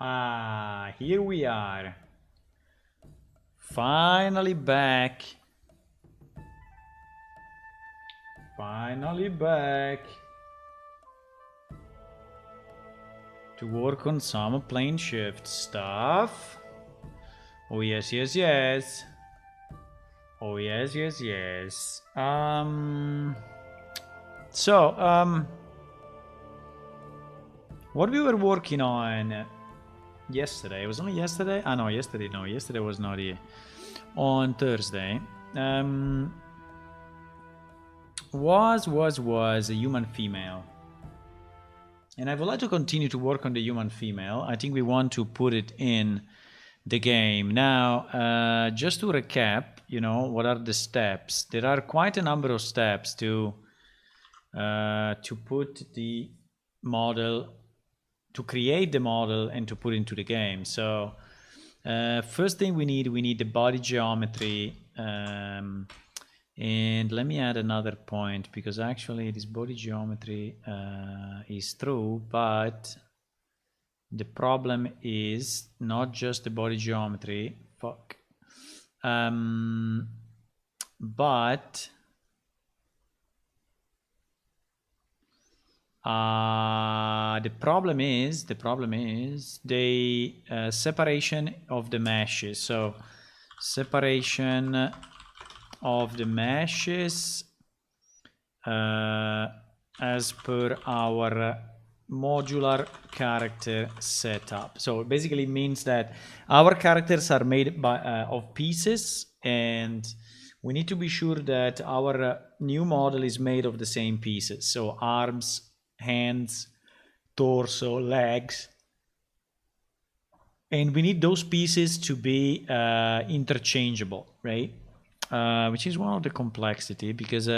Ah, here we are. Finally back. Finally back. To work on some plane shift stuff. Oh yes, yes, yes. Oh yes, yes, yes. What we were working on yesterday, it was only yesterday? Ah no, yesterday no, yesterday was not here. On Thursday. Was a human female. And I would like to continue to work on the human female. I think we want to put it in the game. Now, just to recap, what are the steps? There are quite a number of steps to put the model, to create the model and to put into the game. So first thing we need the body geometry. And let me add another point, because actually this body geometry is true, but the problem is not just the body geometry, but the problem is the separation of the meshes. So separation of the meshes as per our modular character setup. So it basically means that our characters are made of pieces, and we need to be sure that our new model is made of the same pieces. So arms, hands, torso, legs, and we need those pieces to be interchangeable, right? Which is one of the complexity, because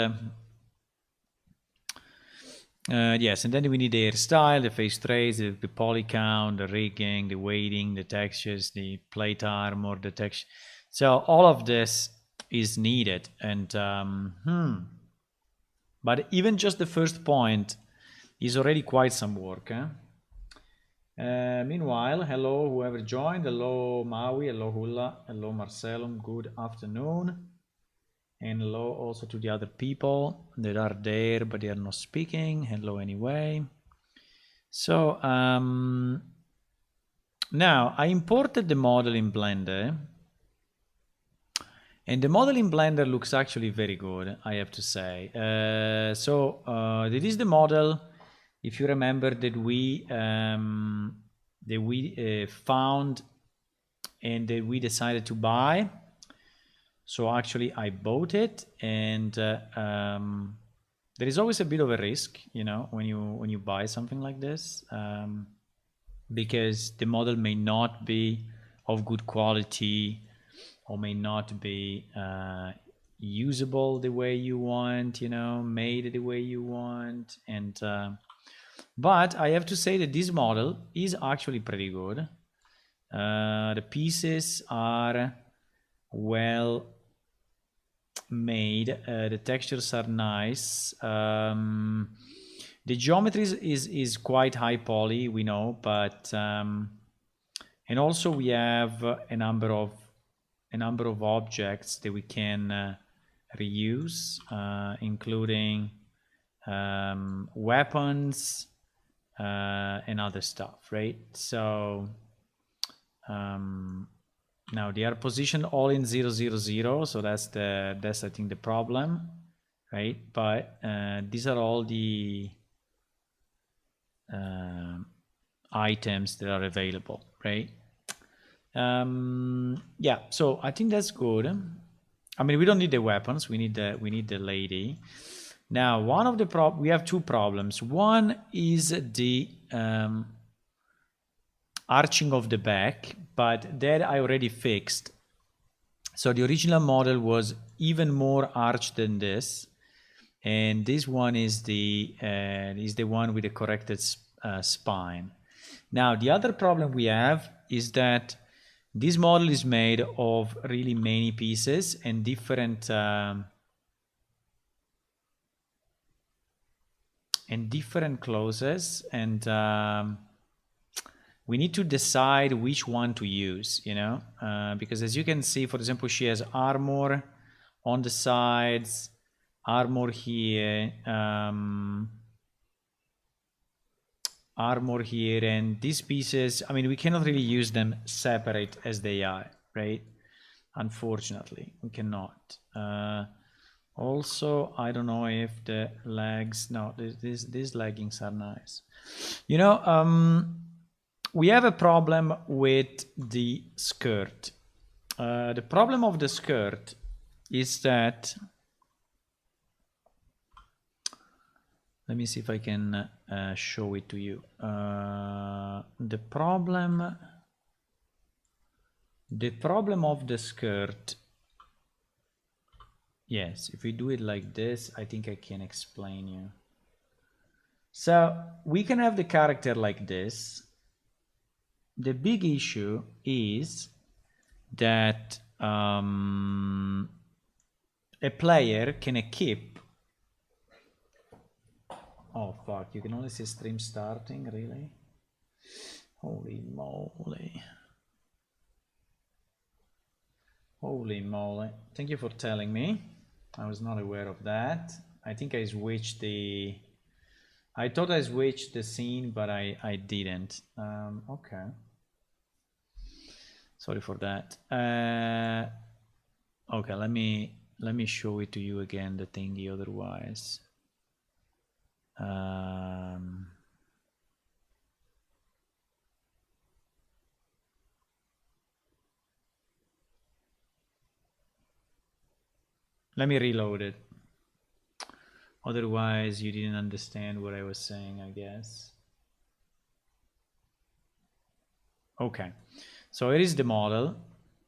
yes, and then we need the hairstyle, the face trace, the poly count, the rigging, the weighting, the textures, the plate armor, the texture. So all of this is needed, and but even just the first point is already quite some work. Meanwhile, hello whoever joined, hello Maui, hello Hula, hello Marcelum, good afternoon. And hello also to the other people that are there, but they are not speaking. Hello anyway. So now I imported the model in Blender. And the model in Blender looks actually very good, I have to say. So this is the model, if you remember, that we found and that we decided to buy. So actually I bought it, and there is always a bit of a risk, when you buy something like this, because the model may not be of good quality, or may not be usable the way you want, made the way you want. And but I have to say that this model is actually pretty good. The pieces are well made, the textures are nice, the geometry is quite high poly, we know, but and also we have a number of objects that we can reuse, including weapons and other stuff, right? So now they are positioned all in 0, 0, 0, so that's I think the problem, right? But these are all the items that are available, right? Yeah, so I think that's good. I mean, we don't need the weapons, we need the lady. Now, one of the we have two problems. One is the arching of the back, but that I already fixed. So the original model was even more arched than this, and this one is the one with the corrected spine. Now the other problem we have is that this model is made of really many pieces and different closes, and we need to decide which one to use, you know, because as you can see, for example, she has armor on the sides, armor here, armor here, and these pieces, I mean, we cannot really use them separate as they are, right? Unfortunately, we cannot. Also, I don't know if the legs, no, these leggings are nice. You know, we have a problem with the skirt. The problem of the skirt is that, let me see if I can show it to you. The problem of the skirt, yes, if we do it like this, I think I can explain you. So we can have the character like this. The big issue is that a player can equip. Oh fuck, you can only see stream starting, really? Holy moly. Holy moly. Thank you for telling me. I was not aware of that. I think I switched the... I thought I switched the scene, but I didn't. Okay. Sorry for that. Okay, let me show it to you again, the thingy, otherwise. Let me reload it. Otherwise, you didn't understand what I was saying, I guess. Okay, so it is the model.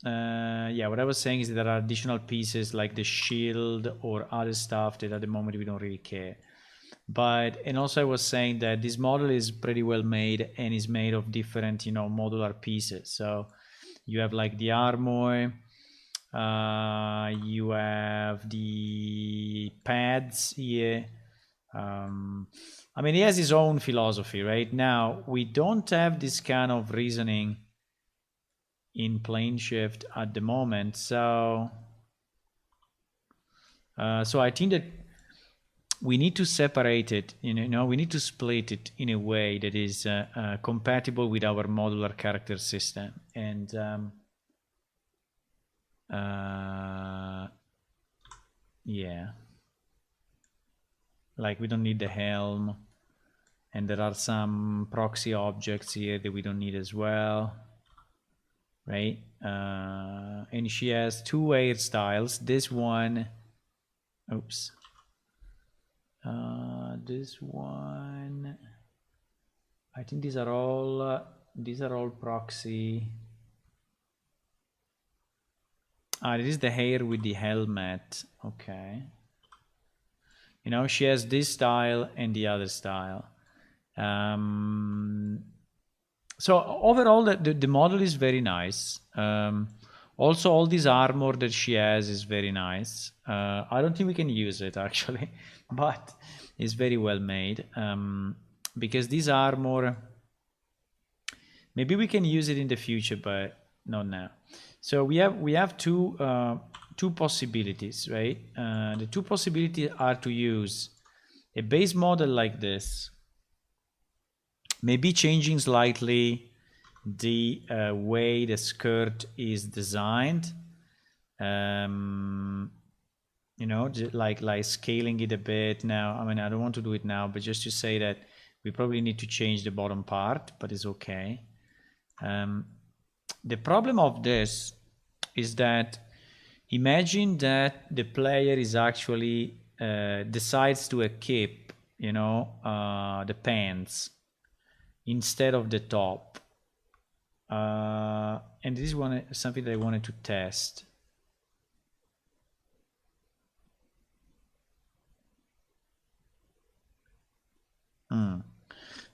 Yeah, what I was saying is that there are additional pieces like the shield or other stuff that at the moment we don't really care. But, and also I was saying that this model is pretty well made and is made of different, you know, modular pieces. So you have like the armor, you have the pads here. I mean, he has his own philosophy, right? Now, we don't have this kind of reasoning in plane shift at the moment. So, so I think that we need to separate it, you know, we need to split it in a way that is compatible with our modular character system. And yeah, like we don't need the helm, and there are some proxy objects here that we don't need as well, right? And she has two hairstyles. This one, oops, this one, I think these are all proxy. This is the hair with the helmet. Okay. You know, she has this style and the other style. So overall, the model is very nice. Also, all this armor that she has is very nice. I don't think we can use it actually, but it's very well made. Because this armor, maybe we can use it in the future, but not now. So we have two possibilities, right? The two possibilities are to use a base model like this, maybe changing slightly the way the skirt is designed, you know, like scaling it a bit. Now, I mean, I don't want to do it now, but just to say that we probably need to change the bottom part, but it's okay. The problem of this is that imagine that the player is actually decides to equip, you know, the pants instead of the top. And this is something that I wanted to test.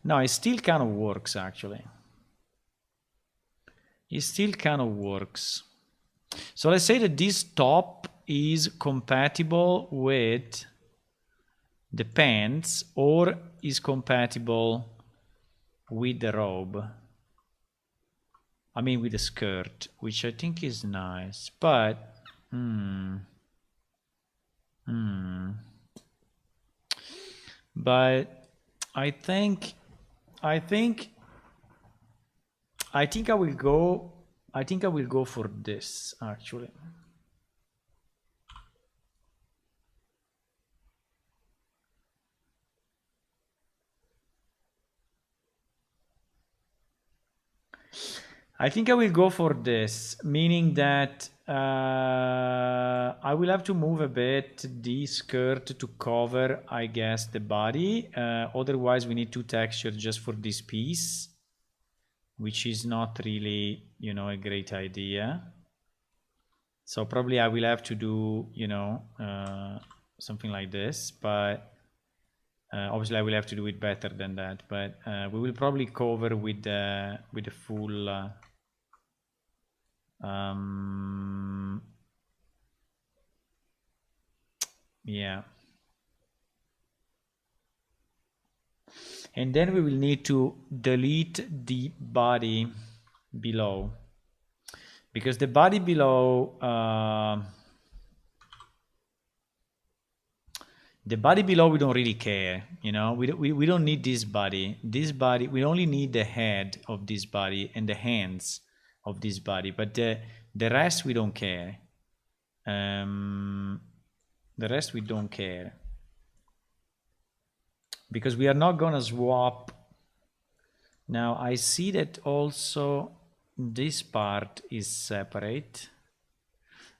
No, it still kind of works actually. It still kind of works. So let's say that this top is compatible with the pants or is compatible with the robe. I mean, with a skirt, which I think is nice, but but I think I think I think I will go. I think I will go for this actually. I think I will go for this, meaning that I will have to move a bit the skirt to cover, I guess, the body. Otherwise, we need two textures just for this piece, which is not really, a great idea. So probably I will have to do, something like this, but obviously I will have to do it better than that. But we will probably cover with the full. Yeah. And then we will need to delete the body below, because the body below we don't really care, we don't need this body. We only need the head of this body and the hands of this body, but the rest we don't care. The rest we don't care, because we are not gonna swap. Now I see that also this part is separate.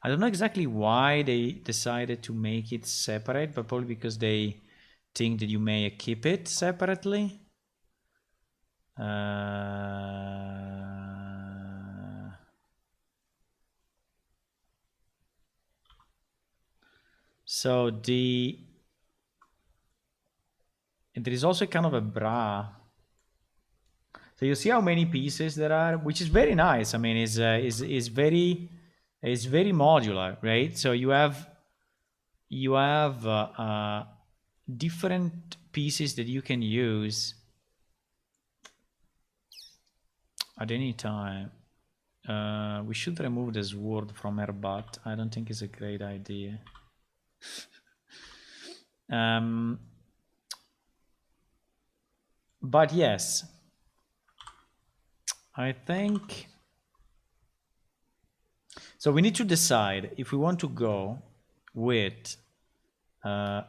I don't know exactly why they decided to make it separate, but probably because they think that you may keep it separately. So there is also kind of a bra. So you see how many pieces there are, which is very nice. I mean, it's very modular, right? So you have different pieces that you can use at any time. We should remove the sword from her butt. I don't think it's a great idea. But yes, I think so. We need to decide if we want to go with a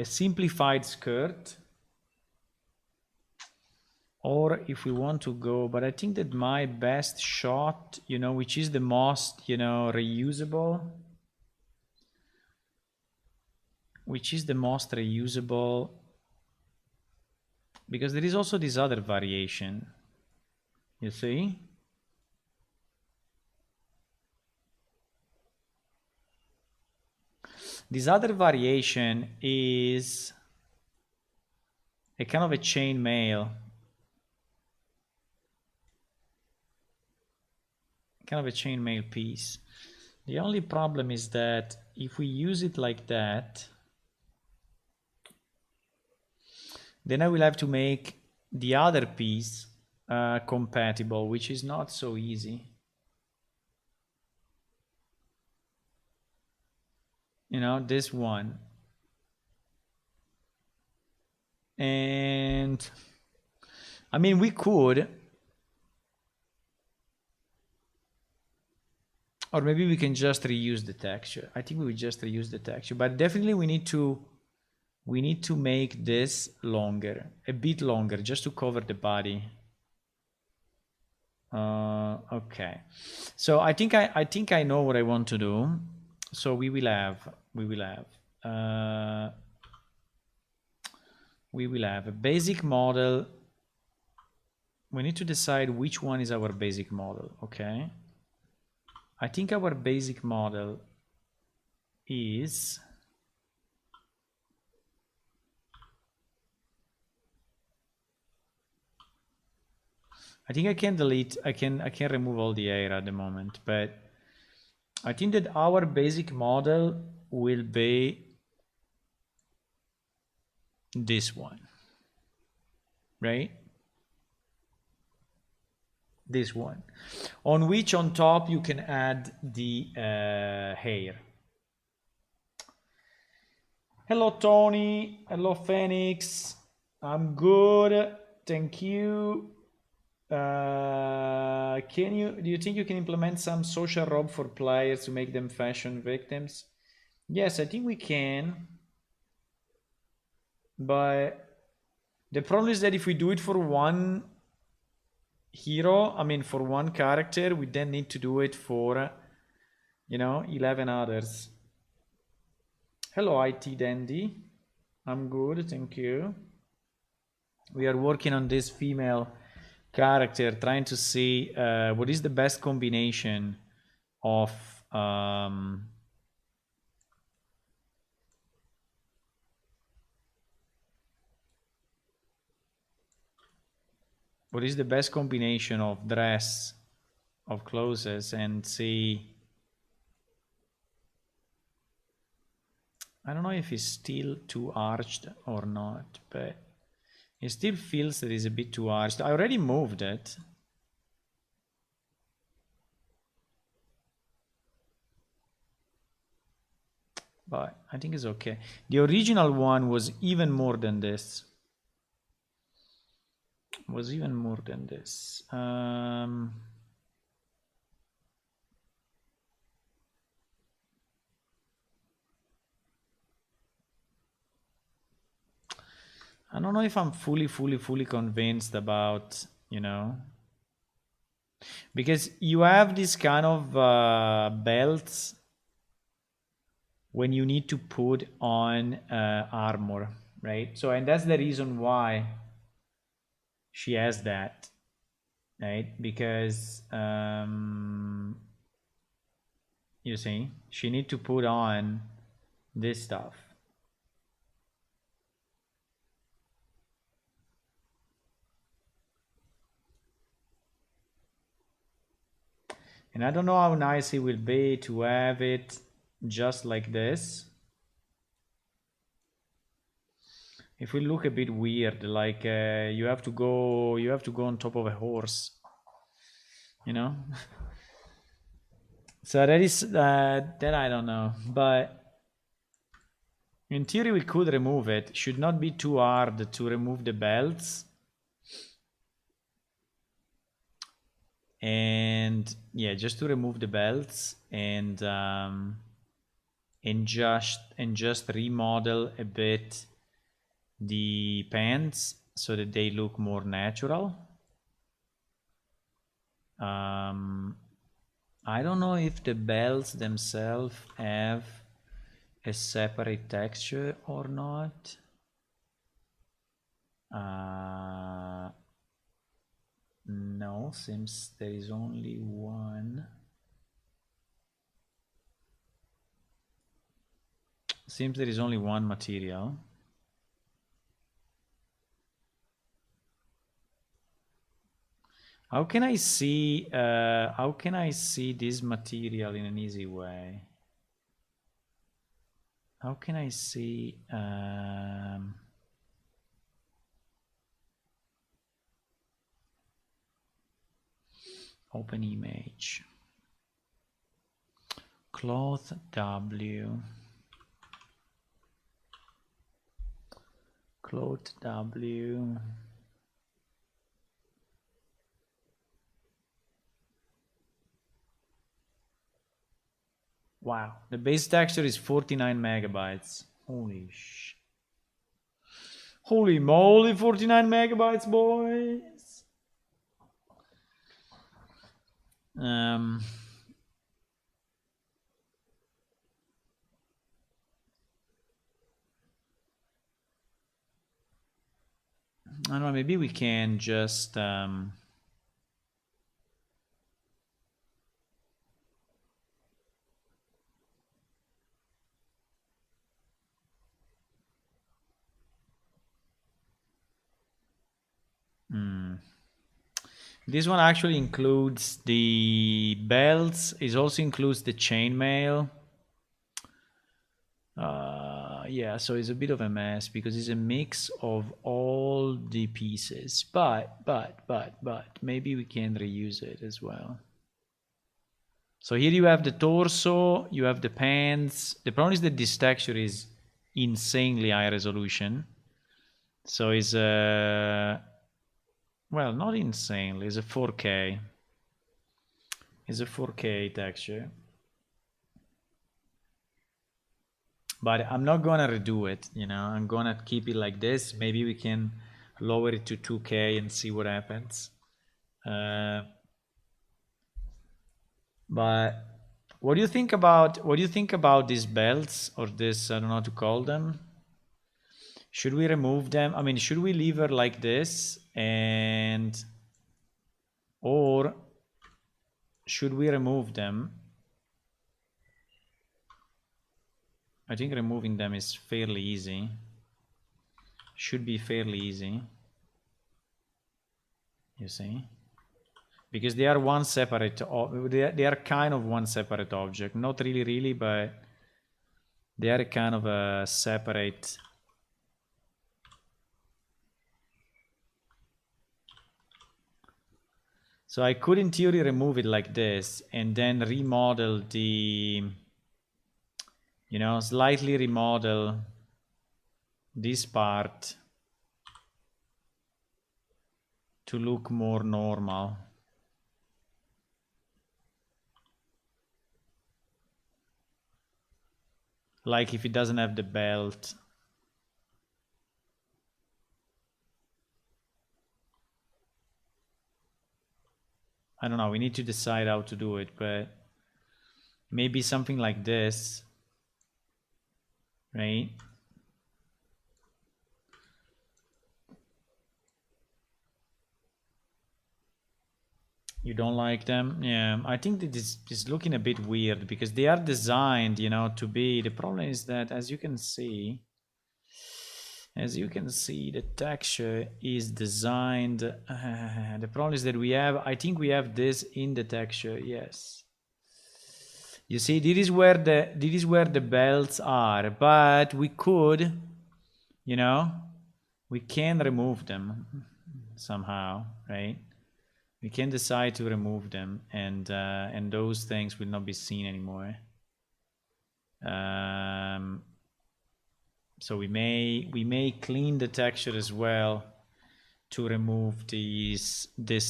simplified skirt, or if we want to go, but I think that my best shot, which is the most, reusable, because there is also this other variation, you see? This other variation is a kind of a chainmail. Kind of a chainmail piece. The only problem is that if we use it like that, then I will have to make the other piece compatible, which is not so easy. This one. And I mean, we could, or maybe we can just reuse the texture. I think we would just reuse the texture, but definitely we need to make this longer, a bit longer, just to cover the body. Okay, so I think I know what I want to do. So we will have a basic model. We need to decide which one is our basic model. Okay, I think our basic model is I think I can delete, I can remove all the air at the moment, but I think that our basic model will be this one, right? this one, on which on top you can add the hair. Hello Tony, hello Phoenix, I'm good, thank you. Do you think you can implement some social rob for players to make them fashion victims? Yes, I think we can, but the problem is that if we do it for one hero, I mean for one character, we then need to do it for 11 others. Hello IT Dandy, I'm good, thank you. We are working on this female character, trying to see what is the best combination of what is the best combination of dress, of clothes, and see. I don't know if it's still too arched or not, but it still feels that it's a bit too arched. I already moved it. But I think it's okay. The original one was even more than this. Was even more than this. I don't know if I'm fully convinced about, because you have this kind of belts when you need to put on armor, right? So, and that's the reason why she has that, right? Because you see, she need to put on this stuff. And I don't know how nice it will be to have it just like this. It will look a bit weird, like you have to go on top of a horse, So that is that I don't know, but in theory we could remove it. It should not be too hard to remove the belts. And yeah, just to remove the belts and just remodel a bit the pants so that they look more natural. I don't know if the belts themselves have a separate texture or not. No, seems there is only one. Seems there is only one material. How can I see this material in an easy way? How can I see open image, cloth W, cloth W. Wow, the base texture is 49 megabytes. Holy moly, 49 megabytes, boys. I don't know, maybe we can just this one actually includes the belts. It also includes the chainmail. Yeah, so it's a bit of a mess because it's a mix of all the pieces. But maybe we can reuse it as well. So here you have the torso, you have the pants. The problem is that this texture is insanely high resolution. So it's well, not insanely, it's a 4K. It's a 4K texture. But I'm not gonna redo it, you know. I'm gonna keep it like this. Maybe we can lower it to 2K and see what happens. But what do you think about these belts or this? I don't know how to call them. Should we remove them? I mean, should we leave her like this or should we remove them? I think removing them is fairly easy. Should be fairly easy. You see? Because they are one separate, they are kind of one separate object. Not really, but they are kind of a separate. So I could in theory remove it like this and then remodel the, you know, slightly remodel this part to look more normal. Like if it doesn't have the belt. I don't know, we need to decide how to do it, but maybe something like this, right? You don't like them? Yeah, I think that this is looking a bit weird because they are designed, you know, to be. The problem is that, as you can see, the texture is designed. The problem is that I think we have this in the texture. Yes. You see, this is where the belts are, but we could, you know, we can remove them somehow, right? We can decide to remove them, and those things will not be seen anymore. So we may clean the texture as well to remove these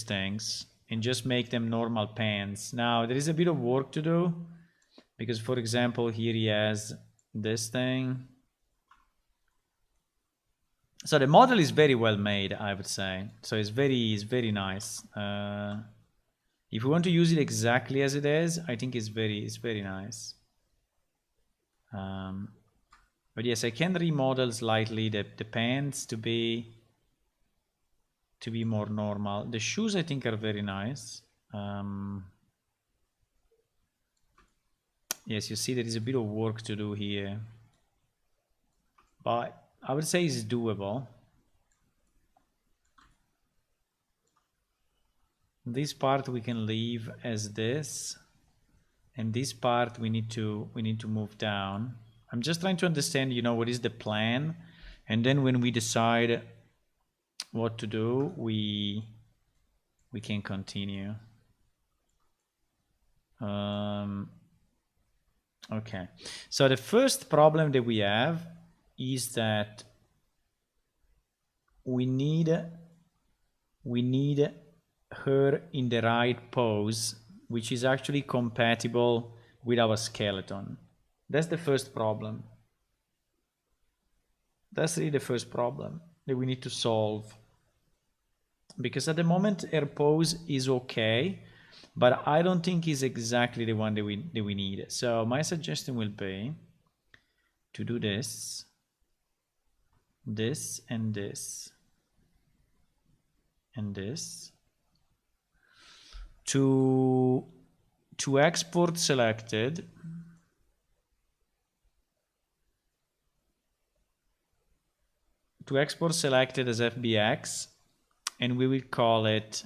things and just make them normal pants. Now there is a bit of work to do because, for example, here he has this thing. So the model is very well made, I would say. So it's very nice. If we want to use it exactly as it is, I think it's very nice. But yes, I can remodel slightly the pants to be more normal. The shoes I think are very nice. Yes, you see there is a bit of work to do here, but I would say it's doable. This part we can leave as this, and this part we need to move down. I'm just trying to understand, you know, what is the plan, and then when we decide what to do, we can continue. Okay, so the first problem that we have is that we need her in the right pose, which is actually compatible with our skeleton. That's the first problem. That's really the first problem that we need to solve. Because at the moment her pose is okay, but I don't think it's exactly the one that we need. So my suggestion will be to do this, and this, and this. To export selected, as FBX, and we will call it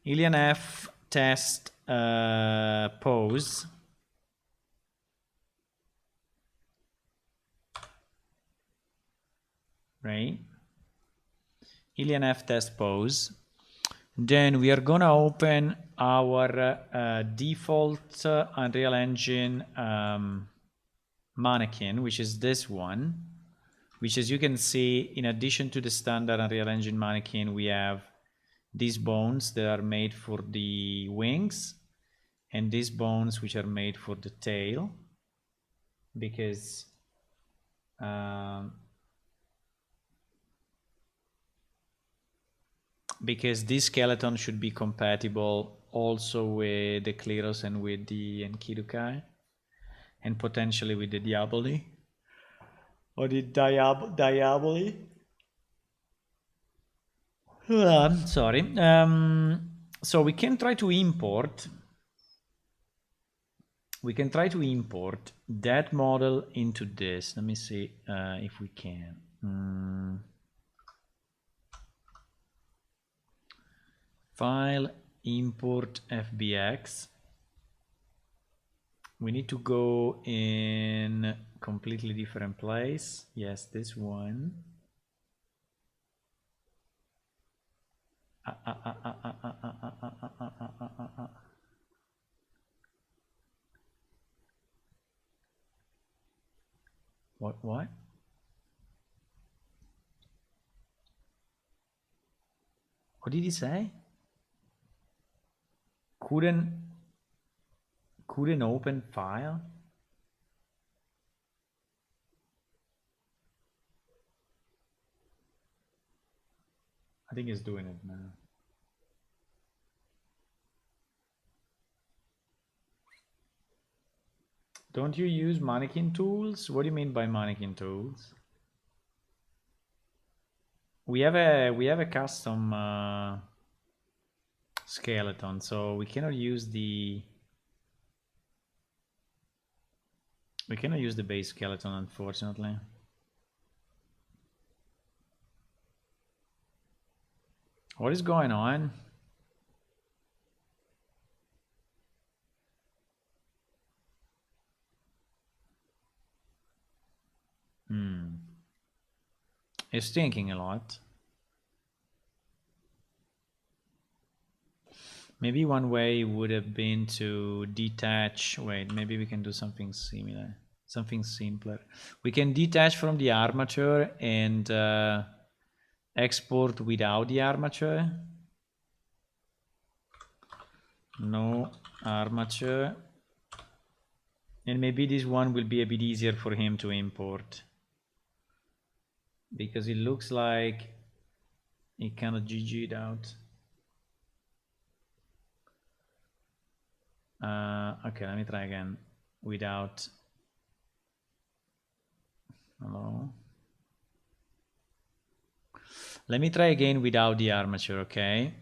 Alien F test pose. Right? F test pose. Then we are gonna open our default Unreal Engine mannequin, which is this one, which, as you can see, in addition to the standard Unreal Engine mannequin, we have these bones that are made for the wings and these bones which are made for the tail, because this skeleton should be compatible also with the Kleros and with the Enkidukai, and potentially with the Diaboli or the Diaboli. Sorry. So we can try to import. We can try to import that model into this. Let me see if we can. File, import FBX. We need to go in completely different place. Yes, this one. What? What did he say? Couldn't open file? I think he's doing it now. Don't you use mannequin tools? What do you mean by mannequin tools? We have a custom skeleton, so we cannot use the base skeleton, unfortunately. What is going on? It's thinking a lot. Maybe one way would have been to detach. Wait, maybe we can do something similar, something simpler. We can detach from the armature and export without the armature. No armature. And maybe this one will be a bit easier for him to import, because it looks like he kind of GG'd out. Okay, let me try again without. Hello. Let me try again without the armature, okay?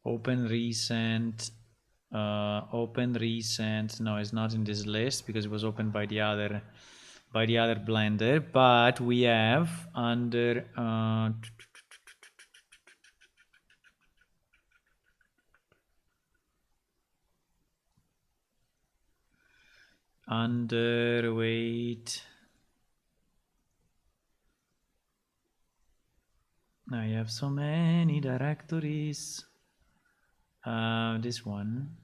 Open recent. Open recent. No, it's not in this list because it was opened by the other blender. But we have under wait. I have so many directories. This one.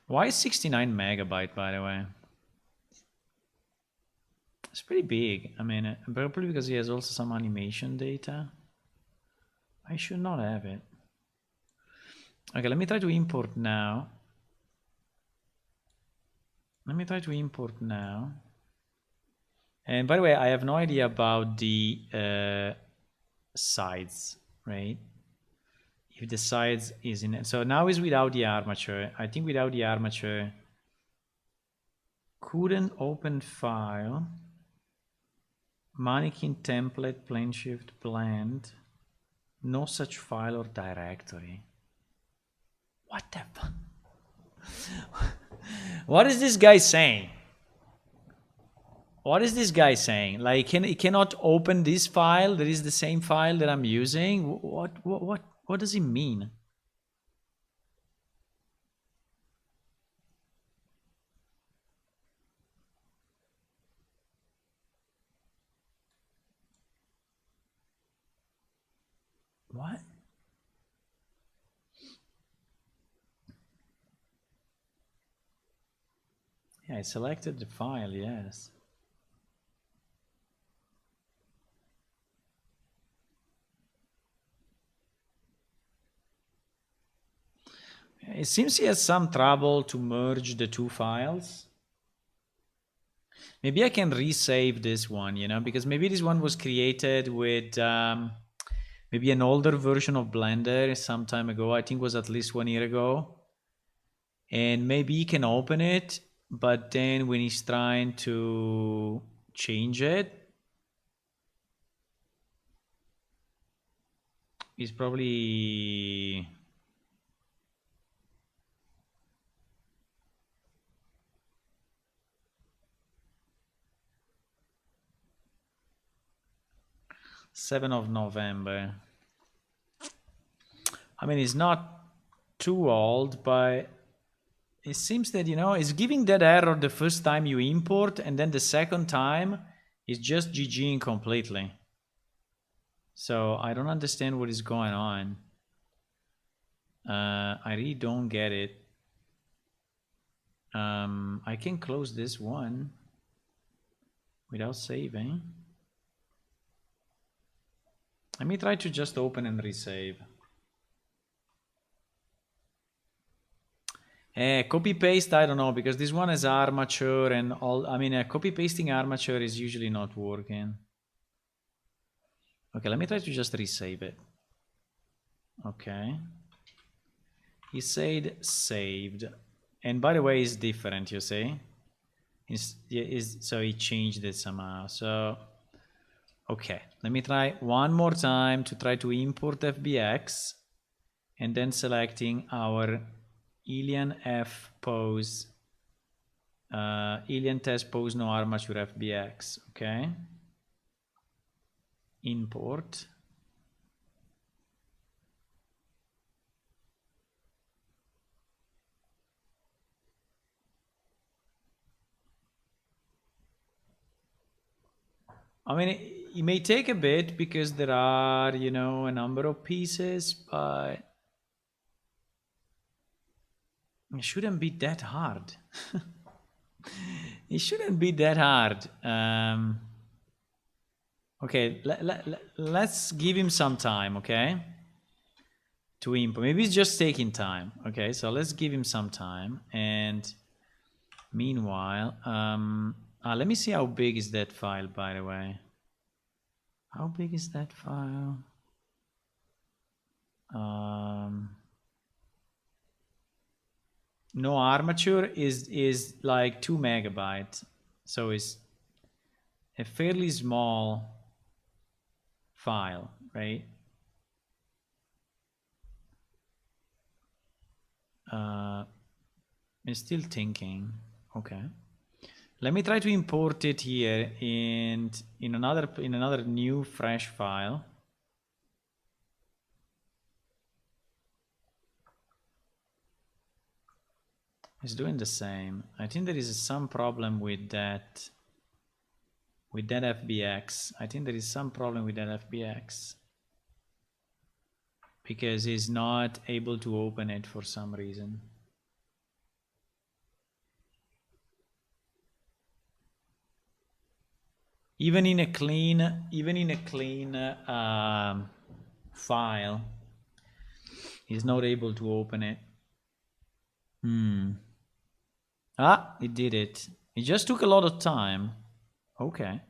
Why is 69 megabyte, by the way? It's pretty big. I mean, probably because he has also some animation data. I should not have it. Okay, let me try to import now. And by the way, I have no idea about the sides, right? If the sides is in it. So now is without the armature. I think without the armature, couldn't open file, mannequin template, plane shift, blend, no such file or directory. What the fuck? What is this guy saying? What is this guy saying? Like, it cannot open this file that is the same file that I'm using? What does it mean? What? Yeah, I selected the file, yes. It seems he has some trouble to merge the two files. Maybe I can resave this one, you know, because maybe this one was created with maybe an older version of Blender some time ago. I think it was at least 1 year ago. And maybe he can open it, but then when he's trying to change it, he's probably... #7 of November. I mean, it's not too old, but it seems that, you know, it's giving that error the first time you import, and then the second time it's just GGing completely. So I don't understand what is going on. I really don't get it. I can close this one without saving. Let me try to just open and resave. Copy paste, I don't know, because this one has armature and all. I mean, copy pasting armature is usually not working. Okay, let me try to just resave it. Okay. He said saved. And by the way, it's different, you see? So he changed it somehow. So, okay, let me try one more time to try to import FBX and then selecting our Alien F pose, Alien test pose no armature FBX, okay? Import. I mean, it may take a bit because there are, you know, a number of pieces, but it shouldn't be that hard. It shouldn't be that hard. Okay, let's give him some time, okay? To import. Maybe it's just taking time. Okay, so let's give him some time. And meanwhile, let me see how big is that file, by the way. How big is that file? No armature is like 2 megabytes. So it's a fairly small file, right? I'm still thinking. Okay. Let me try to import it here in another new fresh file. It's doing the same. I think there is some problem with that FBX. I think there is some problem with that FBX because it's not able to open it for some reason. Even in a clean file, it's not able to open it. Ah, it did it. It just took a lot of time. Okay.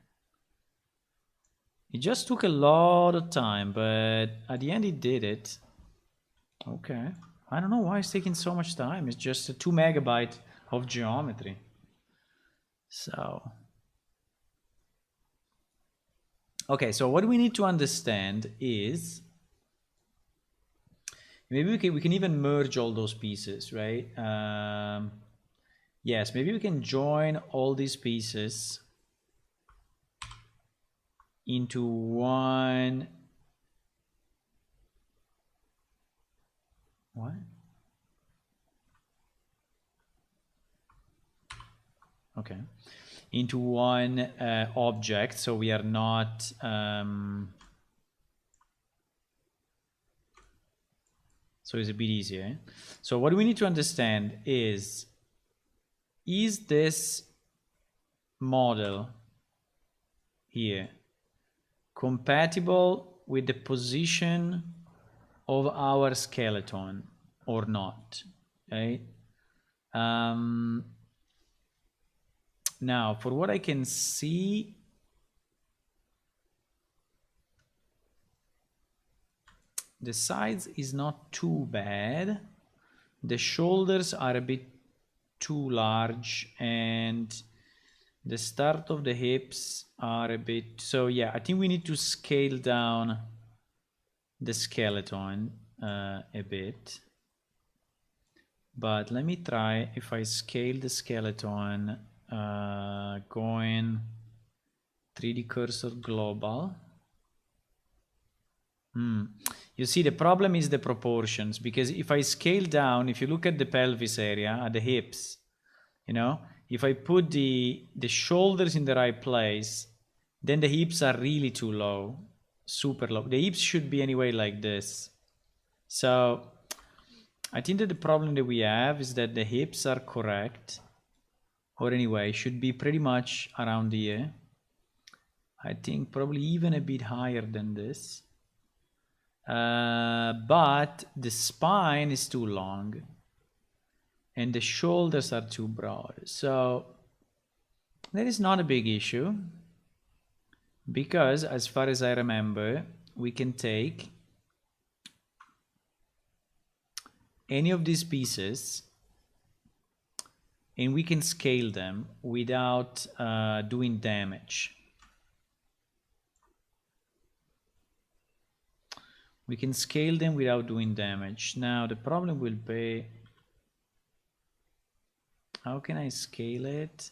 It just took a lot of time, but at the end it did it. Okay. I don't know why it's taking so much time. It's just a 2 megabyte of geometry. So. Okay, so what we need to understand is maybe we can even merge all those pieces, right? Yes, maybe we can join all these pieces into one. What? Okay. Into one object, so we are not so it's a bit easier. So what we need to understand is this model here compatible with the position of our skeleton or not? Okay. Now, for what I can see, the sides is not too bad. The shoulders are a bit too large, and the start of the hips are a bit. So yeah, I think we need to scale down the skeleton a bit. But let me try if I scale the skeleton, going 3D cursor global. You see, the problem is the proportions, because if I scale down, if you look at the pelvis area, at the hips, you know, if I put the shoulders in the right place, then the hips are really too low, super low. The hips should be anyway like this. So I think that the problem that we have is that the hips are correct, or anyway, should be pretty much around here. I think probably even a bit higher than this. But the spine is too long and the shoulders are too broad. So that is not a big issue, because as far as I remember, we can take any of these pieces and we can scale them without doing damage. We can scale them without doing damage. Now the problem will be, how can I scale it?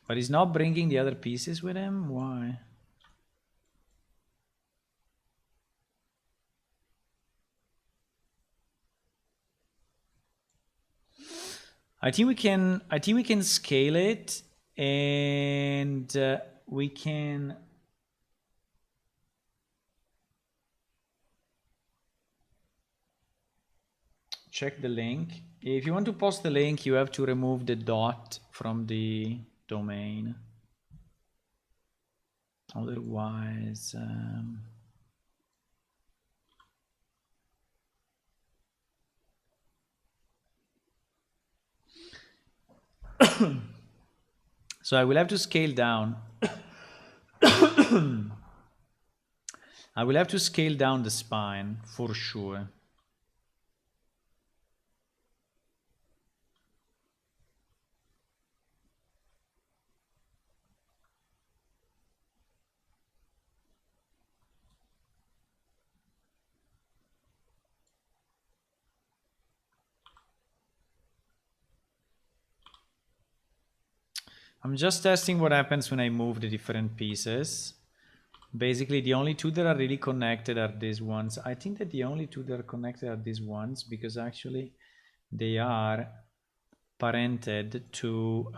But he's not bringing the other pieces with him? Why? I think we can scale it, and we can check the link. If you want to post the link, you have to remove the dot from the domain. Otherwise, so I will have to scale down. I will have to scale down the spine for sure. I'm just testing what happens when I move the different pieces. Basically, the only two that are really connected are these ones. I think that the only two that are connected are these ones, because actually they are parented to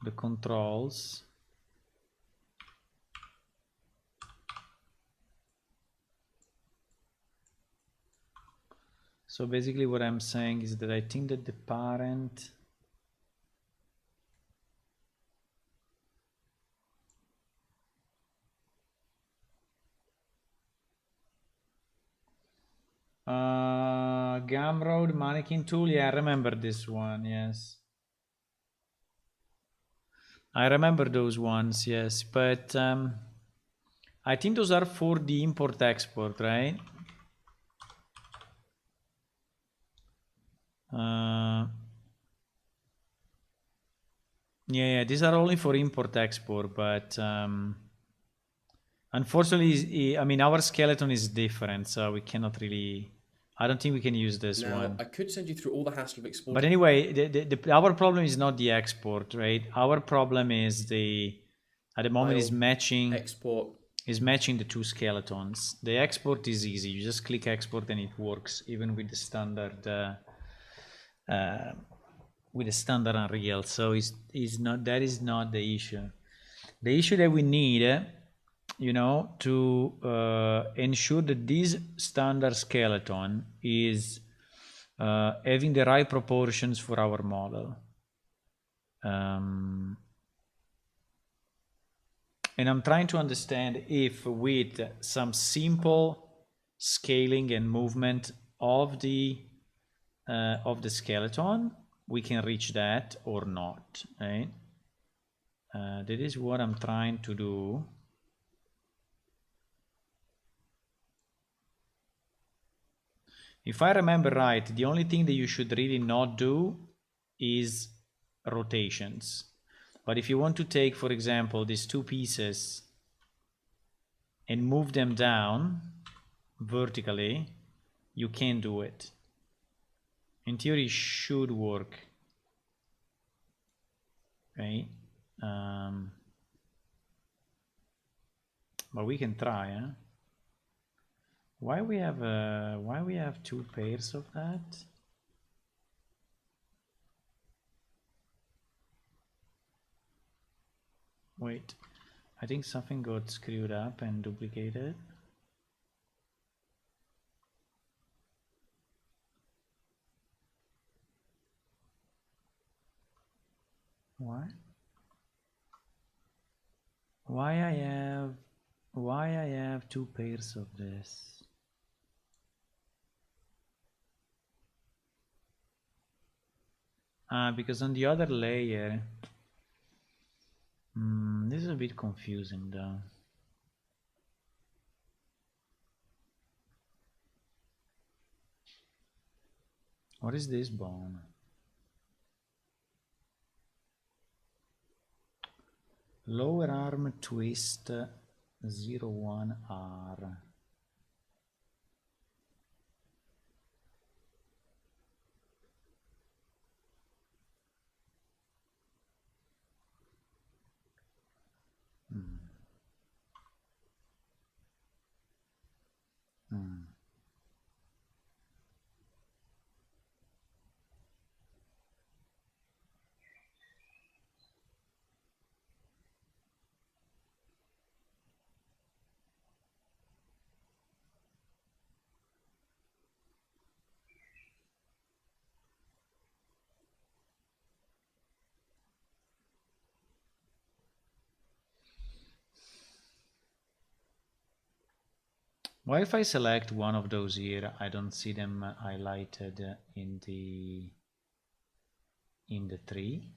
the controls. So basically what I'm saying is that I think that the parent Gumroad mannequin tool, yeah, I remember this one, yes. I remember those ones, yes, but I think those are for the import-export, right? Yeah, these are only for import-export, but Unfortunately, I mean, our skeleton is different, so we cannot really. I don't think we can use this Now, one. I could send you through all the hassle of But exporting. anyway, our problem is not the export, right? Our problem is at the moment is File, matching export. the two skeletons. The export is easy. You just click export and it works, even with the standard uh, Unreal. So is not that is not the issue. The issue that we need, to ensure that this standard skeleton is having the right proportions for our model. And I'm trying to understand if with some simple scaling and movement of the skeleton, we can reach that or not, right? That is what I'm trying to do. If I remember right, the only thing that you should really not do is rotations. But if you want to take, for example, these two pieces and move them down vertically, you can do it. In theory, it should work, right? But we can try, huh? Why we have two pairs of that? Wait, I think something got screwed up and duplicated. Why? Why I have two pairs of this? Because on the other layer, this is a bit confusing though. What is this bone? Lower arm twist 01R. Why if I select one of those here, I don't see them highlighted in the tree?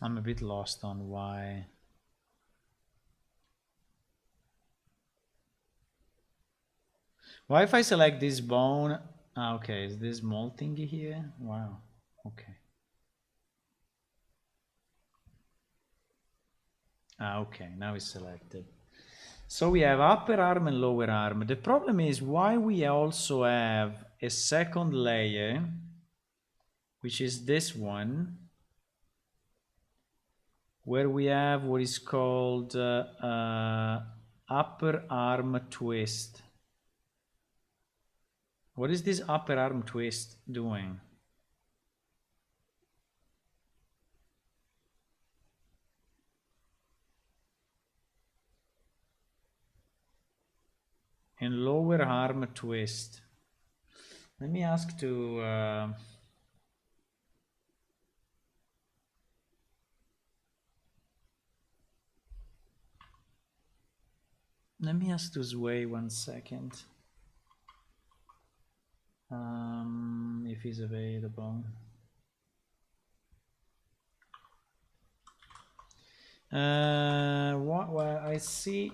I'm a bit lost on why. Why if I select this bone? Okay, is this small thingy here? Wow, okay. Okay, now it's selected. So we have upper arm and lower arm. The problem is why we also have a second layer, which is this one, where we have what is called upper arm twist. What is this upper arm twist doing? And lower arm twist. Let me ask to Sway 1 second. If he's available. Well, I see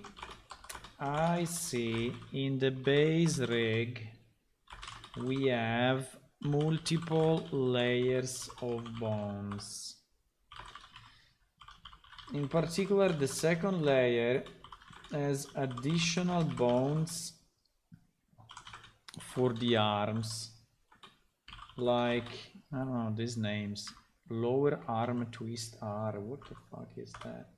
in the base rig we have multiple layers of bones. In particular, the second layer has additional bones for the arms, like, I don't know these names. Lower arm twist R. What the fuck is that?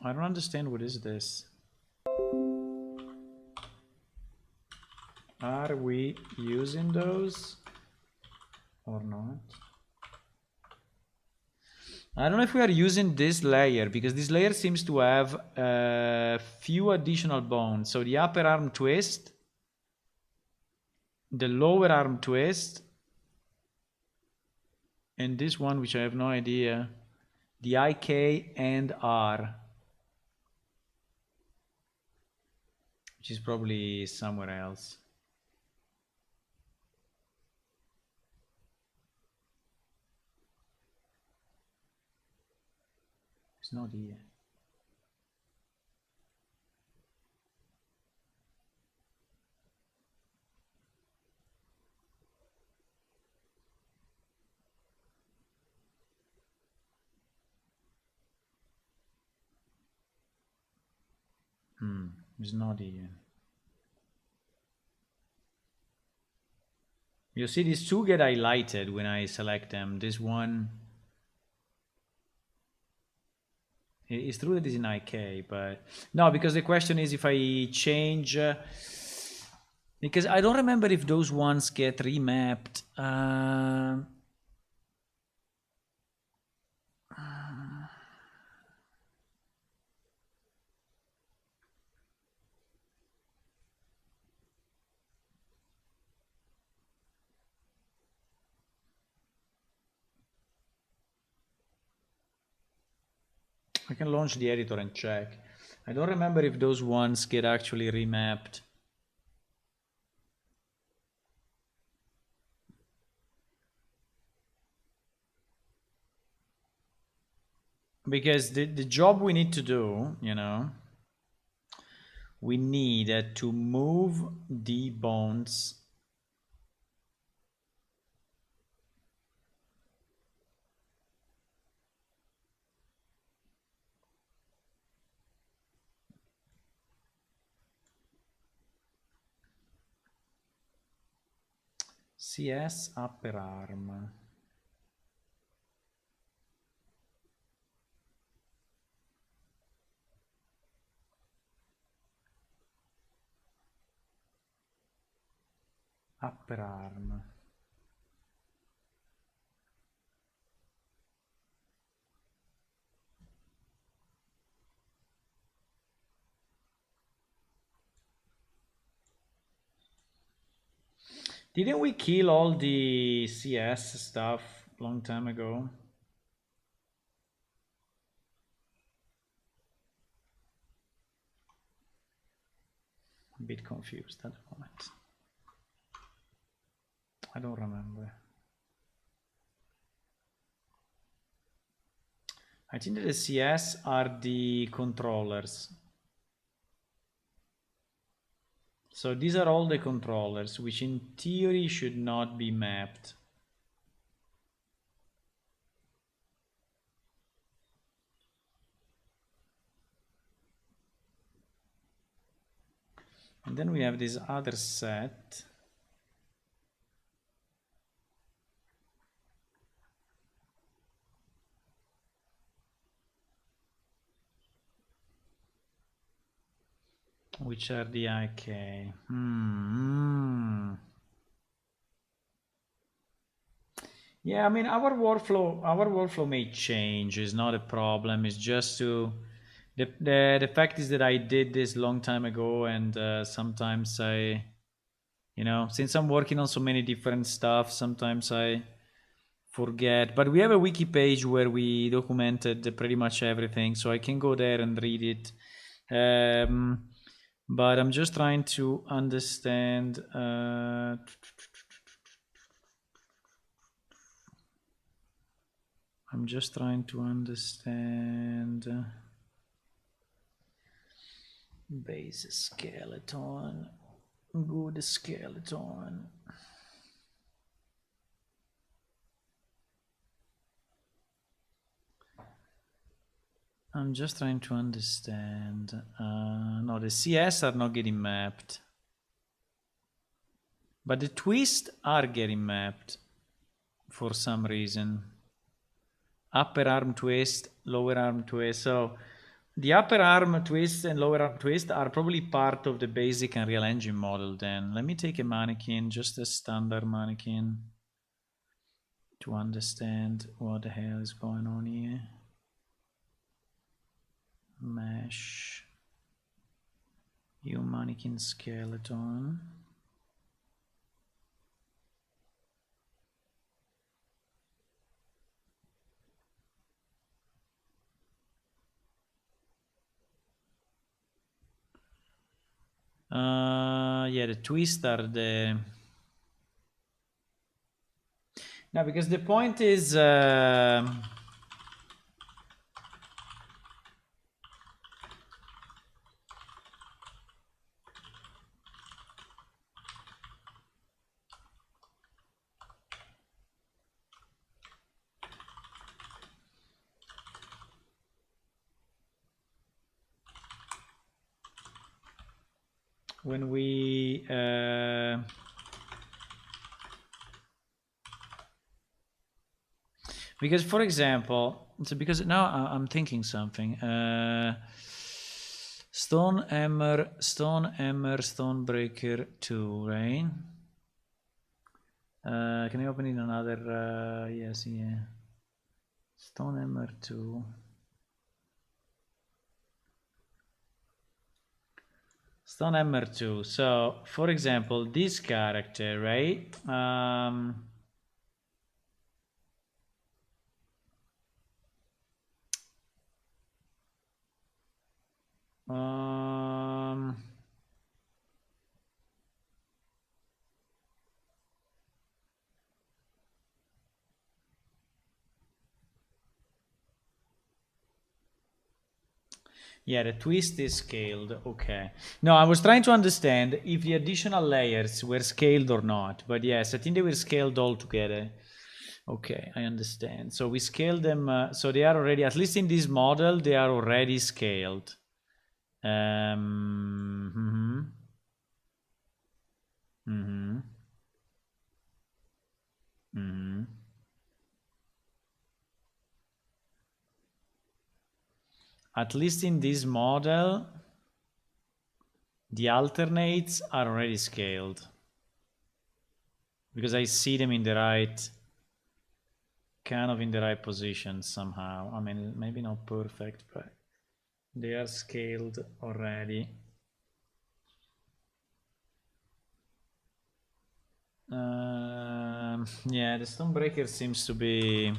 I don't understand. What is this? Are we using those or not? I don't know if we are using this layer, because this layer seems to have a few additional bones. So the upper arm twist, the lower arm twist, and this one, which I have no idea, the IK and R, which is probably somewhere else. It's not here. It's not here. You see, these two get highlighted when I select them. This one, it's true that it's in IK, but no, because the question is if I change, because I don't remember if those ones get remapped. I can launch the editor and check. I don't remember if those ones get actually remapped. Because the job we need to do, you know, we need to move the bones CS upper arm. Upper arm. Didn't we kill all the CS stuff long time ago? I'm a bit confused at the moment. I don't remember. I think that the CS are the controllers. So these are all the controllers, which in theory should not be mapped. And then we have this other set. Which are the IK. Yeah, I mean, our workflow may change. It's not a problem. It's just to the fact is that I did this long time ago, and sometimes I, you know, since I'm working on so many different stuff, sometimes I forget. But we have a wiki page where we documented pretty much everything, so I can go there and read it. But I'm just trying to understand. I'm just trying to understand. Base skeleton. Good skeleton. I'm just trying to understand. No, the CS are not getting mapped. But the twists are getting mapped for some reason. Upper arm twist, lower arm twist. So the upper arm twist and lower arm twist are probably part of the basic Unreal Engine model then. Let me take a mannequin, just a standard mannequin, to understand what the hell is going on here. Mesh. You mannequin skeleton. Yeah, the twist are the... No, because the point is... when we because for example, so because now I'm thinking something, stone hammer, stonebreaker 2, right? Can I open in another? Yes, yeah. Stone hammer 2. Stone hammer 2. So, for example, this character, right? Yeah, the twist is scaled. Okay. No, I was trying to understand if the additional layers were scaled or not. But yes, I think they were scaled all together. Okay, I understand. So we scaled them. So they are already, at least in this model, they are already scaled. At least in this model, the alternates are already scaled. Because I see them in the right, kind of in the right position somehow. I mean, maybe not perfect, but they are scaled already. Yeah, the Stonebreaker seems to be...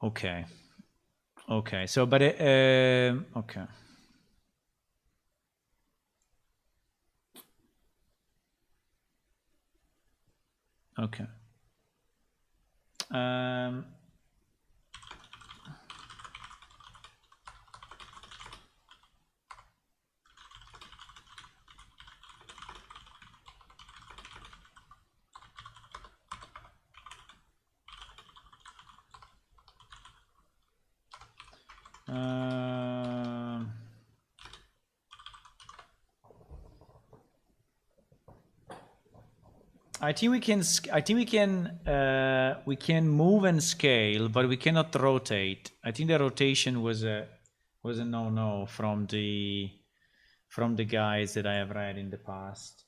okay. Okay, so, but... okay. Okay. I think we can. I think we can move and scale, but we cannot rotate. I think the rotation was a no from the guides that I have read in the past.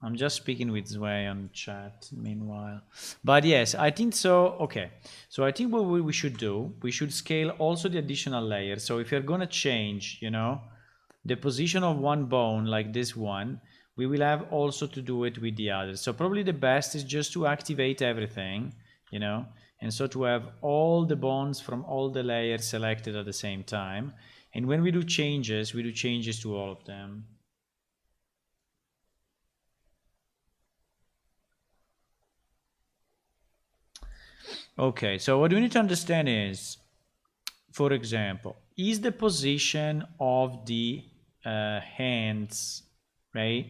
I'm just speaking with Zway on chat meanwhile. But yes, I think so. Okay. So I think what we should do, we should scale also the additional layer. So if you're going to change, you know, the position of one bone like this one, we will have also to do it with the others. So probably the best is just to activate everything, you know, and so to have all the bones from all the layers selected at the same time. And when we do changes to all of them. Okay, so what we need to understand is, for example, is the position of the hands, right?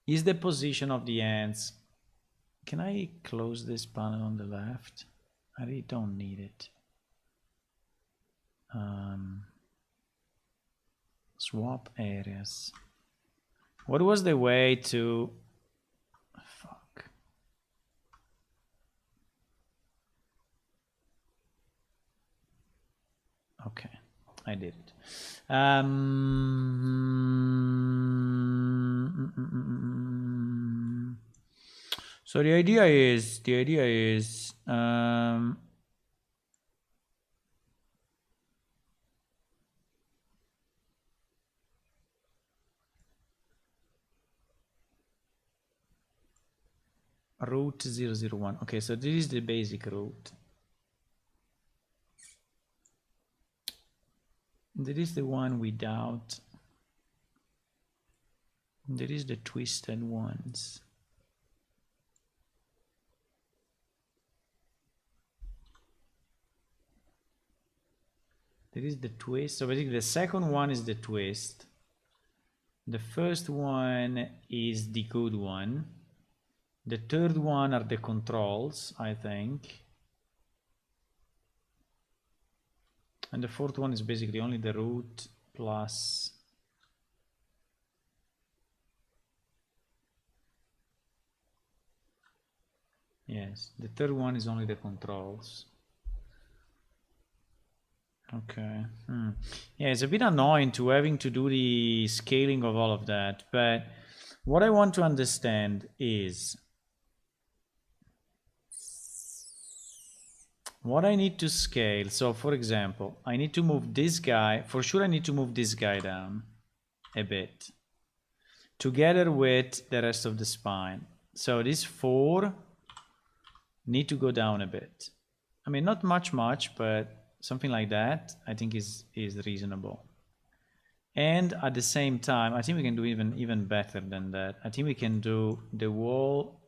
Is the position of the hands. Can I close this panel on the left? I really don't need it. Swap areas. What was the way to... Fuck. Okay, I did it. So the idea is route 001. Okay, so this is the basic route. There is the one without. There is the twisted ones. There is the twist. So basically the second one is the twist. The first one is the good one. The third one are the controls, I think. And the fourth one is basically only the root plus... Yes, the third one is only the controls. Okay. Yeah, it's a bit annoying to having to do the scaling of all of that, but what I want to understand is what I need to scale. So for example, I need to move this guy. For sure I need to move this guy down a bit together with the rest of the spine. So these 4 need to go down a bit. I mean, not much, but something like that I think is reasonable. And at the same time, I think we can do even better than that. I think we can do the wall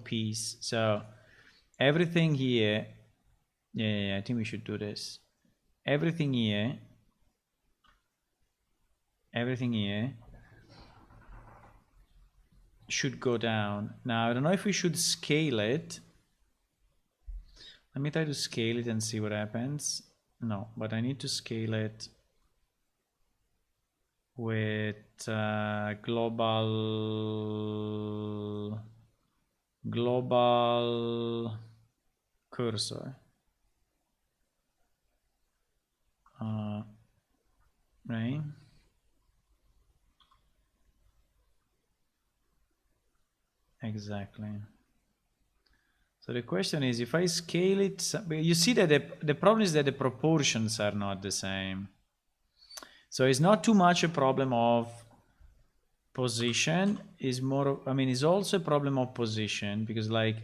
piece. So everything here, yeah, I think we should do this. Everything here should go down. Now, I don't know if we should scale it. Let me try to scale it and see what happens. No, but I need to scale it with global cursor. Right? Exactly. So the question is, if I scale it, you see that the problem is that the proportions are not the same. So it's not too much a problem of position, is more, I mean, it's also a problem of position, because like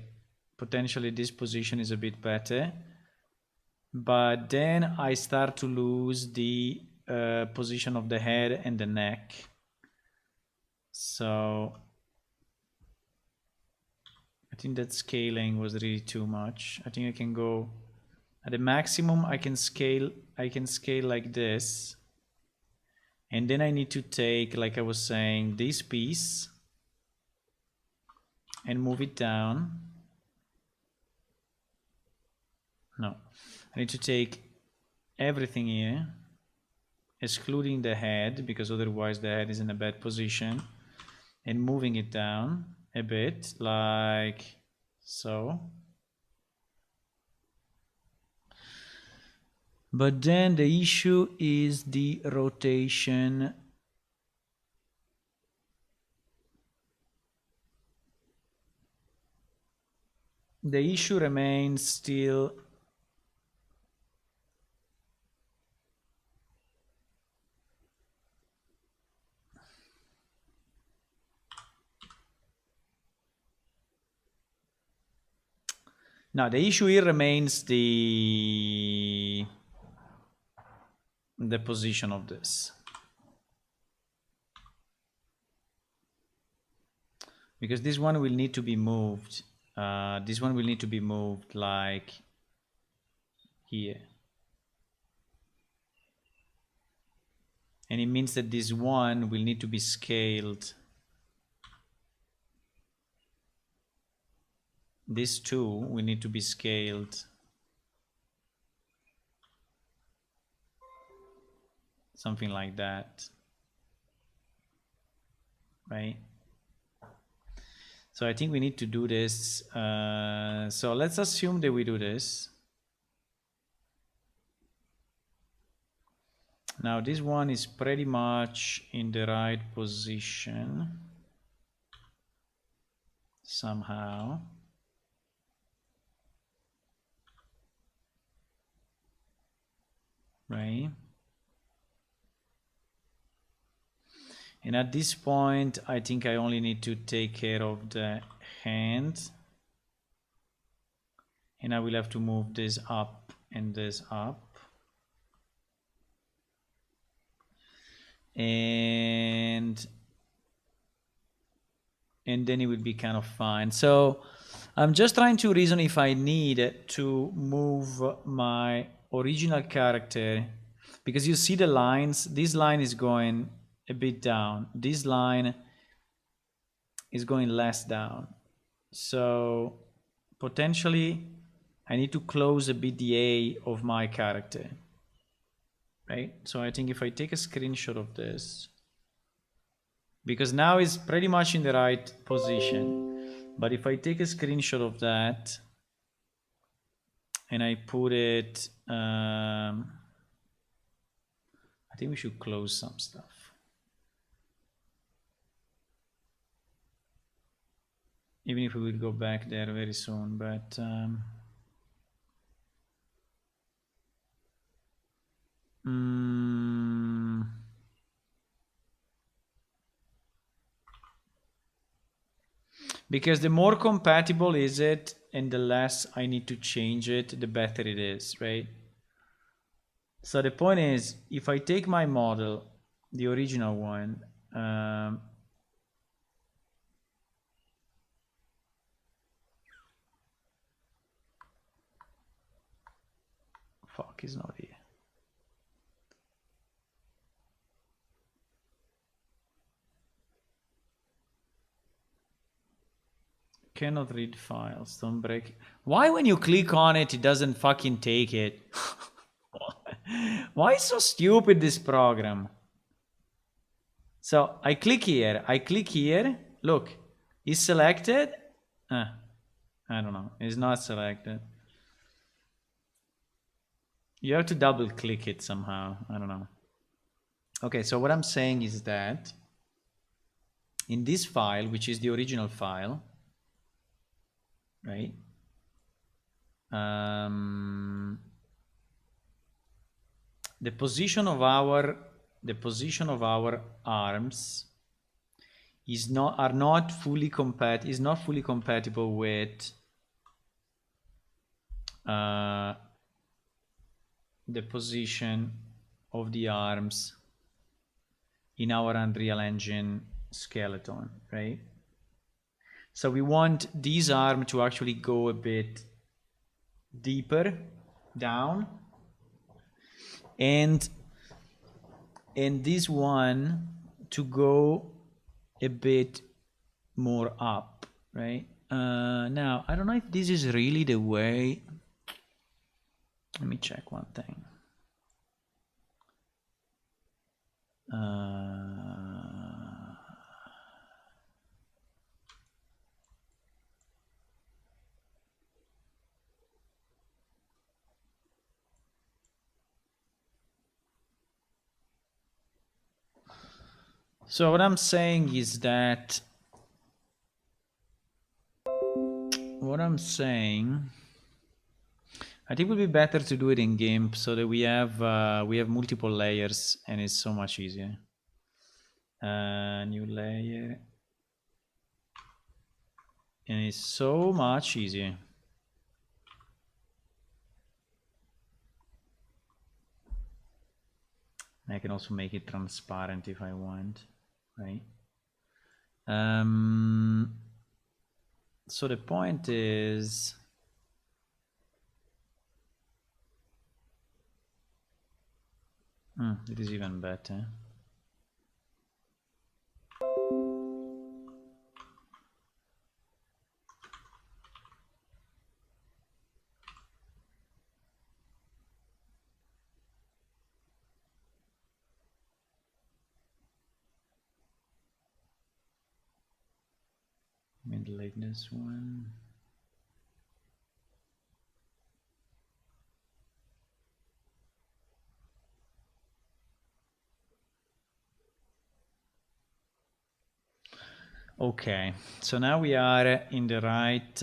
potentially this position is a bit better, but then I start to lose the position of the head and the neck. So I think that scaling was really too much. I think I can go at the maximum. I can scale like this, and then I need to take, like I was saying, this piece and move it down. No, I need to take everything here, excluding the head, because otherwise the head is in a bad position, and moving it down a bit, like so. But then the issue is the rotation. The issue remains still. Now the issue here remains the the position of this. Because this one will need to be moved. This one will need to be moved like here. And it means that this one will need to be scaled. This two will need to be scaled. Something like that. Right? So I think we need to do this. So let's assume that we do this. Now this one is pretty much in the right position. Somehow. Right? And at this point, I think I only need to take care of the hand. And I will have to move this up and this up. And then it will be kind of fine. So I'm just trying to reason if I need to move my original character, because you see the lines, this line is going a bit down, this line is going less down, so potentially I need to close a bit the A of my character, right? So I think if I take a screenshot of this, because now it's pretty much in the right position, but if I take a screenshot of that and I put it, I think we should close some stuff. Even if we will go back there very soon, but because the more compatible is it and the less I need to change it, the better it is, right? So the point is, if I take my model, the original one, fuck, is not here. Cannot read files, don't break. Why when you click on it, it doesn't fucking take it? Why is so stupid this program? So I click here, look, it's selected. I don't know, it's not selected. You have to double click it somehow, I don't know. Okay, so what I'm saying is that in this file, which is the original file, right? The position of our arms is not fully compatible with the position of the arms in our Unreal Engine skeleton, right? So we want this arm to actually go a bit deeper down, and this one to go a bit more up, right? Now, I don't know if this is really the way. Let me check one thing. So what I'm saying is that I think it would be better to do it in GIMP so that we have multiple layers and it's so much easier. New layer, and it's so much easier. I can also make it transparent if I want, right? So the point is, it is even better. Maybe like this one. Okay, so now we are in the right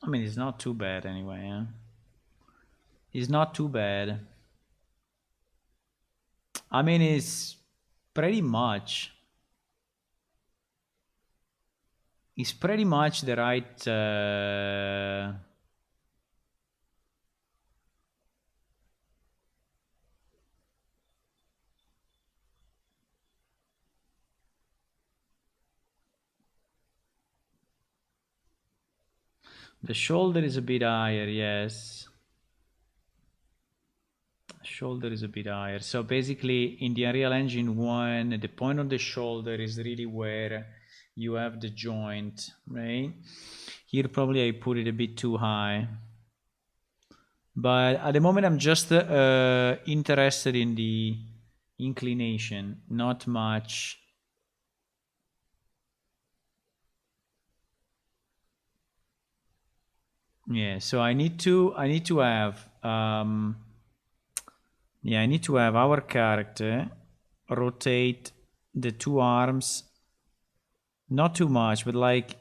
I mean, it's not too bad anyway, yeah? It's not too bad. I mean, it's pretty much the right the shoulder is a bit higher, yes. Shoulder is a bit higher. So basically in the Unreal Engine 1, the point on the shoulder is really where you have the joint, right? Here probably I put it a bit too high. But at the moment I'm just interested in the inclination, not much. Yeah, so I need to have yeah, I need to have our character rotate the two arms not too much, but like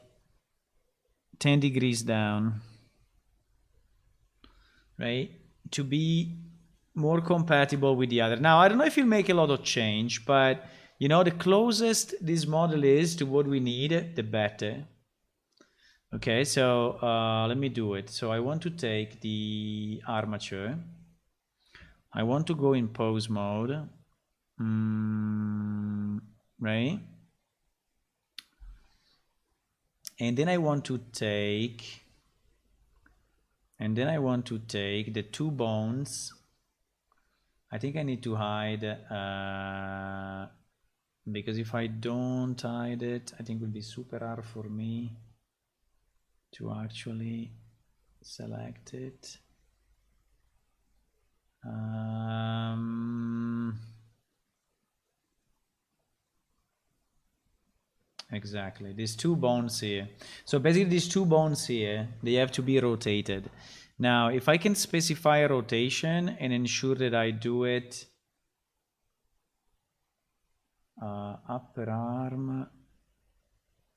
10 degrees down, right? To be more compatible with the other. Now, I don't know if it'll make a lot of change, but you know, the closest this model is to what we need, the better. Okay, so let me do it. So I want to take the armature. I want to go in pose mode, right? And then I want to take, the two bones. I think I need to hide, because if I don't hide it, I think it will be super hard for me to actually select it. Exactly, these two bones here. So basically these two bones here, they have to be rotated. Now, if I can specify a rotation and ensure that I do it upper arm.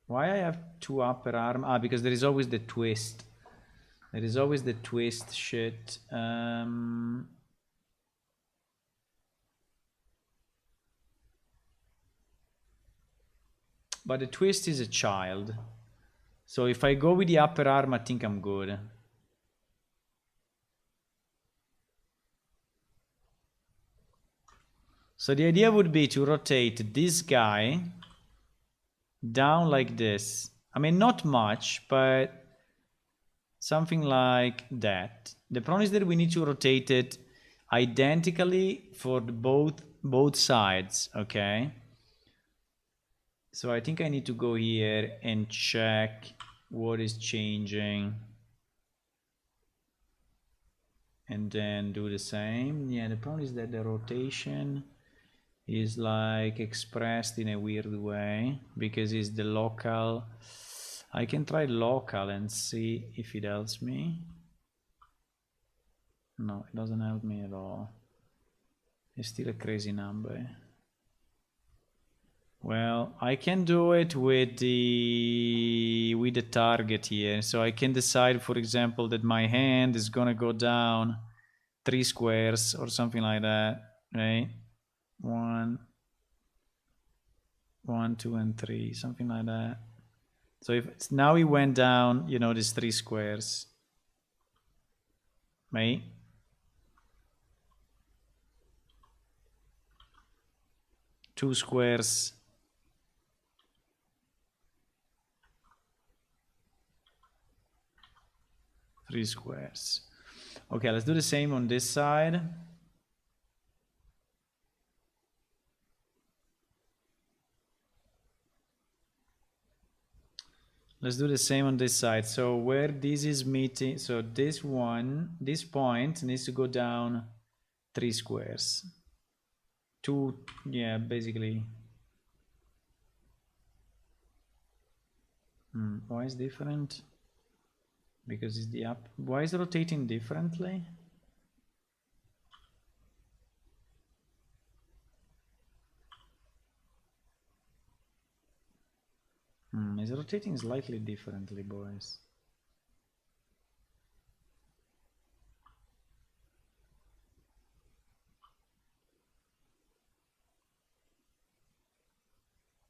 Why I have two upper arm? Because there is always the twist. There is always the twist shit. But the twist is a child. So if I go with the upper arm, I think I'm good. So the idea would be to rotate this guy down like this. I mean, not much, but something like that. The problem is that we need to rotate it identically for both sides, okay? So I think I need to go here and check what is changing and then do the same. Yeah, the problem is that the rotation is like expressed in a weird way because it's the local. I can try local and see if it helps me. No, it doesn't help me at all. It's still a crazy number. Well, I can do it with the target here. So I can decide, for example, that my hand is gonna go down 3 squares or something like that, right? 1, 1, 2, and 3, something like that. So if it's, now we went down, you know, these 3 squares, right? Two squares. Three squares. Okay, let's do the same on this side. Let's do the same on this side. So where this is meeting, so this one, this point needs to go down 3 squares. 2, yeah, basically. Why is different? Because it's the up. Why is it rotating differently? It's rotating slightly differently, boys.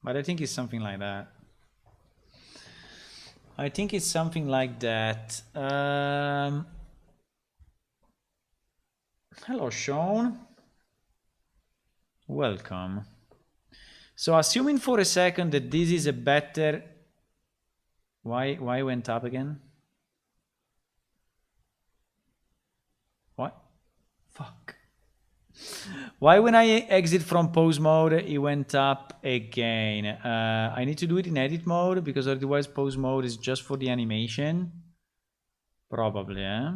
But I think it's something like that. I think it's something like that. Hello, Sean. Welcome. So assuming for a second that this is a better... Why went up again? What? Fuck. Why when I exit from pose mode, it went up again? I need to do it in edit mode because otherwise pose mode is just for the animation. Probably, eh?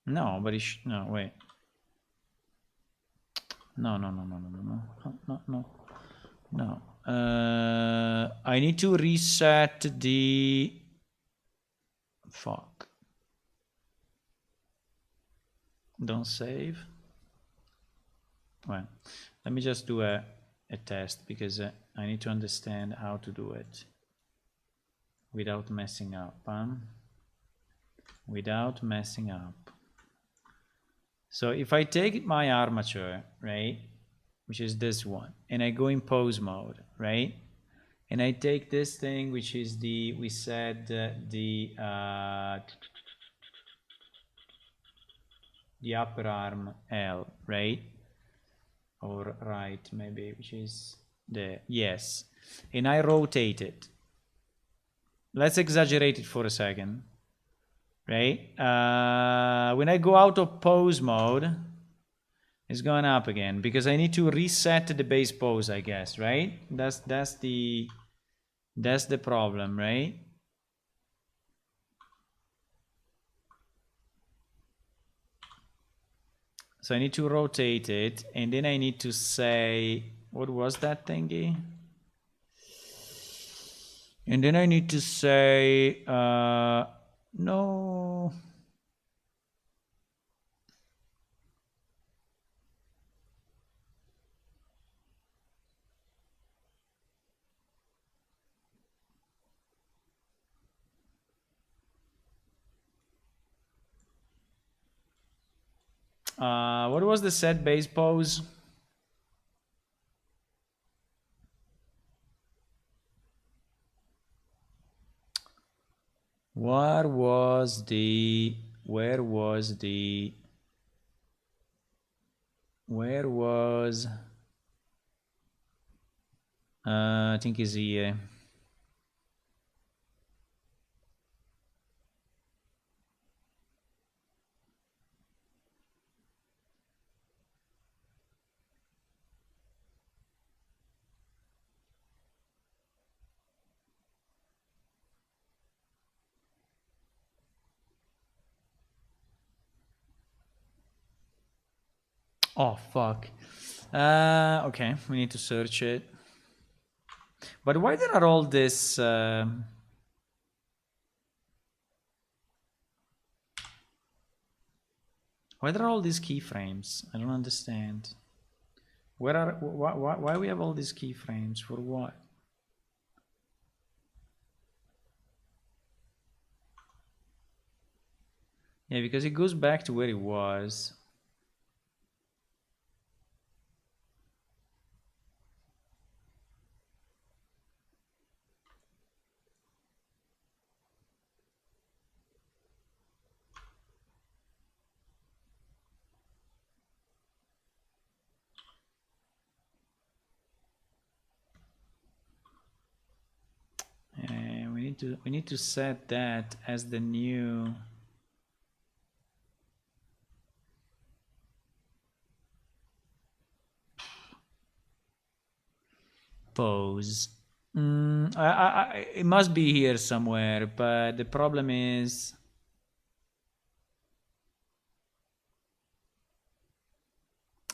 No, but no, wait. No. I need to reset the... Fuck. Don't save. Well, let me just do a test because I need to understand how to do it without messing up. Without messing up. So if I take my armature, right, which is this one, and I go in pose mode, right, and I take this thing, which is the, we said the upper arm L, right, or right maybe, which is the, yes, and I rotate it. Let's exaggerate it for a second, right? When I go out of pose mode, it's going up again because I need to reset the base pose, I guess, right? That's the problem, right? So I need to rotate it, and then I need to say, what was that thingy? And then I need to say, no. What was the set base pose? Where was I think is here. Oh, fuck. Okay, we need to search it. But why there are all this... why there are all these keyframes? I don't understand. Why we have all these keyframes? For what? Yeah, because it goes back to where it was. we need to set that as the new pose. It must be here somewhere, but the problem is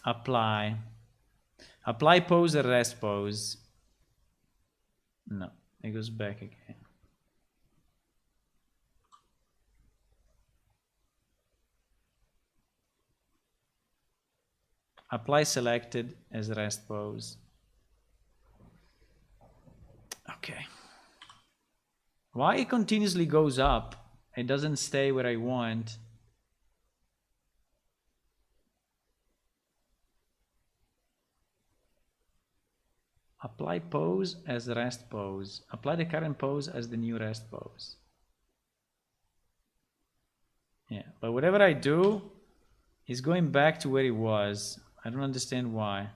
apply pose and rest pose. No, it goes back again. Apply selected as rest pose. Okay. Why it continuously goes up? It doesn't stay where I want. Apply pose as rest pose. Apply the current pose as the new rest pose. Yeah, but whatever I do is going back to where it was. I don't understand why.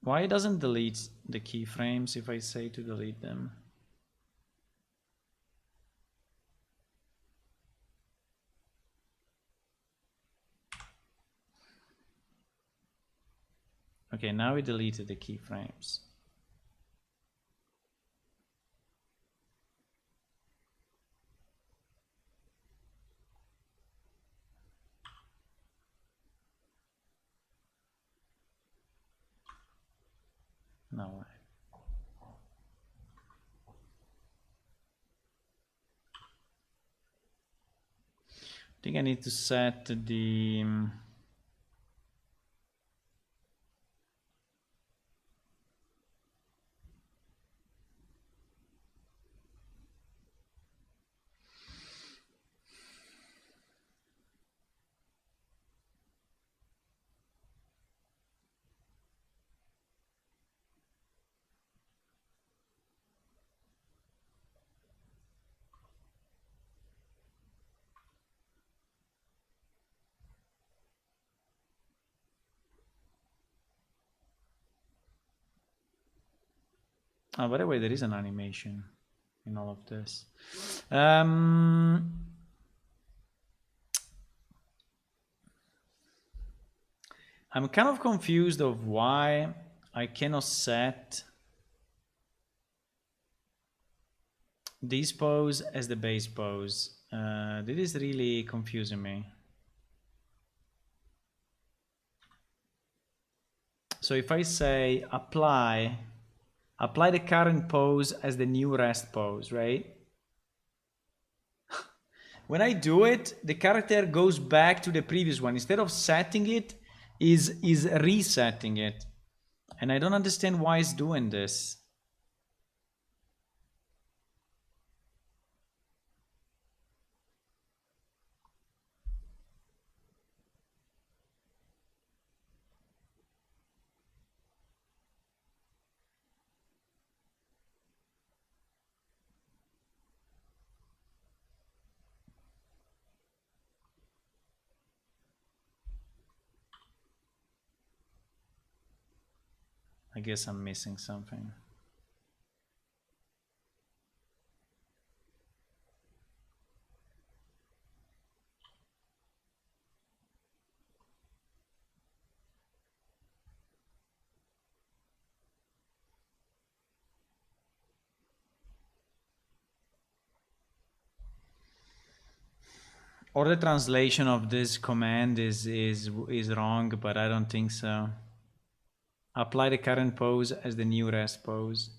Why it doesn't delete the keyframes if I say to delete them? Okay, now we deleted the keyframes. No way. I think I need to set the oh, by the way, there is an animation in all of this. I'm kind of confused of why I cannot set this pose as the base pose. This is really confusing me. So if I say apply the current pose as the new rest pose, right? When I do it, the character goes back to the previous one. Instead of setting it, is resetting it. And I don't understand why it's doing this. I guess I'm missing something. Or the translation of this command is wrong, but I don't think so. Apply the current pose as the new rest pose.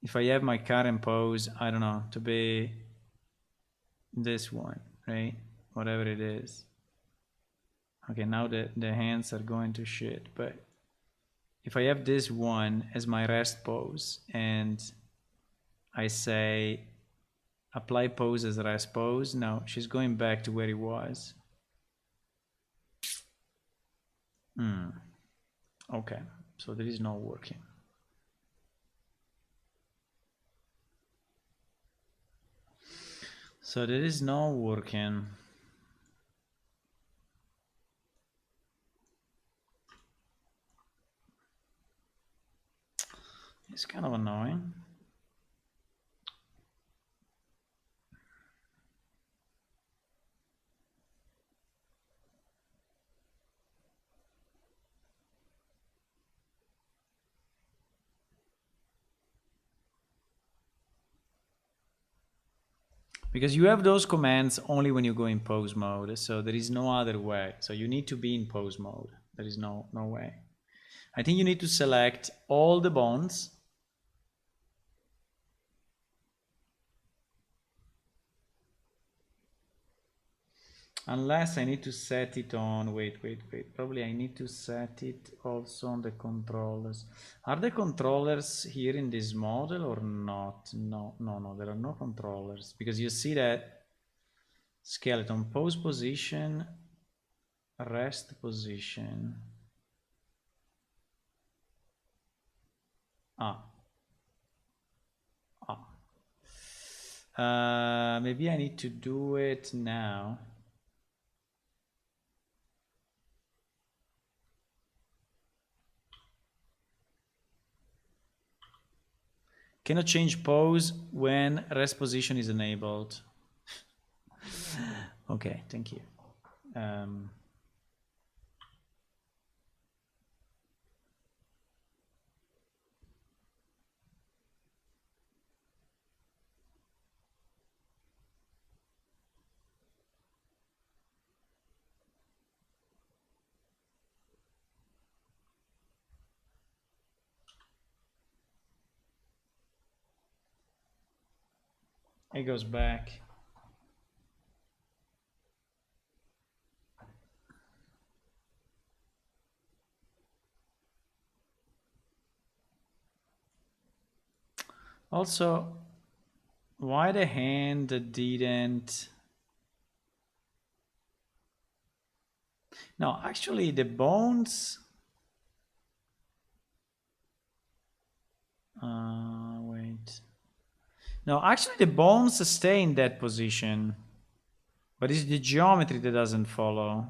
If I have my current pose, I don't know, to be this one, right? Whatever it is. Okay, now the hands are going to shit, but if I have this one as my rest pose and I say apply pose as rest pose, no, she's going back to where it was. Okay, so this is not working. So that is not working. It's kind of annoying. Because you have those commands only when you go in pose mode, so there is no other way. So you need to be in pose mode. There is no way. I think you need to select all the bonds. Unless I need to set it on, wait. Probably I need to set it also on the controllers. Are the controllers here in this model or not? No, there are no controllers. Because you see that skeleton pose position, rest position. Maybe I need to do it now. Cannot change pose when rest position is enabled. Okay, thank you. It goes back. Also, why the hand didn't... No, actually the bones... wait. No, actually the bones stay in that position. But it's the geometry that doesn't follow.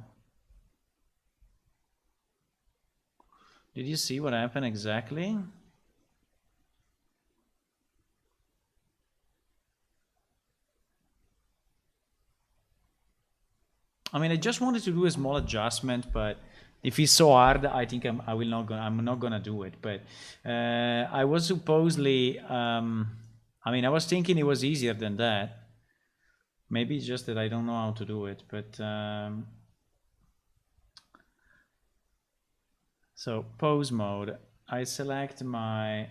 Did you see what happened exactly? I mean, I just wanted to do a small adjustment, but if it's so hard, I think I'm not gonna do it. But I was supposedly, I mean, I was thinking it was easier than that. Maybe it's just that I don't know how to do it. But so pose mode, I select my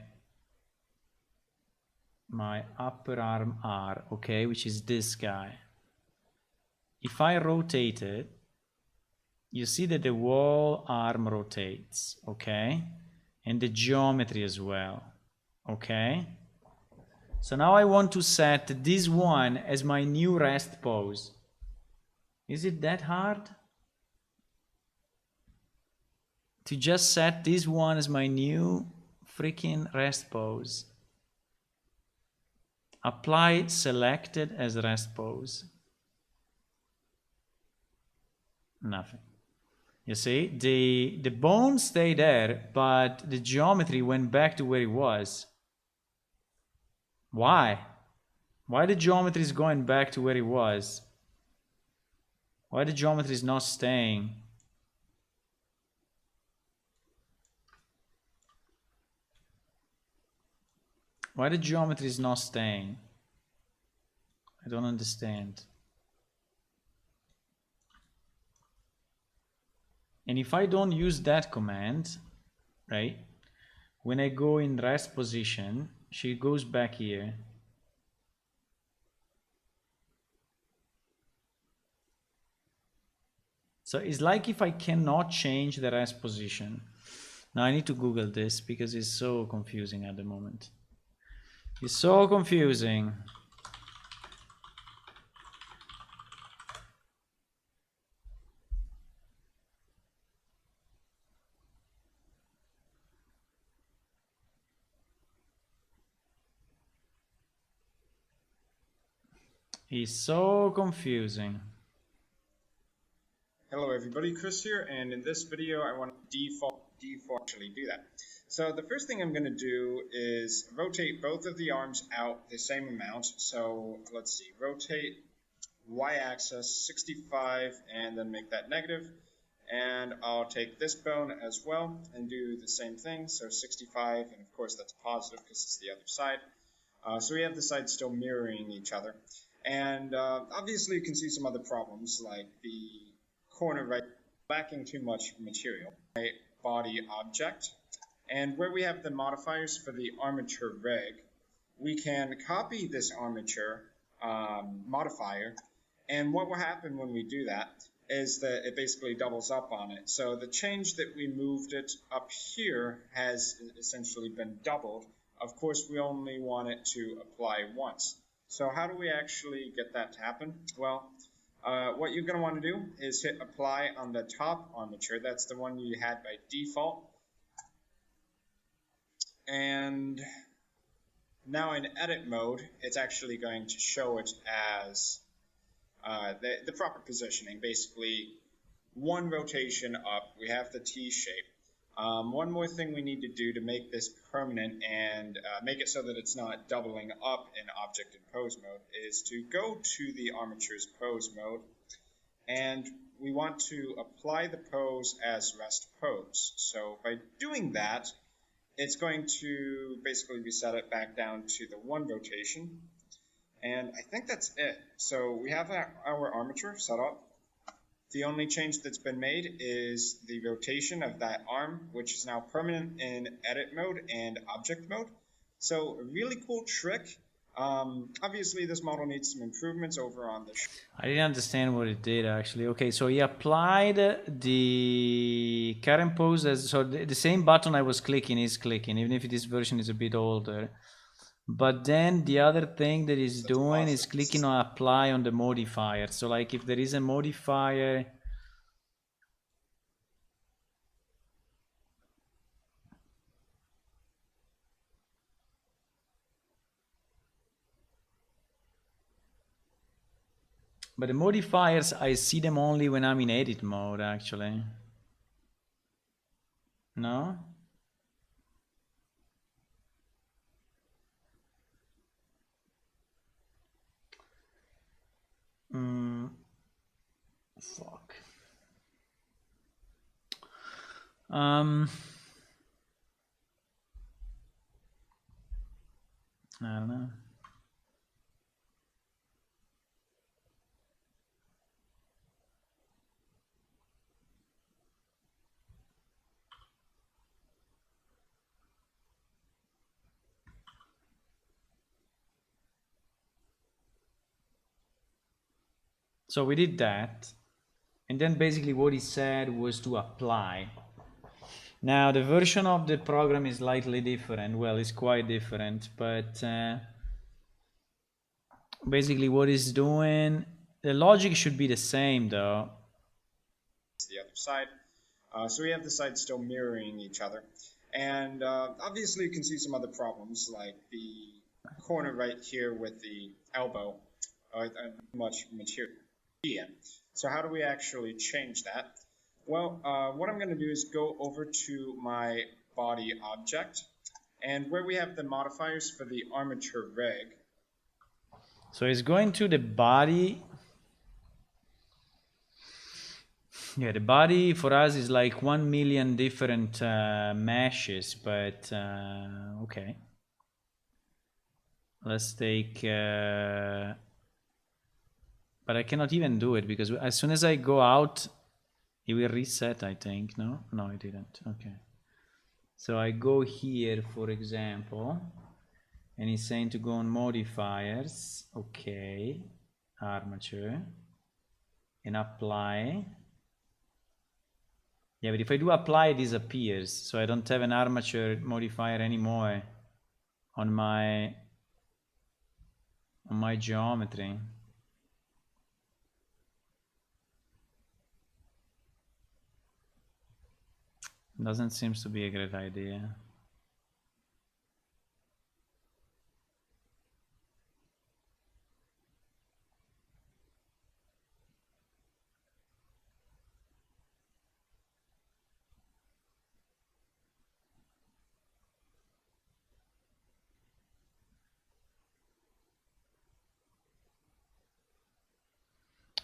upper arm R, okay, which is this guy. If I rotate it, you see that the whole arm rotates, okay? And the geometry as well, okay? So now I want to set this one as my new rest pose. Is it that hard? To just set this one as my new freaking rest pose. Apply selected as rest pose. Nothing. You see, the bones stay there, but the geometry went back to where it was. Why? Why the geometry is going back to where it was? Why the geometry is not staying? Why the geometry is not staying? I don't understand. And if I don't use that command, right? When I go in rest position, she goes back here. So it's like if I cannot change the rest position. Now I need to Google this because it's so confusing at the moment. It's so confusing. He's so confusing. Hello everybody, Chris here, and in this video I want to default actually do that. So the first thing I'm going to do is rotate both of the arms out the same amount. So let's see, rotate y-axis 65 and then make that negative. And I'll take this bone as well and do the same thing. So 65, and of course that's positive because it's the other side. So we have the sides still mirroring each other. And obviously you can see some other problems like the corner right lacking too much material. My body object. And where we have the modifiers for the armature reg, we can copy this armature modifier. And what will happen when we do that is that it basically doubles up on it. So the change that we moved it up here has essentially been doubled. Of course, we only want it to apply once. So how do we actually get that to happen? Well, what you're going to want to do is hit apply on the top armature. That's the one you had by default. And now in edit mode, it's actually going to show it as the proper positioning. Basically, one rotation up, we have the T shape. One more thing we need to do to make this permanent and make it so that it's not doubling up in object and pose mode is to go to the armature's pose mode, and we want to apply the pose as rest pose. So by doing that, it's going to basically reset it back down to the one rotation, and I think that's it. So we have our armature set up. The only change that's been made is the rotation of that arm, which is now permanent in edit mode and object mode. So a really cool trick. Obviously, this model needs some improvements over on the... I didn't understand what it did actually. Okay, so he applied the current pose as, so the same button I was clicking is clicking, even if this version is a bit older. But then the other thing that he's doing is clicking on apply on the modifier. So like if there is a modifier, but the modifiers, I see them only when I'm in edit mode actually. No? Fuck. I don't know. So we did that, and then basically what he said was to apply. Now the version of the program is slightly different. Well, it's quite different, but basically what he's doing, the logic should be the same though. The other side. So we have the sides still mirroring each other. And obviously you can see some other problems like the corner right here with the elbow. Much material. So how do we actually change that? Well, what I'm going to do is go over to my body object, and where we have the modifiers for the armature reg. So it's going to the body. Yeah, the body for us is like 1 million different meshes, but okay. Let's take... but I cannot even do it because as soon as I go out, it will reset, I think. No? No, it didn't. Okay. So I go here, for example, and it's saying to go on modifiers. Okay. Armature. And apply. Yeah, but if I do apply, it disappears. So I don't have an armature modifier anymore on my geometry. Doesn't seem to be a great idea.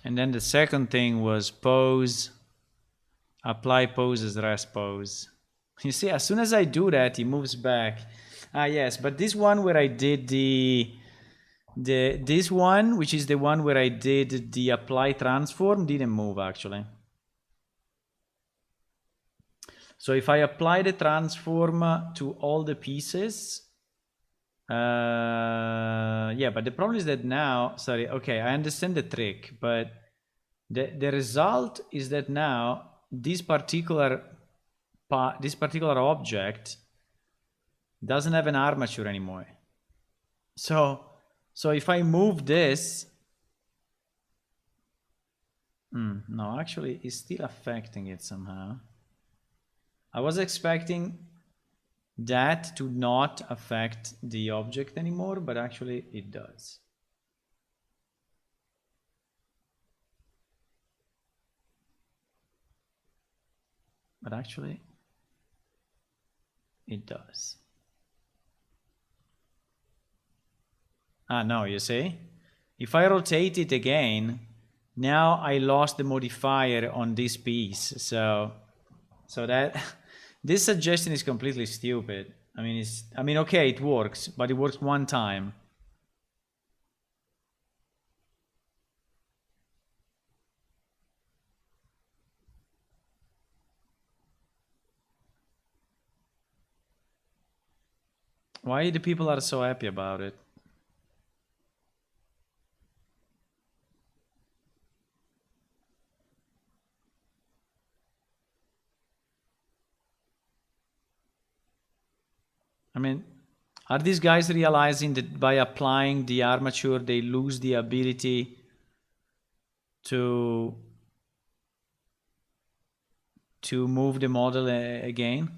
And then the second thing was pose, apply pose as rest pose. You see, as soon as I do that, he moves back. Ah, yes, but this one where I did this one, which is the one where I did the apply transform, didn't move actually. So if I apply the transform to all the pieces, yeah, but the problem is that now, sorry, okay, I understand the trick, but the result is that now this particular object doesn't have an armature anymore. So if I move this, no, actually it's still affecting it somehow. I was expecting that to not affect the object anymore, but actually it does. But actually it does. Ah, no, you see? If I rotate it again, now I lost the modifier on this piece. So that this suggestion is completely stupid. I mean, okay, it works, but it works one time. Why the people are so happy about it? I mean, are these guys realizing that by applying the armature, they lose the ability to move the model again?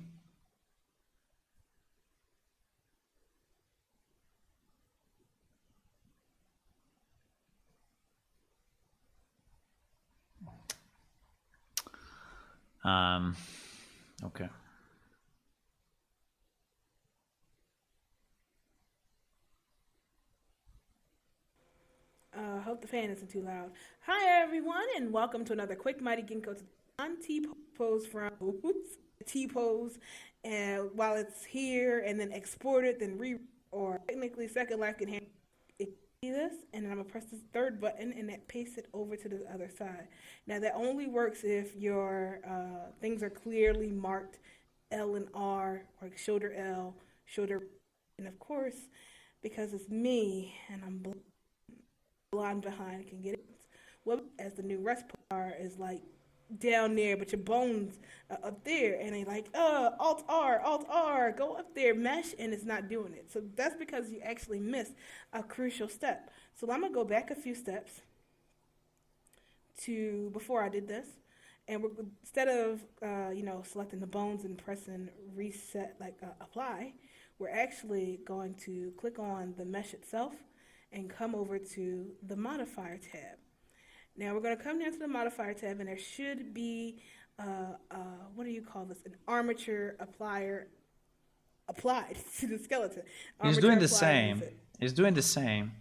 Okay. Hope the fan isn't too loud. Hi everyone, and welcome to another quick mighty ginkgo on T-pose from T-pose, and while it's here and then export it, then or technically Second Life can handle it. See this, and then I'm gonna press this third button and that paste it over to the other side. Now that only works if your things are clearly marked L and R, or shoulder L, shoulder, and of course, because it's me and I'm blind behind can get it. Well, as the new rest bar is like down there, but your bones are up there, and they like, Alt R, go up there, mesh, and it's not doing it. So that's because you actually missed a crucial step. So I'm gonna go back a few steps to before I did this, and instead of selecting the bones and pressing reset apply, we're actually going to click on the mesh itself and come over to the modifier tab. Now we're going to come down to the modifier tab, and there should be what do you call this? An armature applied to the skeleton. He's doing the same. He's doing the same.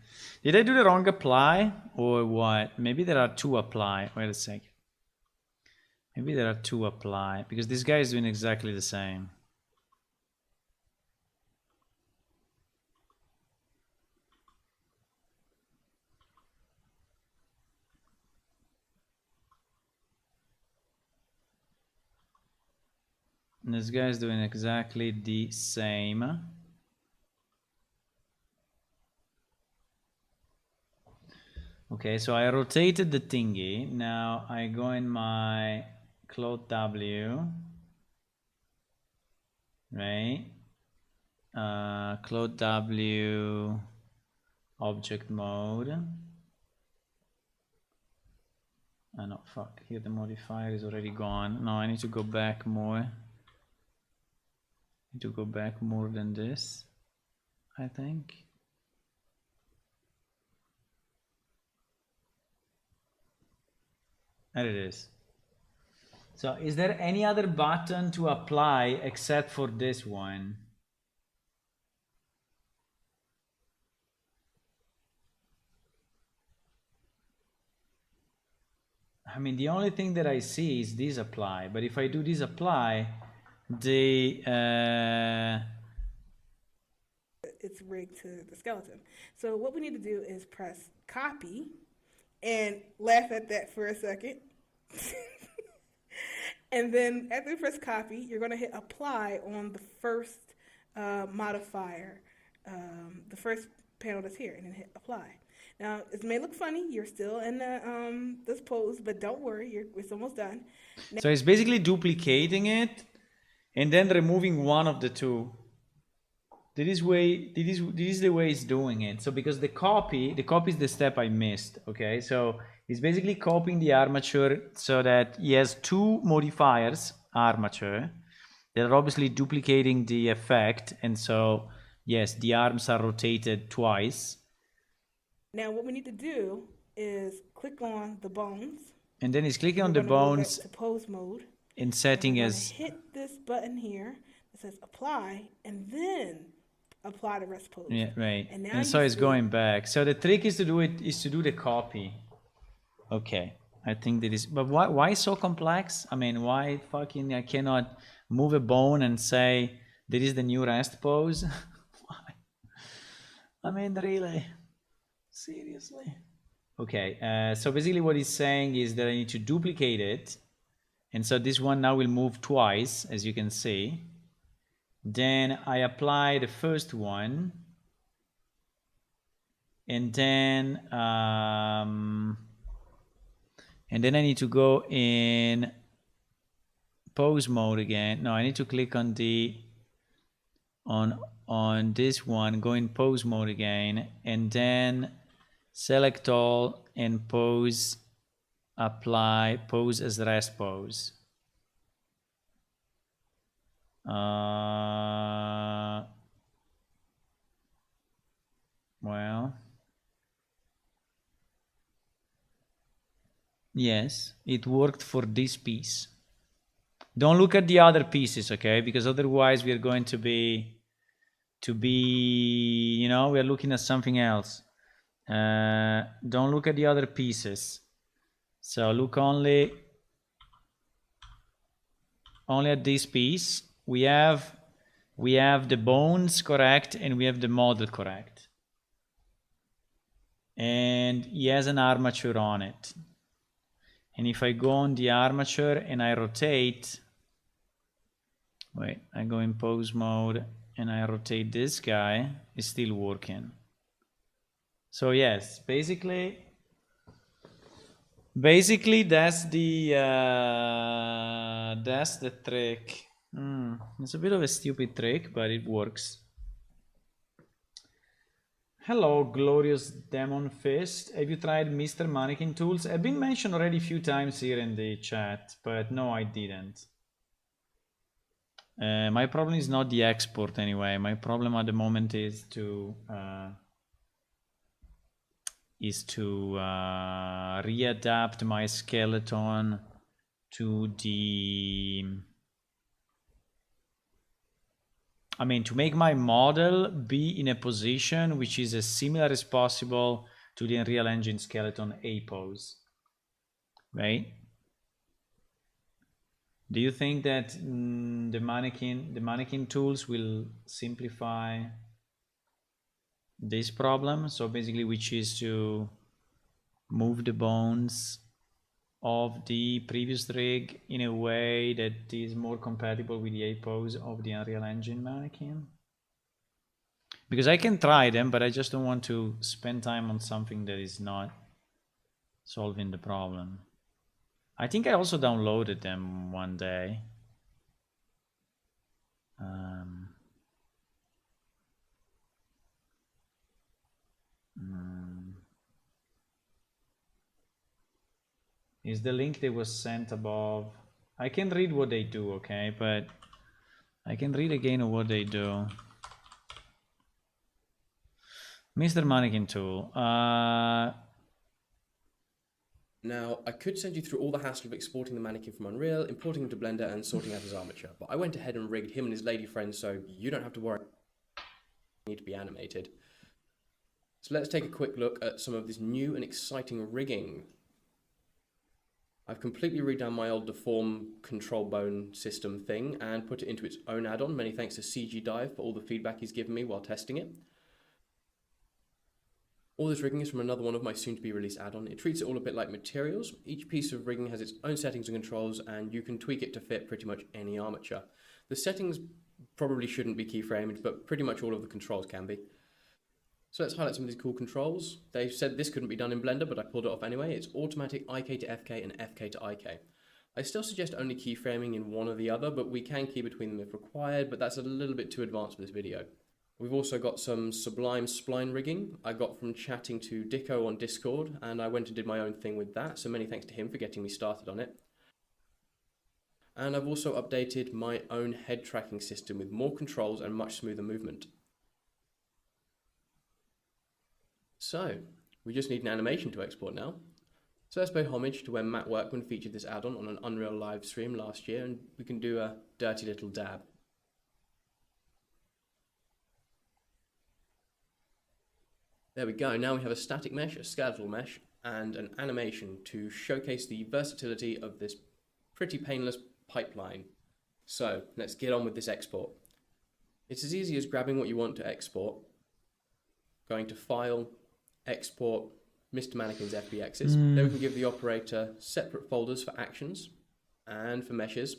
Did I do the wrong apply or what? Maybe there are two apply. Wait a second. Maybe there are two apply because this guy is doing exactly the same. And this guy is doing exactly the same. Okay, so I rotated the thingy. Now I go in my cloud W, right? Cloud W object mode. No, fuck, here the modifier is already gone. No, I need to go back more. To go back more than this, I think. There it is. So is there any other button to apply except for this one? I mean, the only thing that I see is this apply. But if I do this apply, the it's rigged to the skeleton. So what we need to do is press copy and laugh at that for a second. And then after you press copy, you're going to hit apply on the first modifier, the first panel that's here, and then hit apply. Now, it may look funny. You're still in this pose, but don't worry. It's almost done. Now, so it's basically duplicating it and then removing one of the two. This is the way it's doing it. So because the copy is the step I missed. Okay, so it's basically copying the armature so that he has two modifiers armature. They're obviously duplicating the effect, and so yes, the arms are rotated twice. now what we need to do is click on the bones. And then he's clicking on We're the gonna go bones back to pose mode. and setting We're as gonna hit this button here that says apply, and then apply the rest pose. yeah, right. And now And so you it's see- going back. So the trick is to do the copy. Okay, I think that is. But why so complex? I mean, why fucking I cannot move a bone and say this is the new rest pose? Why? I mean, really, seriously. Okay, so basically what he's saying is that I need to duplicate it, and so this one now will move twice, as you can see. Then I apply the first one, and then I need to go in pose mode again. No, I need to click on the on this one, go in pose mode again, and then select all and pose, apply pose as rest pose. Well, yes, it worked for this piece. Don't look at the other pieces, okay? Because otherwise we are going to be, you know, we are looking at something else. Don't look at the other pieces. So look only at this piece. We have the bones correct and we have the model correct. And he has an armature on it. And if I go on the armature and I rotate, wait, I go in pose mode and I rotate this guy, it's still working. So yes, basically that's the trick. It's a bit of a stupid trick, but it works. Hello, glorious demon fist. Have you tried Mr. Mannequin tools? I've been mentioned already a few times here in the chat, but no, I didn't. My problem is not the export anyway. My problem at the moment is to readapt my skeleton to the, I mean, to make my model be in a position which is as similar as possible to the Unreal Engine skeleton A pose, right? Do you think that the mannequin tools will simplify this problem? So basically, which is to move the bones of the previous rig in a way that is more compatible with the A pose of the Unreal Engine mannequin? Because I can try them, but I just don't want to spend time on something that is not solving the problem. I think I also downloaded them one day. Is the link that was sent above? I can read what they do, okay? But I can read again what they do. Mr. Mannequin Tool. Now, I could send you through all the hassle of exporting the mannequin from Unreal, importing him to Blender, and sorting out his armature, but I went ahead and rigged him and his lady friend, so you don't have to worry. Need to be animated. So let's take a quick look at some of this new and exciting rigging. I've completely redone my old deform control bone system thing and put it into its own add-on, many thanks to CG Dive for all the feedback he's given me while testing it. All this rigging is from another one of my soon-to-be released add-on. It treats it all a bit like materials. Each piece of rigging has its own settings and controls, and you can tweak it to fit pretty much any armature. The settings probably shouldn't be keyframed, but pretty much all of the controls can be. So let's highlight some of these cool controls. They said this couldn't be done in Blender, but I pulled it off anyway. It's automatic IK to FK and FK to IK. I still suggest only keyframing in one or the other, but we can key between them if required, but that's a little bit too advanced for this video. We've also got some sublime spline rigging I got from chatting to Dicko on Discord, and I went and did my own thing with that, so many thanks to him for getting me started on it. And I've also updated my own head tracking system with more controls and much smoother movement. So, we just need an animation to export now. So let's pay homage to when Matt Workman featured this add-on on an Unreal live stream last year, and we can do a dirty little dab. There we go, now we have a static mesh, a skeletal mesh, and an animation to showcase the versatility of this pretty painless pipeline. So, let's get on with this export. It's as easy as grabbing what you want to export, going to File, Export, Mr. Mannequin's FBXs. Then we can give the operator separate folders for actions and for meshes.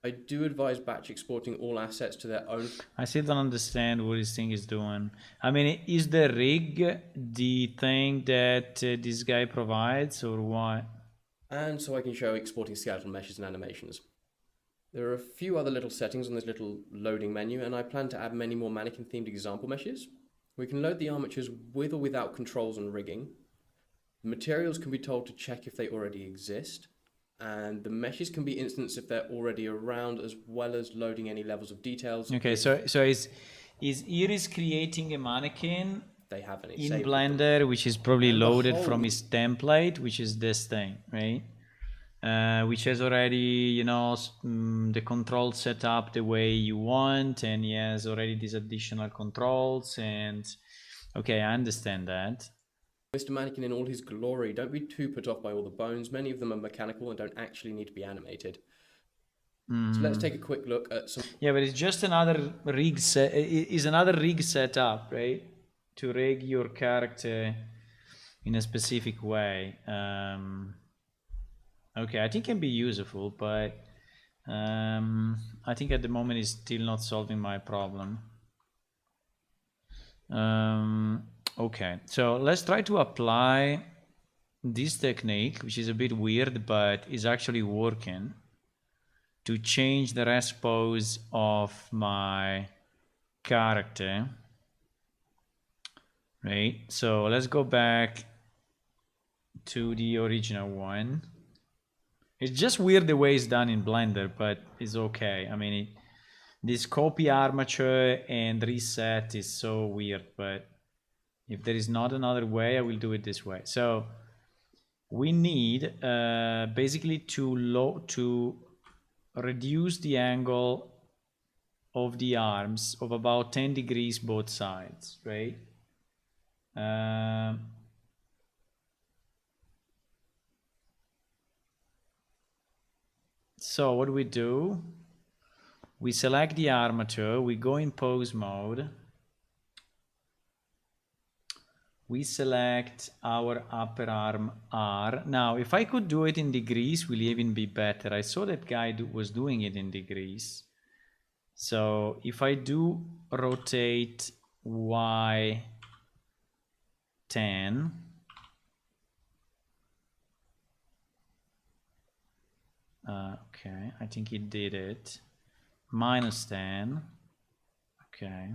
I do advise batch exporting all assets to their own. I still don't understand what this thing is doing. I mean, is the rig the thing that this guy provides, or what? And so I can show exporting skeletal meshes and animations. There are a few other little settings on this little loading menu, and I plan to add many more mannequin-themed example meshes. We can load the armatures with or without controls and rigging. The materials can be told to check if they already exist, and the meshes can be instanced if they're already around, as well as loading any levels of details. Okay, so is Iris creating a mannequin They haven't in Blender, which is probably and loaded from his template, which is this thing, right? Which has already, you know, the control set up the way you want, and he has already these additional controls, and okay, I understand that. Mr. Mannequin in all his glory, don't be too put off by all the bones. Many of them are mechanical and don't actually need to be animated. So let's take a quick look at some... Yeah, but it's just another rig set, is another rig set up, right? To rig your character in a specific way. Okay, I think can be useful, but I think at the moment it's still not solving my problem. Okay, so let's try to apply this technique, which is a bit weird, but is actually working, to change the rest pose of my character. Right, so let's go back to the original one. It's just weird the way it's done in Blender, but it's okay. I mean, this copy armature and reset is so weird, but if there is not another way, I will do it this way. So we need basically to reduce the angle of the arms of about 10 degrees both sides, right? So what we do, we select the armature, we go in pose mode, we select our upper arm R. Now, if I could do it in degrees, will even be better. I saw that guy was doing it in degrees. So if I do rotate Y 10, okay, I think he did it. Minus 10, okay.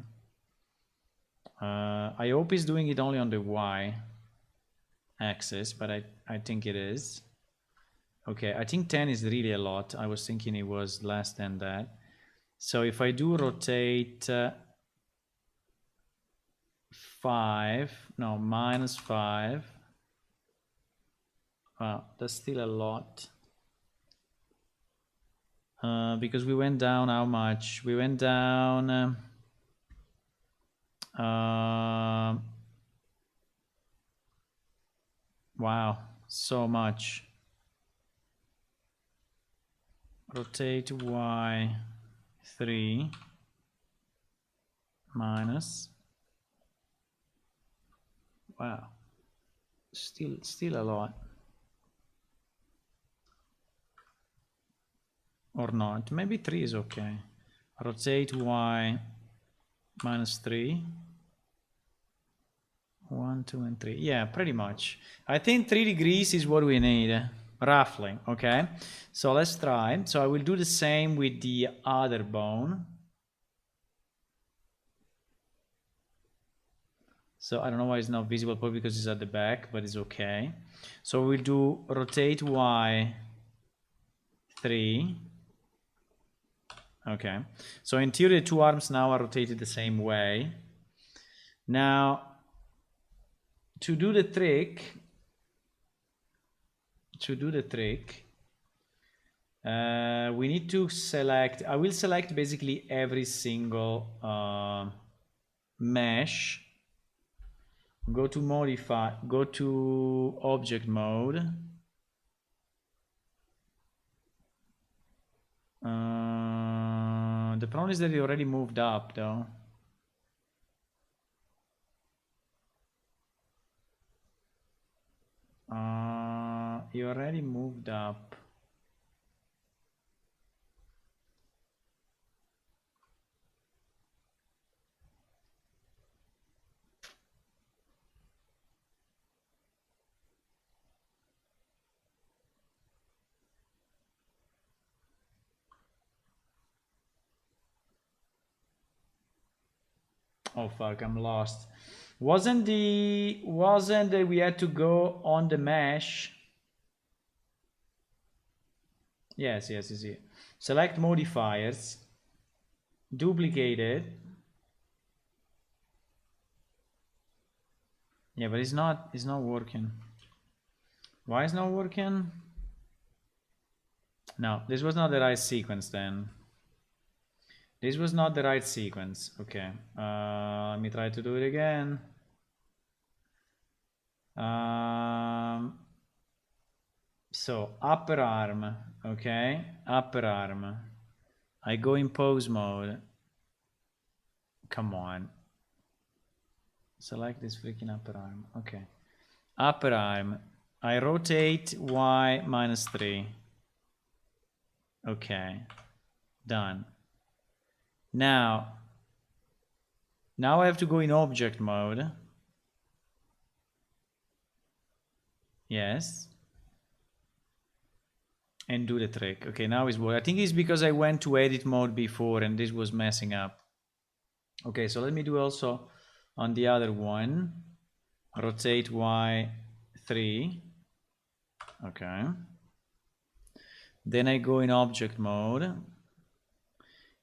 I hope he's doing it only on the Y axis, but I think it is. Okay, I think 10 is really a lot. I was thinking it was less than that. So if I do rotate 5, no, minus 5. Wow, that's still a lot. Because we went down how much? We went down wow, so much. rotate y 3 minus, wow, still a lot, or not, maybe 3 is okay. Rotate y minus 3, 1, 2, and 3. Yeah, pretty much. I think 3 degrees is what we need, roughly. Okay, so let's try. So I will do the same with the other bone. So I don't know why it's not visible, probably because it's at the back, but it's okay. So we'll do rotate y 3. Okay, so in theory the two arms now are rotated the same way. Now to do the trick, we need to select, I will select basically every single mesh, go to modify, go to object mode, the problem is that it already moved up though. He already moved up. Oh fuck, I'm lost. Wasn't that we had to go on the mesh? Yes. Select modifiers, duplicate it. Yeah, but it's not working. Why is not working? No, this was not the right sequence then. This was not the right sequence. Okay, let me try to do it again. So upper arm, okay, upper arm. I go in pose mode. Come on. Select this freaking upper arm. Okay. Upper arm. I rotate y minus 3. Okay. Done. Now I have to go in object mode. Yes. And do the trick. Okay, now it's working. I think it's because I went to edit mode before and this was messing up. Okay, so let me do also on the other one. Rotate y 3. Okay. Then I go in object mode.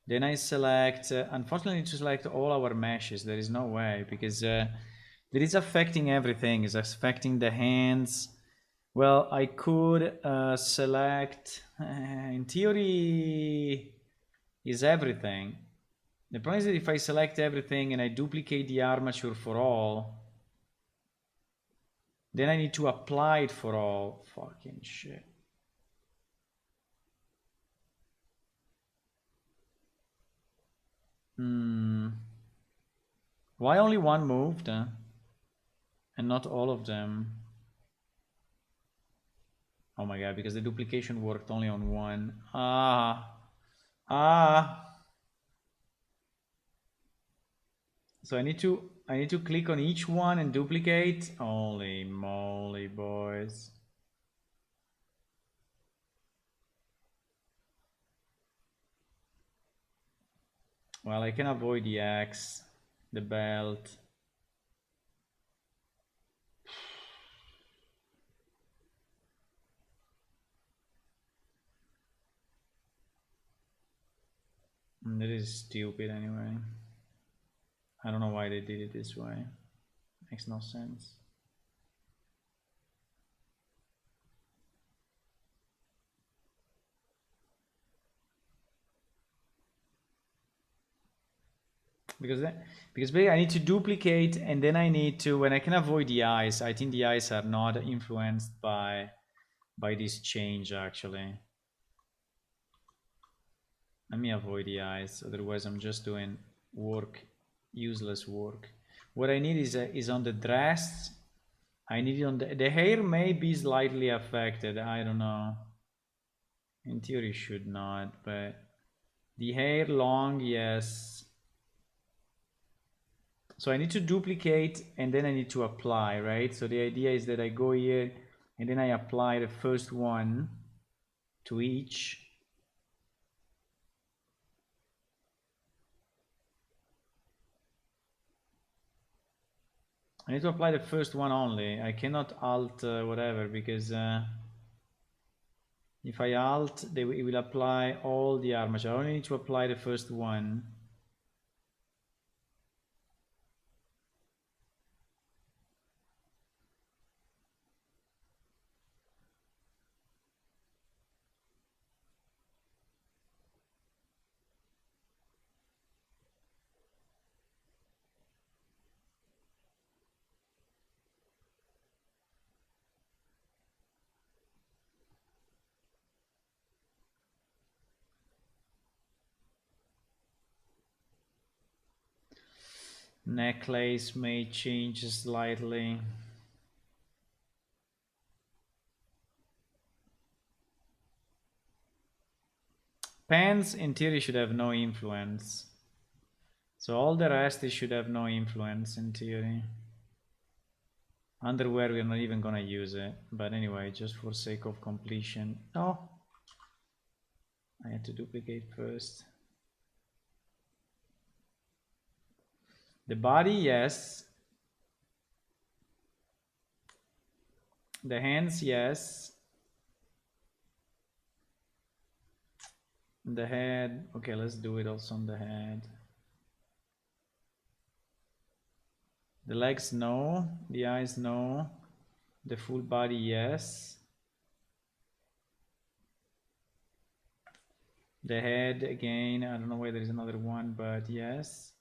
Then I select, unfortunately, to select all our meshes. There is no way because it is affecting everything. It's affecting the hands. Well, I could select, in theory, is everything. The problem is that if I select everything and I duplicate the armature for all, then I need to apply it for all. Fucking shit. Why only one moved? And not all of them? Oh my god, because the duplication worked only on one. So I need to click on each one and duplicate. Holy moly, boys. Well, I can avoid the axe, the belt. That is stupid anyway. I don't know why they did it this way. Makes no sense. Because basically I need to duplicate and then I need to, and I can avoid the eyes. I think the eyes are not influenced by this change actually. Let me avoid the eyes, otherwise I'm just doing work, useless work. What I need is on the dress. I need it on the hair may be slightly affected. I don't know. In theory, should not, but the hair long, yes. So I need to duplicate and then I need to apply, right? So the idea is that I go here and then I apply the first one to each. I need to apply the first one only. I cannot alt whatever, because if I alt, it will apply all the armature. I only need to apply the first one. Necklace may change slightly. Pants in theory should have no influence. So all the rest should have no influence in theory. Underwear, we're not even gonna use it. But anyway, just for sake of completion. Oh, I had to duplicate first. The body, yes. The hands, yes. The head, okay, let's do it also on the head. The legs, no. The eyes, no. The full body, yes. The head, again, I don't know why there is another one, but yes.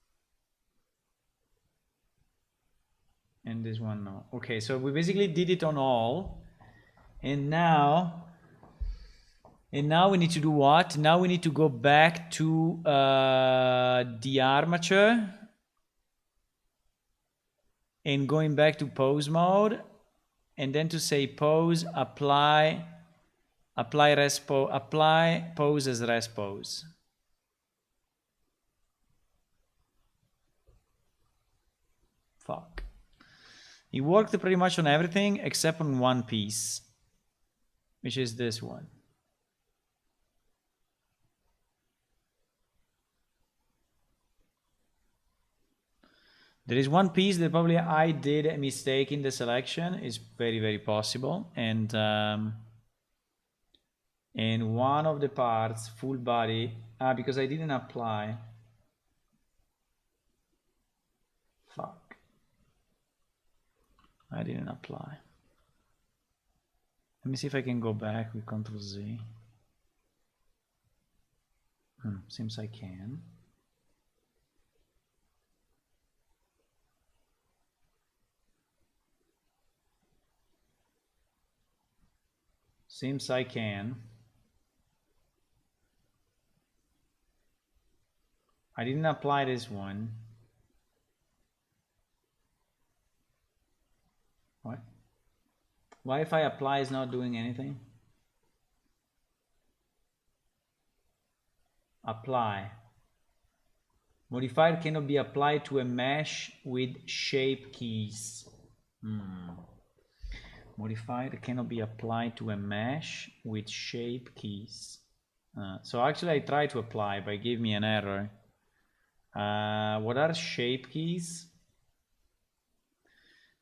And this one, no. Okay, so we basically did it on all. And now we need to do what? Now we need to go back to the armature. And going back to pose mode. And then to say pose, apply pose as rest pose. Fuck. It worked pretty much on everything except on one piece, which is this one. There is one piece that probably I did a mistake in the selection. It's very, very possible. And one of the parts, full body, because I didn't apply. Fuck. I didn't apply. Let me see if I can go back with Ctrl Z. Seems I can. Seems I can. I didn't apply this one. What? Why if I apply is not doing anything? Apply. Modifier cannot be applied to a mesh with shape keys. Modifier cannot be applied to a mesh with shape keys. So actually I tried to apply, but it gave me an error. What are shape keys?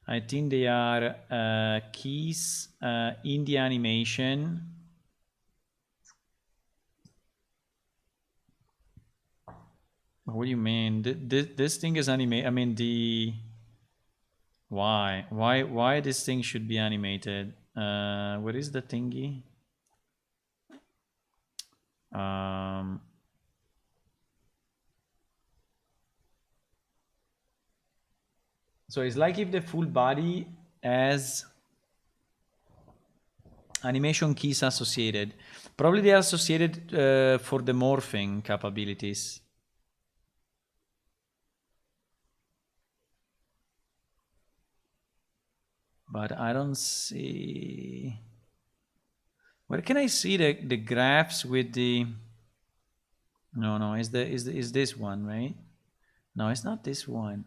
I think they are keys in the animation. What do you mean? This thing is animated. I mean the... Why this thing should be animated? What is the thingy? So it's like if the full body has Animation keys associated. Probably they are associated for the morphing capabilities. But I don't see... Where can I see the graphs with the... No, is this one, right? No, it's not this one.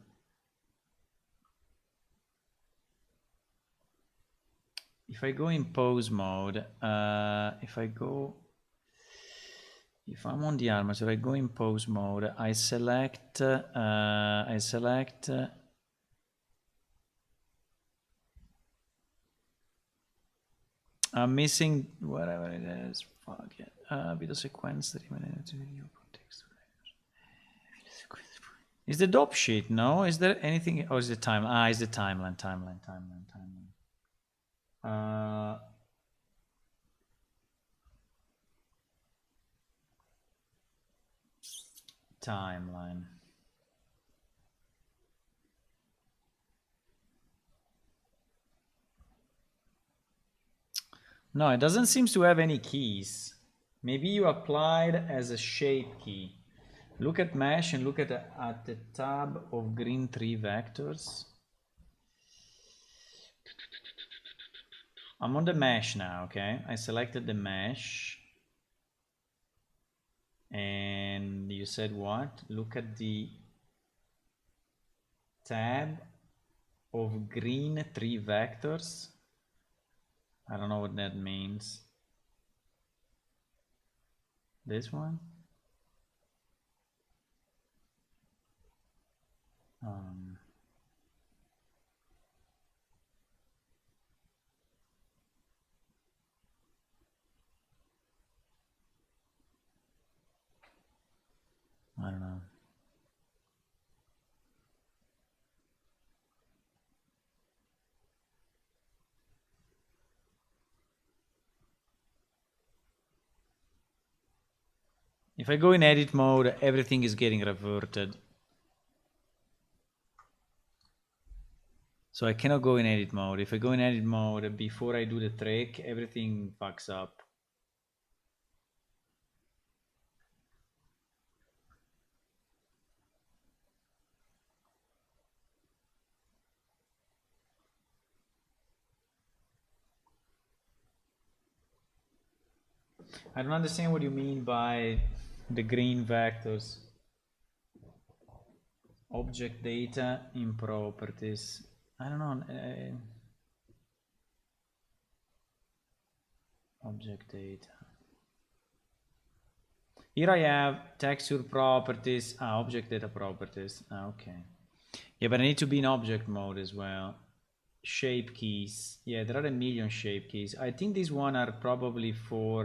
If I go in pose mode, if I'm on the armature, I go in pose mode, I select, I'm missing whatever it is, fuck it, video sequence, video context. Is the dope sheet? No, is there anything, oh, is the time, is the timeline. Timeline. No, it doesn't seem to have any keys. Maybe you applied as a shape key. Look at mesh and look at the tab of green 3 vectors. I'm on the mesh now, okay? I selected the mesh. And you said what? Look at the tab of green 3 vectors. I don't know what that means. This one? I don't know. If I go in edit mode, everything is getting reverted. So I cannot go in edit mode. If I go in edit mode, before I do the trick, everything fucks up. I don't understand what you mean by the green vectors. Object data in properties. I don't know. Object data. Here I have texture properties. Object data properties. Okay. Yeah, but I need to be in object mode as well. Shape keys. Yeah, there are a million shape keys. I think these one are probably for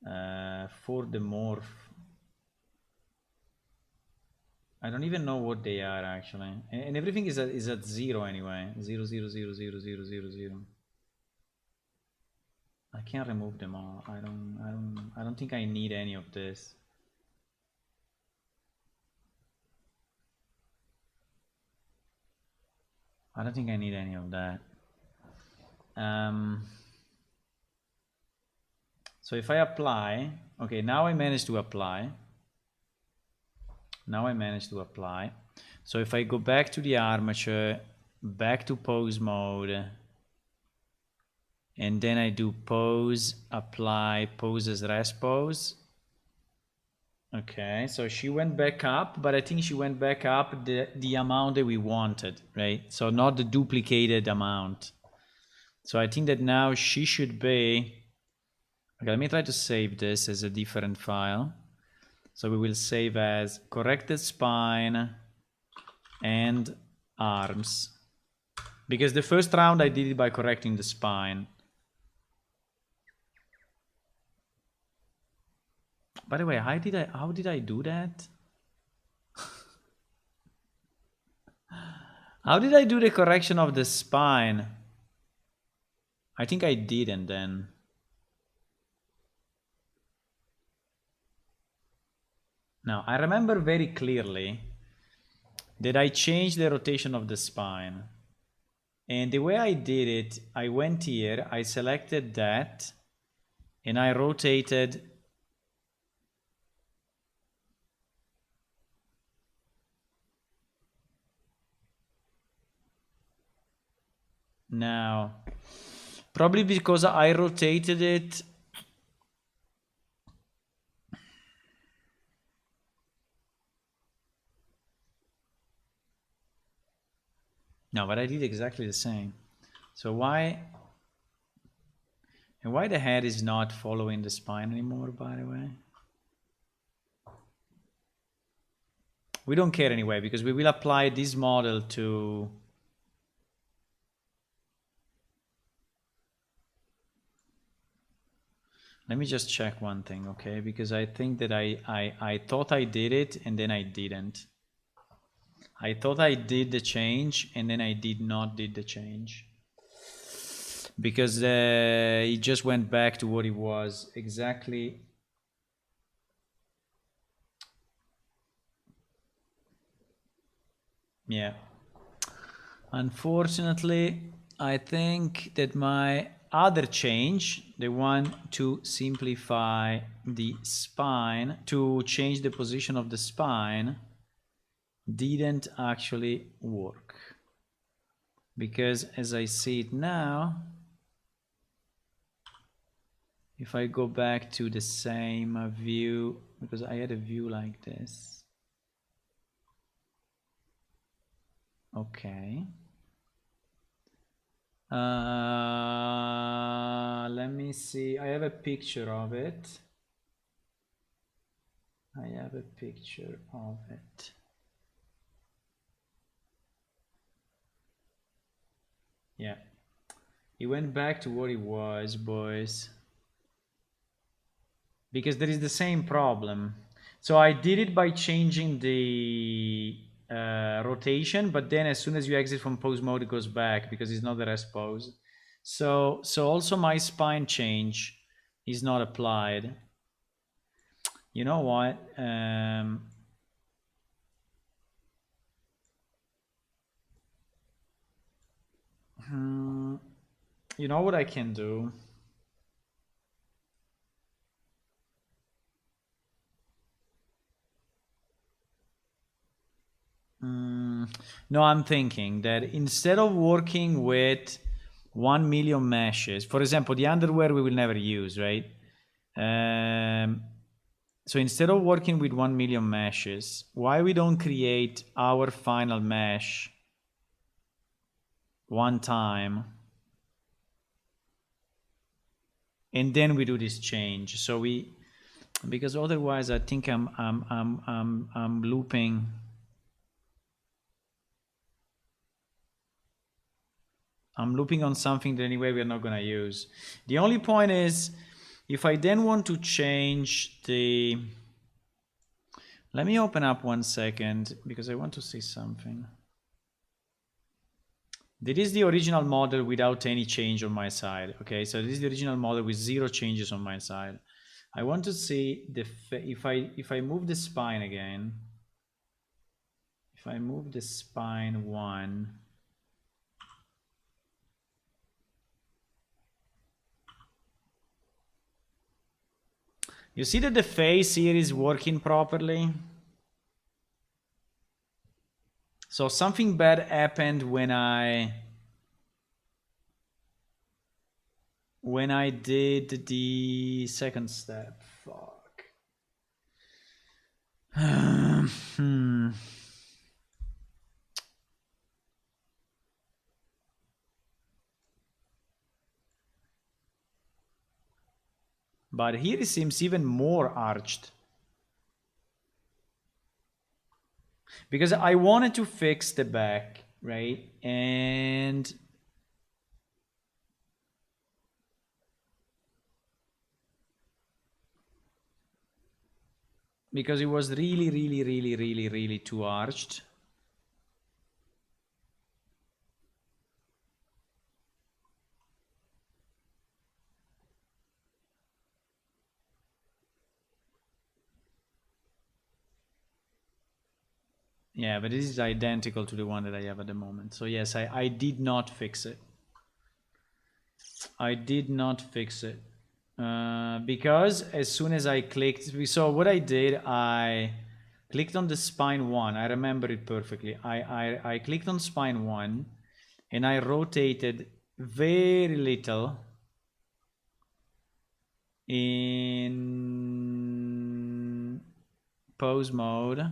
the morph. I don't even know what they are actually, and everything is at 0 anyway. 0, 0, 0, 0, 0, 0, 0. I can't remove them all. I don't think I need any of this. I don't think I need any of that. So if I apply, okay, now I managed to apply. So if I go back to the armature, back to pose mode, and then I do pose, apply, pose as rest pose. Okay, so she went back up, but I think she went back up the amount that we wanted, right? So not the duplicated amount. So I think that now she should be... Okay, let me try to save this as a different file. So we will save as corrected spine and arms. Because the first round I did it by correcting the spine. By the way, how did I do that? How did I do the correction of the spine? I think I didn't then. Now, I remember very clearly that I changed the rotation of the spine. And the way I did it, I went here, I selected that, and I rotated now. Probably because I rotated it. No, but I did exactly the same. So why? And why the head is not following the spine anymore, by the way? We don't care anyway, because we will apply this model to... Let me just check one thing, okay? Because I think that I thought I did it, and then I didn't. I thought I did the change, and then I did not did the change. Because it just went back to what it was exactly. Yeah. Unfortunately, I think that my other change, the one to simplify the spine, to change the position of the spine, didn't actually work. Because as I see it now, if I go back to the same view, because I had a view like this. Okay. Let me see. I have a picture of it. I have a picture of it. Yeah. It went back to what it was, boys. Because there is the same problem. So I did it by changing the rotation, but then as soon as you exit from pose mode, it goes back because it's not the rest pose. So also my spine change is not applied. You know what? You know what I can do? No, I'm thinking that instead of working with 1 million meshes, for example, the underwear we will never use, right? So instead of working with 1 million meshes, why we don't create our final mesh one time and then we do this change? So we, because otherwise I think I'm looping. I'm looping on something that anyway we're not going to use. The only point is, if I then want to change the... Let me open up 1 second, because I want to see something. This is the original model without any change on my side. Okay, so this is the original model with 0 changes on my side. I want to see the if I move the spine again. If I move the spine 1... You see that the face here is working properly? So something bad happened when I did the second step. Fuck. But here it seems even more arched. Because I wanted to fix the back, right? And because it was really too arched. Yeah, but this is identical to the one that I have at the moment. So yes, I did not fix it. I did not fix it. Because as soon as I clicked, so what I did, I clicked on the spine 1. I remember it perfectly. I clicked on spine 1 and I rotated very little in pose mode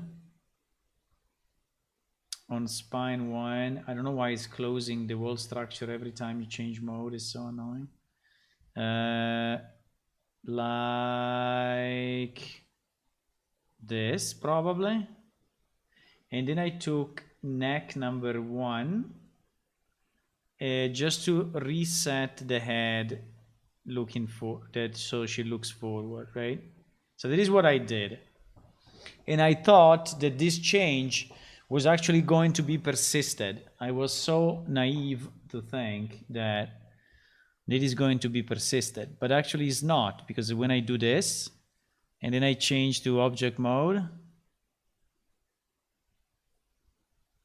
on spine 1. I don't know why it's closing the wall structure every time you change mode. It's so annoying. Like this probably. And then I took neck number 1 just to reset the head looking for that, so she looks forward, right? So that is what I did. And I thought that this change was actually going to be persisted. I was so naive to think that it is going to be persisted, but actually it's not, because when I do this and then I change to object mode,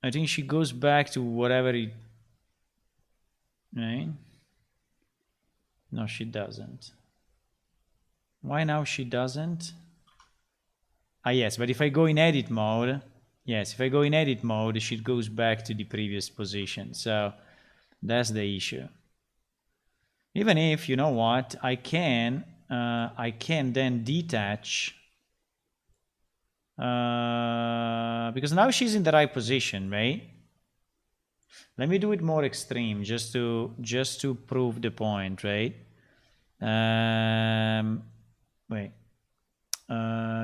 I think she goes back to whatever it, right? No, she doesn't. Why now she doesn't? Ah, yes, but if I go in edit mode, yes, if I go in edit mode, she goes back to the previous position. So that's the issue. Even if, you know what, I can then detach, because now she's in the right position, right? Let me do it more extreme, just to prove the point, right? Wait.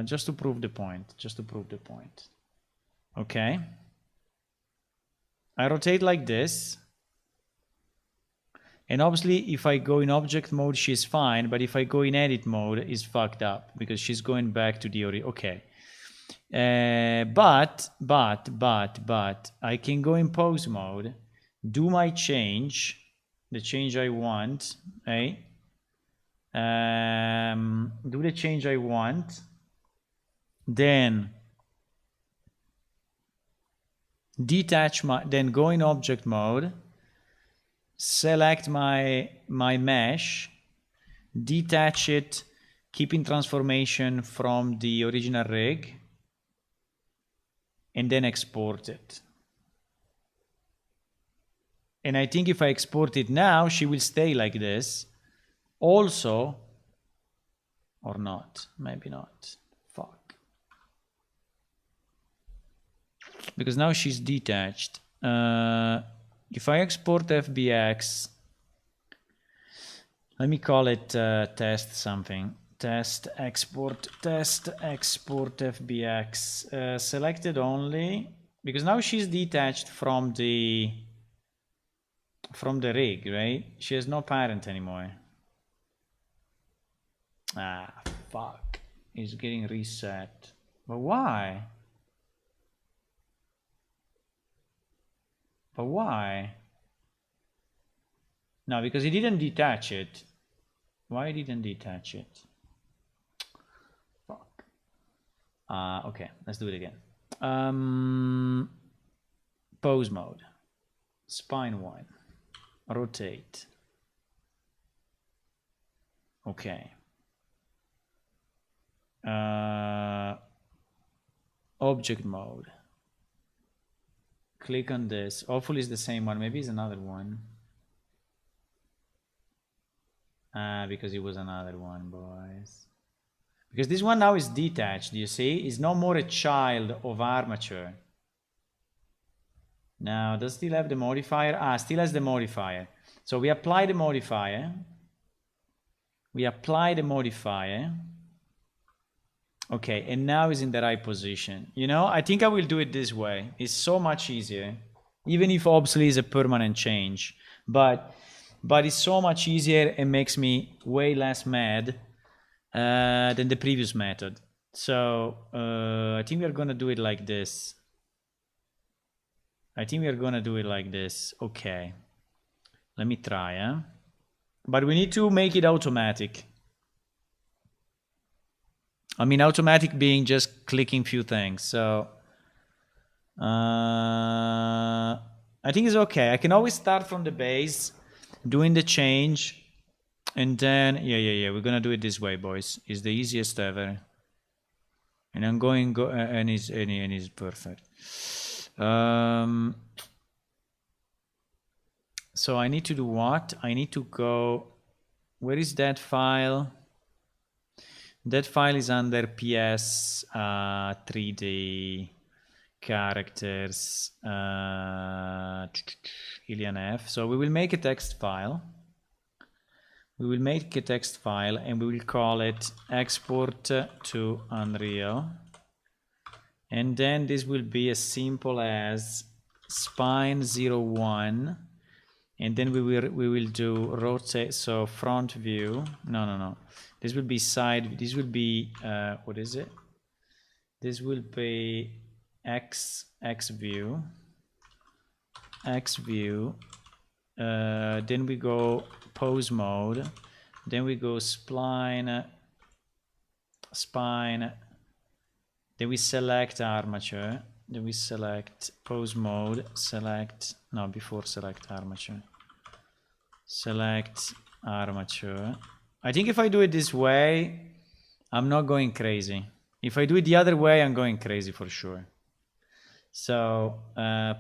Just to prove the point. Okay. I rotate like this. And obviously, if I go in object mode, she's fine. But if I go in edit mode, it's fucked up because she's going back to the ori. Okay. But I can go in pose mode, do my change, the change I want, right? Do the change I want, then detach then go in object mode, select my mesh, detach it, keeping transformation from the original rig, and then export it. And I think if I export it now, she will stay like this. Also, or not, maybe not. Fuck. Because now she's detached. If I export FBX, let me call it test something. Test export FBX. Selected only, because now she's detached from the rig, right? She has no parent anymore. Ah, fuck. It's getting reset. But why? No, because he didn't detach it. Why didn't detach it? Fuck. Okay, let's do it again. Pose mode. Spine 1. Rotate. Okay. Object mode. Click on this. Hopefully it's the same one. Maybe it's another one. Because it was another one, boys. Because this one now is detached, you see? It's no more a child of armature. Now, does it still have the modifier? Still has the modifier. So we apply the modifier. Okay, and now it's in the right position. You know, I think I will do it this way. It's so much easier. Even if obviously it's a permanent change. But it's so much easier and makes me way less mad than the previous method. So I think we're gonna do it like this. Okay. Let me try, But we need to make it automatic. I mean, automatic being just clicking few things. So I think it's okay. I can always start from the base, doing the change, and then we're gonna do it this way, boys. It's the easiest ever, and I'm going and it's perfect. So I need to do what? I need to go. Where is that file? That file is under PS 3D characters alien F. So we will make a text file. We will make a text file and we will call it export to Unreal. And then this will be as simple as spine 01. And then we will do rotate, so front view. No. This will be side. This will be what is it? This will be X view. X view. Then we go pose mode. Then we go spline. Spine. Then we select armature. Then we select pose mode. Select. No, before select armature. Select armature. I think if I do it this way, I'm not going crazy. If I do it the other way, I'm going crazy for sure. So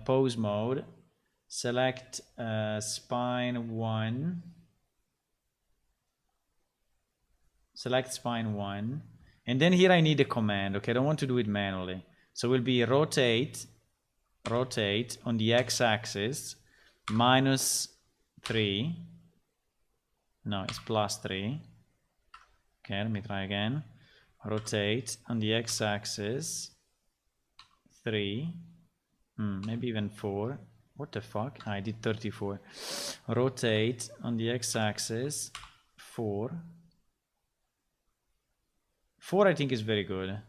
pose mode, select spine 1. Select spine 1. And then here I need a command. Okay, I don't want to do it manually. So it will be rotate on the x-axis -3. No, it's +3. Okay, let me try again. Rotate on the x-axis 3. Maybe even 4. What the fuck? I did 34. Rotate on the x-axis 4. 4 I think is very good.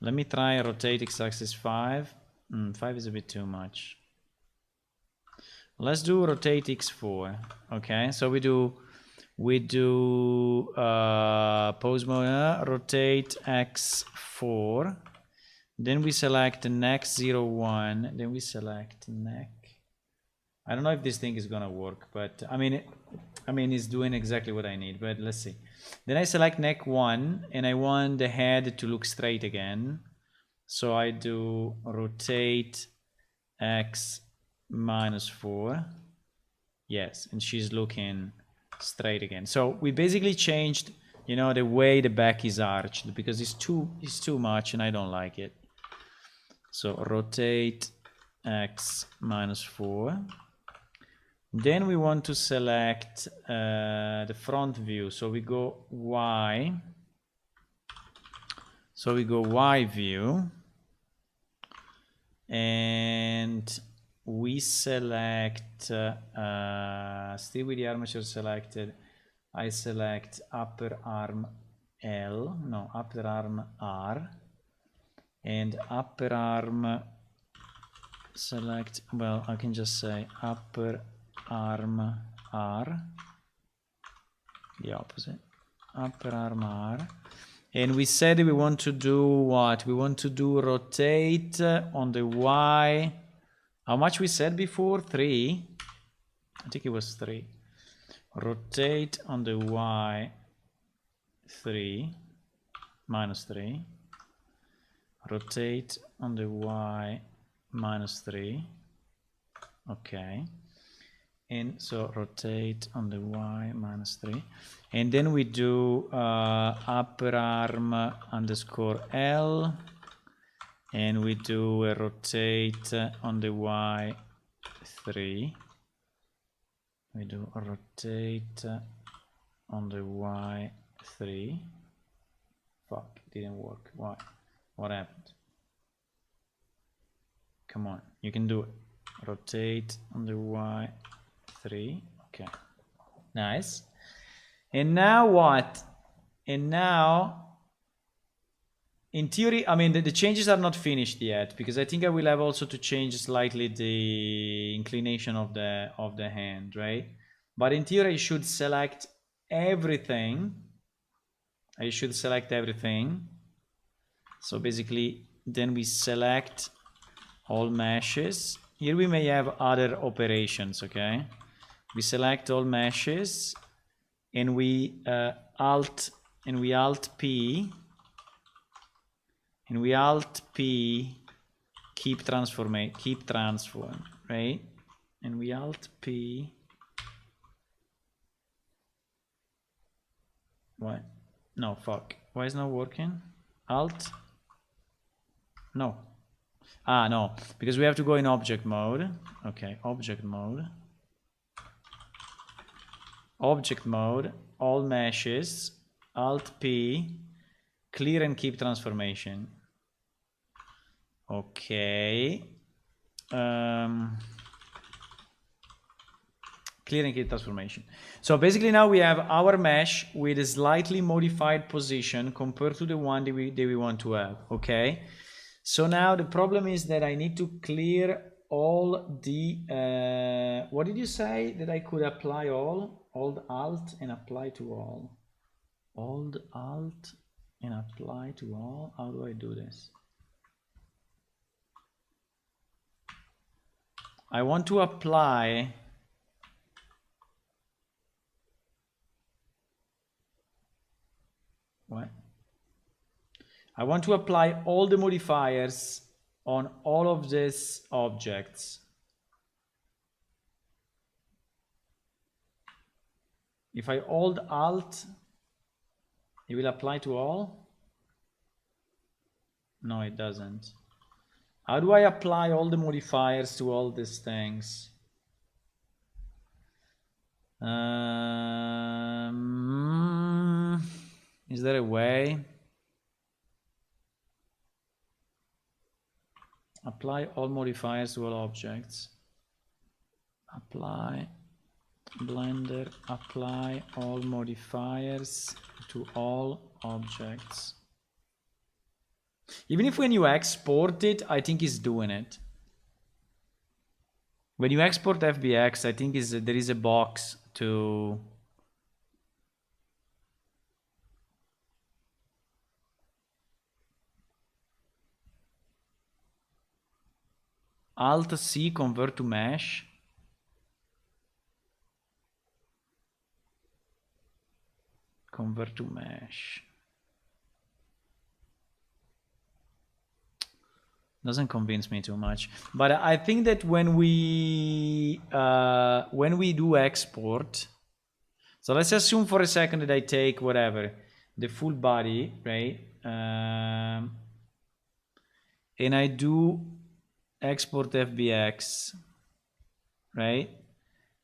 Let me try rotate x-axis 5. 5 is a bit too much. Let's do rotate x4. Okay, so we do pose mode, rotate x4. Then we select neck 01. Then we select neck. I don't know if this thing is gonna work, but I mean it's doing exactly what I need. But let's see. Then I select neck 1, and I want the head to look straight again. So I do rotate x -4. Yes, and she's looking straight again. So we basically changed, you know, the way the back is arched because it's too much and I don't like it. So rotate x -4. Then we want to select the front view. So we go Y. So we go Y view. And we select, still with the armature selected, I select upper arm L, no, upper arm R, and upper arm select, well, I can just say upper arm R, the opposite, upper arm R. And we said we want to do what? We want to do rotate on the Y. How much we said before? 3. I think it was 3. Rotate on the Y 3, -3. Rotate on the Y -3. Okay. And so rotate on the Y -3. And then we do upper arm underscore L. And we do a rotate on the Y3. We do a rotate on the Y3. Fuck, it didn't work. Why? What happened? Come on, you can do it. Rotate on the Y3. Okay, nice. And now what? And now, in theory, I mean, the changes are not finished yet because I think I will have also to change slightly the inclination of the hand, right? But in theory, I should select everything. I should select everything. So basically, then we select all meshes. Here we may have other operations, okay? We select all meshes and we alt P and we alt P keep transform, right? And we alt P. What? No, fuck. Why is not working? Alt? No. Ah, no. Because we have to go in object mode. Okay, object mode. Object mode. All meshes. Alt P. Clear and keep transformation. Okay. Clear and keep transformation. So basically now we have our mesh with a slightly modified position compared to the one that we want to have. Okay. So now the problem is that I need to clear all the, what did you say that I could apply all? Alt Alt and apply to all. Alt Alt and apply to all. How do I do this? I want to apply what? I want to apply all the modifiers on all of these objects. If I hold Alt, it will apply to all? No, it doesn't. How do I apply all the modifiers to all these things? Is there a way? Apply all modifiers to all objects. Apply Blender, apply all modifiers to all objects. Even if when you export it, I think it's doing it. When you export FBX, I think there is a box to Alt C convert to mesh. Convert to mesh. Doesn't convince me too much. But I think that when we do export, so let's assume for a second that I take whatever, the full body, right? And I do export FBX, right?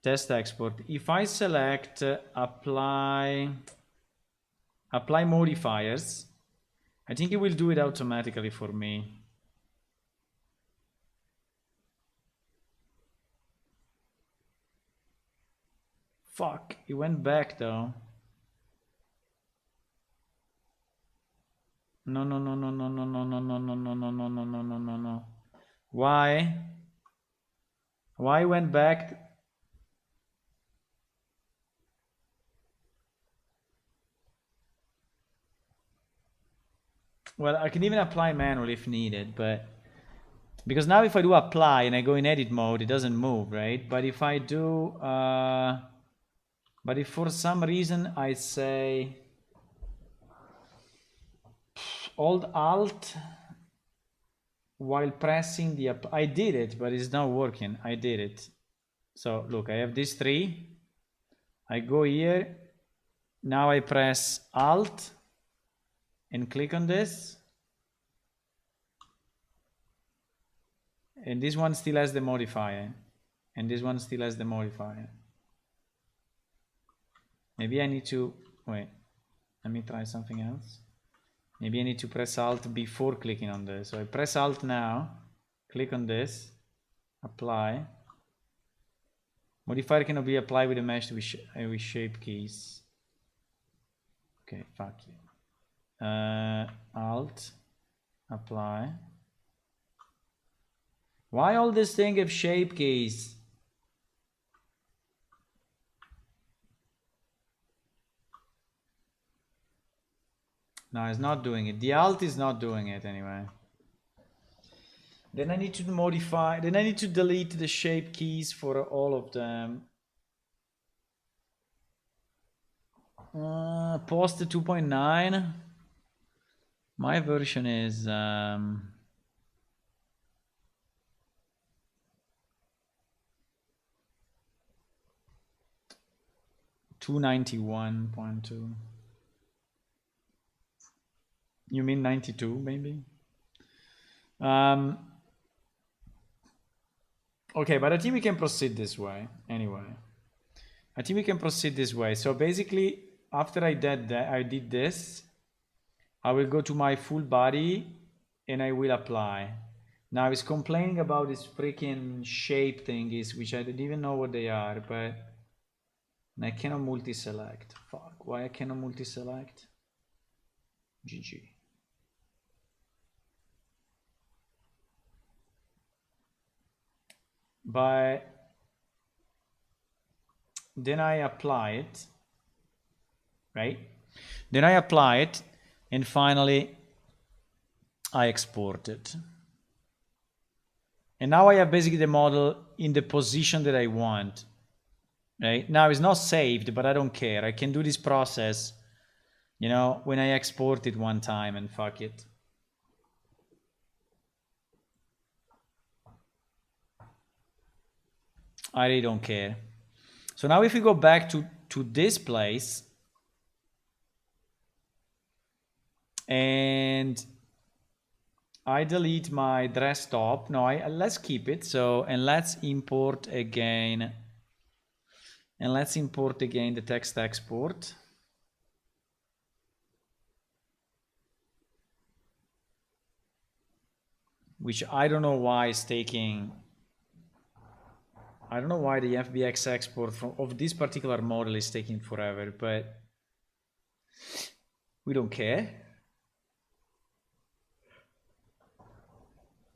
Test export. If I select apply modifiers, I think it will do it automatically for me. Fuck, it went back though. No. Why? Why went back? Well, I can even apply manually if needed, but because now if I do apply and I go in edit mode, it doesn't move, right? But if I do, but if for some reason I say Alt Alt while pressing the I did it, but it's not working. I did it. So look, I have these three. I go here. Now I press Alt and click on this. And this one still has the modifier. And this one still has the modifier. Maybe I need to, wait, let me try something else. Maybe I need to press Alt before clicking on this. So I press Alt now, click on this, apply. Modifier cannot be applied with a mesh with shape keys. Okay, fuck you. Alt, apply. Why all this thing of shape keys? No, it's not doing it. The Alt is not doing it anyway. Then I need to modify, then I need to delete the shape keys for all of them. Post 2.9. My version is 291.2. You mean 92 maybe? Okay, but I think we can proceed this way anyway. I think we can proceed this way. So basically, after I did that, I did this. I will go to my full body and I will apply. Now it's complaining about this freaking shape thingies, which I didn't even know what they are, but I cannot multi-select. Fuck, why I cannot multi-select? GG. But then I apply it, right? Then I apply it, and finally I export it. And now I have basically the model in the position that I want, right? Now it's not saved, but I don't care. I can do this process, you know, when I export it one time and fuck it. I really don't care. So now if we go back to this place and I delete my desktop. No, let's keep it. So, and let's import again. And let's import again the text export. Which I don't know why is taking. I don't know why the FBX export of this particular model is taking forever, but we don't care.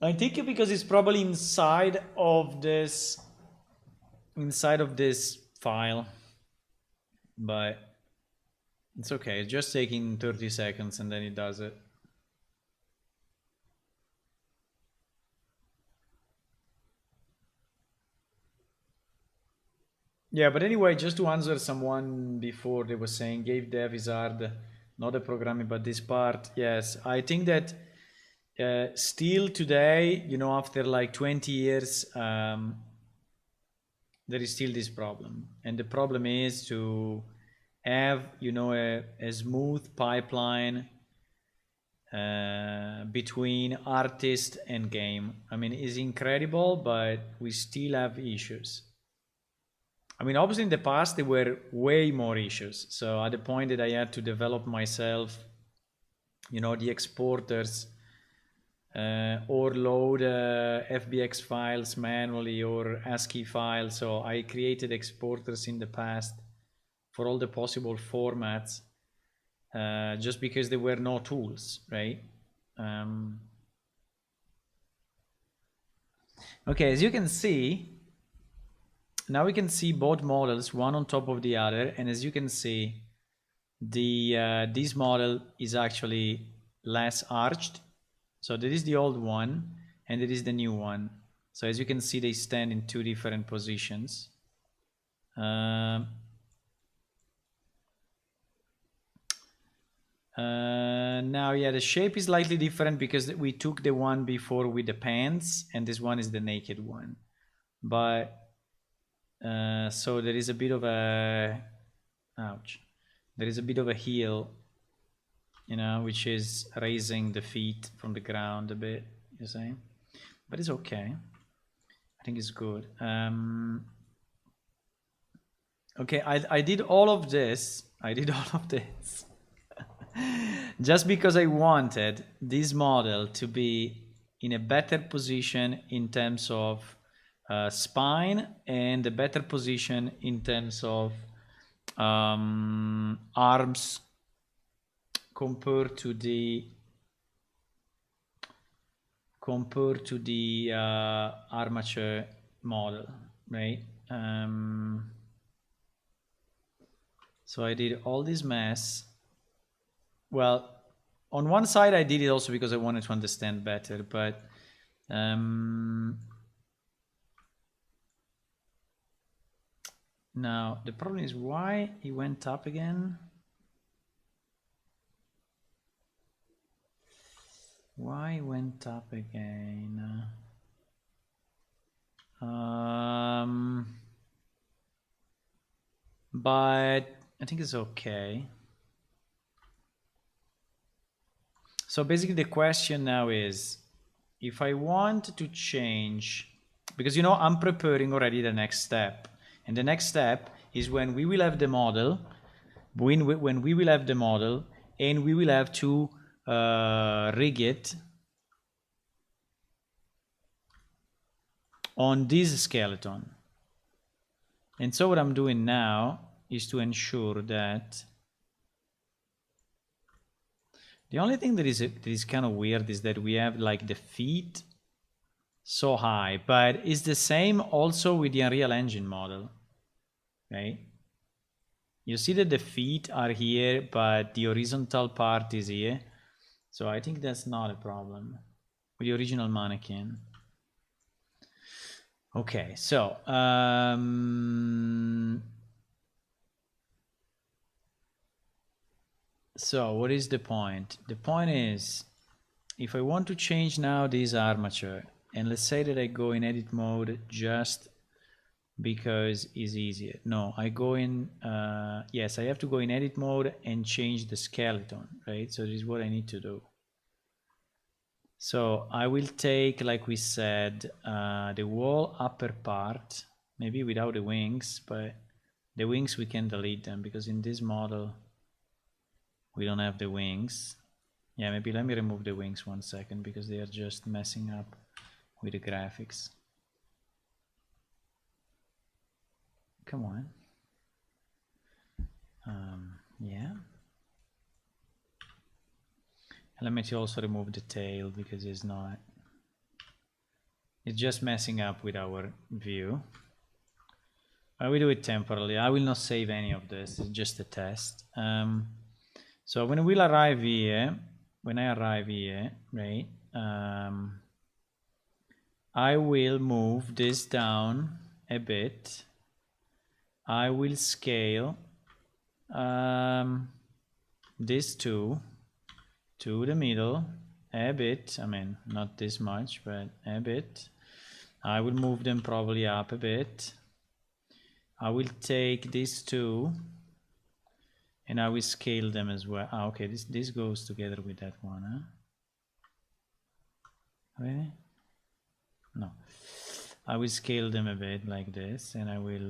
I think because it's probably inside of this file, but it's okay. It's just taking 30 seconds and then it does it. Yeah, but anyway, just to answer someone before, they were saying gave dev is hard, not the programming, but this part. Yes, I think that still today, you know, after like 20 years, there is still this problem. And the problem is to have, you know, a smooth pipeline between artist and game. I mean, it's incredible, but we still have issues. I mean, obviously in the past there were way more issues. So at the point that I had to develop myself, you know, the exporters or load FBX files manually or ASCII files. So I created exporters in the past for all the possible formats just because there were no tools, right? Okay, as you can see, now we can see both models, one on top of the other, and as you can see, the this model is actually less arched. So that is the old one, and it is the new one. So as you can see, they stand in two different positions. Now, yeah, the shape is slightly different because we took the one before with the pants, and this one is the naked one. But so there is a bit of a, ouch, there is a bit of a heel, you know, which is raising the feet from the ground a bit, you see, but it's okay. I think it's good. Okay, I did all of this. Just because I wanted this model to be in a better position in terms of spine and a better position in terms of arms compared to the armature model, right? So I did all this mess. Well, on one side I did it also because I wanted to understand better, but Now the problem is why he went up again. Why went up again? But I think it's okay. So basically the question now is, if I want to change, because you know I'm preparing already the next step, and the next step is when we will have the model, when we will have the model, and we will have to rig it on this skeleton. And so what I'm doing now is to ensure that the only thing that is kind of weird is that we have like the feet so high, but it's the same also with the Unreal Engine model, right? You see that the feet are here, but the horizontal part is here. So I think that's not a problem with the original mannequin. Okay, so what is the point? The point is, if I want to change now this armature, and let's say that I go in edit mode just because it's easier. No, I go in, yes, I have to go in edit mode and change the skeleton, right? So this is what I need to do. So I will take, like we said, the whole upper part, maybe without the wings, but the wings we can delete them because in this model we don't have the wings. Yeah, maybe let me remove the wings 1 second because they are just messing up with the graphics. Come on. Yeah. And let me also remove the tail because it's just messing up with our view. I will do it temporarily. I will not save any of this. It's just a test. So when I arrive here, right, I will move this down a bit. I will scale this two to the middle a bit. I mean, not this much, but a bit. I will move them probably up a bit. I will take these two and I will scale them as well. Okay, this goes together with that one, huh? Really? No. I will scale them a bit like this, and I will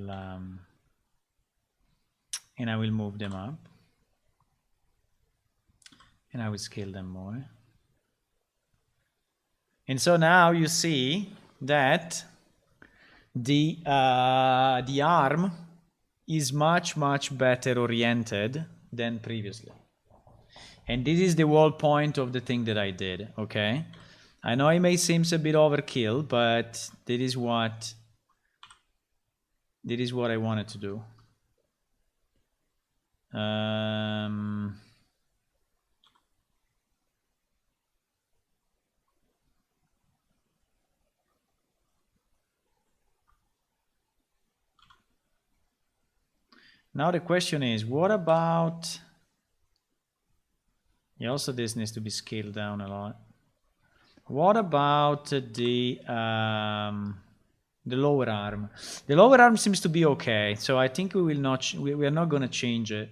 move them up, and I will scale them more. And so now you see that the arm is much better oriented than previously. And this is the whole point of the thing that I did, okay? I know it may seem a bit overkill, but that is what I wanted to do. Now the question is, what about... Yeah, also this needs to be scaled down a lot. What about the lower arm? The lower arm seems to be okay, so I think we will not. We are not going to change it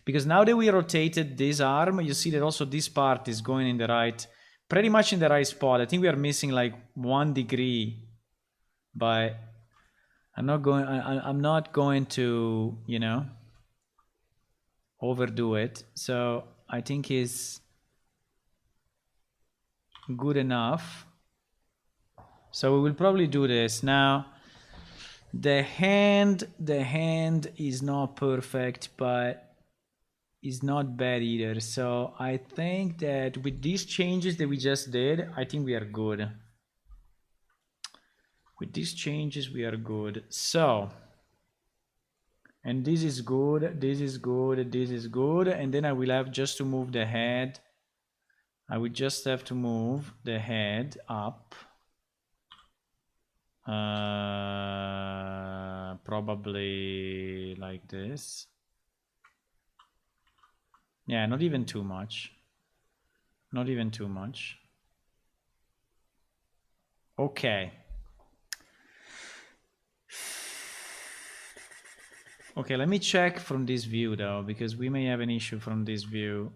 because now that we rotated this arm, you see that also this part is going in the right, pretty much in the right spot. I think we are missing like 1 degree, but I'm not going. I'm not going to, you know, overdo it. So I think it's good enough. So we will probably do this now. The hand is not perfect, but is not bad either. So I think that with these changes that we just did, I think we are good. With these changes, we are good. So, and this is good, this is good, this is good. And then I will have just to move the head. I would just have to move the head up Probably like this. Yeah, not even too much. Not even too much. Okay. Okay, let me check from this view though, because we may have an issue from this view.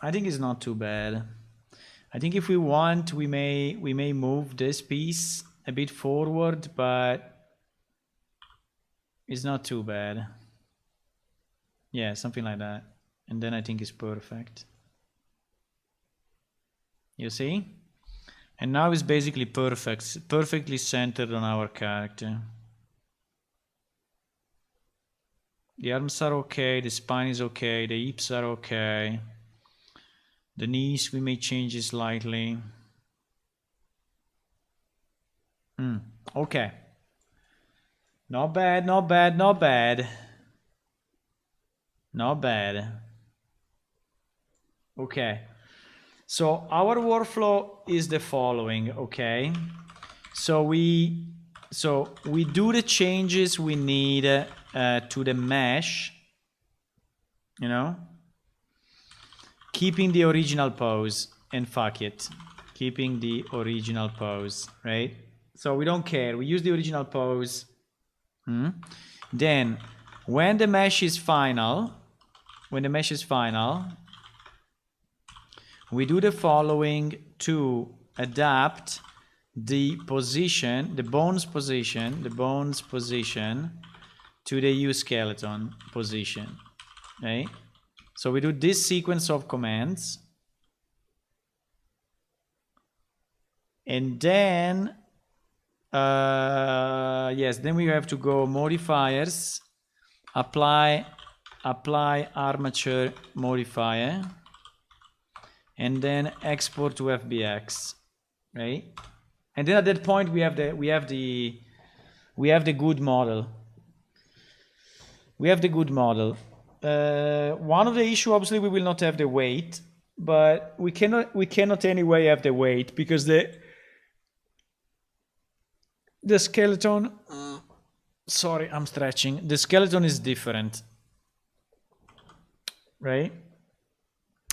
I think it's not too bad. I think if we want, we may move this piece a bit forward, but it's not too bad. Yeah, something like that. And then I think it's perfect. You see? And now it's basically perfect, perfectly centered on our character. The arms are okay, the spine is okay, the hips are okay. The knees we may change it slightly. Okay. Not bad, not bad, not bad. Not bad. Okay. So our workflow is the following, okay? So we do the changes we need to the mesh, you know, keeping the original pose, and fuck it, keeping the original pose, right? So we don't care, we use the original pose. Then when the mesh is final, we do the following to adapt the position, the bones position to the U skeleton position, right? So we do this sequence of commands, and then yes, then we have to go modifiers, apply armature modifier, and then export to FBX, right? And then at that point we have the good model. We have the good model. One of the issue, obviously, we will not have the weight, but we cannot anyway have the weight because the skeleton. Sorry, I'm stretching. The skeleton is different, right?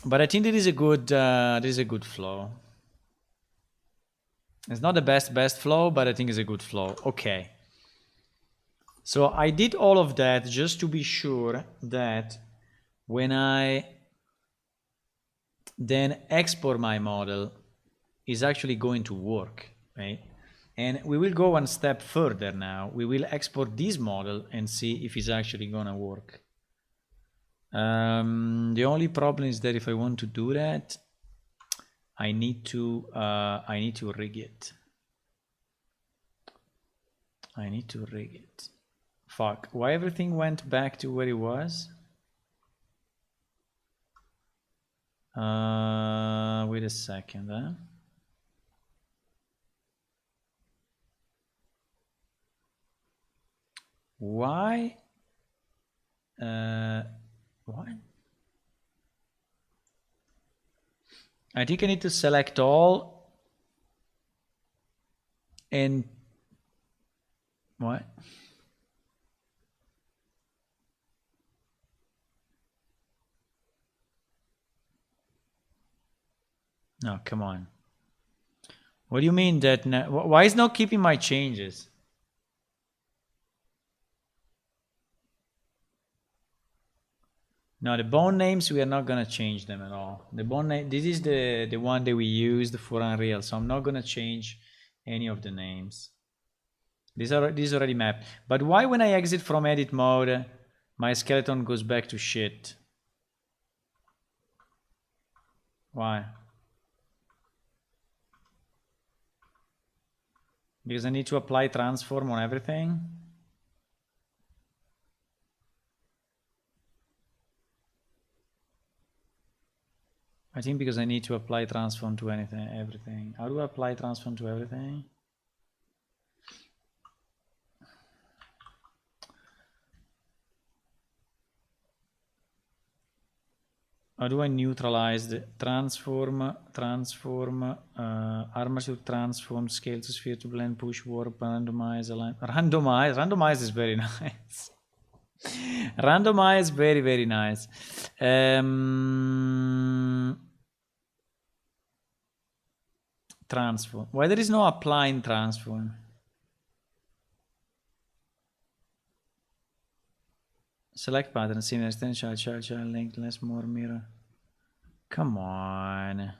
But I think there is a good flow. It's not the best flow, but I think it's a good flow. Okay. So I did all of that just to be sure that when I then export my model is actually going to work, right? And we will go one step further now. We will export this model and see if it's actually gonna work. The only problem is that if I want to do that, I need to rig it. Fuck, why everything went back to where it was? Wait a second, huh? Why? What? I think I need to select all and what? No, come on. What do you mean that? Why is not keeping my changes? No, the bone names, we are not gonna change them at all. The bone name, this is the one that we used for Unreal, so I'm not gonna change any of the names. These are already mapped. But why when I exit from edit mode, my skeleton goes back to shit? Why? Because I need to apply transform on everything? I think because I need to apply transform to everything. How do I apply transform to everything? How do I neutralize the transform, armor to transform, scale to sphere to blend, push, warp, randomize, align. Randomize is very nice. Randomize, very, very nice. Transform. Why there is no apply in transform? Select pattern, similar extension, child, link, less, more, mirror. Come on.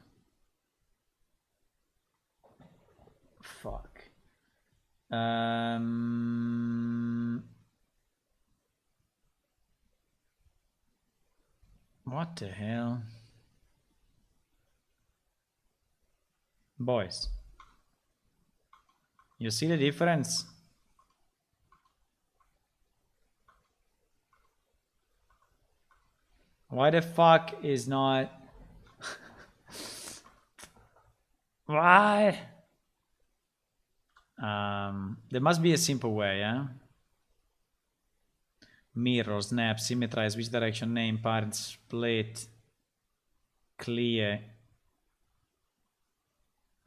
Fuck. What the hell? Boys. You see the difference? Why the fuck is not... Why? There must be a simple way, yeah? Mirror, snap, symmetrize, which direction, name, parent, split, clear.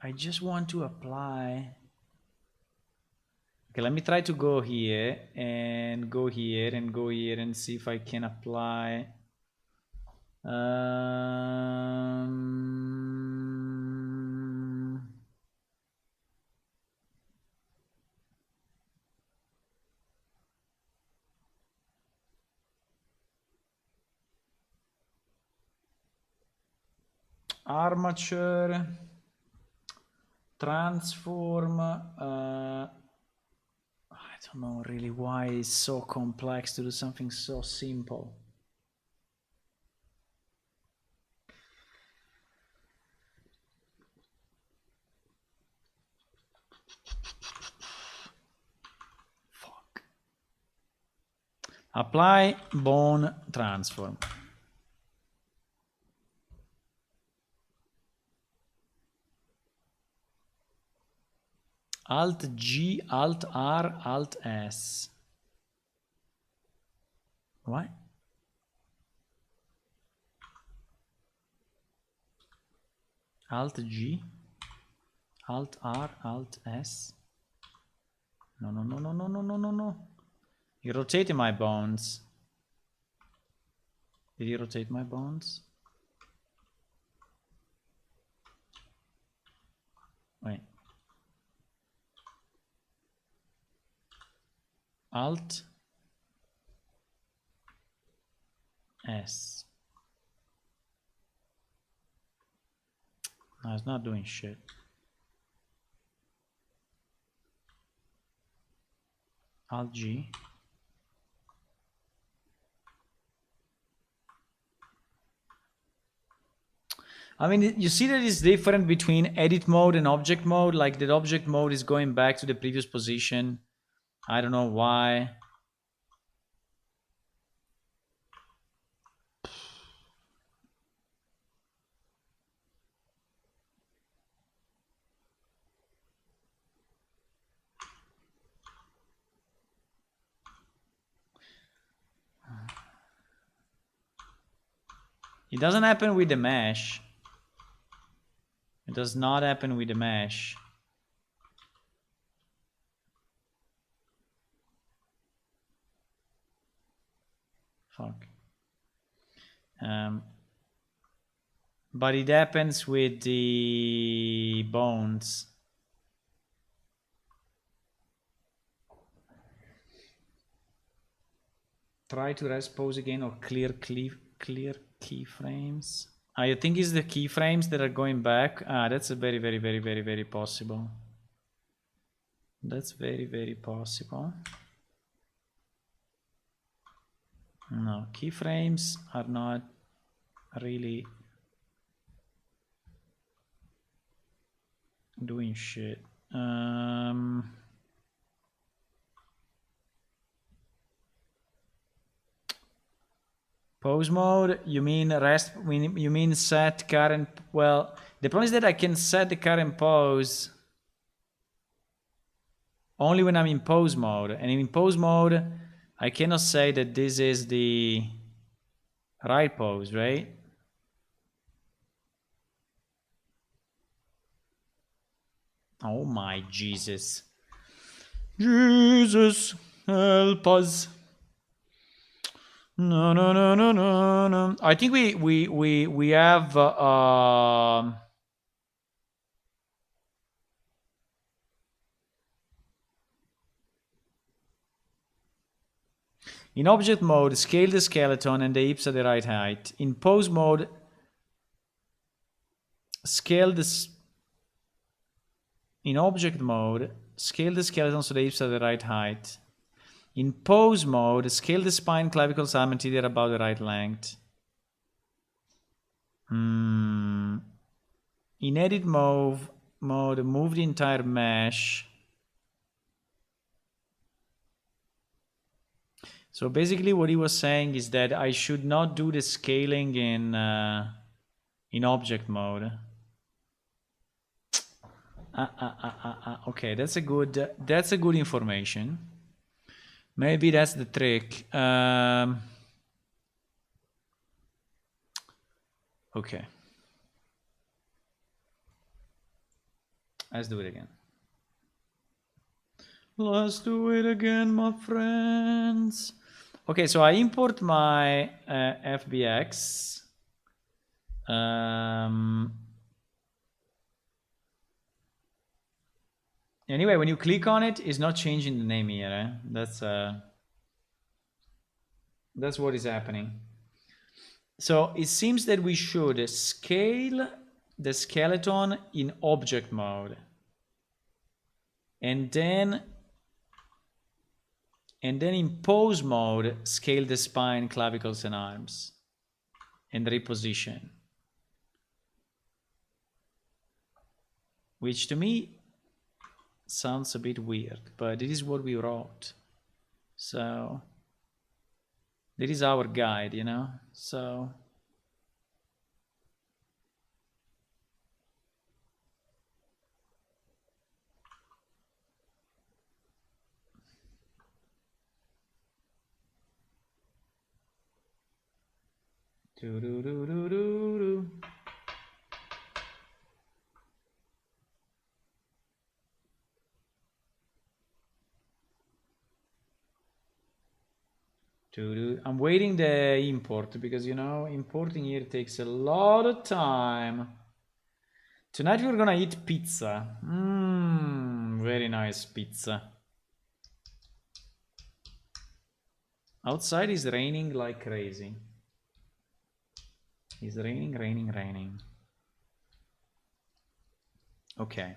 I just want to apply. Okay, let me try to go here and go here and go here and see if I can apply. Armature, transform. I don't know really why it's so complex to do something so simple. Fuck. Apply bone transform. Alt G, Alt R, Alt S. What? Alt G, Alt R, Alt S. No, no, no, no, no, no, no, no, no. You're rotating my bones. Did you rotate my bones? Wait. Alt S. No, it's not doing shit. Alt G. I mean, you see that it's different between edit mode and object mode. Like the object mode is going back to the previous position. I don't know why. It doesn't happen with the mesh. It does not happen with the mesh. Fuck. But it happens with the bones. Try to rest pose again or clear keyframes. I think it's the keyframes that are going back. That's a very, very, very, very, very possible. That's very, very possible. No, keyframes are not really doing shit. Pose mode, you mean rest, you mean set current, well, the problem is that I can set the current pose only when I'm in pose mode, and in pose mode, I cannot say that this is the right pose, right? Oh my Jesus. Jesus, help us. No, no, no, no, no, no. I think we have in object mode, scale the skeleton and the hips at the right height. In pose mode, scale this. In object mode, scale the skeleton so the hips are the right height. In pose mode, scale the spine, clavicles, arm, and tibia about the right length. In edit mode, move the entire mesh. So basically what he was saying is that I should not do the scaling in object mode. Okay, that's a good information. Maybe that's the trick. Okay. Let's do it again. Let's do it again, my friends. Okay, so I import my FBX. Anyway, when you click on it, it's not changing the name here. Eh? That's what is happening. So it seems that we should scale the skeleton in object mode. And then in pose mode, scale the spine, clavicles, and arms. And reposition. Which to me sounds a bit weird, but it is what we wrote. So this is our guide, you know? So I'm waiting the import because, you know, importing here takes a lot of time. Tonight we're gonna eat pizza. Very nice pizza. Outside is raining like crazy. It's raining, raining, raining. Okay.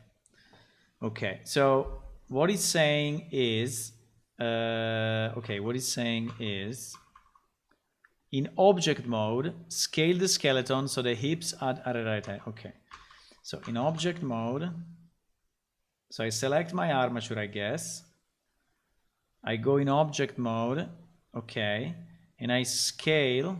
Okay, so what it's saying is, what it's saying is, in object mode, scale the skeleton so the hips are at the right height. Okay, so in object mode, so I select my armature, I guess. I go in object mode, okay, and I scale.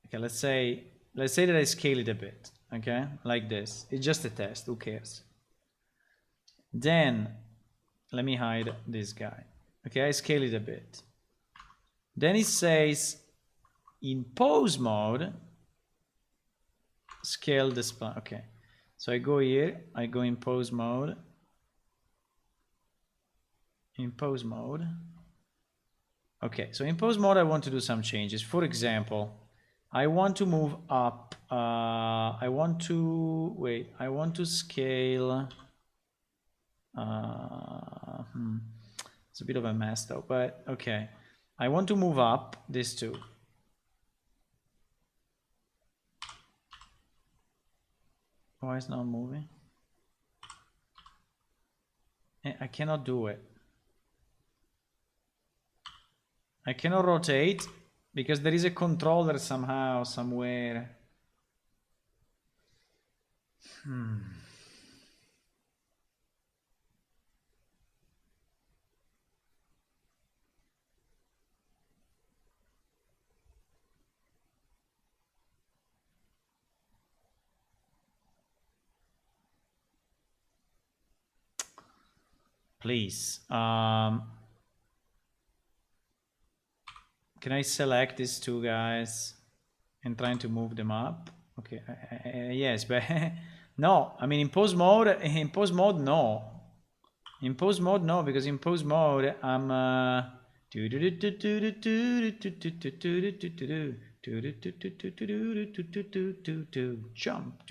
Okay, let's say that I scale it a bit, okay, like this. It's just a test, who cares? Then, let me hide this guy. Okay, I scale it a bit. Then it says, in pose mode, scale the spine. Okay, so I go here, I go in pose mode. In pose mode. Okay, so in pose mode, I want to do some changes. For example, I want to move up. I want to scale. It's a bit of a mess though, but okay. I want to move up this two. Why is not moving? I cannot do it. I cannot rotate because there is a controller somehow, somewhere. Please. Can I select these two guys and trying to move them up? Okay, yes, but no. I mean, in pose mode, no. In pose mode, no, because in pose mode, I'm jump.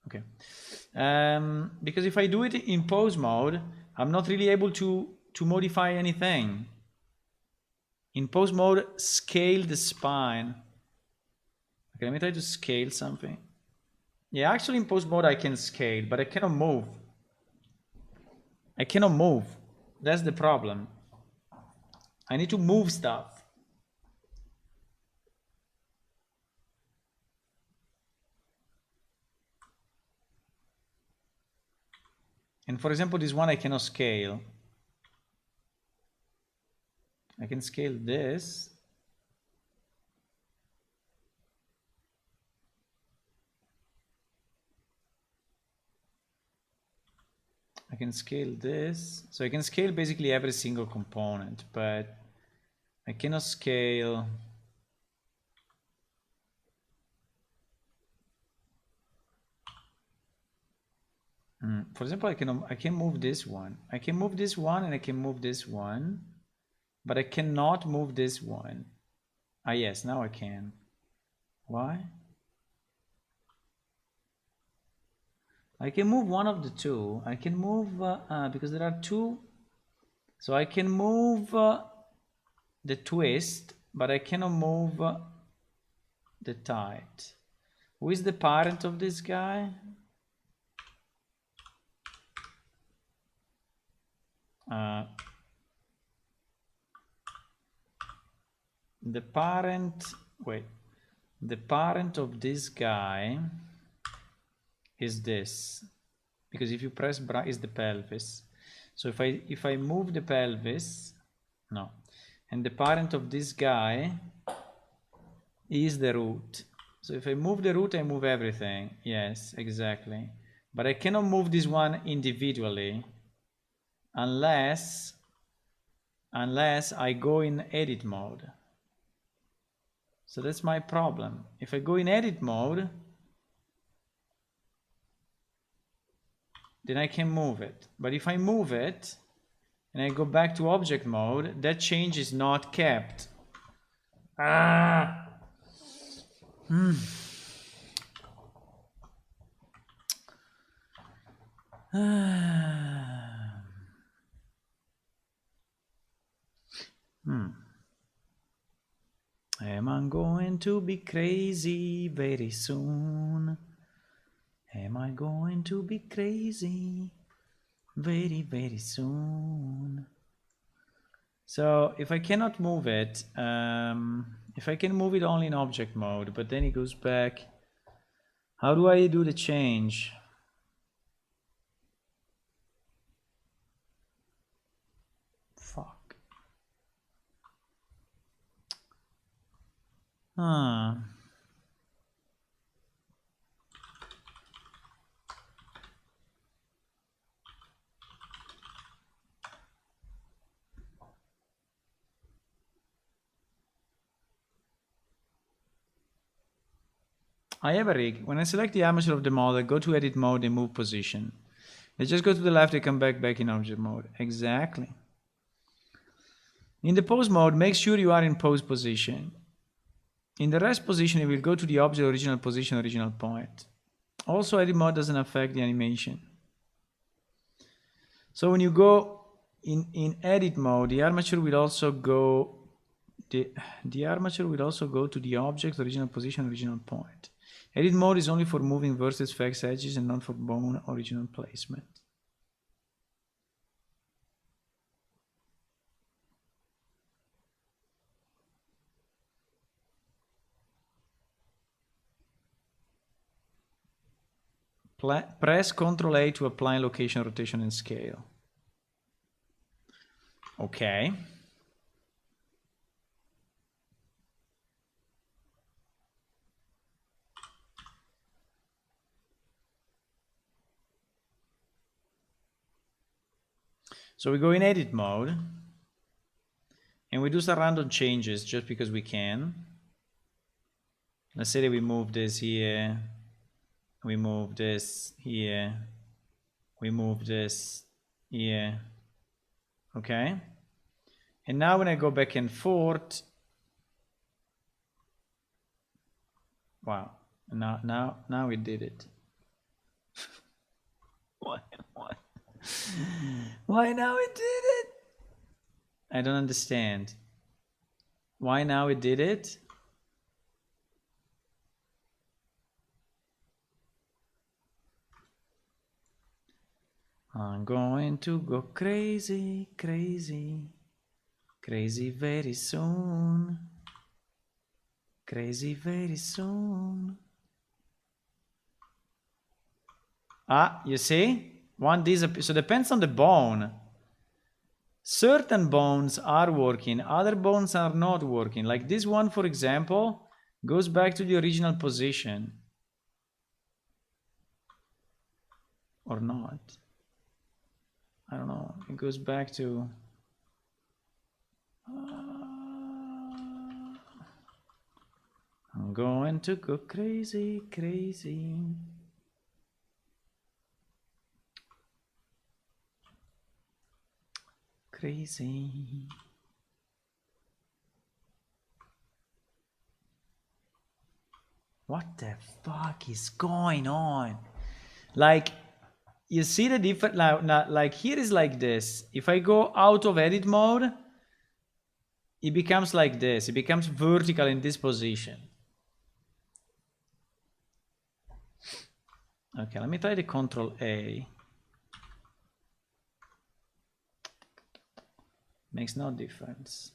Okay. Because if I do it in pose mode, I'm not really able to modify anything. In pose mode, scale the spine. Okay, let me try to scale something. Yeah, actually in pose mode I can scale, but I cannot move. I cannot move. That's the problem. I need to move stuff. And for example, this one I cannot scale. I can scale this. I can scale this. So I can scale basically every single component, but I cannot scale. For example, I can move this one. I can move this one and I can move this one, but I cannot move this one. Ah, yes, now I can. Why? I can move one of the two. I can move, because there are two. So I can move the twist, but I cannot move the tight. Who is the parent of this guy? The parent, wait, the parent of this guy is this, because if you press bra is the pelvis. So if I move the pelvis, no, and the parent of this guy is the root. So if I move the root, I move everything. Yes, exactly. But I cannot move this one individually unless I go in edit mode. So that's my problem. If I go in edit mode, then I can move it. But if I move it and I go back to object mode, that change is not kept. Ah. Am I going to be crazy very soon? Am I going to be crazy very, very soon? So if I cannot move it, if I can move it only in object mode, but then it goes back, how do I do the change? Fuck. I have a rig. When I select the armature of the model, go to edit mode and move position. They just go to the left, they come back in object mode. Exactly. In the pose mode, make sure you are in pose position. In the rest position, it will go to the object original position, original point. Also, edit mode doesn't affect the animation. So when you go in edit mode, the armature will also go the armature will also go to the object original position, original point. Edit mode is only for moving vertex, flex edges and not for bone original placement. Press Ctrl A to apply location, rotation, and scale. Okay. So we go in edit mode and we do some random changes just because we can. Let's say that we move this here, we move this here, we move this here, okay? And now when I go back and forth, wow, now we did it. What? Why now it did it? I don't understand. Why now it did it? I'm going to go crazy, crazy, crazy very soon. Crazy very soon. Ah, you see? One disappears. So depends on the bone. Certain bones are working, other bones are not working. Like this one, for example, goes back to the original position. Or not. I don't know. It goes back to... I'm going to go crazy, crazy. Crazy. What the fuck is going on? Like, you see the difference? Like here is like this. If I go out of edit mode, it becomes like this. It becomes vertical in this position. Okay, let me try the Control A. Makes no difference.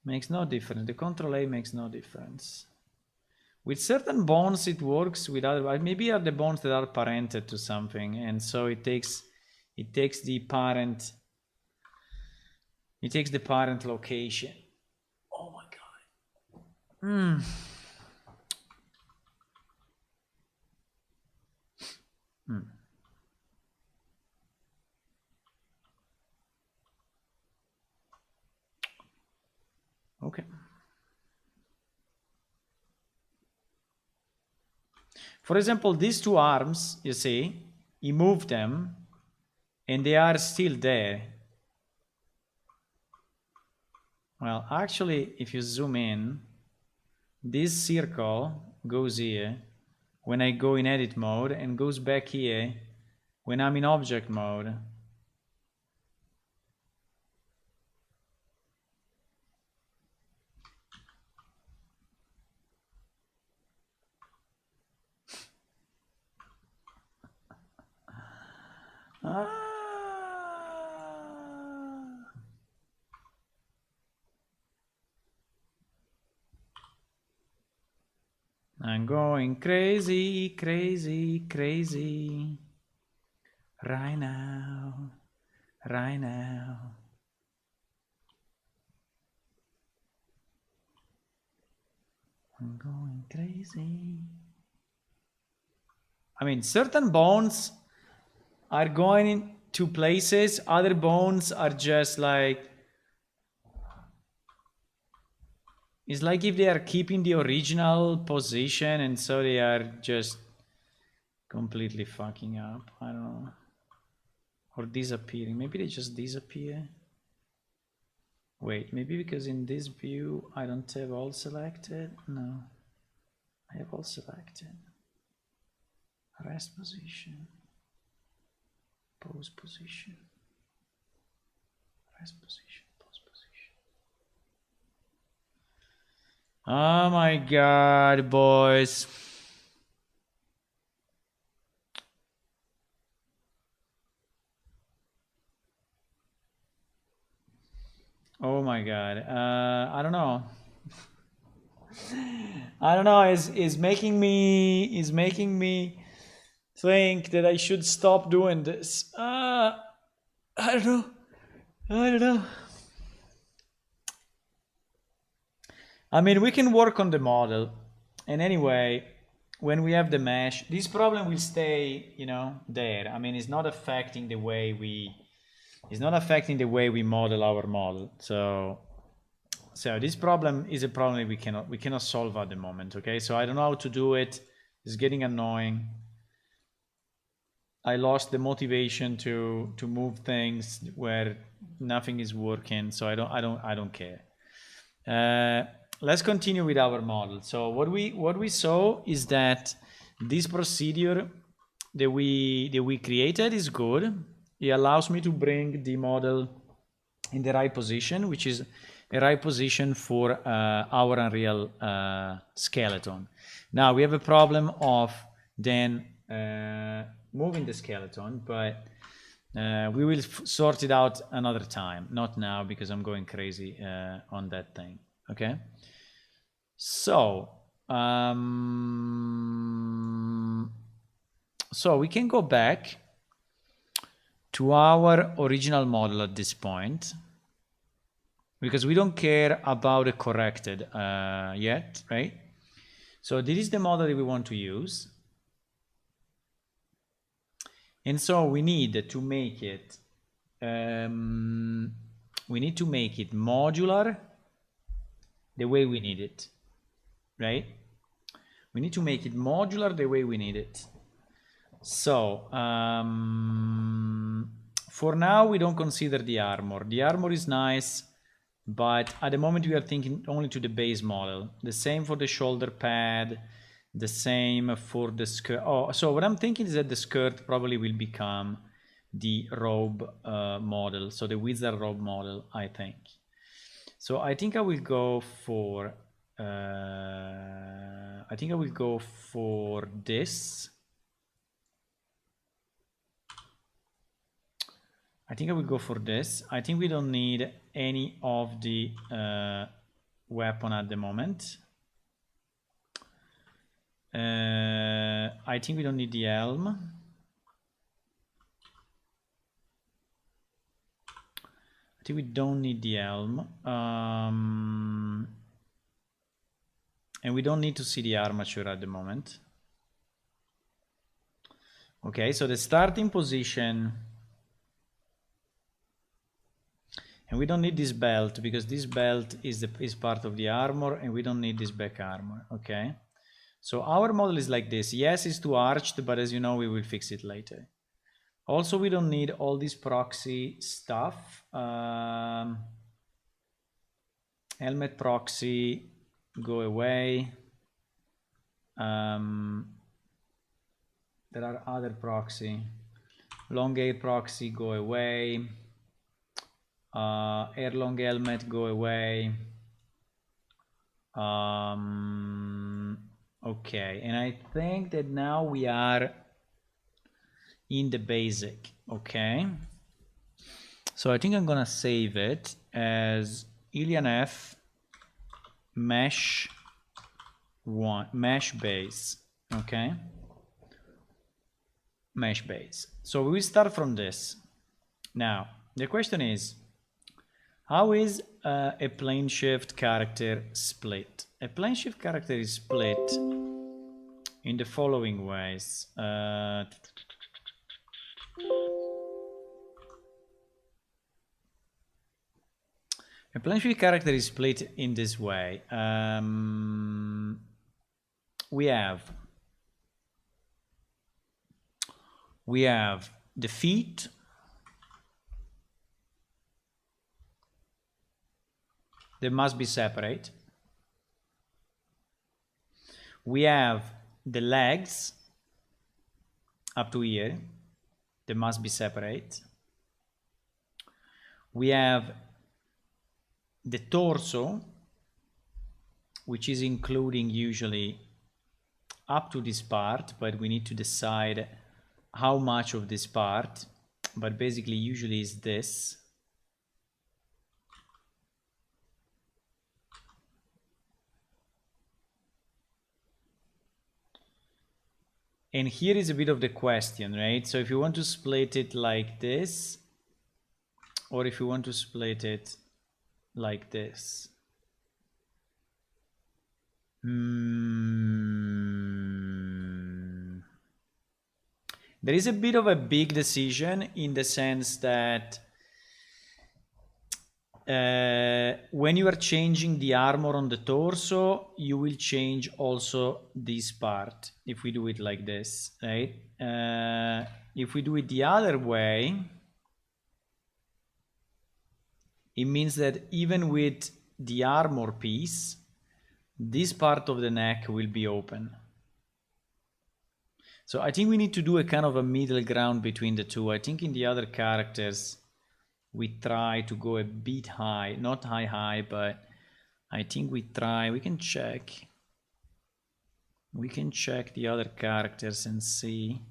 Makes no difference. The Control A makes no difference. With certain bones it works, with other maybe are the bones that are parented to something, and so it takes the parent. It takes the parent location. Oh my god. Okay. For example, these two arms, you see, he moved them and they are still there. Well, actually, if you zoom in, this circle goes here when I go in edit mode and goes back here when I'm in object mode. I'm going crazy, crazy, crazy. Right now. Right now. I'm going crazy. I mean, certain bones are going into places, other bones are just like... It's like if they are keeping the original position and so they are just completely fucking up. I don't know. Or disappearing. Maybe they just disappear. Wait, maybe because in this view I don't have all selected? No. I have all selected. Rest position. Pose position. Rest position. Pose position. Oh my god, boys. Oh my god. I don't know. I don't know. Is making me think that I should stop doing this. I don't know. I don't know. I mean, we can work on the model. And anyway, when we have the mesh, this problem will stay, you know, there. I mean, it's not affecting the way we model our model. So this problem is a problem we cannot solve at the moment. Okay, so I don't know how to do it. It's getting annoying. I lost the motivation to move things where nothing is working. So I don't care. Let's continue with our model. So what we saw is that this procedure that we created is good. It allows me to bring the model in the right position, which is a right position for our Unreal skeleton. Now we have a problem of then moving the skeleton, but we will sort it out another time, not now, because I'm going crazy on that thing. Okay, so so we can go back to our original model at this point, because we don't care about the corrected yet, right? So this is the model that we want to use. And so we need to make it modular the way we need it, right? We need to make it modular the way we need it. So for now we don't consider the armor. The armor is nice, but at the moment we are thinking only to the base model. The same for the shoulder pad, the same for the skirt. Oh, so what I'm thinking is that the skirt probably will become the robe model, so the wizard robe model, I think. So I think I will go for this. I think I will go for this. I think we don't need any of the weapon at the moment. I think we don't need the helm. I think we don't need the helm. And we don't need to see the armature at the moment. Okay, so the starting position. And we don't need this belt, because this belt is part of the armor, and we don't need this back armor. Okay, so our model is like this. Yes, it's too arched, but as you know, we will fix it later. Also, we don't need all this proxy stuff. Helmet proxy, go away. There are other proxy. Long hair proxy, go away. Air long helmet, go away. Okay, and I think that now we are in the basic. Okay, so I think I'm gonna save it as Ilian mesh base. Okay, mesh base. So we will start from this. Now the question is, how is a plane shift character split? A plane shift character is split in the following ways. A plane shift character is split in this way. We have the feet. They must be separate. We have the legs up to here. They must be separate. We have the torso, which is including usually up to this part, but we need to decide how much of this part. But basically, usually is this. And here is a bit of the question, right? So if you want to split it like this, or if you want to split it like this. There is a bit of a big decision in the sense that when you are changing the armor on the torso, you will change also this part if we do it like this, right? If we do it the other way, it means that even with the armor piece, this part of the neck will be open. So I think we need to do a kind of a middle ground between the two. I think in the other characters, we try to go a bit high, not high, but I think we can check. We can check the other characters and see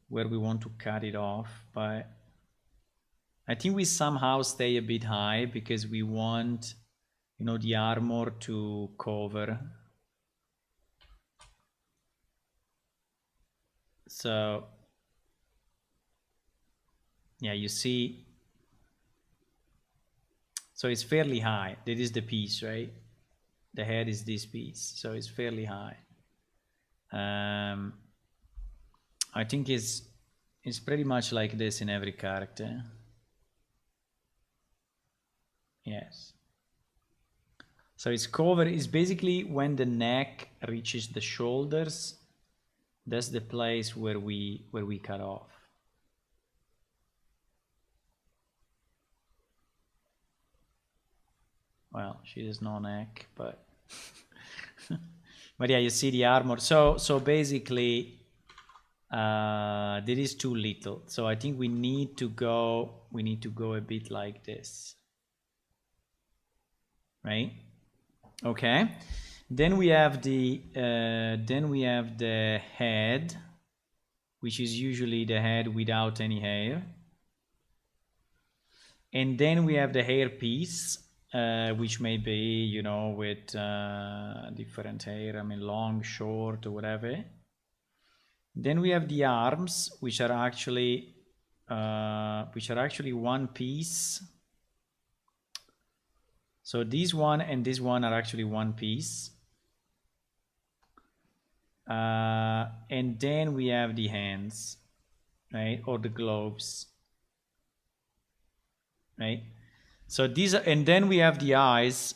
where we want to cut it off, but I think we somehow stay a bit high because we want, you know, the armor to cover. So, yeah, you see, so it's fairly high. That is the piece, right? The head is this piece, so it's fairly high. I think it's pretty much like this in every character. Yes. So its cover is basically when the neck reaches the shoulders. That's the place where we cut off. Well, she has no neck, but but yeah, you see the armor. So basically, there is too little. So I think we need to go a bit like this, right? Okay. Then we have the head, which is usually the head without any hair. And then we have the hair piece, which may be, you know, with different hair, I mean, long, short, or whatever. Then we have the arms, which are actually one piece. So this one and this one are actually one piece. And then we have the hands, right, or the gloves, right? So these are, and then we have the eyes.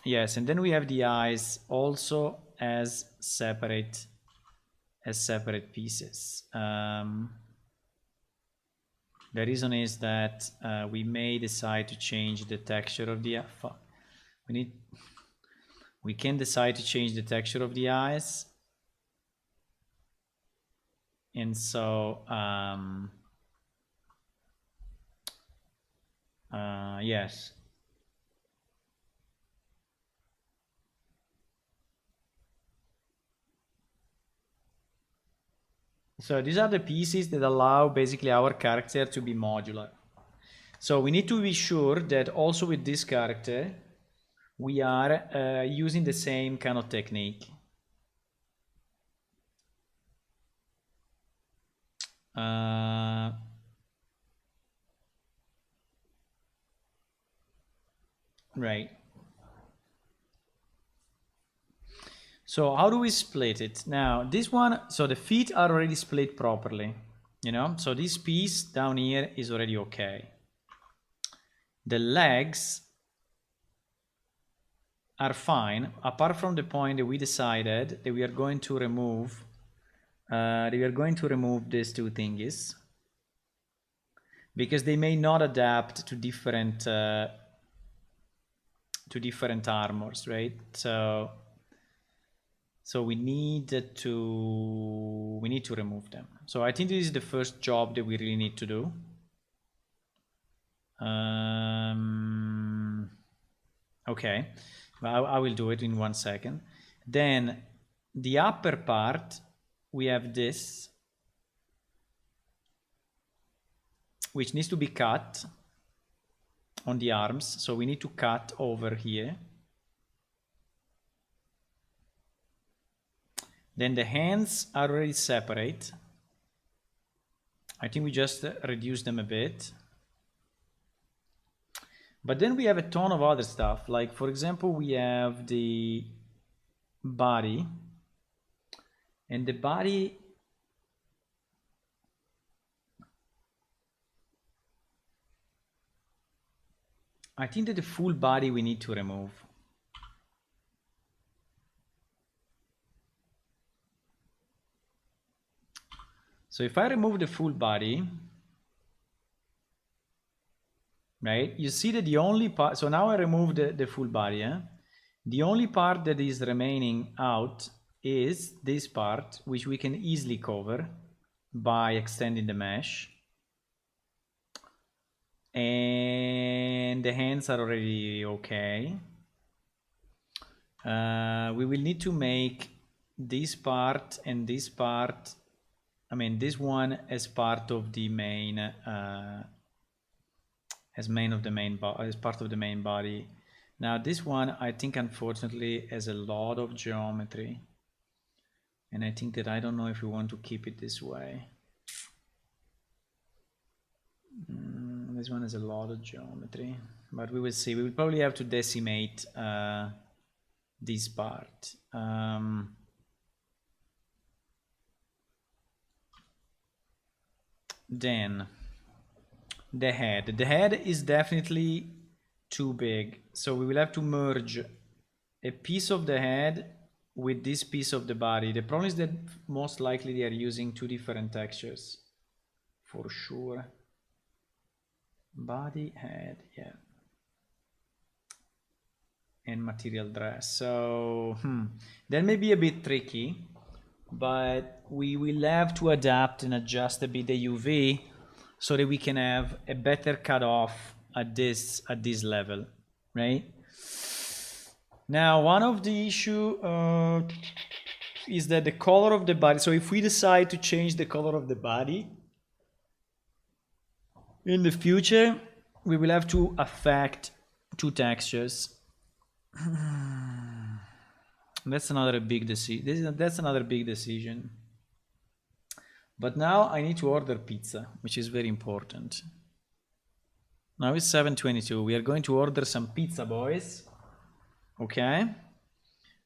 Yes, and then we have the eyes also as separate pieces. The reason is that we may decide to change the texture of the we can decide to change the texture of the eyes. And so, yes. So these are the pieces that allow basically our character to be modular. So we need to be sure that also with this character, we are using the same kind of technique. Right. So how do we split it? Now, this one, so the feet are already split properly, you know? So this piece down here is already okay. The legs are fine, apart from the point that we decided that we are going to remove these two thingies because they may not adapt to different armors, right? So we need to remove them. So I think this is the first job that we really need to do. Okay, I will do it in 1 second. Then the upper part, we have this, which needs to be cut on the arms. So we need to cut over here. Then the hands are already separate. I think we just reduce them a bit. But then we have a ton of other stuff. Like, for example, we have the body. And the body I think that the full body we need to remove. So if I remove the full body, right, you see that the only part, so now I remove the full body, the only part that is remaining out is this part, which we can easily cover by extending the mesh. And the hands are already okay. We will need to make this part and this part, I mean this one as part of the main, as part of the main body. Now this one, I think unfortunately has a lot of geometry, and I think that I don't know if we want to keep it this way. This one has a lot of geometry, but we will see. We will probably have to decimate this part. Then the head. The head is definitely too big, so we will have to merge a piece of the head with this piece of the body. The problem is that most likely they are using two different textures, for sure. Body, head, yeah. And material dress. So that may be a bit tricky, but we will have to adapt and adjust a bit the UV so that we can have a better cutoff at this level, right? Now, one of the issue is that the color of the body. So if we decide to change the color of the body in the future, we will have to affect two textures. That's another big decision. That's another big decision. But now I need to order pizza, which is very important. Now it's 7:22. We are going to order some pizza, boys. Okay.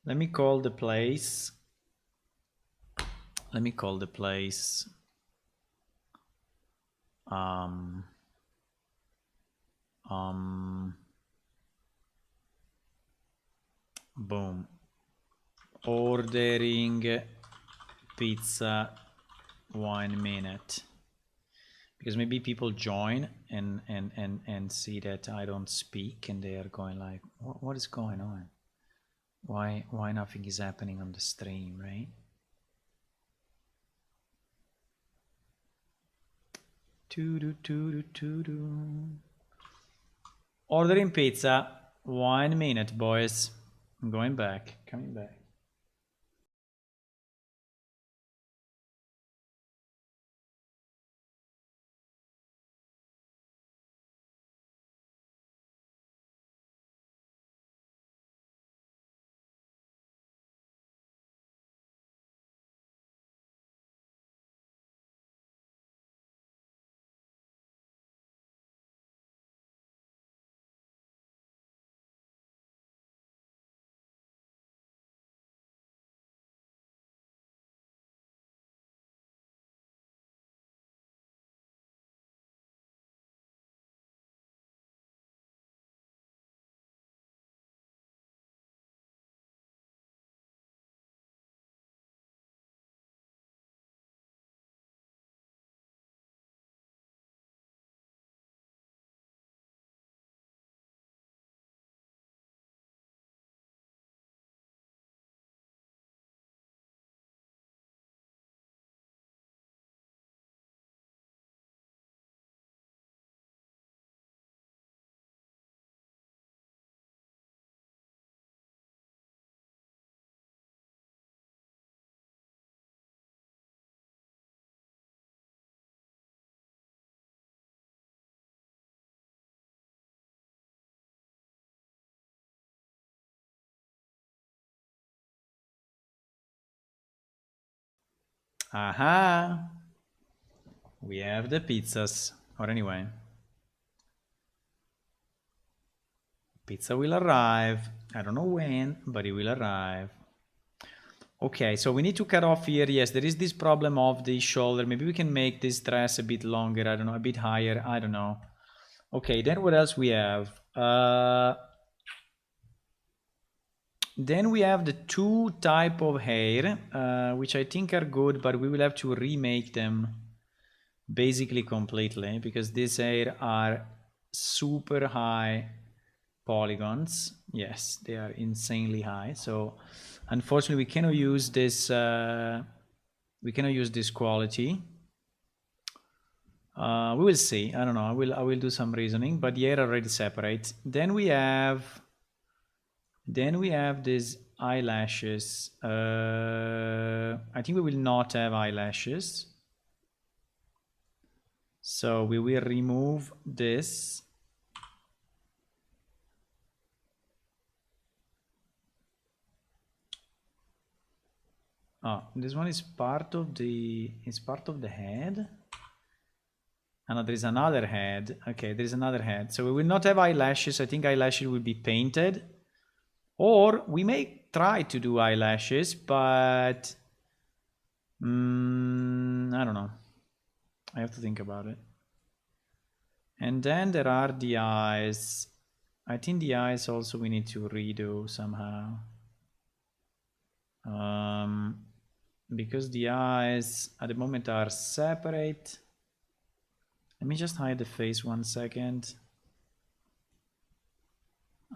Let me call the place. Boom. Ordering pizza 1 minute. Because maybe people join and see that I don't speak and they are going like, what is going on? Why nothing is happening on the stream, right? Ordering pizza 1 minute, boys. I'm going back, coming back. Aha! We have the pizzas. Or anyway. Pizza will arrive. I don't know when, but it will arrive. Okay, so we need to cut off here. Yes, there is this problem of the shoulder. Maybe we can make this dress a bit longer. I don't know, a bit higher. I don't know. Okay, then what else we have? Then we have the two type of hair, which I think are good, but we will have to remake them basically completely, because these hair are super high polygons. Yes, they are insanely high. So unfortunately, we cannot use this. We cannot use this quality. We will see. I don't know. I will do some reasoning, but the hair already separate. Then we have these eyelashes. I think we will not have eyelashes. So we will remove this. Oh, this one is part of the head. And there is another head. Okay, there is another head. So we will not have eyelashes. I think eyelashes will be painted. Or we may try to do eyelashes, but I don't know. I have to think about it. And then there are the eyes. I think the eyes also we need to redo somehow. Because the eyes at the moment are separate. Let me just hide the face 1 second.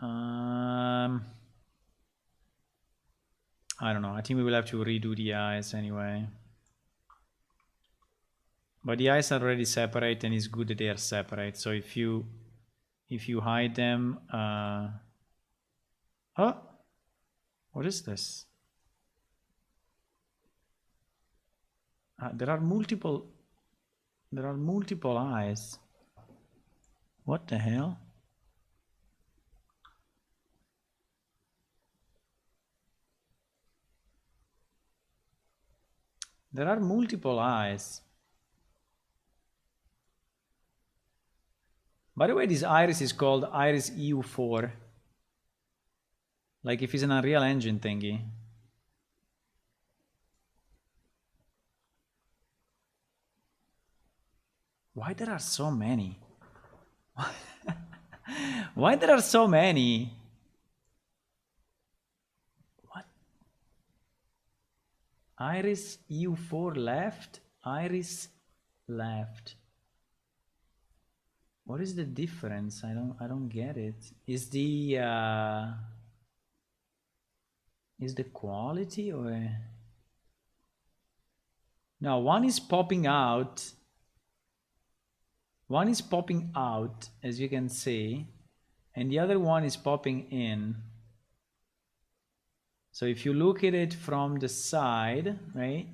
I don't know. I think we will have to redo the eyes anyway. But the eyes are already separate, and it's good that they are separate. So if you hide them, oh, what is this? There are multiple eyes. What the hell? There are multiple eyes. By the way, this iris is called Iris EU4. Like if it's an Unreal Engine thingy. Why there are so many? Why there are so many? What? Iris EU4 left, Iris left. What is the difference? I don't get it. Is the quality or no? One is popping out. One is popping out, as you can see, and the other one is popping in. So if you look at it from the side, right?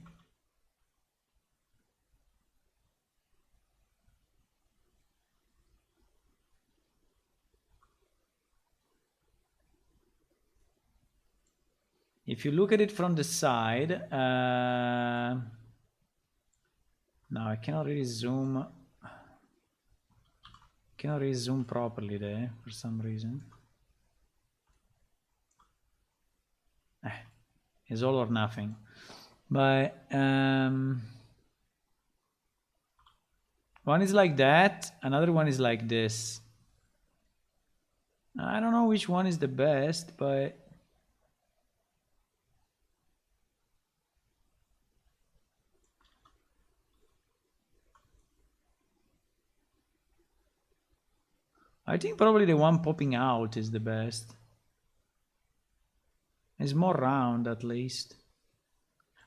If you look at it from the side, now I cannot really zoom. Cannot really zoom properly there for some reason. It's all or nothing. But one is like that, another one is like this. I don't know which one is the best, but I think probably the one popping out is the best. It's more round at least.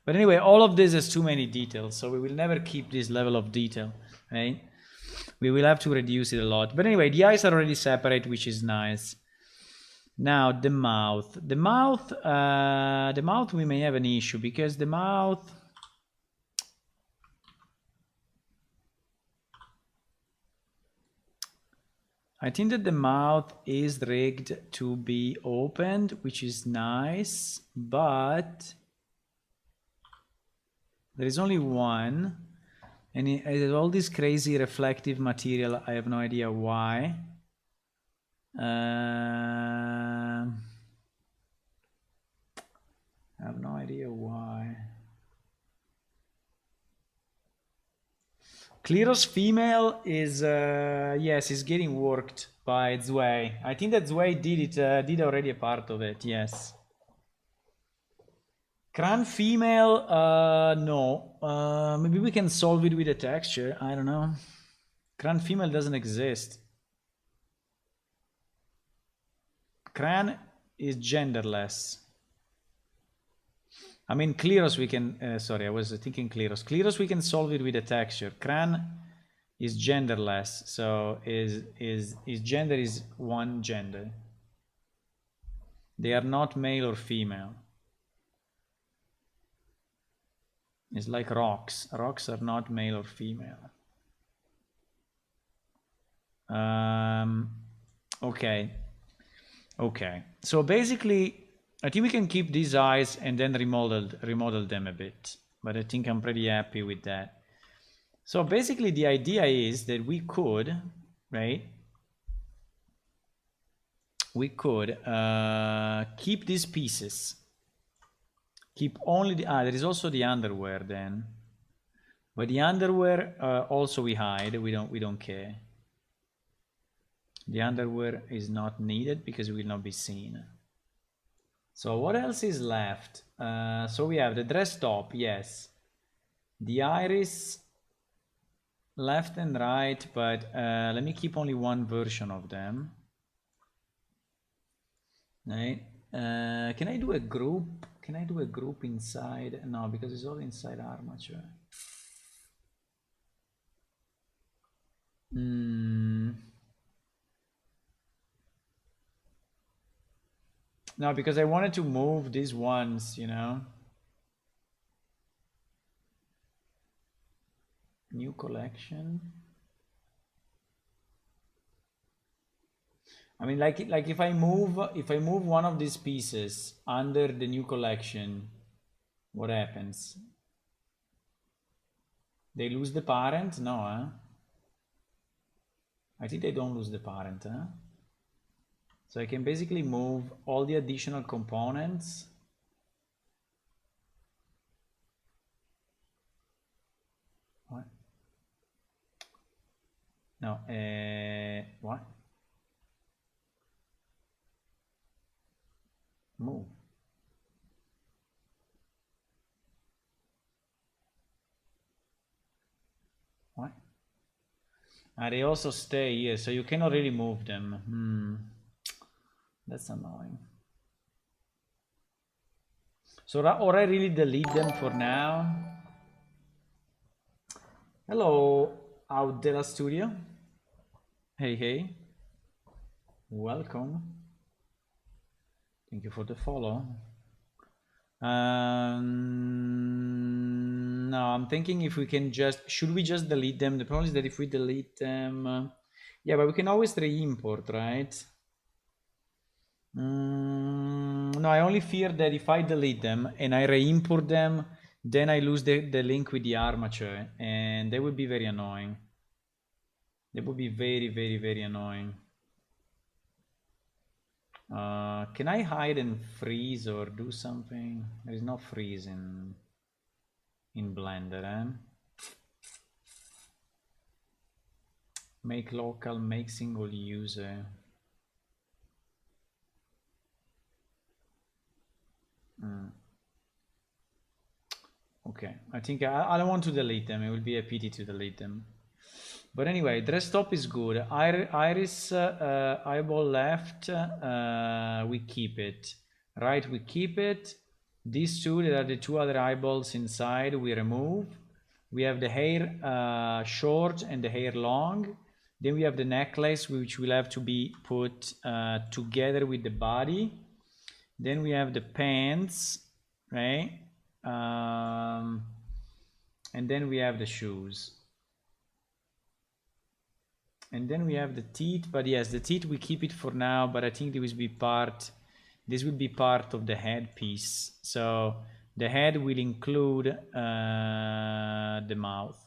But anyway, all of this has too many details, so we will never keep this level of detail, right? We will have to reduce it a lot. But anyway, the eyes are already separate, which is nice. Now the mouth. The mouth we may have an issue because the mouth. I think that the mouth is rigged to be opened, which is nice, but there is only one, and it has all this crazy reflective material. I have no idea why. I have no idea why. Kleros female is yes, is getting worked by Zwei. I think that Zwei did already a part of it. Yes. Cran female, no. Maybe we can solve it with a texture. I don't know. Cran female doesn't exist. Cran is genderless. I mean, Kleros we can, sorry, I was thinking Kleros. Kleros we can solve it with a texture. Cran is genderless, so is gender is one gender. They are not male or female. It's like rocks. Rocks are not male or female. Okay. Okay. So basically, I think we can keep these eyes and then remodel them a bit. But I think I'm pretty happy with that. So basically, the idea is that we could, right? We could keep these pieces. Keep only the, there is also the underwear then. But the underwear also we hide, we don't care. The underwear is not needed because it will not be seen. So what else is left? So we have the dress top, yes. The iris, left and right, but let me keep only one version of them. Right? Can I do a group? Can I do a group inside? No, because it's all inside armature. No, because I wanted to move these ones, you know. New collection. I mean, like if I move one of these pieces under the new collection, what happens? They lose the parent? No, huh? I think they don't lose the parent, huh? So I can basically move all the additional components. What? No, what? Move. What? They also stay here, so you cannot really move them. That's annoying. So, or I really delete them for now. Hello, out della studio. Hey, hey. Welcome. Thank you for the follow. No, I'm thinking if we can should we just delete them? The problem is that if we delete them, yeah, but we can always re-import, right? No, I only fear that if I delete them and I re-import them, then I lose the link with the armature, and that would be very annoying. That would be very, very, very annoying. Can I hide and freeze or do something? There is no freeze in Blender, eh? Make local, make single user. Okay, I think I don't want to delete them. It will be a pity to delete them. But anyway, dress top is good. Iris, eyeball left, we keep it. Right, we keep it. These two, that are the two other eyeballs inside, we remove. We have the hair short and the hair long. Then we have the necklace, which will have to be put together with the body. Then we have the pants, right? And then we have the shoes. And then we have the teeth, but yes, the teeth we keep it for now, but I think this will be part of the head piece. So the head will include the mouth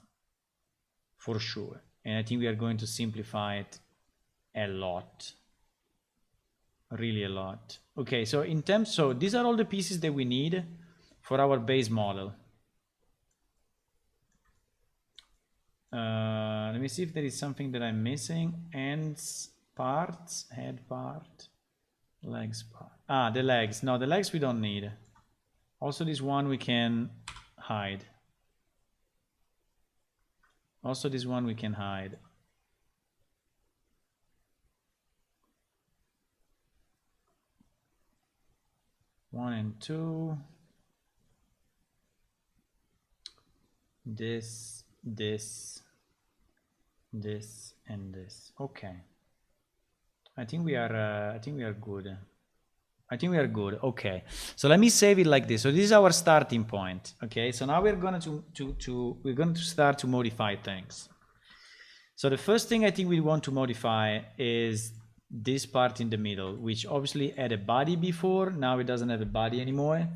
for sure. And I think we are going to simplify it a lot. Really a lot. Okay, so so these are all the pieces that we need for our base model. Let me see if there is something that I'm missing. Ends parts, head part, legs part. Ah, the legs. No, the legs we don't need. Also, this one we can hide. Also, this one we can hide. One and two. This, and this. Okay. I think we are. I think we are good. I think we are good. Okay. So let me save it like this. So this is our starting point. Okay. So now we're going to start to modify things. So the first thing I think we want to modify is this part in the middle, which obviously had a body before. Now it doesn't have a body anymore.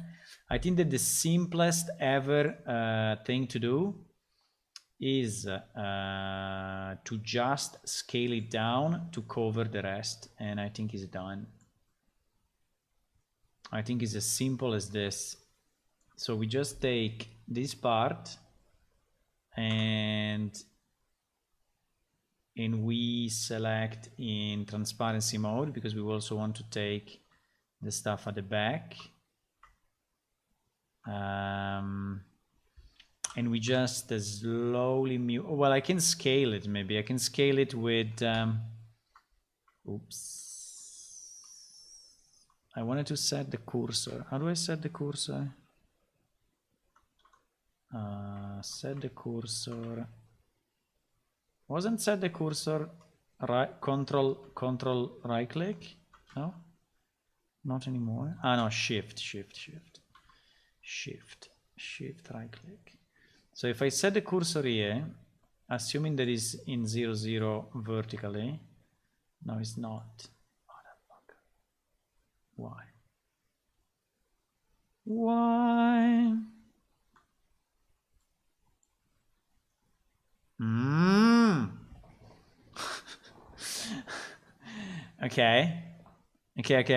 I think that the simplest ever thing to do is to just scale it down to cover the rest, and I think it's done. I think it's as simple as this. So we just take this part and we select in transparency mode, because we also want to take the stuff at the back. And we just slowly mute. Well, I can scale it. Maybe I can scale it with oops, I wanted to set the cursor. How do I set the cursor? Set the cursor. Wasn't set the cursor right? Control right click? No, not anymore. Ah no, shift right click. So if I set the cursor here, assuming that is in 0, 0 vertically, no, it's not. Motherfucker. Why? Why? Okay. Can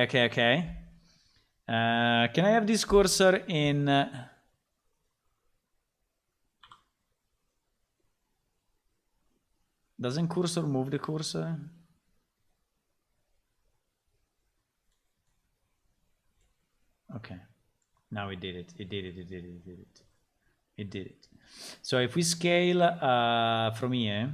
I have this cursor in... Doesn't cursor move the cursor? Okay. Now it did it. It did it. So if we scale from here,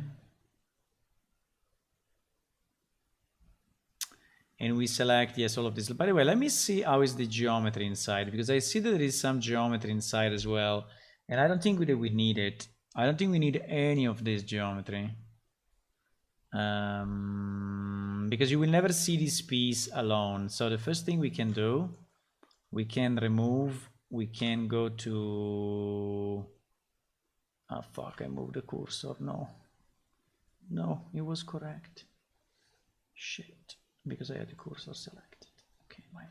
and we select, yes, all of this. By the way, let me see how is the geometry inside, because I see that there is some geometry inside as well, and I don't think that we need it. I don't think we need any of this geometry. Because you will never see this piece alone. So the first thing we can do, we can remove, we can go to... Ah, fuck, I moved the cursor. No, it was correct. Shit, because I had the cursor selected. Okay, my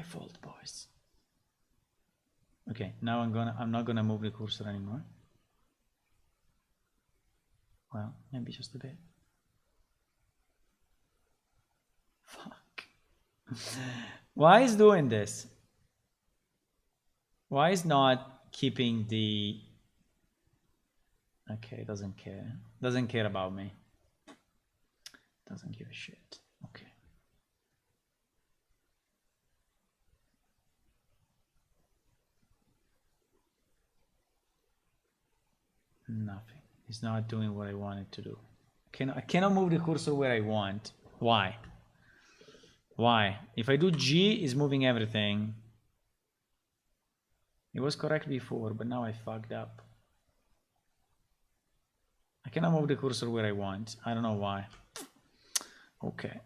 fault, boys. Okay, now I'm not gonna move the cursor anymore. Well, maybe just a bit. Fuck. Why is doing this? Why is not keeping the... Okay, doesn't care. Doesn't care about me. Doesn't give a shit. Okay. Nothing. It's not doing what I want it to do. I cannot move the cursor where I want. Why? Why? If I do G, it's moving everything. It was correct before, but now I fucked up. I cannot move the cursor where I want. I don't know why. Okay.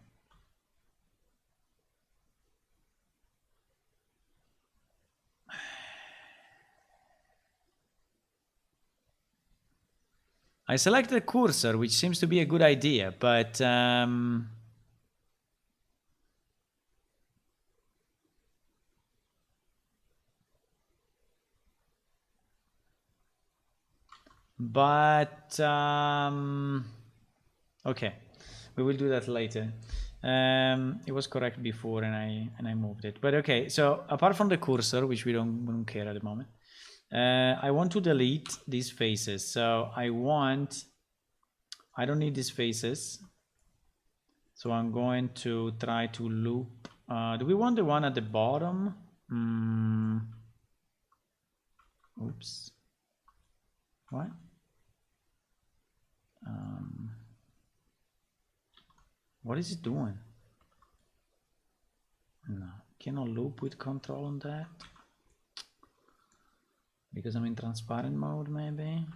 I selected the cursor, which seems to be a good idea, but okay, we will do that later. It was correct before, and I moved it. But okay, so apart from the cursor, which we don't care at the moment, I want to delete these faces. So I don't need these faces. So I'm going to try to loop. Do we want the one at the bottom? Oops. What? What is it doing? No, cannot loop with control on that. Because I'm in transparent mode, maybe.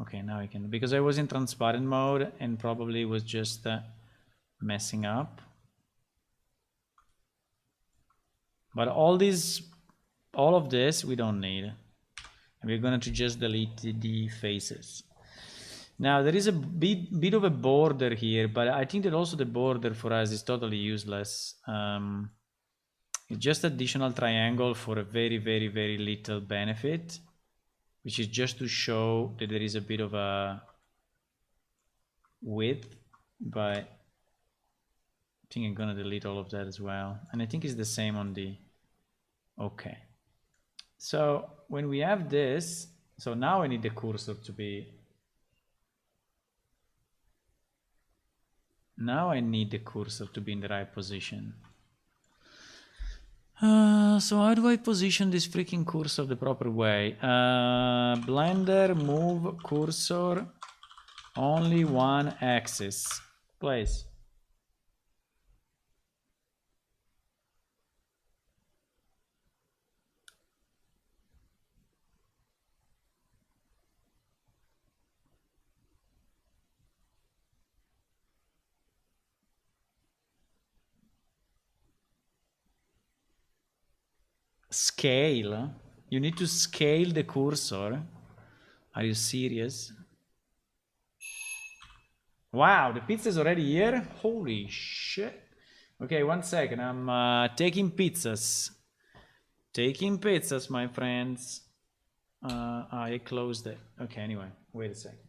Okay, now I can, because I was in transparent mode and probably was just messing up. But all of this we don't need. And we're going to just delete the faces. Now there is a bit of a border here, but I think that also the border for us is totally useless. It's just additional triangle for a very, very, very little benefit, which is just to show that there is a bit of a width, but I think I'm gonna delete all of that as well. And I think it's the same on the, okay. So when we have this, so now I need the cursor to be, now I need the cursor to be in the right position. So how do I position this freaking cursor the proper way? Blender, move cursor, only one axis, please. Scale? You need to scale the cursor? Are you serious? Wow, the pizza is already here? Holy shit. Okay, 1 second. I'm taking pizzas. Taking pizzas, my friends. I closed it. Okay, anyway, wait a second.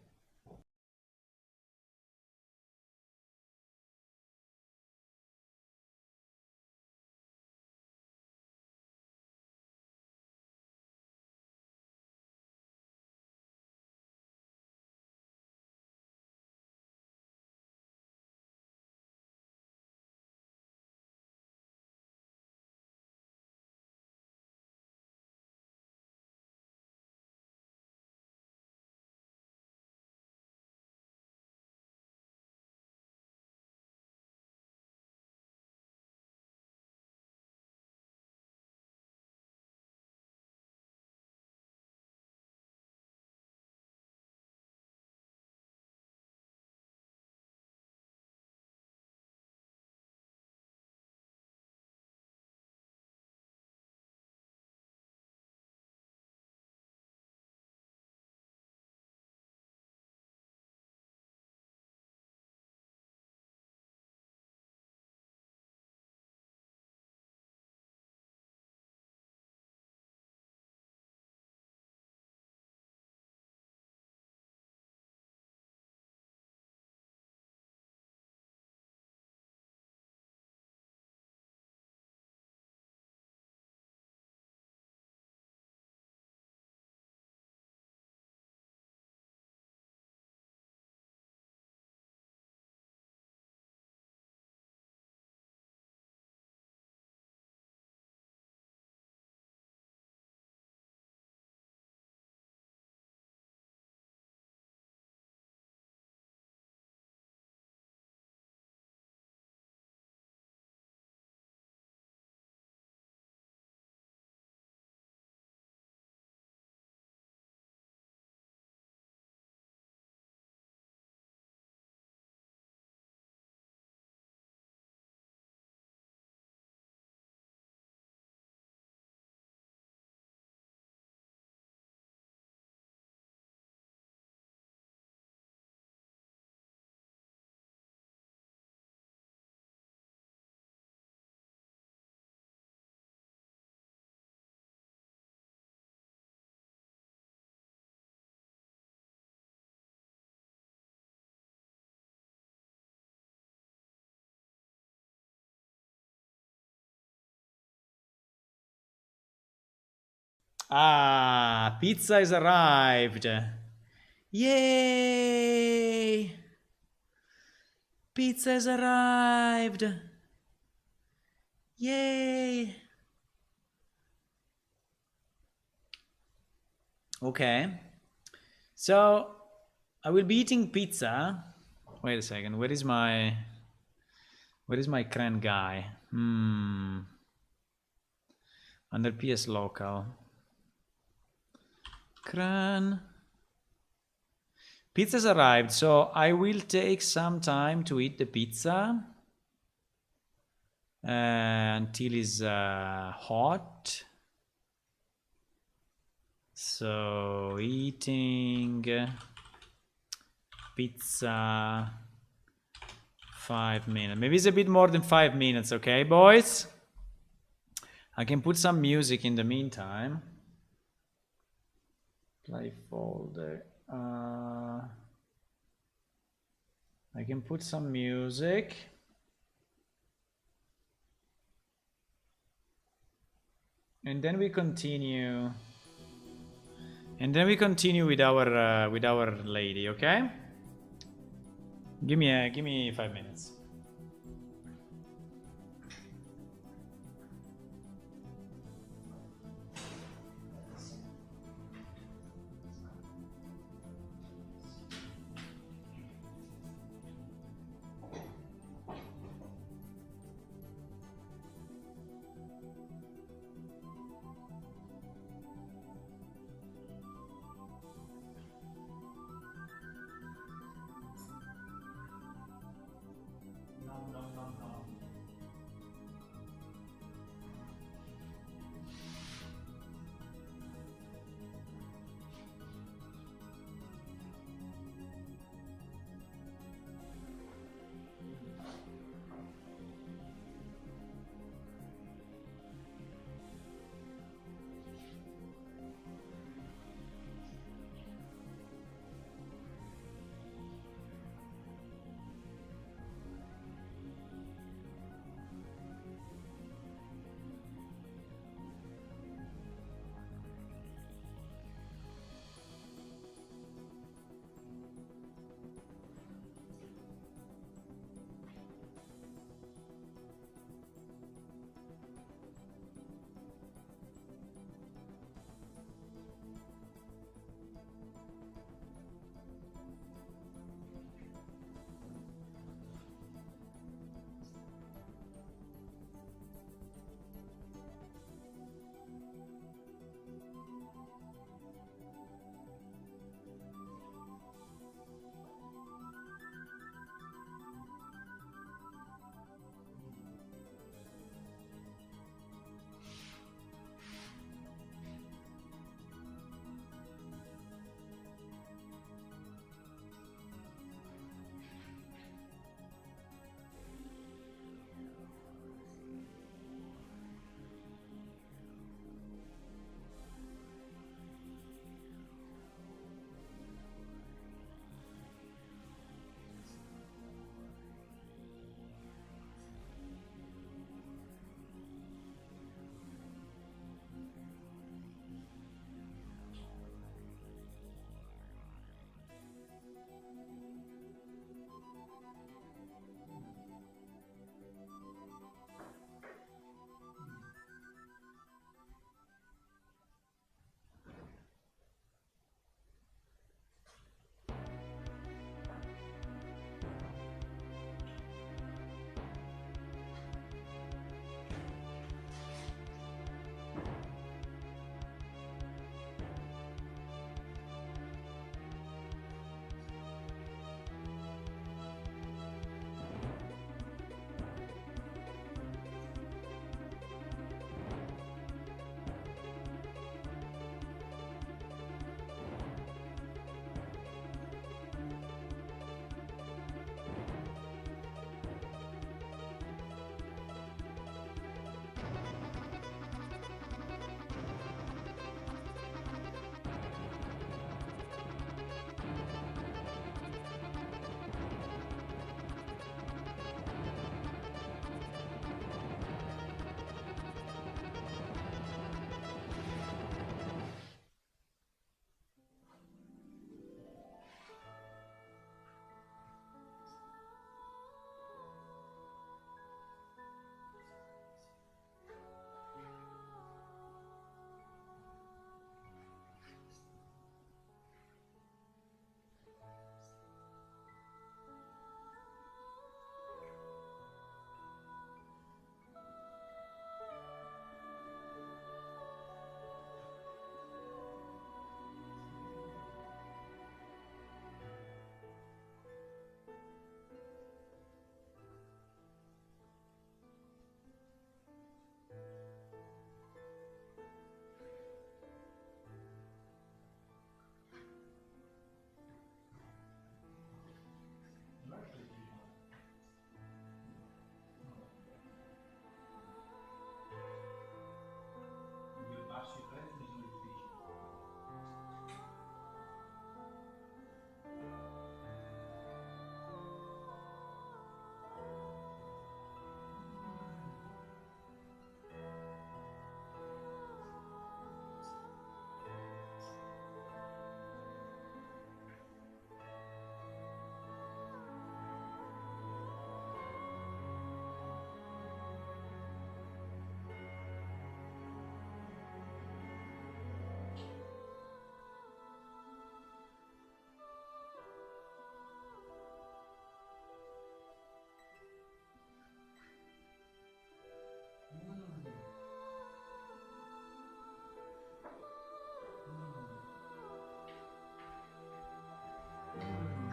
Ah, pizza is arrived. Yay! Pizza has arrived. Yay! Okay. So I will be eating pizza. Wait a second. Where is my cran guy? Under PS local. Cran. Pizza's arrived, so I will take some time to eat the pizza until it's hot. So eating pizza 5 minutes. Maybe it's a bit more than 5 minutes, okay, boys? I can put some music in the meantime. Play folder. I can put some music. And then we continue. And then we continue with our lady, okay? Give me 5 minutes.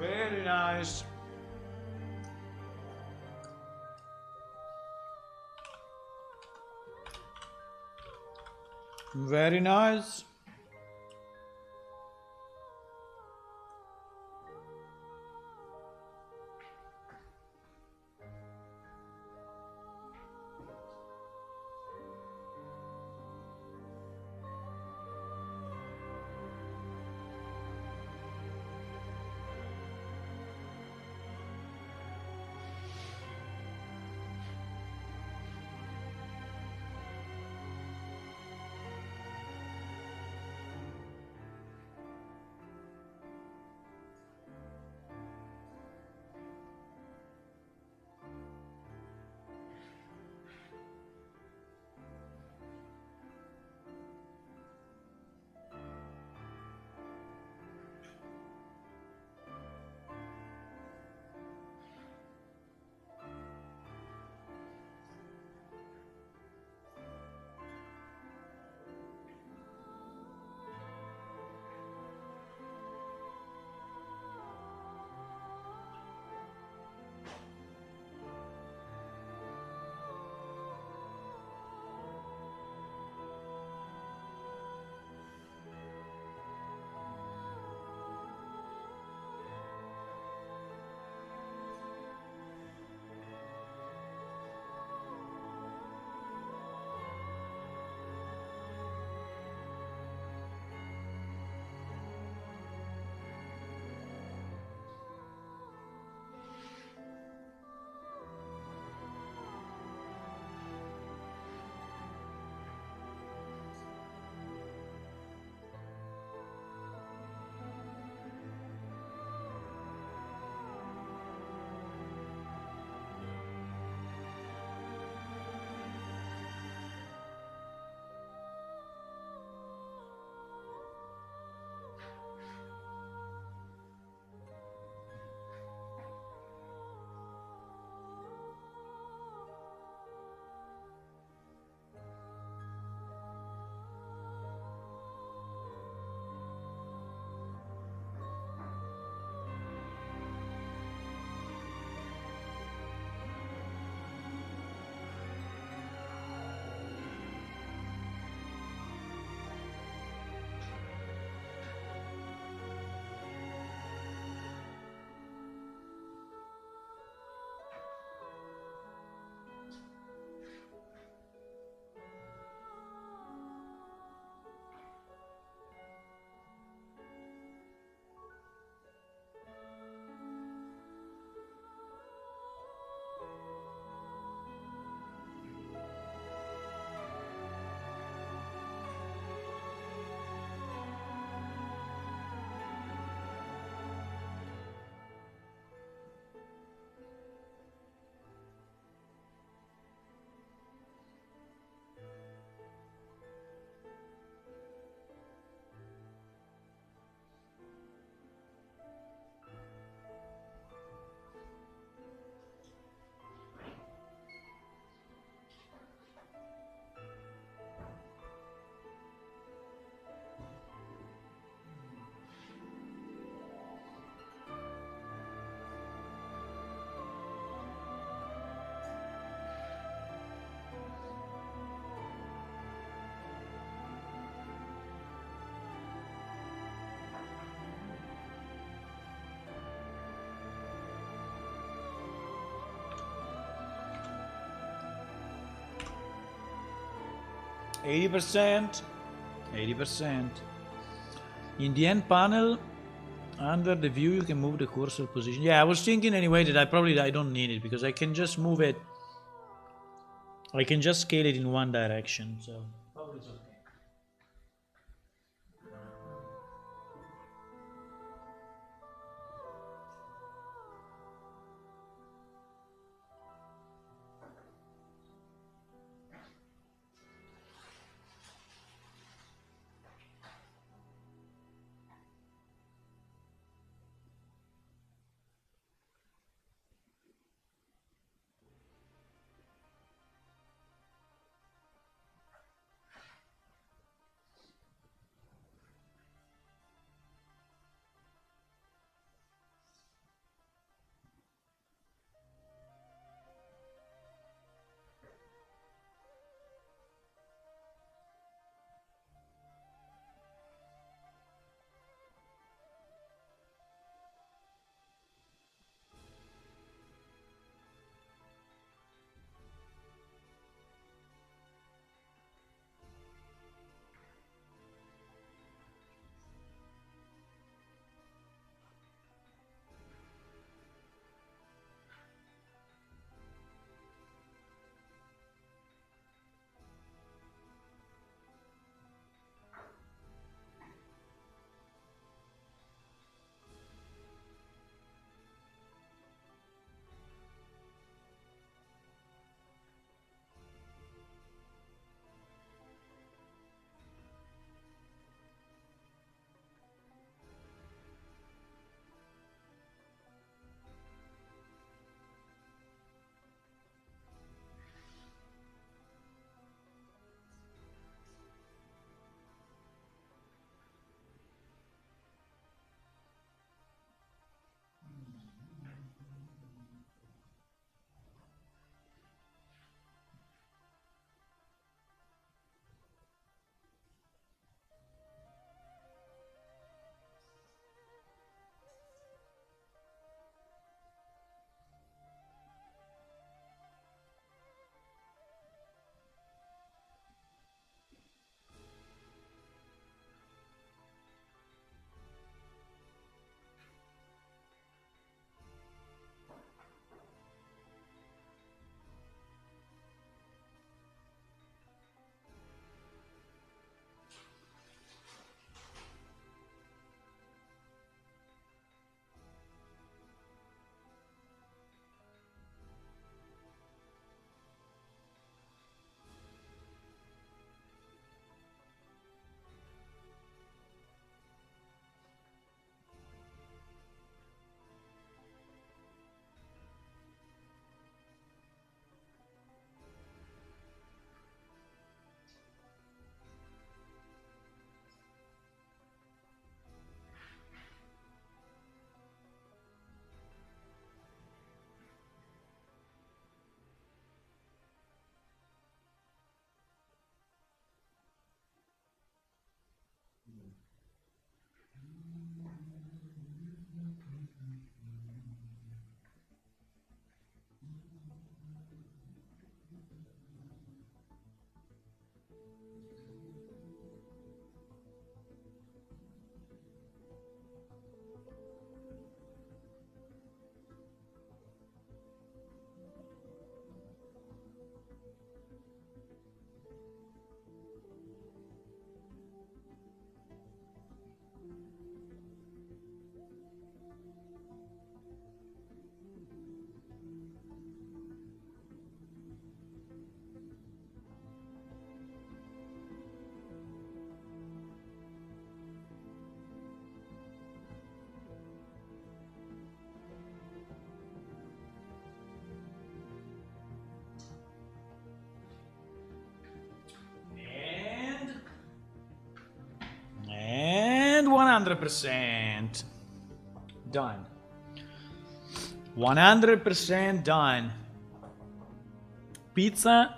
Very nice. Very nice. %. 80%. In the end panel, under the view, you can move the cursor position. Yeah, I was thinking anyway that I don't need it because I can just move it. I can just scale it in one direction, so probably it's okay. 100% done. 100% done. Pizza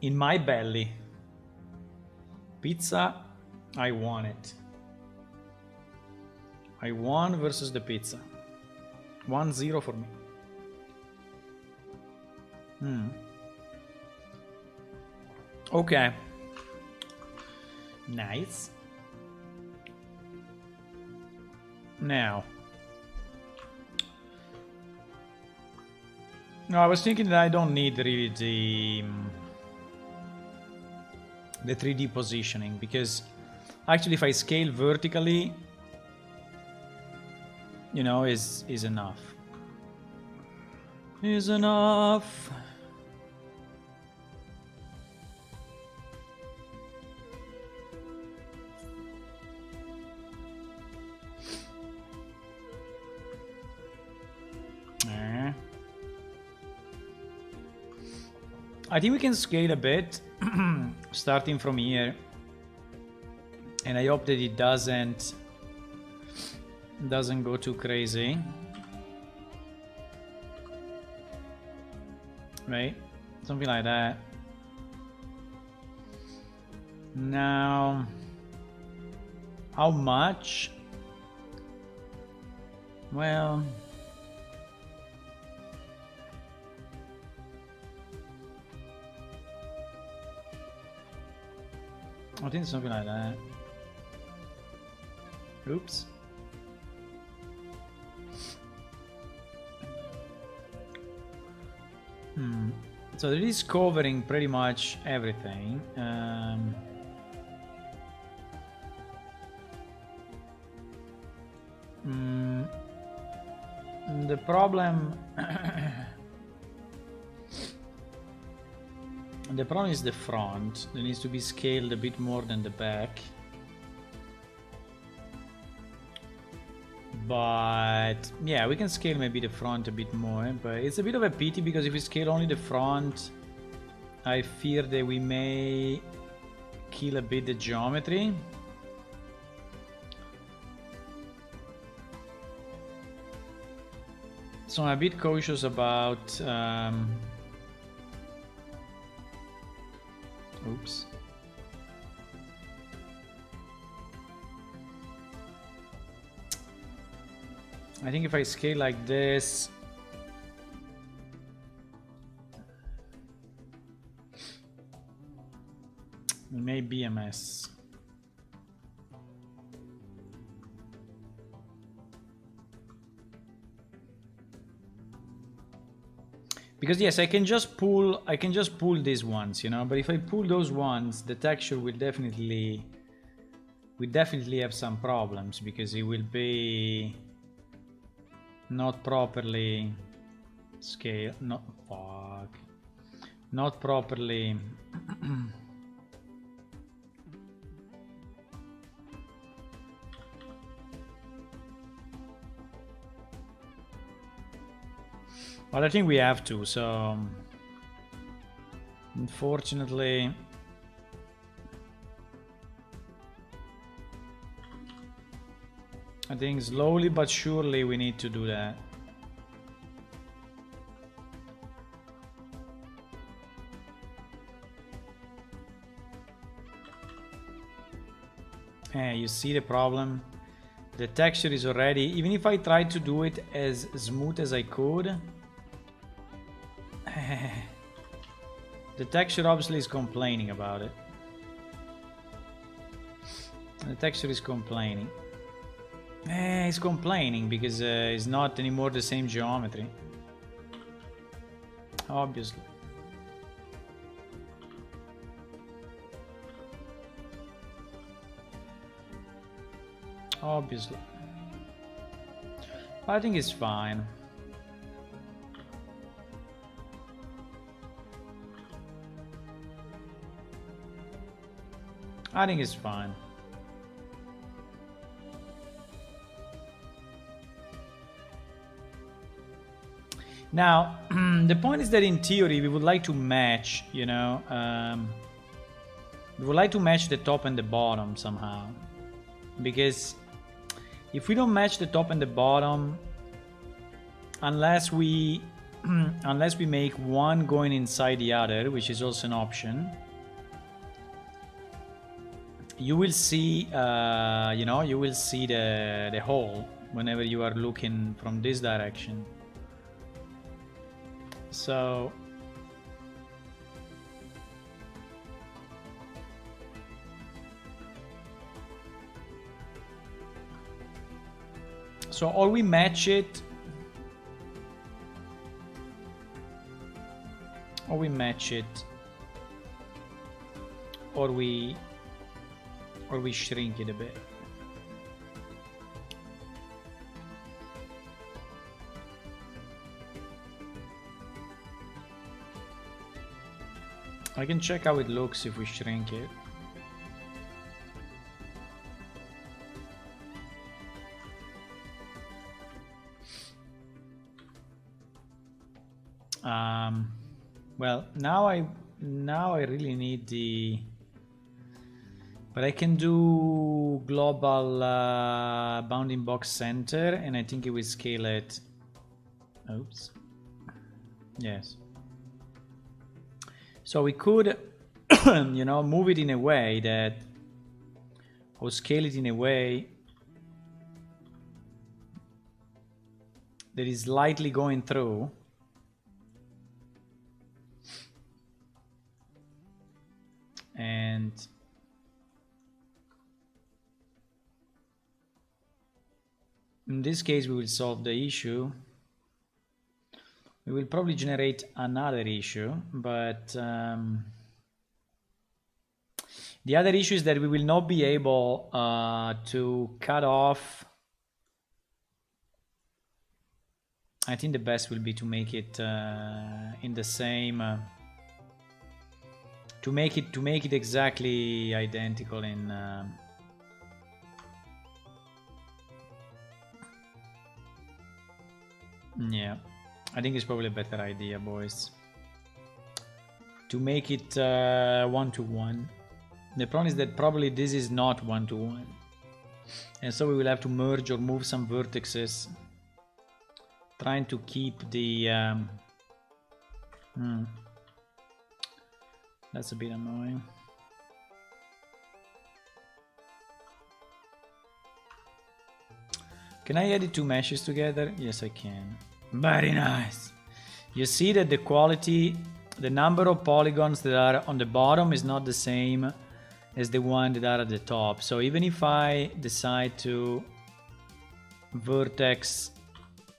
in my belly. Pizza, I want it. I won versus the pizza. 1-0 for me. Okay. Nice. Now. No, I was thinking that I don't need really the 3D positioning, because actually if I scale vertically, you know, is enough. Is enough. I think we can scale a bit starting from here, and I hope that it doesn't go too crazy, right? Something like that. Now, how much? Well, I think something like that. Oops. So it is covering pretty much everything. The problem the problem is the front. It needs to be scaled a bit more than the back. But yeah, we can scale maybe the front a bit more, but it's a bit of a pity because if we scale only the front, I fear that we may kill a bit the geometry. So I'm a bit cautious about oops. I think if I scale like this, it may be a mess. Because yes, I can just pull these ones, you know, but if I pull those ones, the texture will definitely have some problems because it will be not properly scaled, not properly well, I think we have to, so unfortunately I think slowly but surely we need to do that. You see the problem? The texture is already, even if I try to do it as smooth as I could, the texture obviously is complaining about it. The texture is complaining. It's complaining because it's not anymore the same geometry. Obviously. Obviously. I think it's fine. I think it's fine. Now, the point is that in theory we would like to match, you know, we would like to match the top and the bottom somehow. because if we don't match the top and the bottom, unless we unless we make one going inside the other, which is also an option, you will see you will see the hole whenever you are looking from this direction. So or we match it, or we shrink it a bit. I can check how it looks if we shrink it. Well, now I really need the, but I can do global bounding box center, and I think it will scale it. Oops. Yes. So we could, move it in a way that, or scale it in a way that is lightly going through. And in this case, we will solve the issue. We will probably generate another issue, but the other issue is that we will not be able to cut off. I think the best will be to make it in the same. To make it exactly identical in. Yeah. I think it's probably a better idea, boys, to make it 1-to-1. The problem is that probably this is not 1-to-1, and so we will have to merge or move some vertices, trying to keep the that's a bit annoying. Can I edit two meshes together? Yes, I can. Very nice. You see that the quality, the number of polygons that are on the bottom is not the same as the one that are at the top. So even if I decide to vertex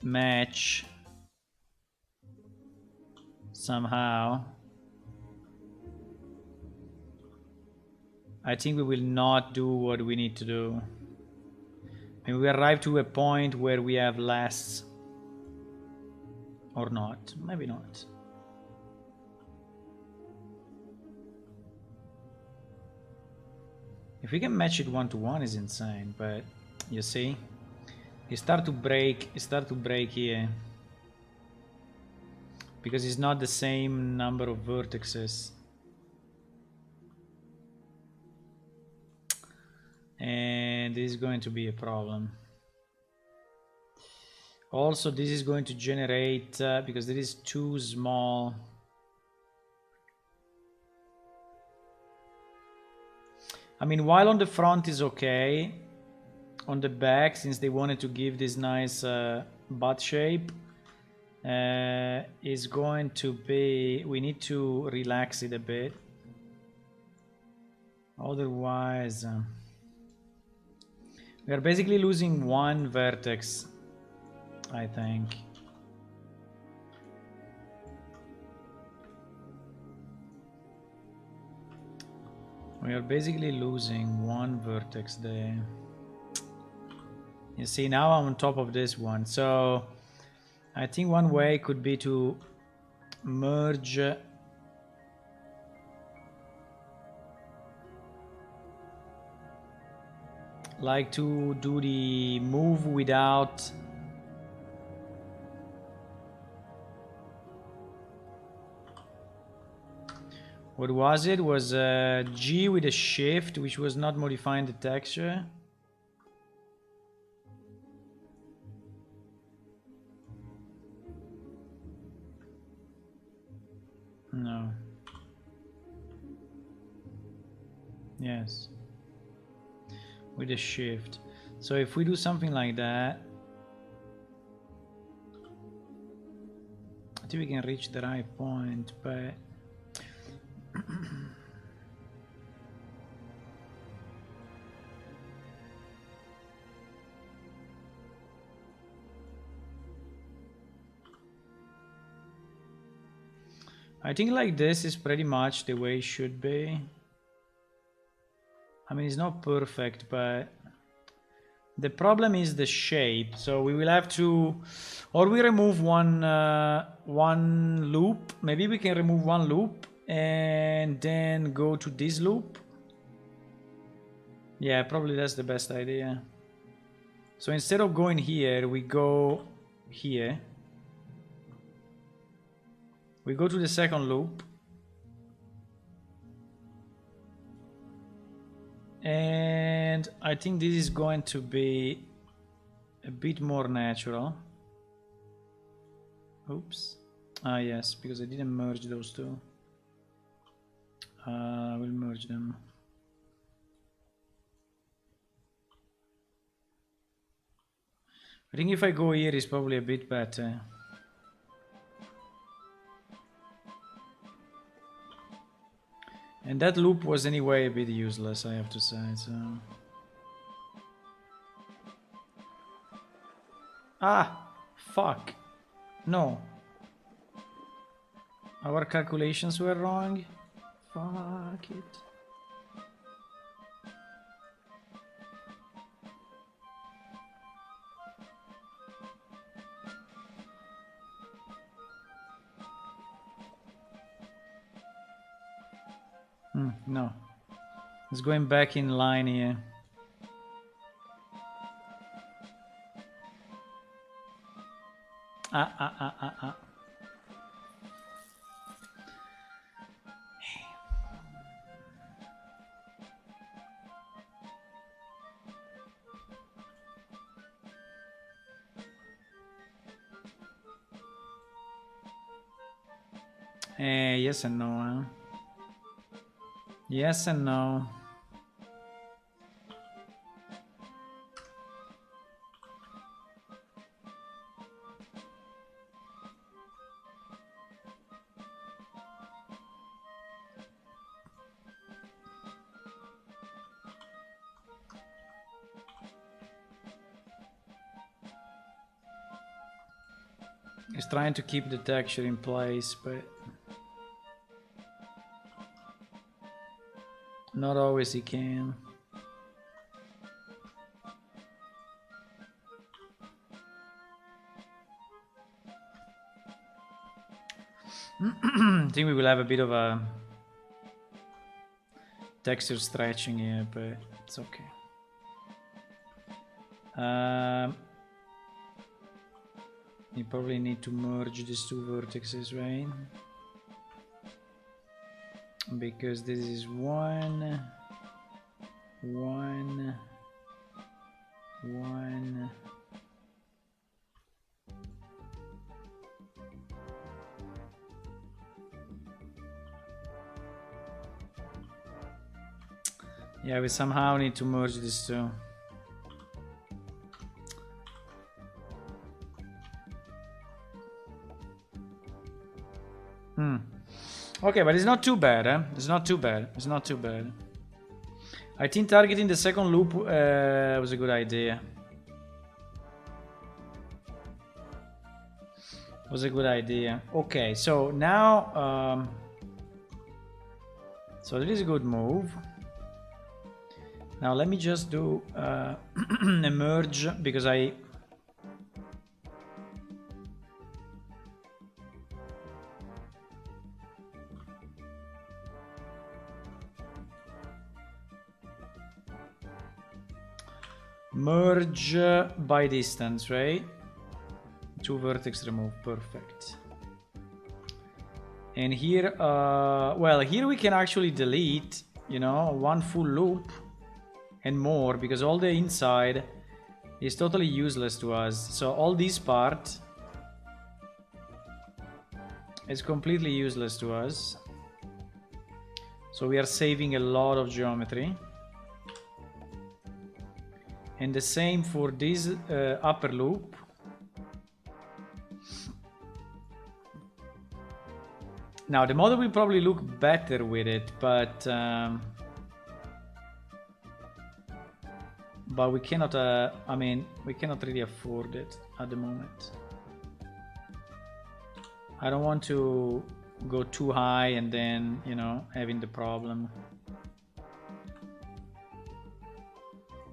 match somehow, I think we will not do what we need to do. And we arrive to a point where we have less. Or not, maybe not. If we can match it 1-to-1 is insane, but you see, it start to break here. Because it's not the same number of vertices. And this is going to be a problem. Also, this is going to generate, because it is too small. I mean, while on the front is okay, on the back, since they wanted to give this nice butt shape, is going to be, we need to relax it a bit. Otherwise, we are basically losing one vertex, I think. We are basically losing one vertex there. You see, now I'm on top of this one. So I think one way could be to merge like to do the move without what was it? Was G with a shift, which was not modifying the texture. No. Yes. With a shift. So if we do something like that, I think we can reach the right point, but I think like this is pretty much the way it should be. I mean, it's not perfect, but the problem is the shape. So we will have to, or we remove one loop. Maybe we can remove one loop and then go to this loop. Yeah, probably that's the best idea. So instead of going here, we go here. We go to the second loop. And I think this is going to be a bit more natural. Oops. Ah, yes, because I didn't merge those two. I will merge them. I think if I go here, it's probably a bit better. And that loop was anyway a bit useless, I have to say, so... Ah! Fuck! No. Our calculations were wrong. Fuck it. No. It's going back in line here. Ah. Yes and no, huh? Yes and no. He's trying to keep the texture in place, but not always he can. I think we will have a bit of a texture stretching here, but it's okay. You probably need to merge these two vertices, right? Because this is one. Yeah, we somehow need to merge these two. Okay, but it's not too bad, eh? It's not too bad. It's not too bad. I think targeting the second loop was a good idea. Was a good idea. Okay, so now... so that is a good move. Now let me just do a merge, because I... Merge by distance, right? Two vertex remove, perfect. And here, well, here we can actually delete, you know, one full loop and more, because all the inside is totally useless to us. So all this part It's completely useless to us. So we are saving a lot of geometry. And the same for this upper loop. Now the model will probably look better with it, but we cannot. I mean, we cannot really afford it at the moment. I don't want to go too high and then, you know, having the problem.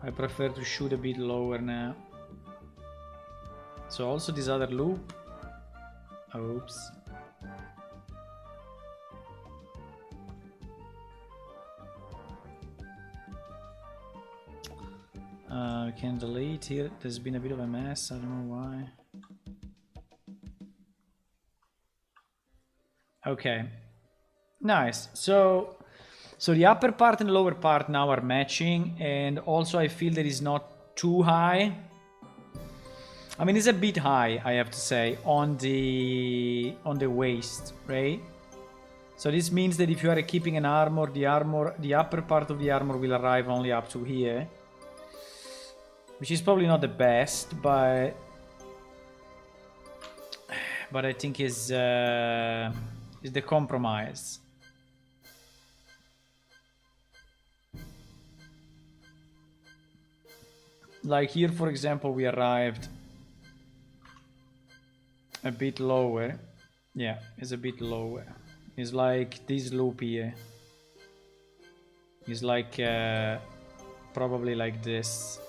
I prefer to shoot a bit lower now. So also this other loop. Oops. We can delete here. There's been a bit of a mess. I don't know why. Okay. Nice. So the upper part and the lower part now are matching, and also I feel that it's not too high. I mean, it's a bit high, I have to say, on the waist, right? So this means that if you are keeping an armor, the upper part of the armor will arrive only up to here, which is probably not the best, but I think is the compromise. Like here, for example, we arrived a bit lower. Yeah, it's a bit lower. It's like this loop here. It's like probably like this.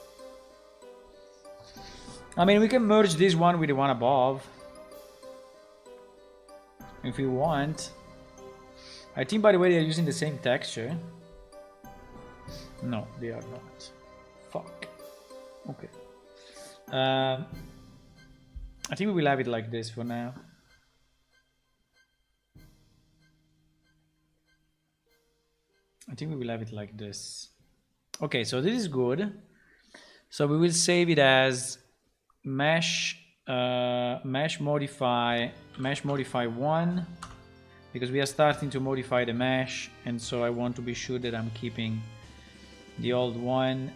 I mean, we can merge this one with the one above if we want. I think, by the way, they're using the same texture. No, they are not. Fuck. Okay. I think we will have it like this for now. I think we will have it like this. Okay, so this is good. So we will save it as mesh modify 1, because we are starting to modify the mesh, and so I want to be sure that I'm keeping the old one.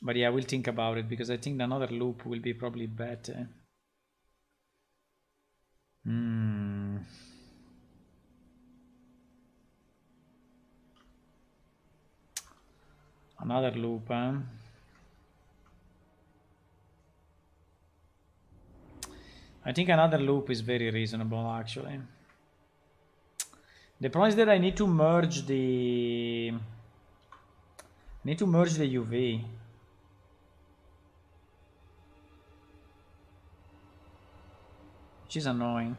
But yeah, we'll think about it, because I think another loop will be probably better. Another loop, huh? I think another loop is very reasonable, actually. The problem is that I need to merge the UV. Which is annoying.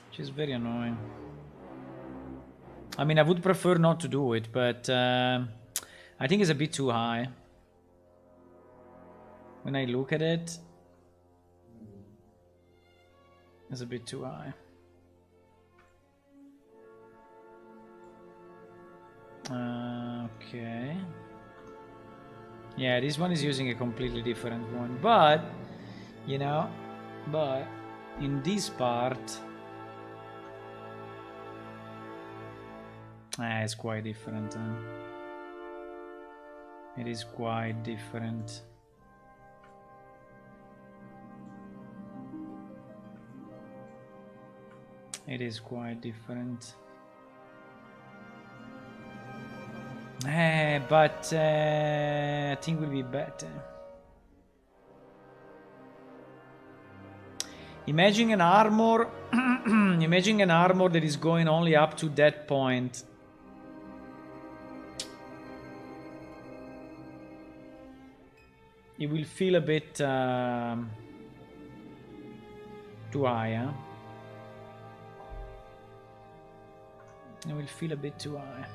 Which is very annoying. I mean, I would prefer not to do it, but I think it's a bit too high. When I look at it, it's a bit too high. Okay. Yeah, this one is using a completely different one, but, you know, but in this part, it's quite different. It is quite different. It is quite different. But I think will be better. Imagine an armor. Imagine an armor that is going only up to that point. It will feel a bit too high, huh? It will feel a bit too high.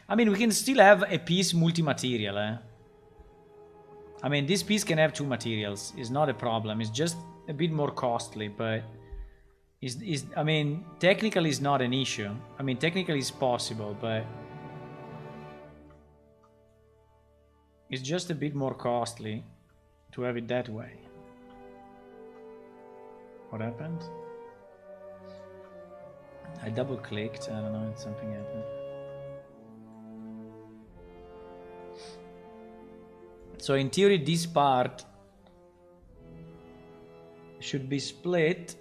I mean, we can still have a piece multi-material, eh? I mean, this piece can have two materials. It's not a problem. It's just a bit more costly, but I mean, technically it's not an issue. I mean, technically it's possible, but It's just a bit more costly to have it that way. What happened? I double clicked, I don't know, something happened. So in theory this part should be split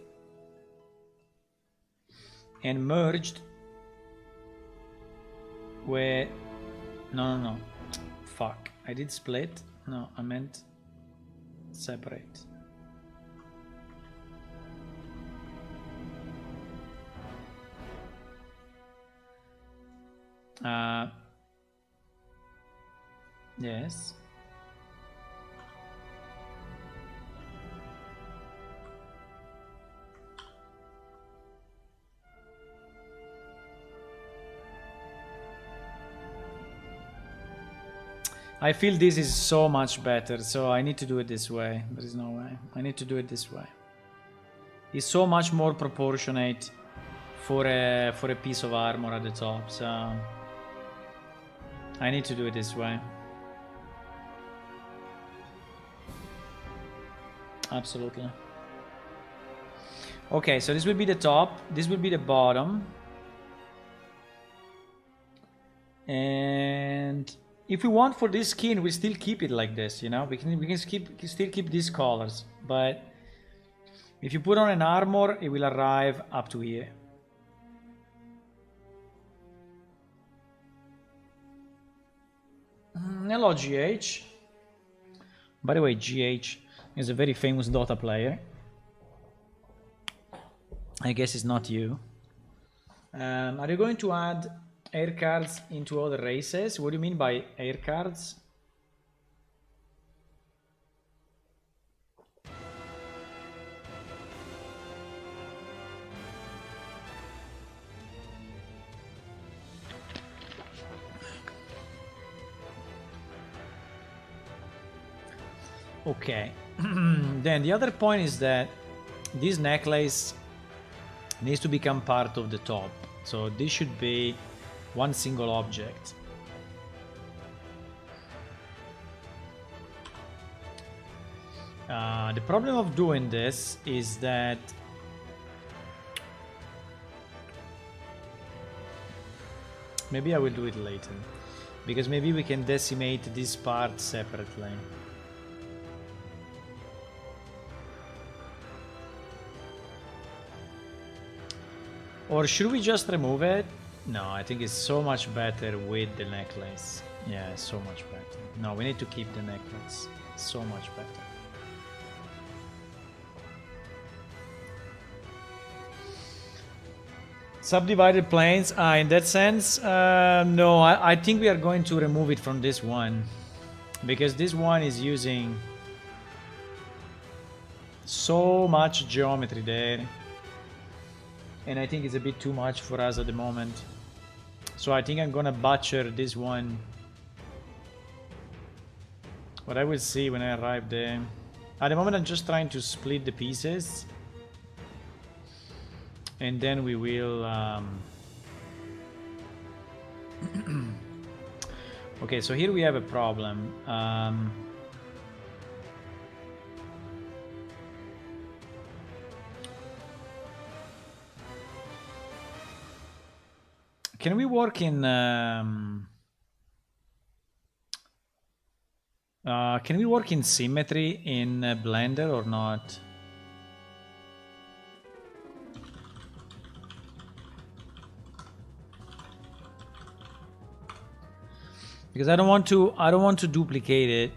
and merged with... No. Fuck. I did split. No, I meant separate. Yes. I feel this is so much better, so I need to do it this way. There is no way. I need to do it this way. It's so much more proportionate for a piece of armor at the top, so I need to do it this way. Absolutely. Okay, so this will be the top, this will be the bottom. And if we want for this skin, we still keep it like this, you know? We can still keep these colors, but if you put on an armor, it will arrive up to here. Hello, GH. By the way, GH is a very famous Dota player. I guess it's not you. Are you going to add air cards into other races? What do you mean by air cards? Okay. Then the other point is that this necklace needs to become part of the top. So this should be one single object. The problem of doing this is that maybe I will do it later, because maybe we can decimate this part separately. Or should we just remove it? No, I think it's so much better with the necklace. Yeah, so much better. No, we need to keep the necklace. So much better. Subdivided planes. In that sense, no, I think we are going to remove it from this one. Because this one is using so much geometry there. And I think it's a bit too much for us at the moment. So I think I'm gonna butcher this one. But I will see when I arrive there. At the moment I'm just trying to split the pieces. And then we will... Okay, so here we have a problem. Can we work in... can we work in symmetry in Blender or not? Because I don't want to duplicate it.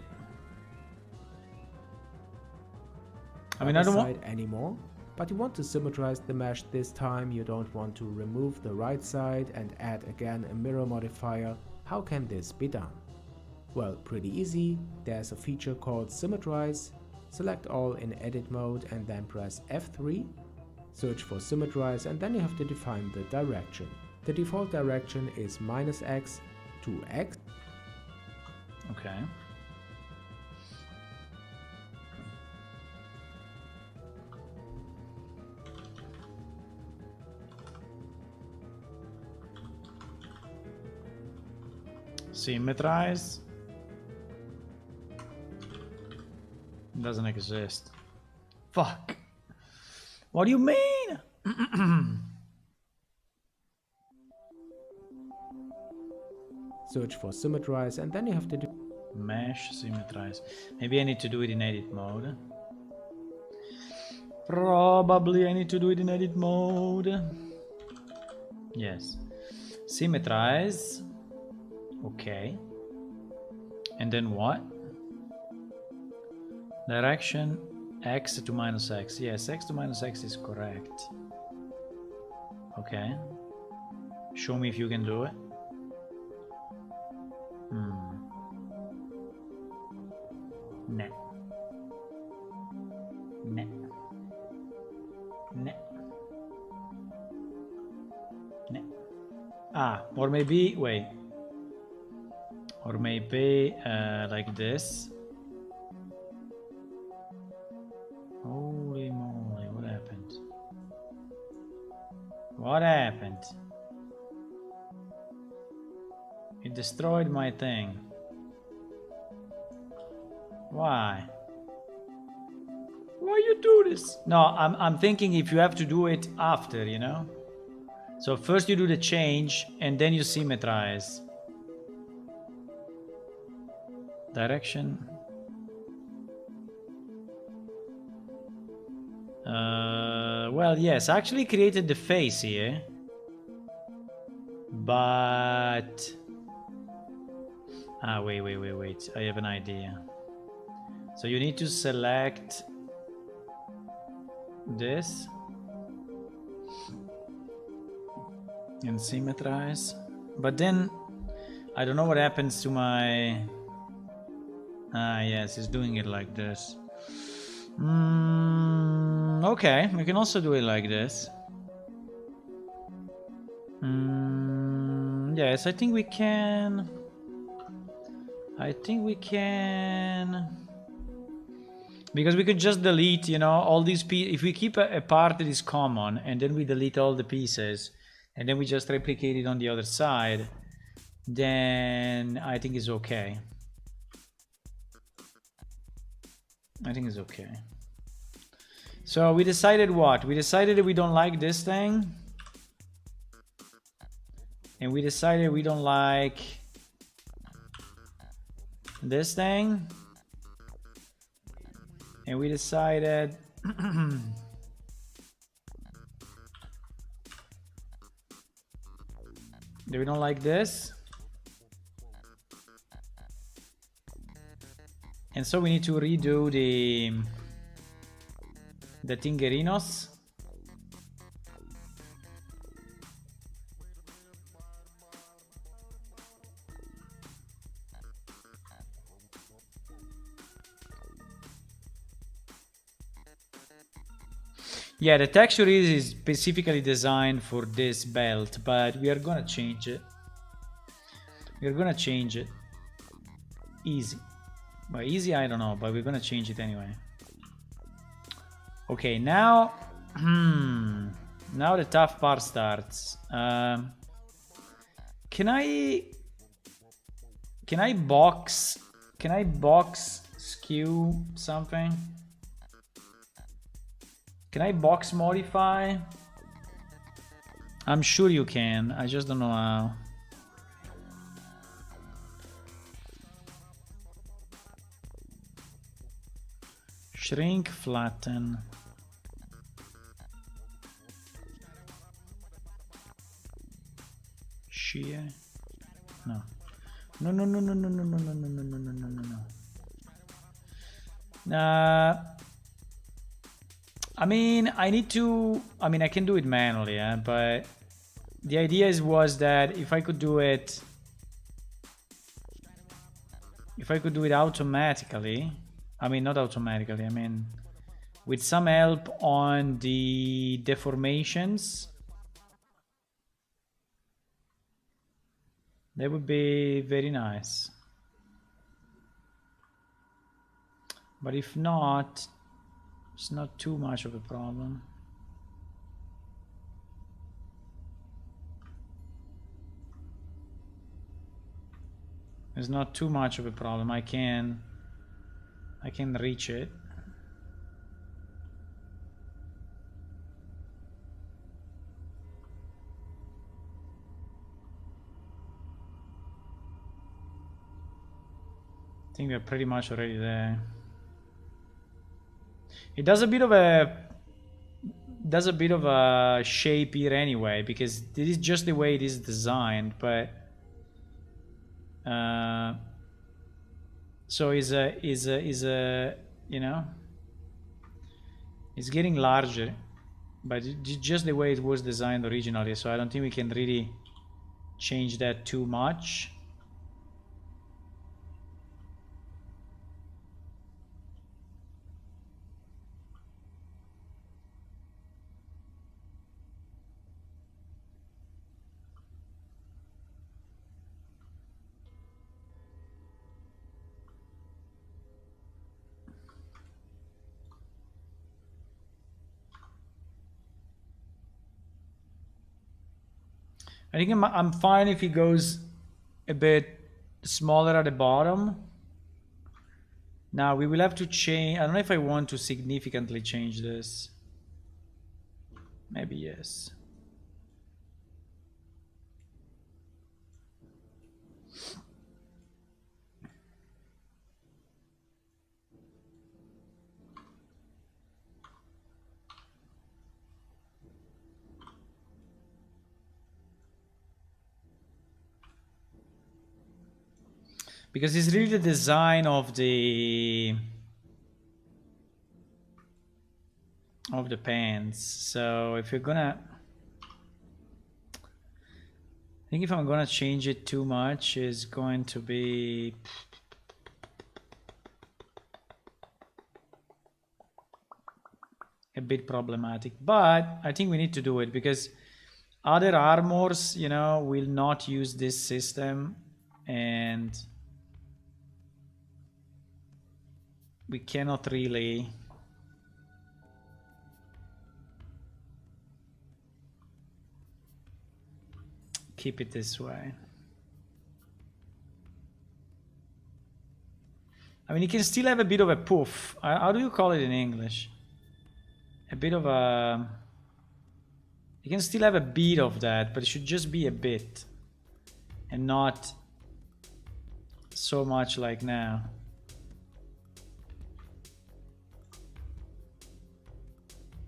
I mean, I don't want anymore. But you want to symmetrize the mesh this time, you don't want to remove the right side and add again a mirror modifier. How can this be done? Well, pretty easy. There's a feature called Symmetrize. Select all in edit mode and then press F3. Search for Symmetrize and then you have to define the direction. The default direction is -x to x. Okay. Symmetrize. doesn't exist. Fuck. What do you mean? Search for symmetrize, and then you have to do Mesh, symmetrize. Maybe I need to do it in edit mode. Probably I need to do it in edit mode. Yes. Symmetrize. Okay. And then what? Direction x to minus x. Yes, x to minus x is correct. Okay. Show me if you can do it. Ne. Ne. Ne. Ne. Ah, or maybe, wait. Or maybe like this. Holy moly, what happened? What happened? It destroyed my thing. Why? Why you do this? No, I'm thinking if you have to do it after, you know? So first you do the change and then you symmetrize. Direction. Well, yes, I actually created the face here. But... Ah, wait. I have an idea. So you need to select this and symmetrize. But then I don't know what happens to my... Ah, yes, it's doing it like this. Okay, we can also do it like this. Yes, I think we can. Because we could just delete, you know, all these pieces. If we keep a part that is common and then we delete all the pieces and then we just replicate it on the other side, then I think it's okay. I think it's okay. So we decided what? We decided that we don't like this thing. And we decided we don't like this thing. And we decided that we don't like this. And so we need to redo the Tingerinos. Yeah, the texture is specifically designed for this belt, but we are gonna change it. We're gonna change it. Easy. By easy, I don't know, but we're gonna change it anyway. Okay, now... now the tough part starts. Can I box skew something? Can I box modify? I'm sure you can, I just don't know how. Shrink, flatten. Shear. No. No. I mean, I can do it manually, yeah, but the idea was that if I could do it automatically, not automatically, with some help on the deformations, that would be very nice. But if not, it's not too much of a problem. It's not too much of a problem. I can reach it. think we're pretty much already there. It does a bit of a shape here anyway, because this is just the way it is designed, but so is a you know, it's getting larger, but it's just the way it was designed originally, so I don't think we can really change that too much. I think I'm fine if he goes a bit smaller at the bottom. Now we will have to change. I don't know if I want to significantly change this. Maybe yes. Because it's really the design of the pants. So if you're gonna, I think if I'm gonna change it too much, it's going to be a bit problematic. But I think we need to do it because other armors, you know, will not use this system, and we cannot really keep it this way. I mean, you can still have a bit of a poof. How do you call it in English? A bit of a... You can still have a bit of that, but it should just be a bit. And not so much like now.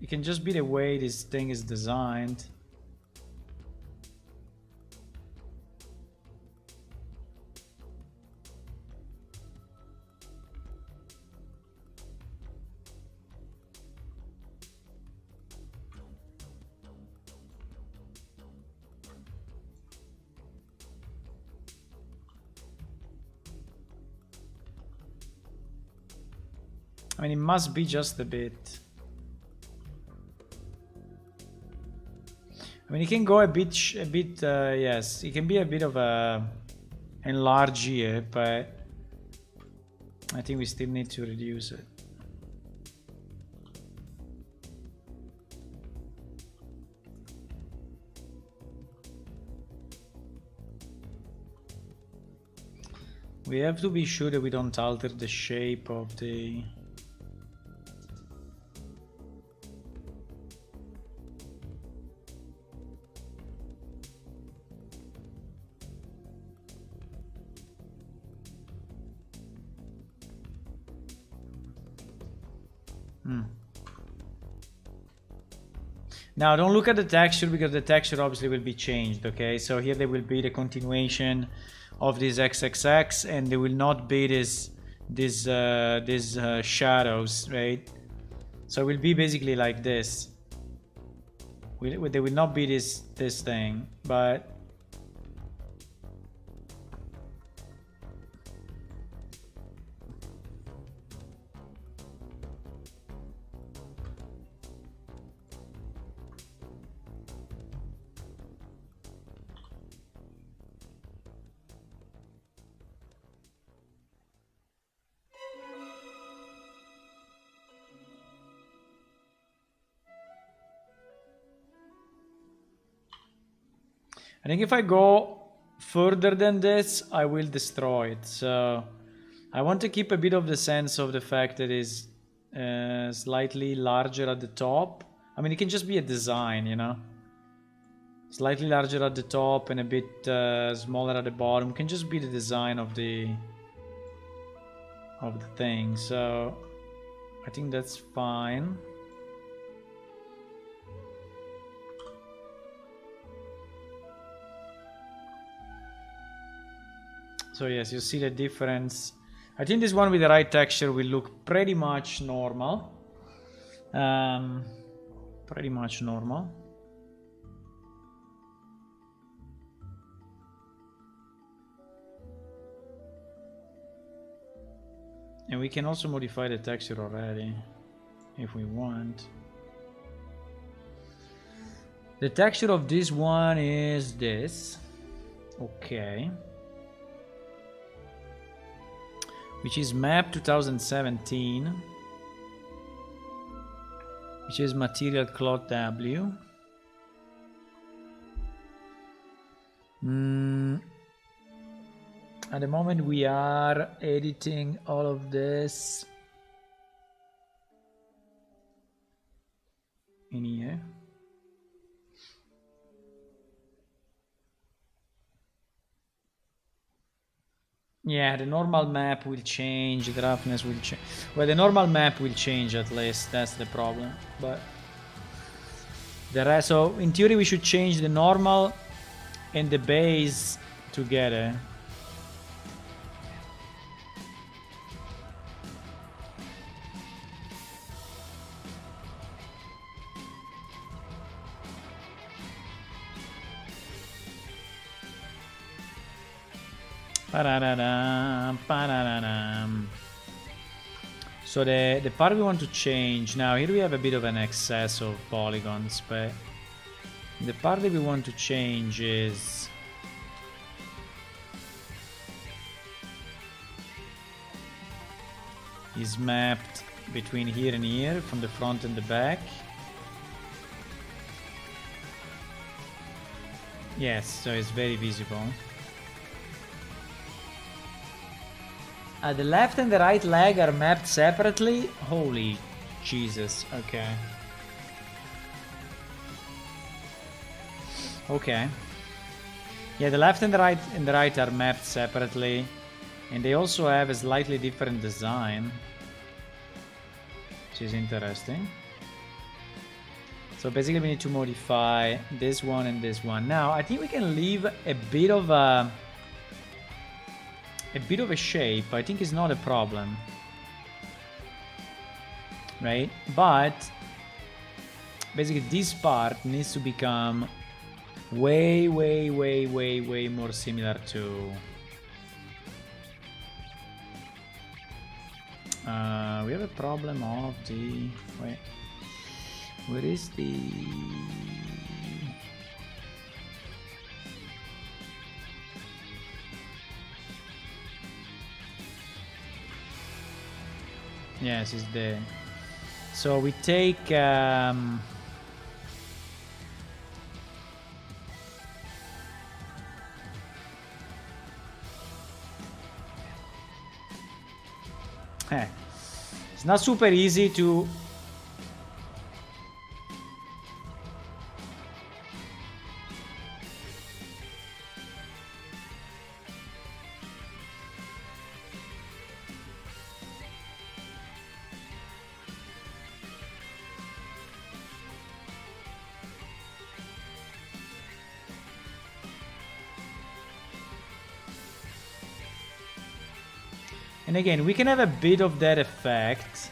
It can just be the way this thing is designed. I mean, it must be just a bit. I mean, it can go a bit, yes, it can be a bit of a enlarge here, but I think we still need to reduce it. We have to be sure that we don't alter the shape of the... Now don't look at the texture, because the texture obviously will be changed, okay? So here there will be the continuation of this XXX, and there will not be this shadows, right? So it will be basically like this. There will not be this thing, but I think if I go further than this, I will destroy it. So I want to keep a bit of the sense of the fact that it's slightly larger at the top. I mean, it can just be a design, you know? Slightly larger at the top and a bit smaller at the bottom. It can just be the design of the of the thing. So I think that's fine. So yes, you see the difference. I think this one with the right texture will look pretty much normal. Pretty much normal. And we can also modify the texture already if we want. The texture of this one is this. Okay. Which is map 2017, which is material cloth W. At the moment we are editing all of this in here. Yeah, the normal map will change, the roughness will change. Well, the normal map will change at least, that's the problem. But the rest, so in theory we should change the normal and the base together. So the part we want to change now, here we have a bit of an excess of polygons, but the part that we want to change is mapped between here and here, from the front and the back. Yes, so it's very visible. The left and the right leg are mapped separately. Holy Jesus. Okay. Okay. Yeah, the left and the right are mapped separately, and they also have a slightly different design, which is interesting. So basically we need to modify this one and this one. Now I think we can leave a bit of a shape. I think is not a problem, right? But basically this part needs to become way more similar to we have a problem of the wait, where is the yes, it's there. So we take it's not super easy to and again, we can have a bit of that effect,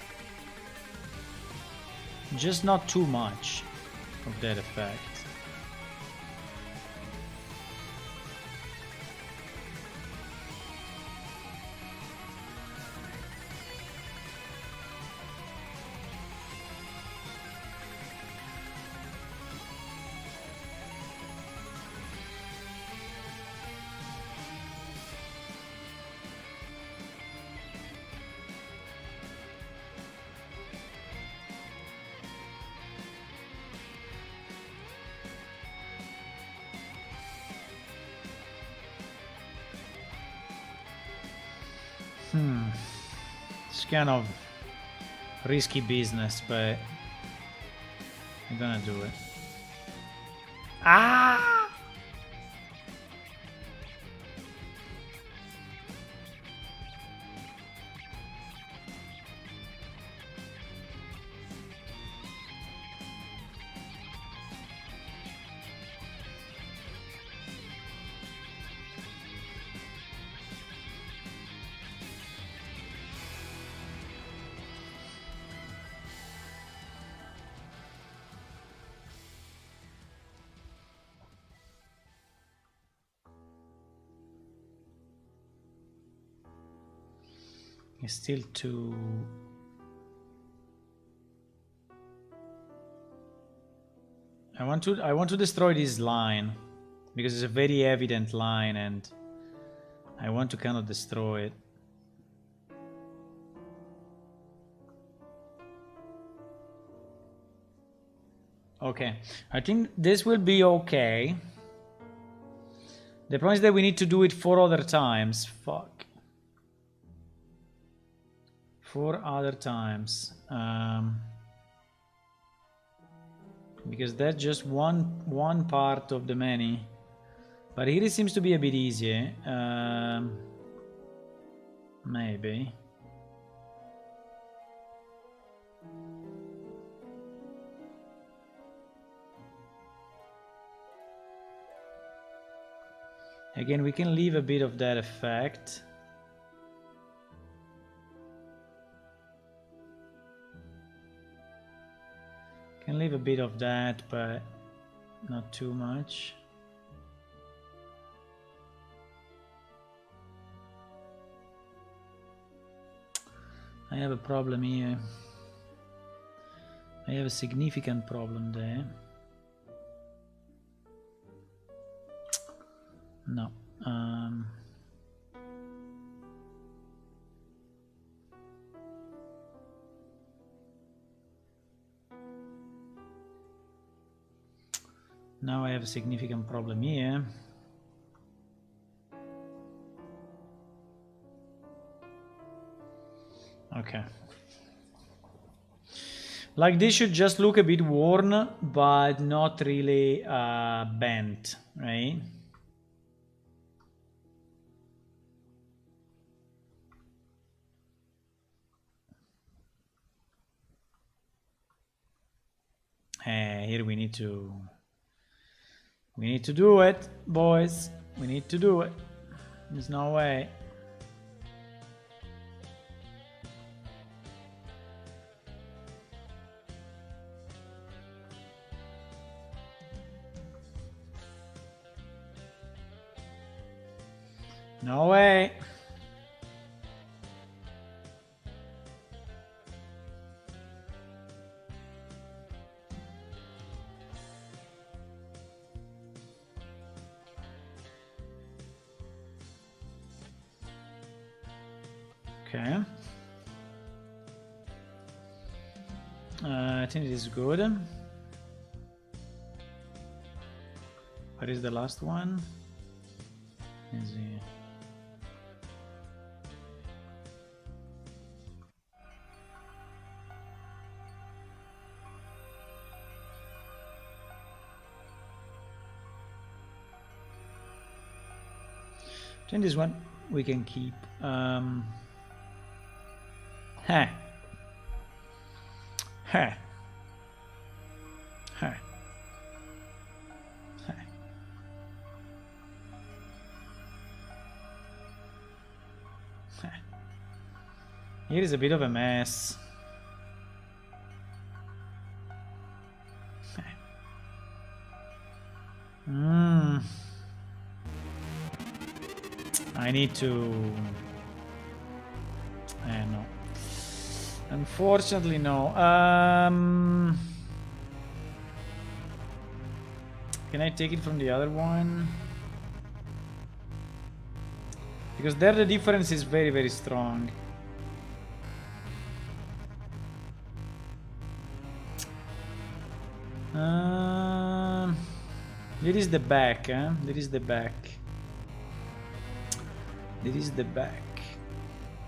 just not too much of that effect. It's kind of risky business, but I'm gonna do it. Ah! It's still too... I want to destroy this line because it's a very evident line and I want to kind of destroy it. Okay, I think this will be okay. The problem is that we need to do it 4 other times. Fuck. 4 other times. Because that's just one part of the many. But here it seems to be a bit easier. Maybe. Again, we can leave a bit of that effect. Can leave a bit of that, but not too much. I have a problem here. I have a significant problem there. No. Now I have a significant problem here. Okay. Like this should just look a bit worn, but not really bent, right? Here we need to do it, boys. We need to do it. There's no way. No way. Okay. I think it is good. What is the last one? Is it... I think this one we can keep. Huh. Huh. Huh. Huh. Huh. Here is a bit of a mess. I need to... no. Unfortunately, no. Can I take it from the other one? Because there the difference is very, very strong. There is the back, huh? There is the back. There is the back.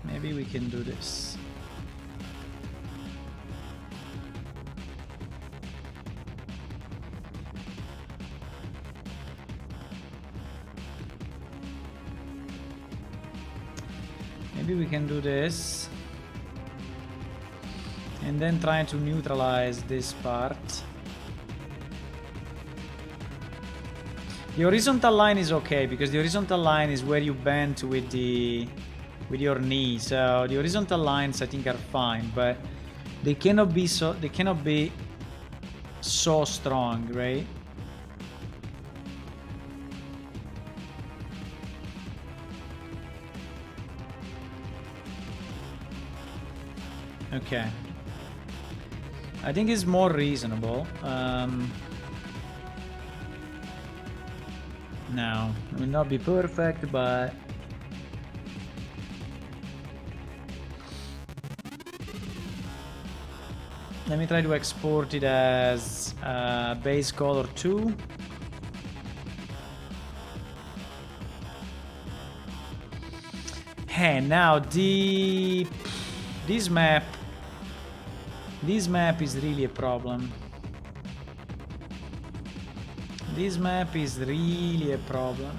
Maybe we can do this. Maybe we can do this. And then try to neutralize this part. The horizontal line is okay because the horizontal line is where you bend with your knee. So the horizontal lines I think are fine, but they cannot be so strong, right? Okay. I think it's more reasonable. No, it will not be perfect, but let me try to export it as base color 2. Hey, now this map is really a problem. This map is really a problem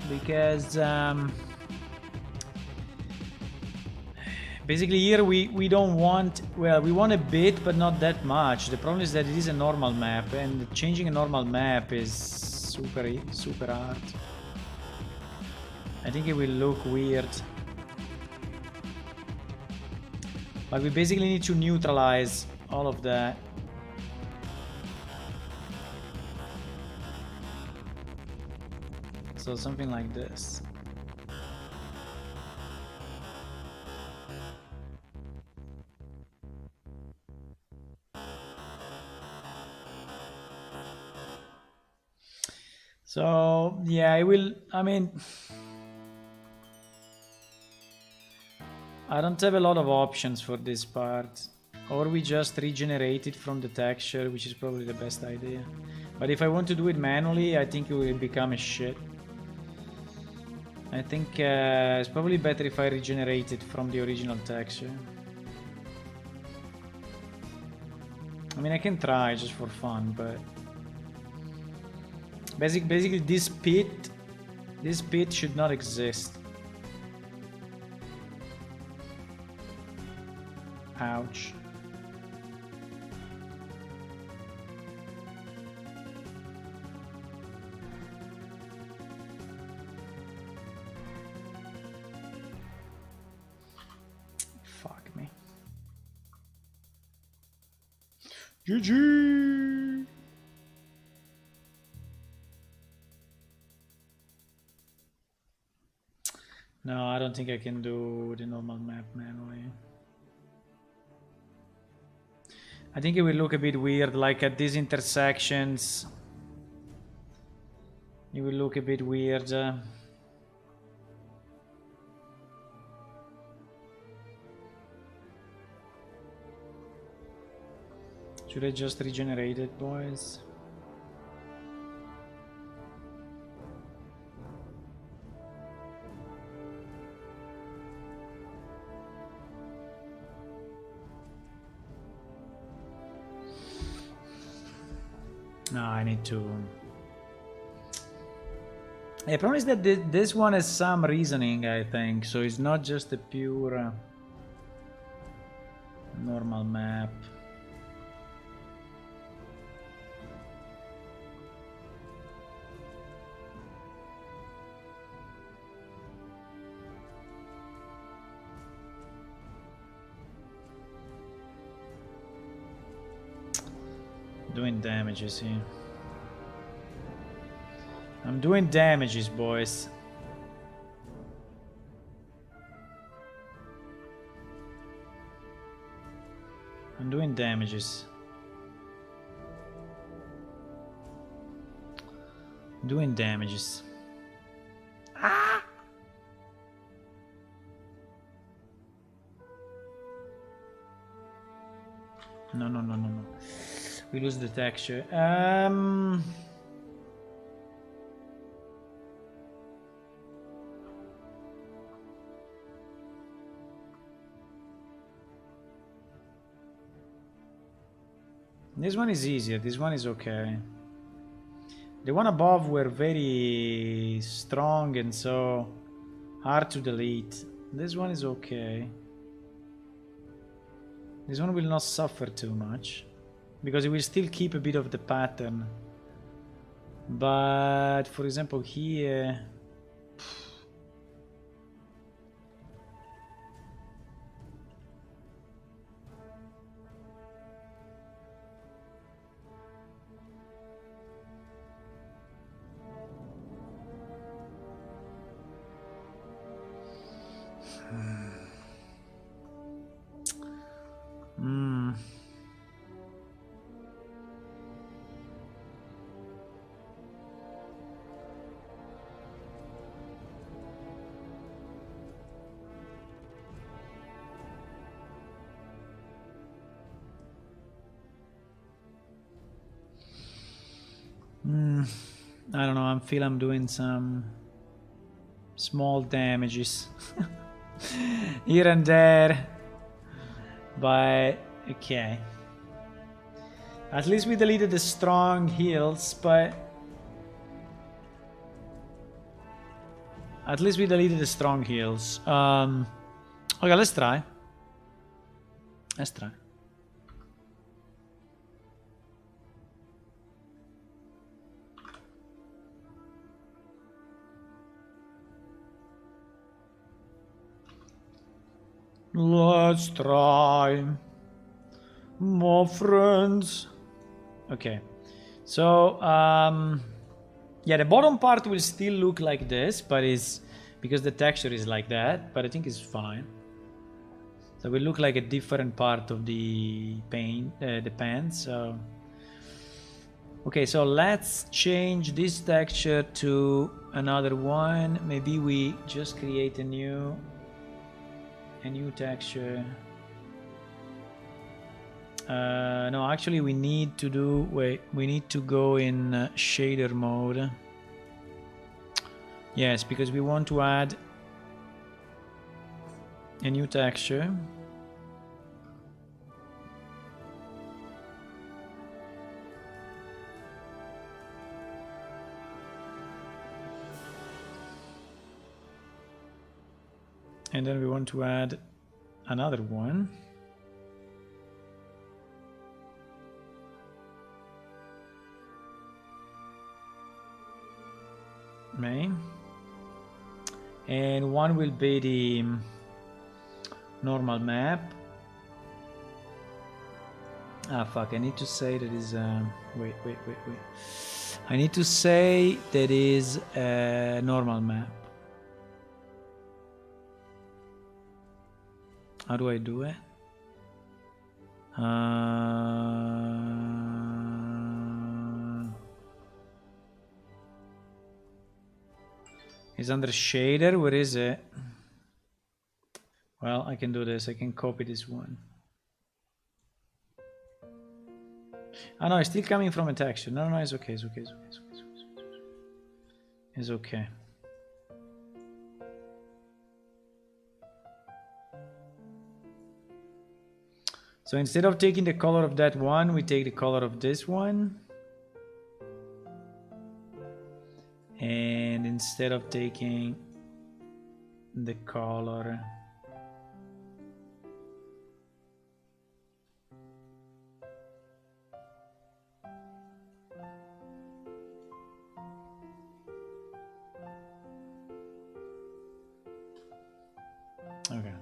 because basically here we don't want, well, we want a bit but not that much. The problem is that it is a normal map, and changing a normal map is super hard. I think it will look weird. Like, we basically need to neutralize all of that. So something like this. So yeah, I will, I mean, I don't have a lot of options for this part. Or we just regenerate it from the texture, which is probably the best idea. But if I want to do it manually, I think it will become a shit. I think it's probably better if I regenerate it from the original texture. I mean, I can try just for fun, but basically this pit should not exist. Ouch. Fuck me. GG. No, I don't think I can do the normal map manually. I think it will look a bit weird, like at these intersections. It will look a bit weird. Should I just regenerate it, boys? No, I need to. The problem is that this one has some reasoning, I think, so it's not just a pure normal map. Doing damages here. I'm doing damages, boys. I'm doing damages. Doing damages. Ah! No. We lose the texture. This one is easier. This one is okay. The one above were very strong and so hard to delete. This one is okay. This one will not suffer too much, because it will still keep a bit of the pattern. But for example here, I don't know, I feel I'm doing some small damages here and there, but okay. At least we deleted the strong heals, but at least we deleted the strong heals. Okay, let's try. Let's try. Let's try, my friends. Okay, so yeah, the bottom part will still look like this, but it's because the texture is like that, but I think it's fine. So it will look like a different part of the paint, the pen. So okay, so let's change this texture to another one. Maybe we just create a new texture. No, actually we need to do, wait, we need to go in shader mode. Yes, because we want to add a new texture. And then we want to add another one. Main. And one will be the normal map. Ah, fuck, I need to say that is wait. I need to say that is a normal map. How do I do it? It's under shader. Where is it? Well, I can do this. I can copy this one. Oh no, it's still coming from a texture. No, it's okay. It's okay. It's okay. So instead of taking the color of that one, we take the color of this one. And instead of taking the color, okay.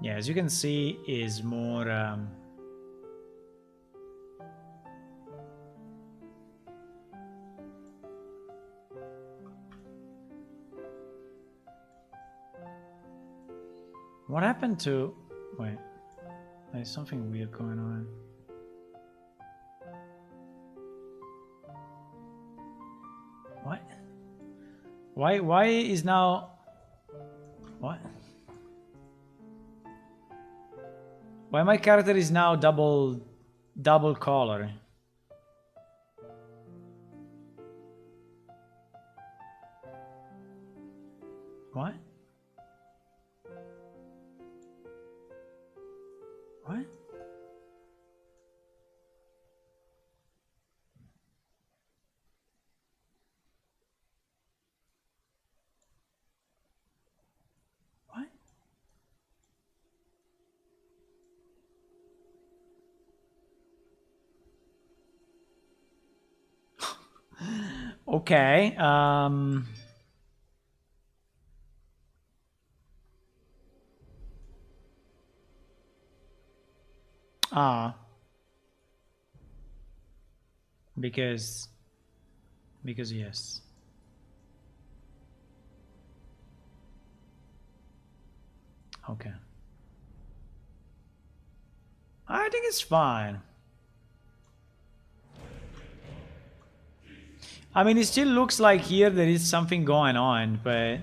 Yeah, as you can see, is more what happened to... Wait, there's something weird going on. What? Why is now... What? Why my character is now double color? What? What? What? Okay. Ah. Because yes. Okay. I think it's fine. I mean, it still looks like here there is something going on, but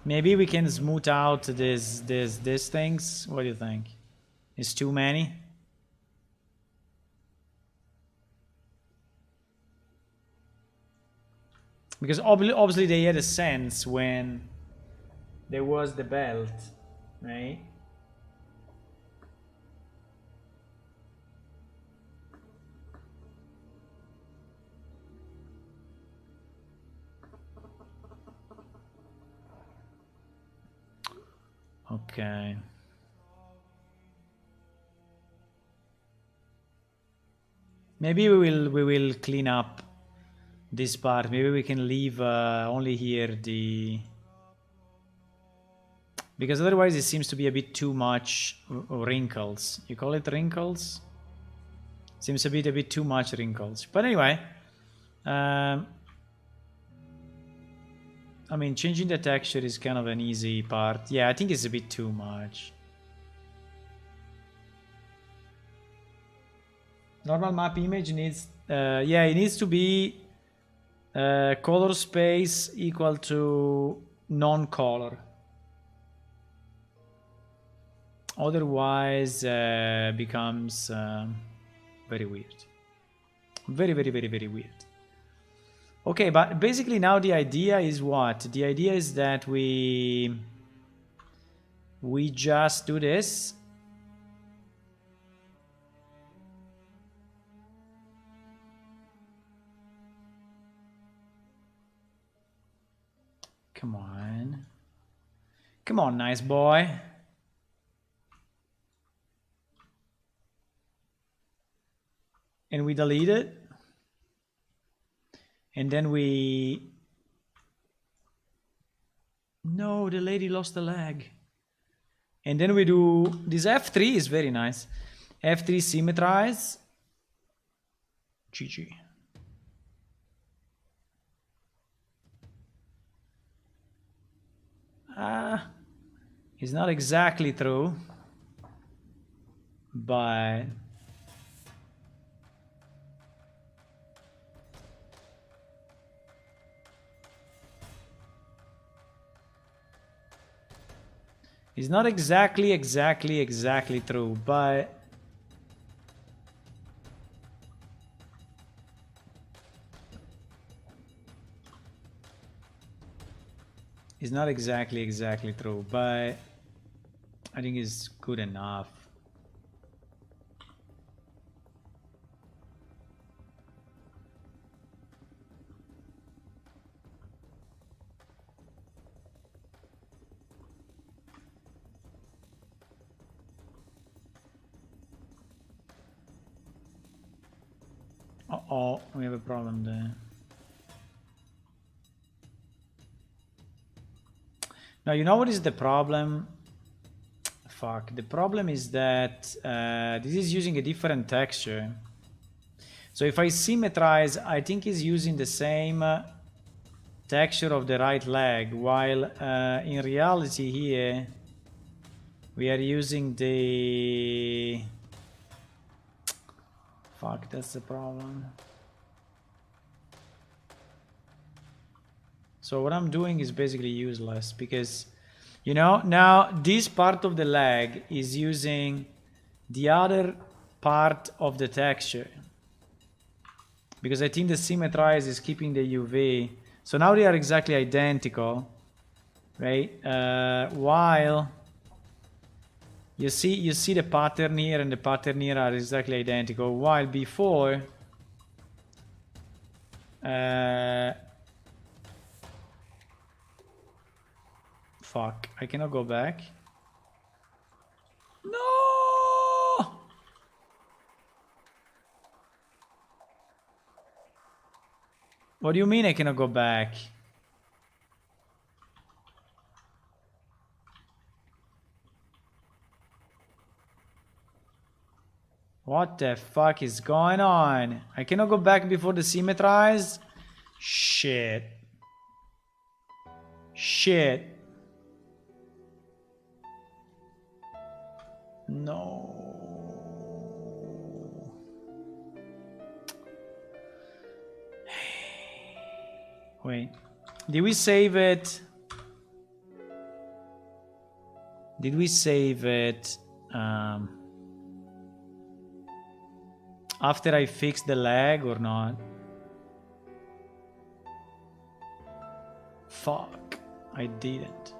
maybe we can smooth out these things. What do you think? It's too many. Because obviously they had a sense when there was the belt, right? Okay. Maybe we will clean up this part. Maybe we can leave only here the, because otherwise it seems to be a bit too much wrinkles. You call it wrinkles? Seems a bit too much wrinkles. But anyway, I mean, changing the texture is kind of an easy part. Yeah, I think it's a bit too much. Normal map image needs, yeah, it needs to be color space equal to non-color. Otherwise, becomes very weird. Very weird. Okay, but basically now the idea is what? The idea is that we just do this. Come on. Come on, nice boy. And we delete it. And then we... No, the lady lost the leg. And then we do... This F3 is very nice. F3 symmetrize. GG. It's not exactly true. But... It's not exactly true, but... It's not exactly true, but... I think it's good enough. Uh-oh, we have a problem there. Now, you know what is the problem? Fuck, the problem is that this is using a different texture. So if I symmetrize, I think it's using the same texture of the right leg, while in reality here we are using the... Fuck, that's the problem. So what I'm doing is basically useless because, you know, now this part of the leg is using the other part of the texture. Because I think the symmetrize is keeping the UV. So now they are exactly identical, right? While you see the pattern here and the pattern here are exactly identical. While before, fuck, I cannot go back. No! What do you mean I cannot go back? What the fuck is going on? I cannot go back before the symmetrize? Shit. Shit. No. Wait. Did we save it? Did we save it? after I fix the lag or not? Fuck, I didn't.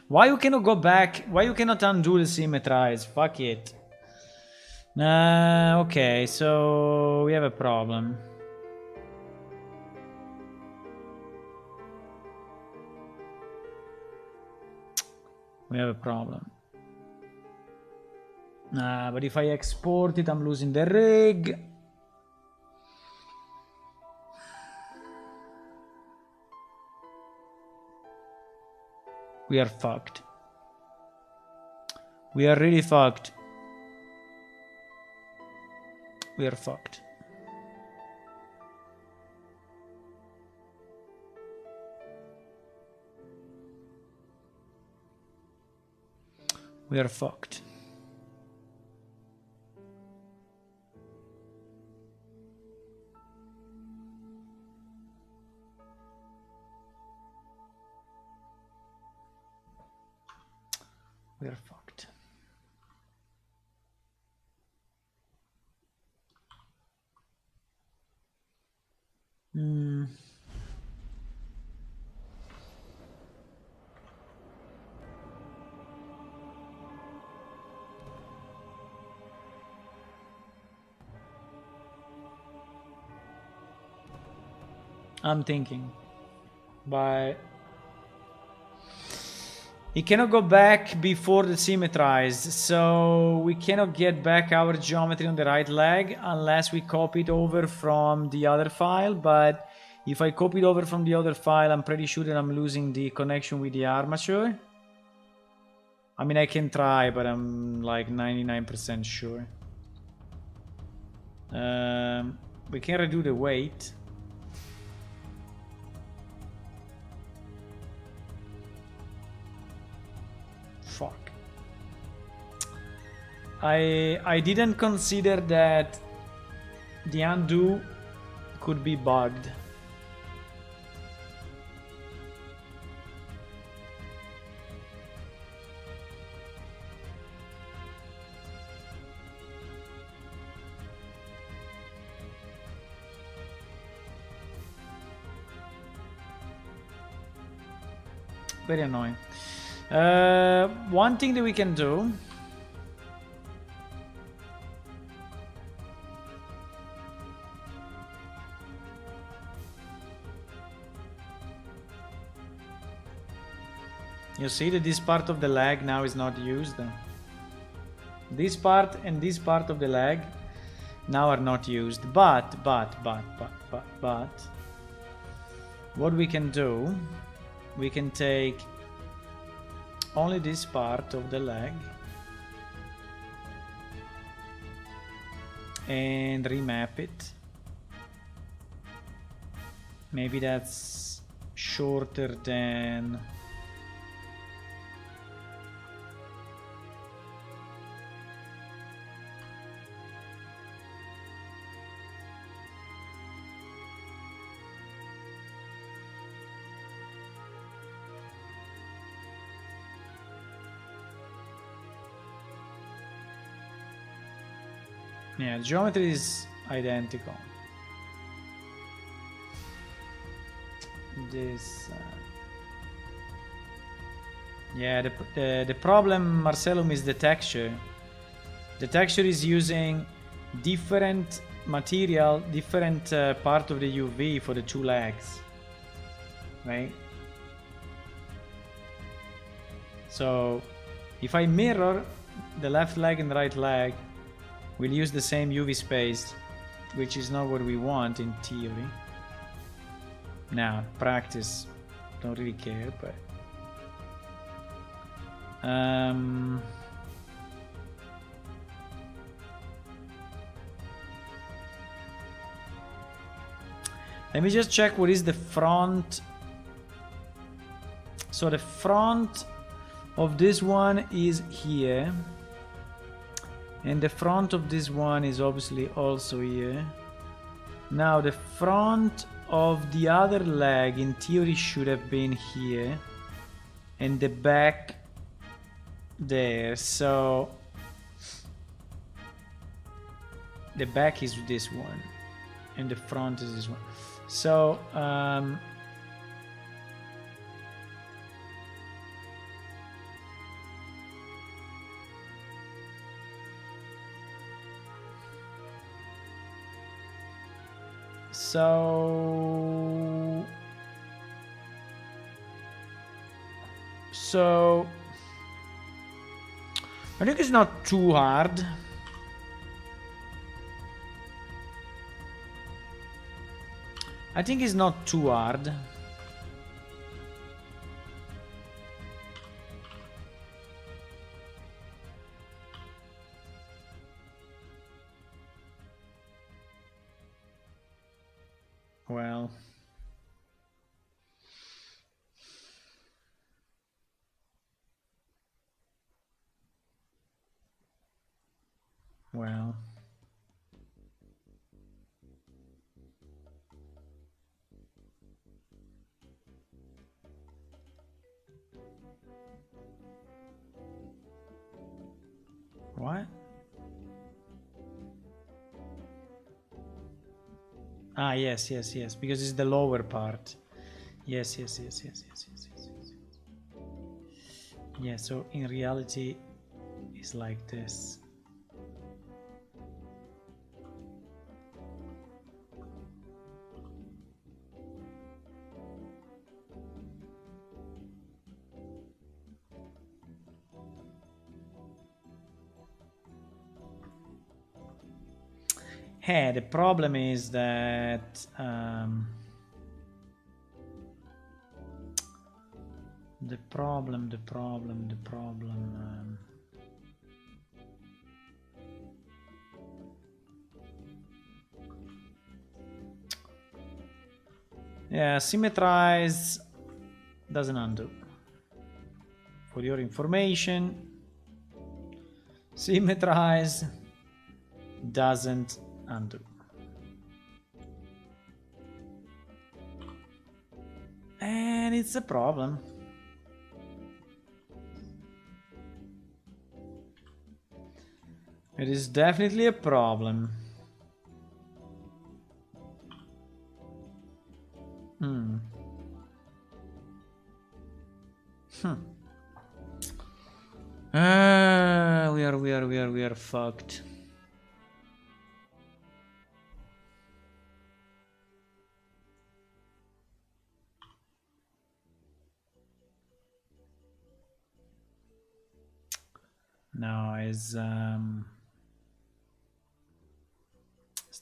Why you cannot go back? Why you cannot undo the symmetrize? Fuck it. Okay, so we have a problem. We have a problem. But if I export it, I'm losing the rig. We are fucked. We are really fucked. We are fucked. We are fucked. We are fucked. I'm thinking, but it cannot go back before the symmetrized, so we cannot get back our geometry on the right leg unless we copy it over from the other file. But if I copy it over from the other file, I'm pretty sure that I'm losing the connection with the armature. I mean, I can try, but I'm like 99% sure. We can redo the weight. Fuck. I didn't consider that the undo could be bugged. Very annoying. One thing that we can do, you see that this part of the leg now is not used. This part and this part of the leg now are not used. But what we can do, we can take only this part of the leg and remap it. Maybe that's shorter than yeah, the geometry is identical. This yeah, the problem, Marcellum, is the texture. The texture is using different material, different part of the UV for the two legs, right? So if I mirror the left leg and the right leg, we'll use the same UV space, which is not what we want in theory. Now, practice, don't really care, but let me just check what is the front. So the front of this one is here, and the front of this one is obviously also here. Now the front of the other leg in theory should have been here. and the back there. So the back is this one and the front is this one. So so I think it's not too hard. I think it's not too hard. Well, well. What? Ah, yes, yes, yes, because it's the lower part. Yes, yes, yes, yes, yes, yes, yes, yes. Yeah, so in reality, it's like this. Hey, the problem is that the problem. Yeah, symmetrize doesn't undo. For your information, symmetrize doesn't undo. And it's a problem. It is definitely a problem. We are fucked. No, it's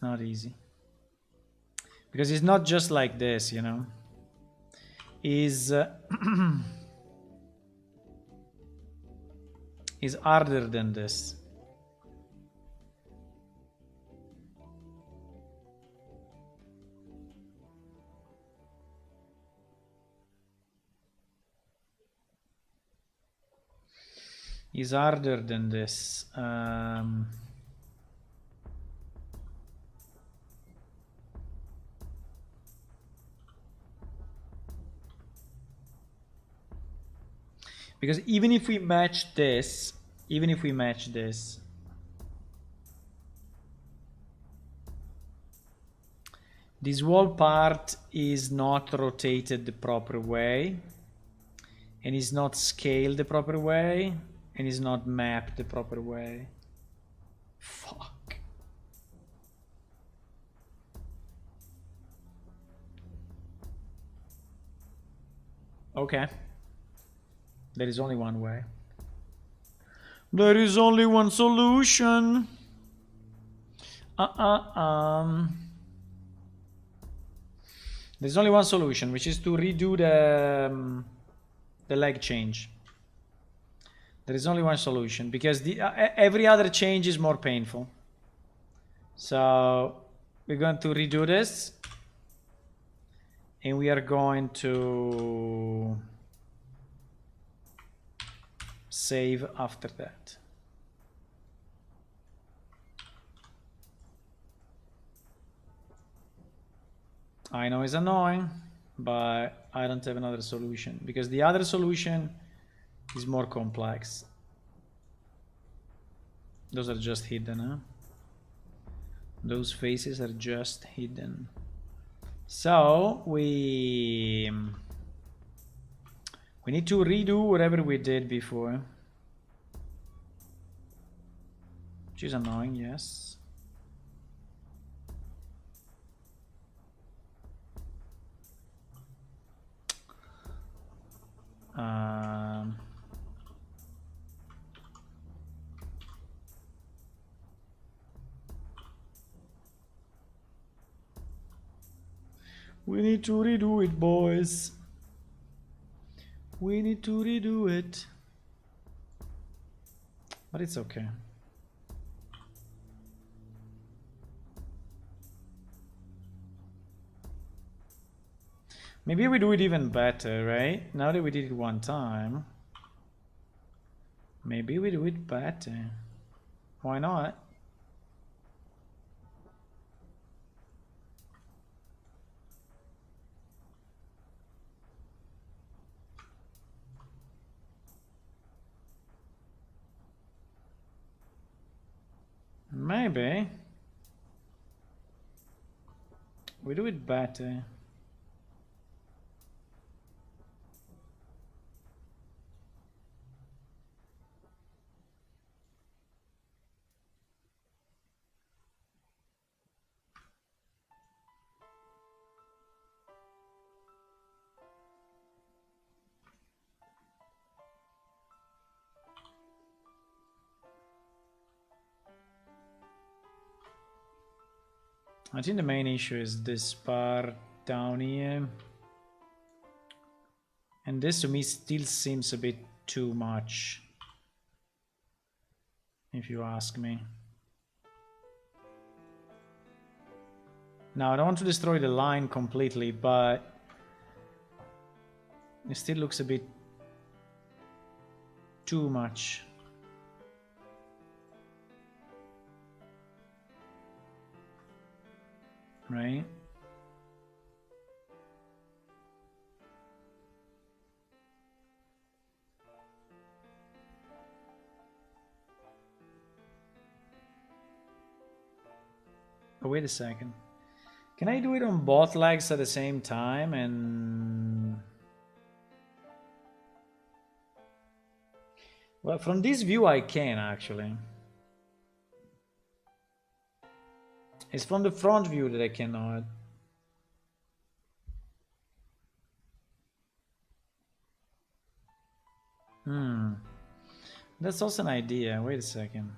not easy. Because it's not just like this, you know. Is is harder than this. Is harder than this. Because even if we match this, this whole part is not rotated the proper way, and is not scaled the proper way, and is not mapped the proper way. Fuck. Okay. There is only one way. There is only one solution. There's only one solution, which is to redo the leg change. There is only one solution, because every other change is more painful. So we're going to redo this, and we are going to save after that. I know it's annoying, but I don't have another solution, because the other solution is more complex. Those are just hidden, huh? Those faces are just hidden. So we need to redo whatever we did before. Which is annoying, yes. We need to redo it, boys. We need to redo it. But it's okay. Maybe we do it even better, right? Now that we did it one time, maybe we do it better. Why not? Maybe we do it better. I think the main issue is this part down here. And this to me still seems a bit too much, if you ask me. Now I don't want to destroy the line completely, but it still looks a bit too much. Right? Oh, wait a second. Can I do it on both legs at the same time? And well, from this view I can actually. It's from the front view that I cannot. That's also an idea. Wait a second.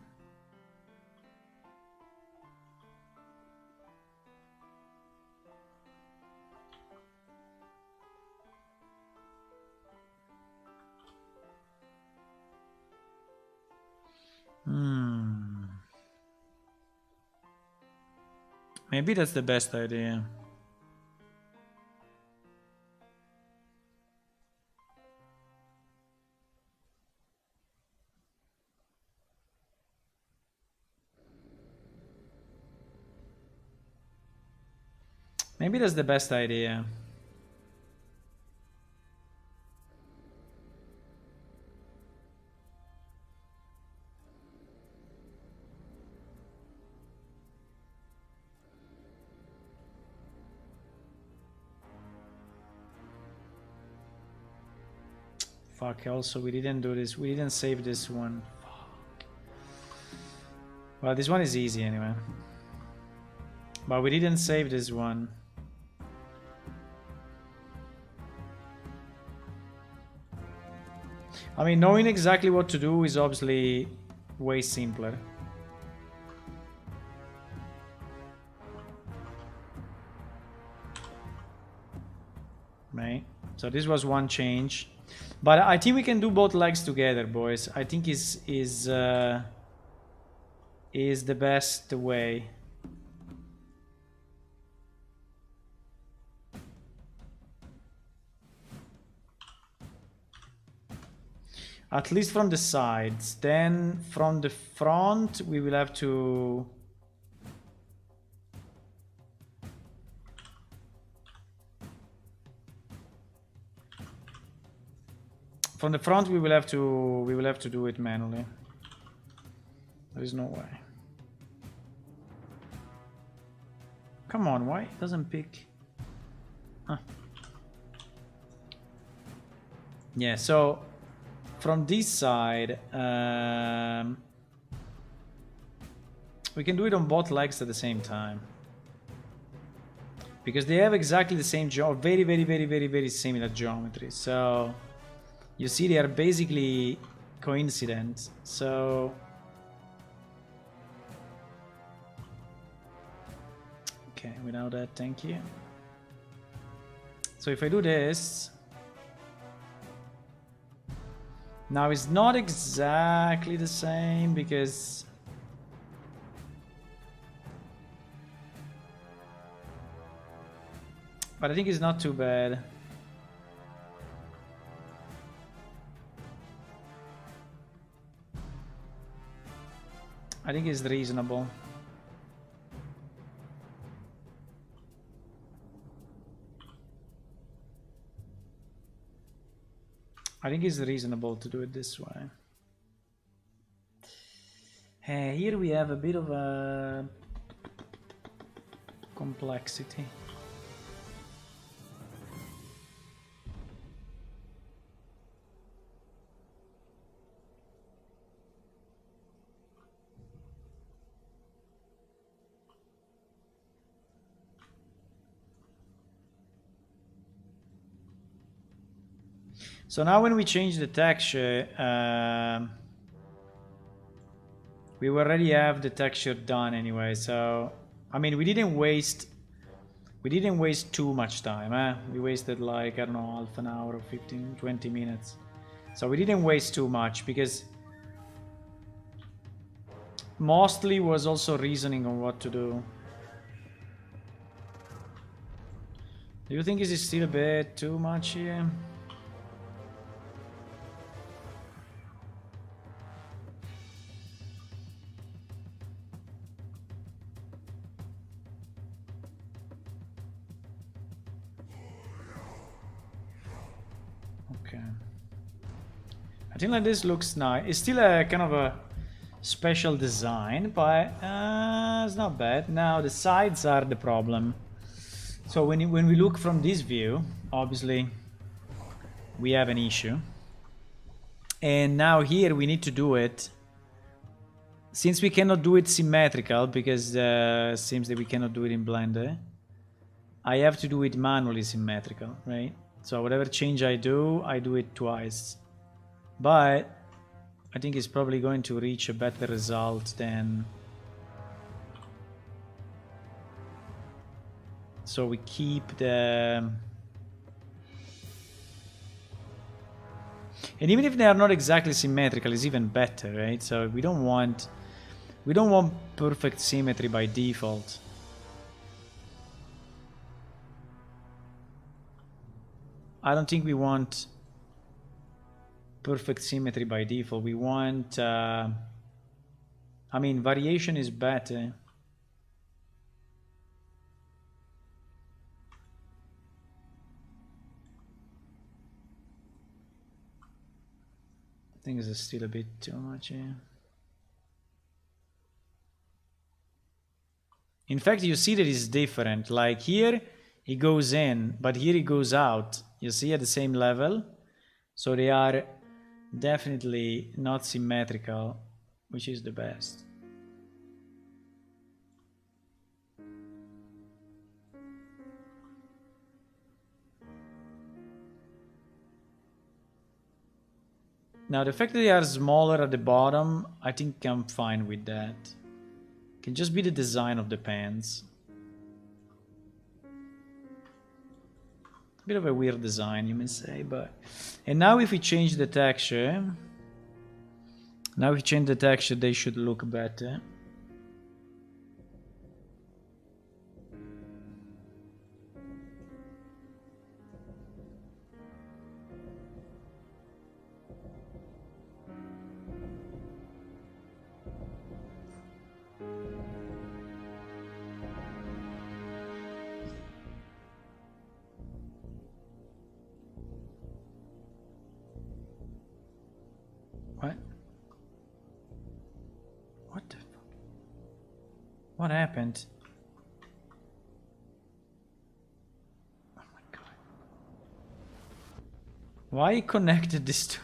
Maybe that's the best idea. Maybe that's the best idea. Fuck, also we didn't do this. We didn't save this one. Fuck. Well, this one is easy anyway. But we didn't save this one. I mean, knowing exactly what to do is obviously way simpler. Right? So this was one change. But I think we can do both legs together, boys. I think is the best way. At least from the sides. Then from the front we will have to... from the front we will have to do it manually. There is no way. Come on, why it doesn't pick? Huh. Yeah, so from this side, we can do it on both legs at the same time. Because they have exactly the same very, very, very, very, very similar geometry. So you see they are basically coincident. So okay, without that, thank you. So if I do this, now it's not exactly the same because but I think it's not too bad. I think it's reasonable. I think it's reasonable to do it this way. Here we have a bit of a complexity. So now when we change the texture, we already have the texture done anyway. So, I mean, we didn't waste too much time. We wasted like, I don't know, half an hour or 15, 20 minutes. So we didn't waste too much because mostly was also reasoning on what to do. Do you think is it still a bit too much here? Okay. I think like this looks nice. It's still a kind of a special design, but it's not bad. Now the sides are the problem. So when we look from this view, obviously we have an issue. And now here we need to do it. Since we cannot do it symmetrical, because it seems that we cannot do it in Blender, I have to do it manually symmetrical, right? So whatever change I do it twice. But I think it's probably going to reach a better result than... So we keep the... And even if they are not exactly symmetrical, it's even better, right? So we don't want perfect symmetry by default. I don't think we want perfect symmetry by default. We want, I mean, variation is better. I think it's still a bit too much here. In fact, you see that it's different. Like here, it goes in, but here it goes out. You see at the same level. So they are definitely not symmetrical, which is the best. Now the fact that they are smaller at the bottom, I think I'm fine with that. It can just be the design of the pants. Bit of a weird design, you may say, but... And now if we change the texture... Now if we change the texture, they should look better. What happened? Oh my god. Why connected this to...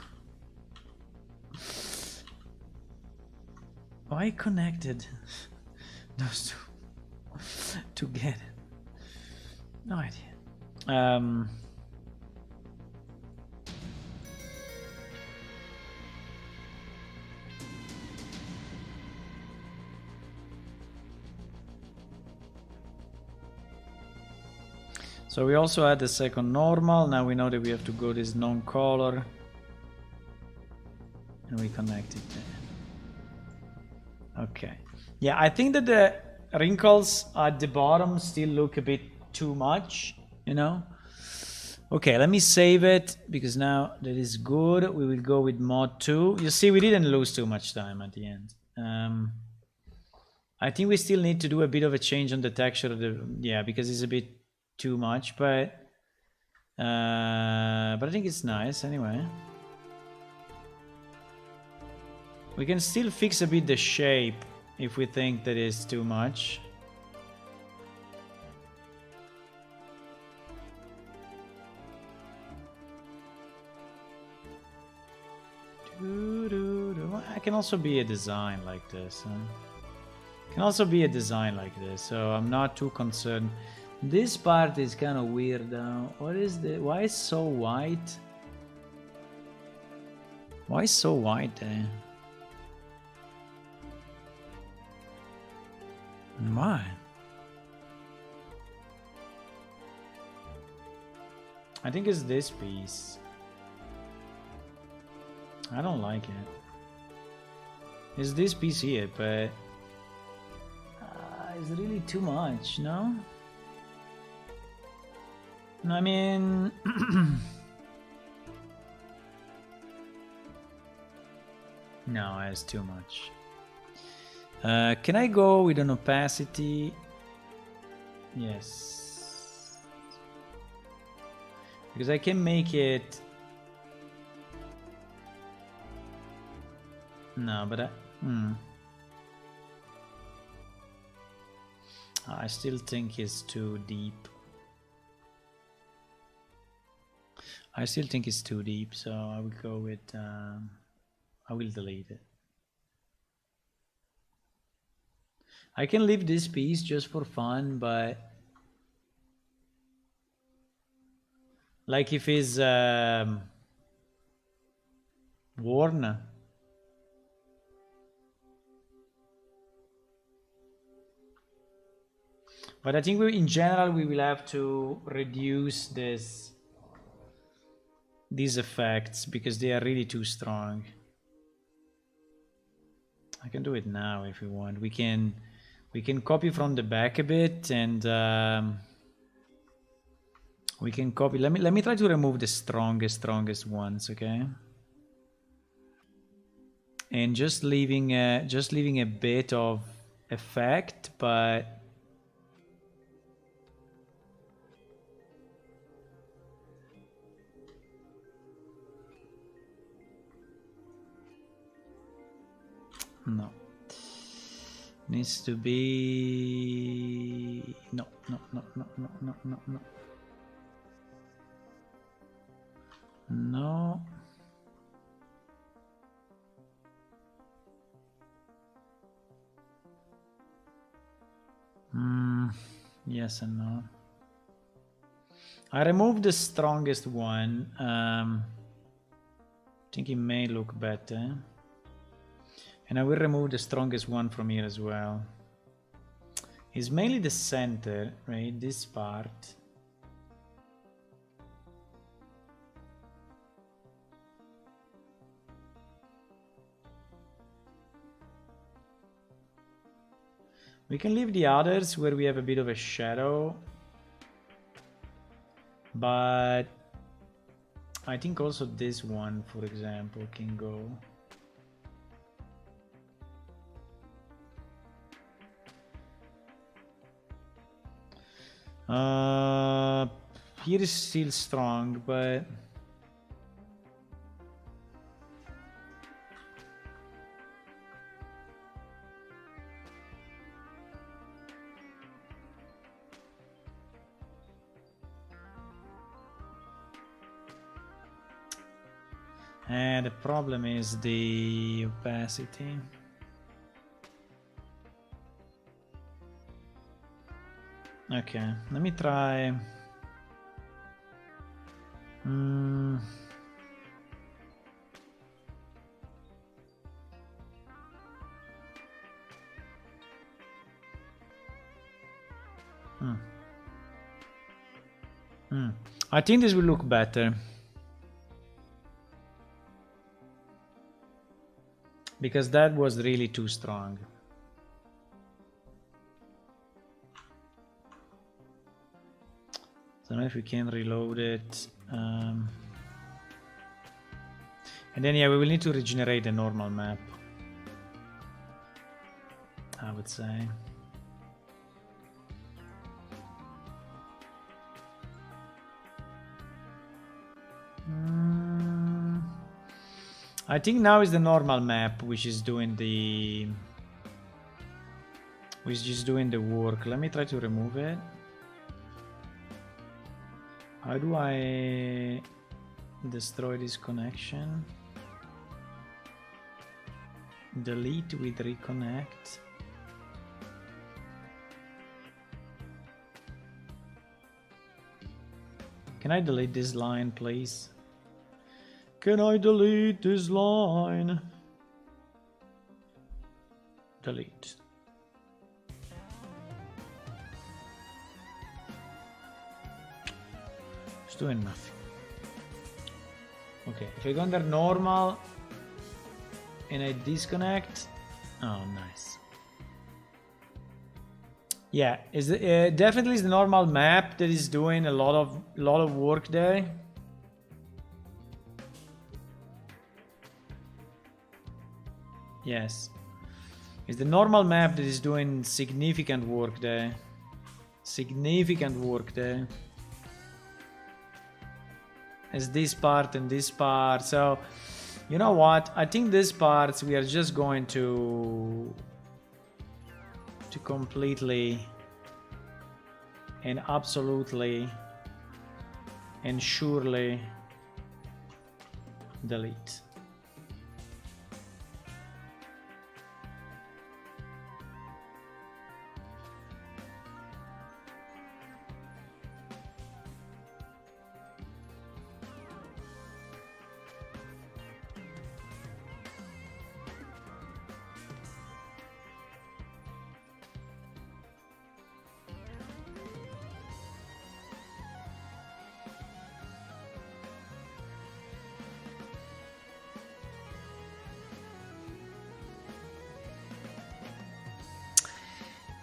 Why connected those two together? No idea. So we also had the second normal. Now we know that we have to go this non-color. And we connect it there. Okay. Yeah, I think that the wrinkles at the bottom still look a bit too much, you know? Okay, let me save it, because now that is good. We will go with mod 2. You see, we didn't lose too much time at the end. I think we still need to do a bit of a change on the texture of the... Yeah, because it's a bit too much, but I think it's nice anyway. We can still fix a bit the shape if we think that is too much. I can also be a design like this. Can also be a design like this, so I'm not too concerned. This part is kind of weird though. What is the... Why is so white? Why is so white there? Why? I think it's this piece. I don't like it. It's this piece here, but it's really too much, no? I mean, no, it's too much. Can I go with an opacity? Yes. Because I can make it... No, but I still think it's too deep. I still think it's too deep, so I will go with... I will delete it. I can leave this piece just for fun, but... Like if it's worn. But I think in general we will have to reduce these effects because they are really too strong. I can do it now if we want. We can copy from the back a bit, and we can copy. Let me try to remove the strongest ones, okay? And just leaving a bit of effect, but no. Needs to be... No. No. Yes and no. I removed the strongest one. I think it may look better. And I will remove the strongest one from here as well. It's mainly the center, right? This part. We can leave the others where we have a bit of a shadow. But I think also this one, for example, can go. Here is still strong, but And the problem is the opacity. Okay, let me try. Hmm. I think this will look better. Because that was really too strong. I don't know if we can reload it. And then yeah, we will need to regenerate the normal map, I would say. I think now is the normal map which is doing the work. Let me try to remove it. How do I destroy this connection? Delete with reconnect. Can I delete this line, please? Can I delete this line? Delete. It's doing nothing. Okay, if I go under normal and I disconnect, oh nice. Yeah, is definitely is the normal map that is doing a lot of work there. Yes, it's the normal map that is doing significant work there. Significant work there. It's this part and this part. So, you know what? I think these parts we are just going to completely and absolutely and surely delete.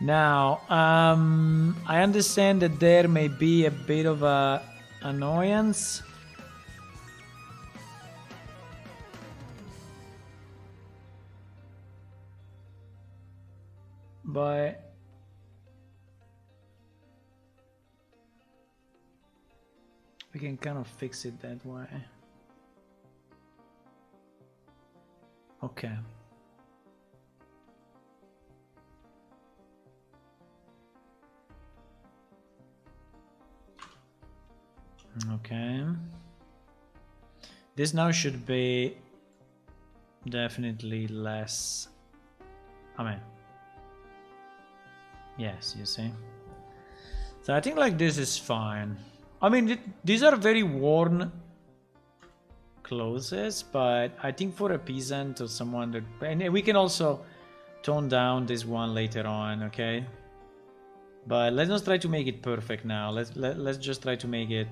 Now, I understand that there may be a bit of a annoyance. But we can kind of fix it that way. Okay. Okay. This now should be definitely less. I mean, yes, you see. So I think like this is fine. I mean, these are very worn clothes, but I think for a peasant or someone that, and we can also tone down this one later on, okay? But let's not try to make it perfect now. Let's just try to make it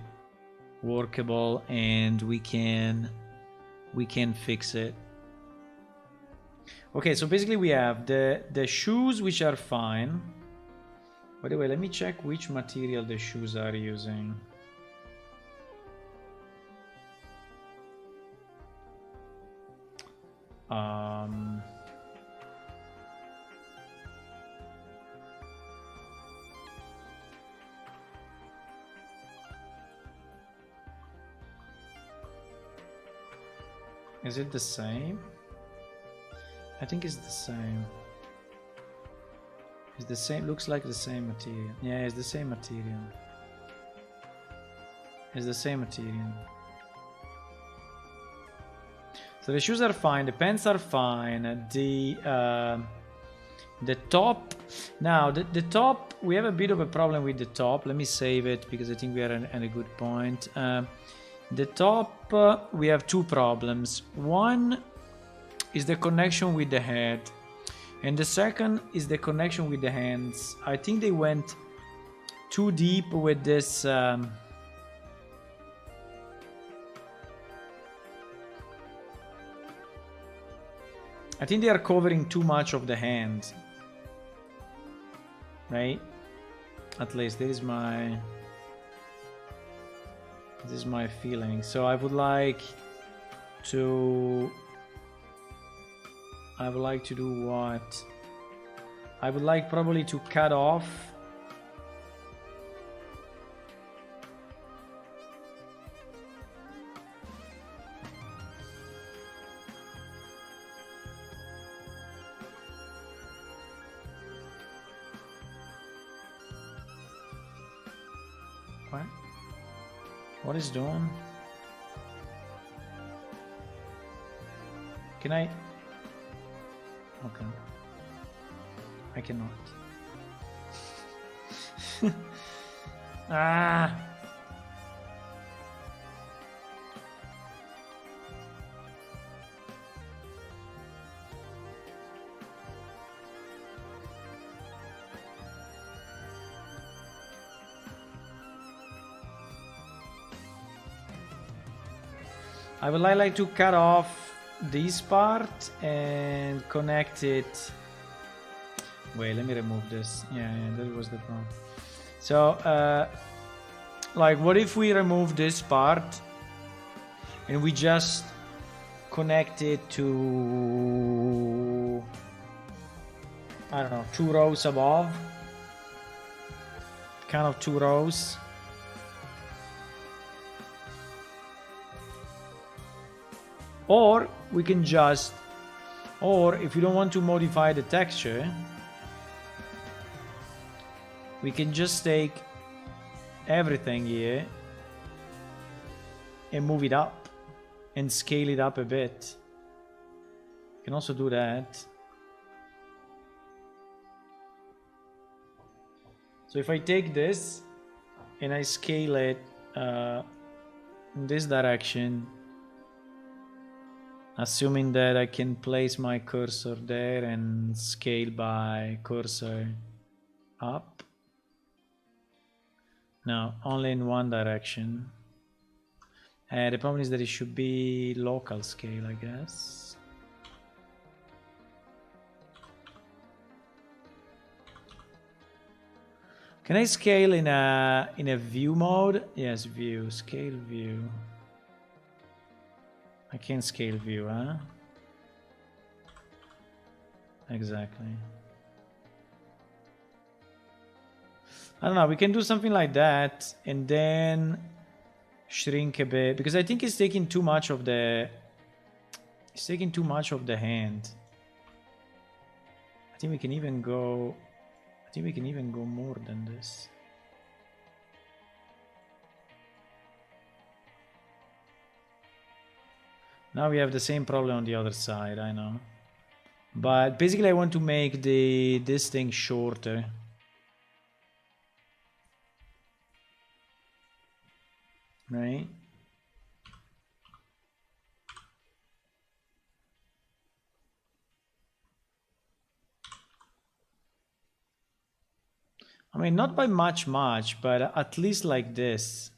workable, and we can fix it. Okay, so basically we have the shoes, which are fine. By the way, let me check which material the shoes are using. Is it the same? I think it's the same. It's the same, looks like the same material. Yeah, it's the same material. It's the same material. So the shoes are fine, the pants are fine, the top. Now the top, we have a bit of a problem with the top. Let me save it because I think we are at a good point. The top, we have two problems. One is the connection with the head, and the second is the connection with the hands. I think they went too deep with this. I think they are covering too much of the hand, right? At least this is my feeling. So I would like to do what? I would like probably to cut off what is doing? Can I? Okay. I cannot. Ah! I would like to cut off this part and connect it. Wait, let me remove this. Yeah, that was the problem. So, like, what if we remove this part and we just connect it to, I don't know, 2 rows above? Kind of 2 rows. Or we can just, or if you don't want to modify the texture, we can just take everything here and move it up and scale it up a bit. You can also do that. So if I take this and I scale it in this direction, assuming that I can place my cursor there and scale by cursor up. No, only in one direction. The problem is that it should be local scale, I guess. Can I scale in a view mode? Yes, view, scale view. I can't scale view, huh? Exactly. I don't know, we can do something like that and then shrink a bit because I think it's taking too much of the hand. I think we can even go more than this. Now we have the same problem on the other side, I know. But basically I want to make this thing shorter. Right? I mean, not by much, but at least like this.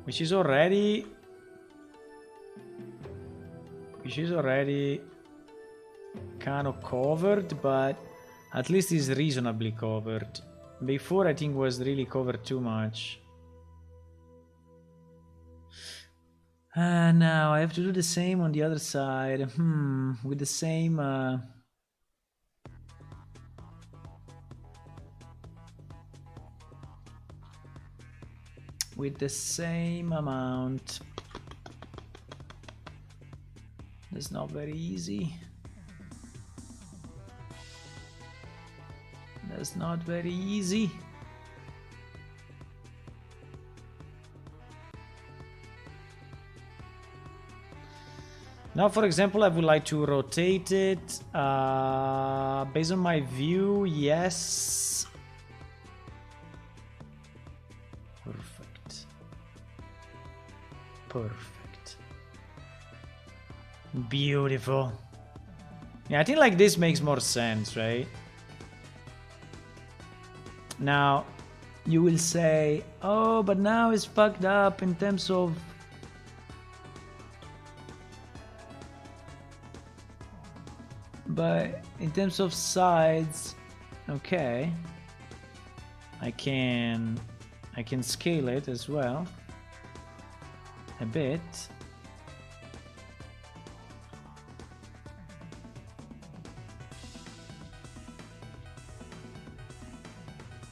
Which is already kind of covered, but at least is reasonably covered. Before I think was really covered too much. Now I have to do the same on the other side. With the same with the same amount. That's not very easy. That's not very easy. Now, for example, I would like to rotate it based on my view. Yes. Perfect. Perfect. Beautiful. Yeah, I think like this makes more sense, right? Now, you will say, oh, but now it's fucked up in terms of... But in terms of sides, okay. I can scale it as well. A bit.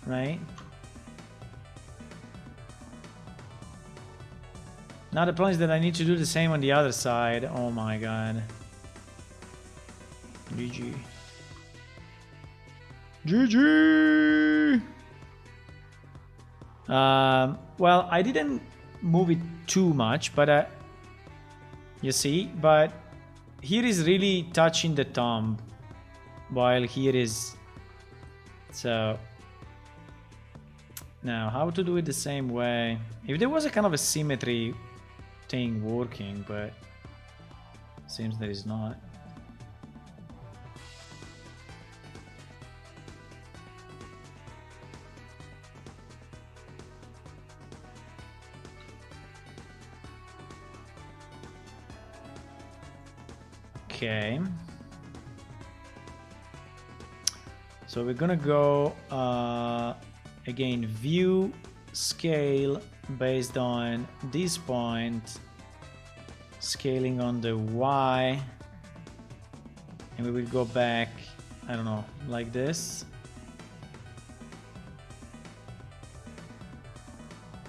Right? Now the problem is that I need to do the same on the other side. Oh my god. GG. GG! Well, I didn't move it too much, but you see, but here is really touching the thumb, while here is... So... Now, how to do it the same way? If there was a kind of a symmetry thing working, but seems there is not. Okay. So we're gonna go again, view scale based on this point, scaling on the Y, and we will go back, I don't know, like this,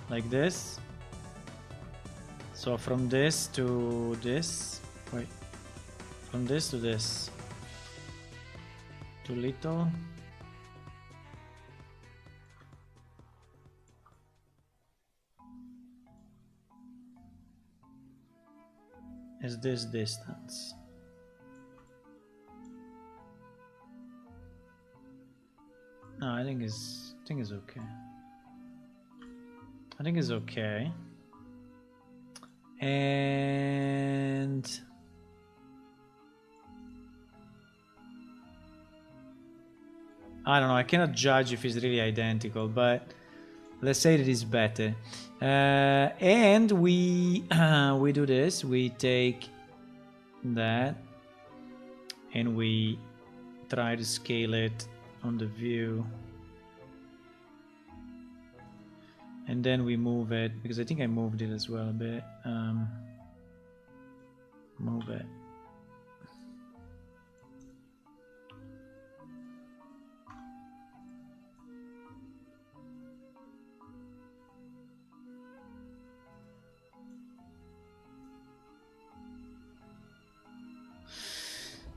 like this. So from this to this, wait, from this to this, too little. Is this distance? No, I think it's okay. I think it's okay. And I don't know, I cannot judge if it's really identical, but let's say that it's better. And we do this, we take that and we try to scale it on the view, and then we move it, because I think I moved it as well a bit. Move it.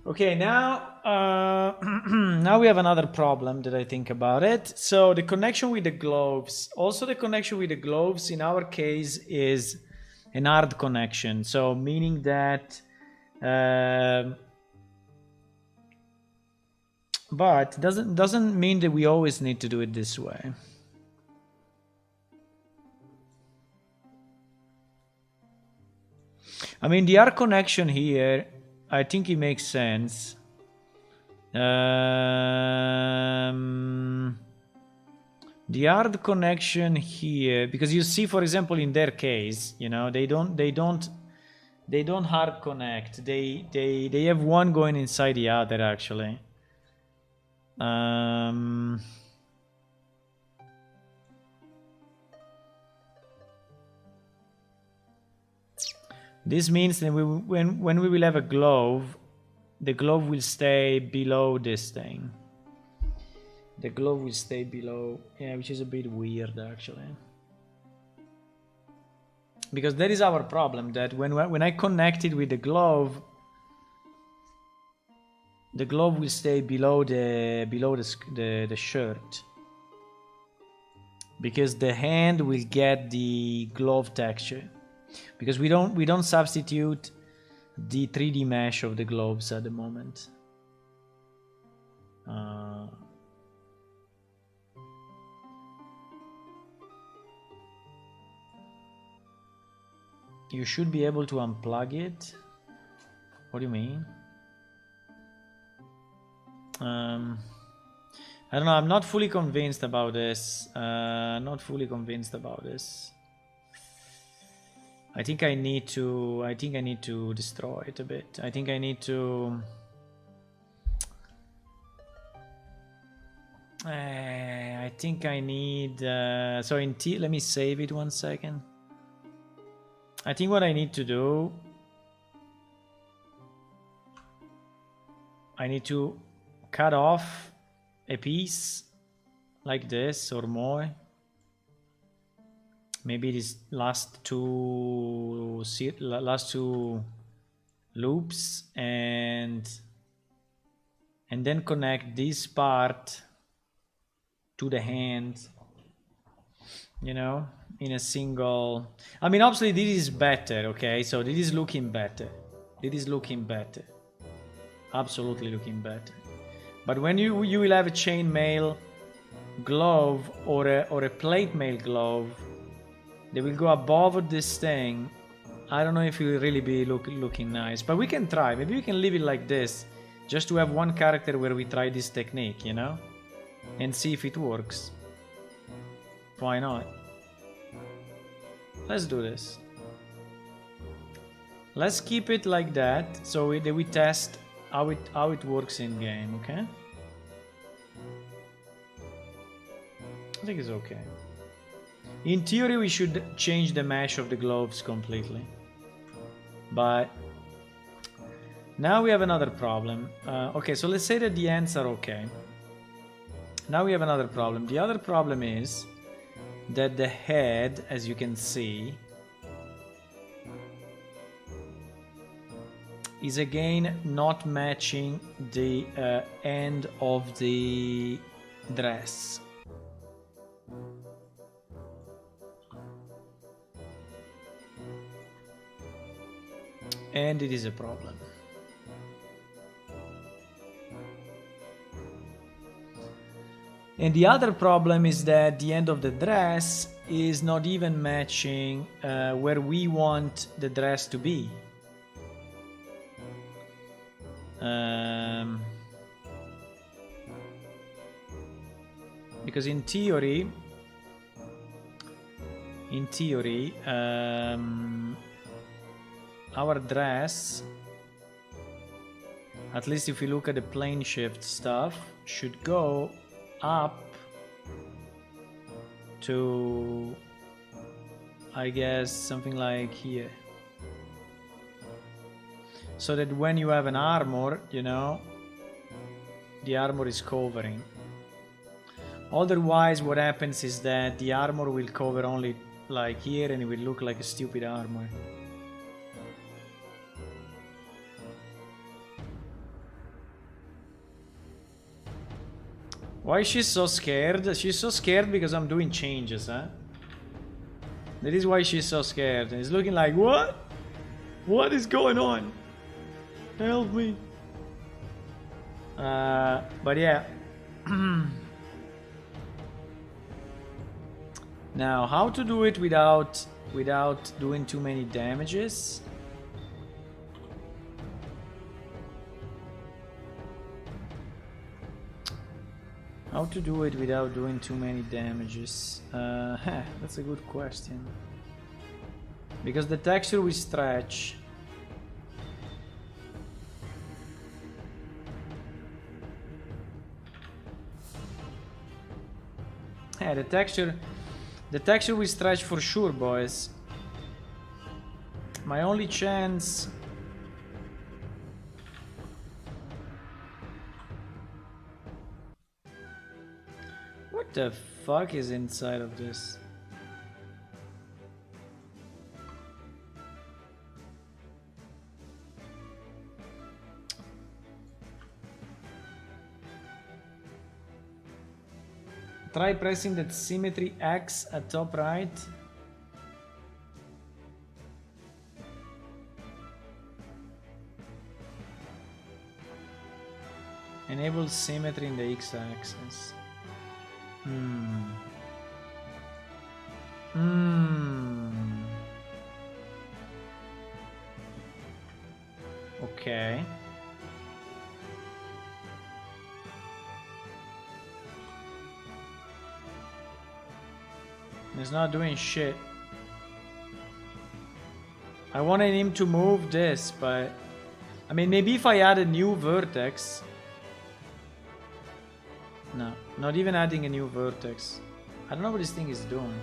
Okay, now now we have another problem that I think about it. So the connection with the gloves, also the connection with the gloves in our case is an hard connection. So meaning that, but doesn't mean that we always need to do it this way. I mean, the hard connection here, I think it makes sense. The hard connection here, because you see, for example, in their case, you know, they don't hard connect. They have one going inside the other, actually. This means that when we will have a glove, the glove will stay below this thing. The glove will stay below, yeah, which is a bit weird actually. Because that is our problem, that when I connect it with the glove will stay below the shirt. Because the hand will get the glove texture. Because we don't substitute the 3D mesh of the gloves at the moment. You should be able to unplug it. What do you mean? I don't know. I'm not fully convinced about this. Not fully convinced about this. I think I need to destroy it a bit. I think I need to. I think I need. So in T, let me save it 1 second. I think what I need to do. I need to cut off a piece like this or more. Maybe these last two loops and then connect this part to the hand, you know, in a single. I mean, obviously this is better, okay? So this is looking better. This is looking better. Absolutely looking better. But when you will have a chainmail glove or a plate mail glove, they will go above this thing. I don't know if it will really be looking nice, but we can try. Maybe we can leave it like this, just to have one character where we try this technique, you know, and see if it works. Why not? Let's do this. Let's keep it like that, so we test how it works in game. Okay. I think it's okay. In theory, we should change the mesh of the gloves completely. But now we have another problem. Okay, so let's say that the ends are okay. Now we have another problem. The other problem is that the head, as you can see, is again not matching the end of the dress. And it is a problem. And the other problem is that the end of the dress is not even matching where we want the dress to be. Because in theory, our dress, at least if we look at the plane shift stuff, should go up to, I guess, something like here. So that when you have an armor, you know, the armor is covering. Otherwise, what happens is that the armor will cover only like here and it will look like a stupid armor. Why is she so scared? She's so scared because I'm doing changes, huh? That is why she's so scared. And it's looking like, what? What is going on? Help me. But yeah. Now, how to do it without doing too many damages? How to do it without doing too many damages? That's a good question. Because the texture will stretch. Yeah, the texture will stretch for sure, boys. My only chance... What the fuck is inside of this? Try pressing that symmetry X at top right. Enable symmetry in the x-axis. Okay. He's not doing shit. I wanted him to move this, but... I mean, maybe if I add a new vertex... No, not even adding a new vertex. I don't know what this thing is doing.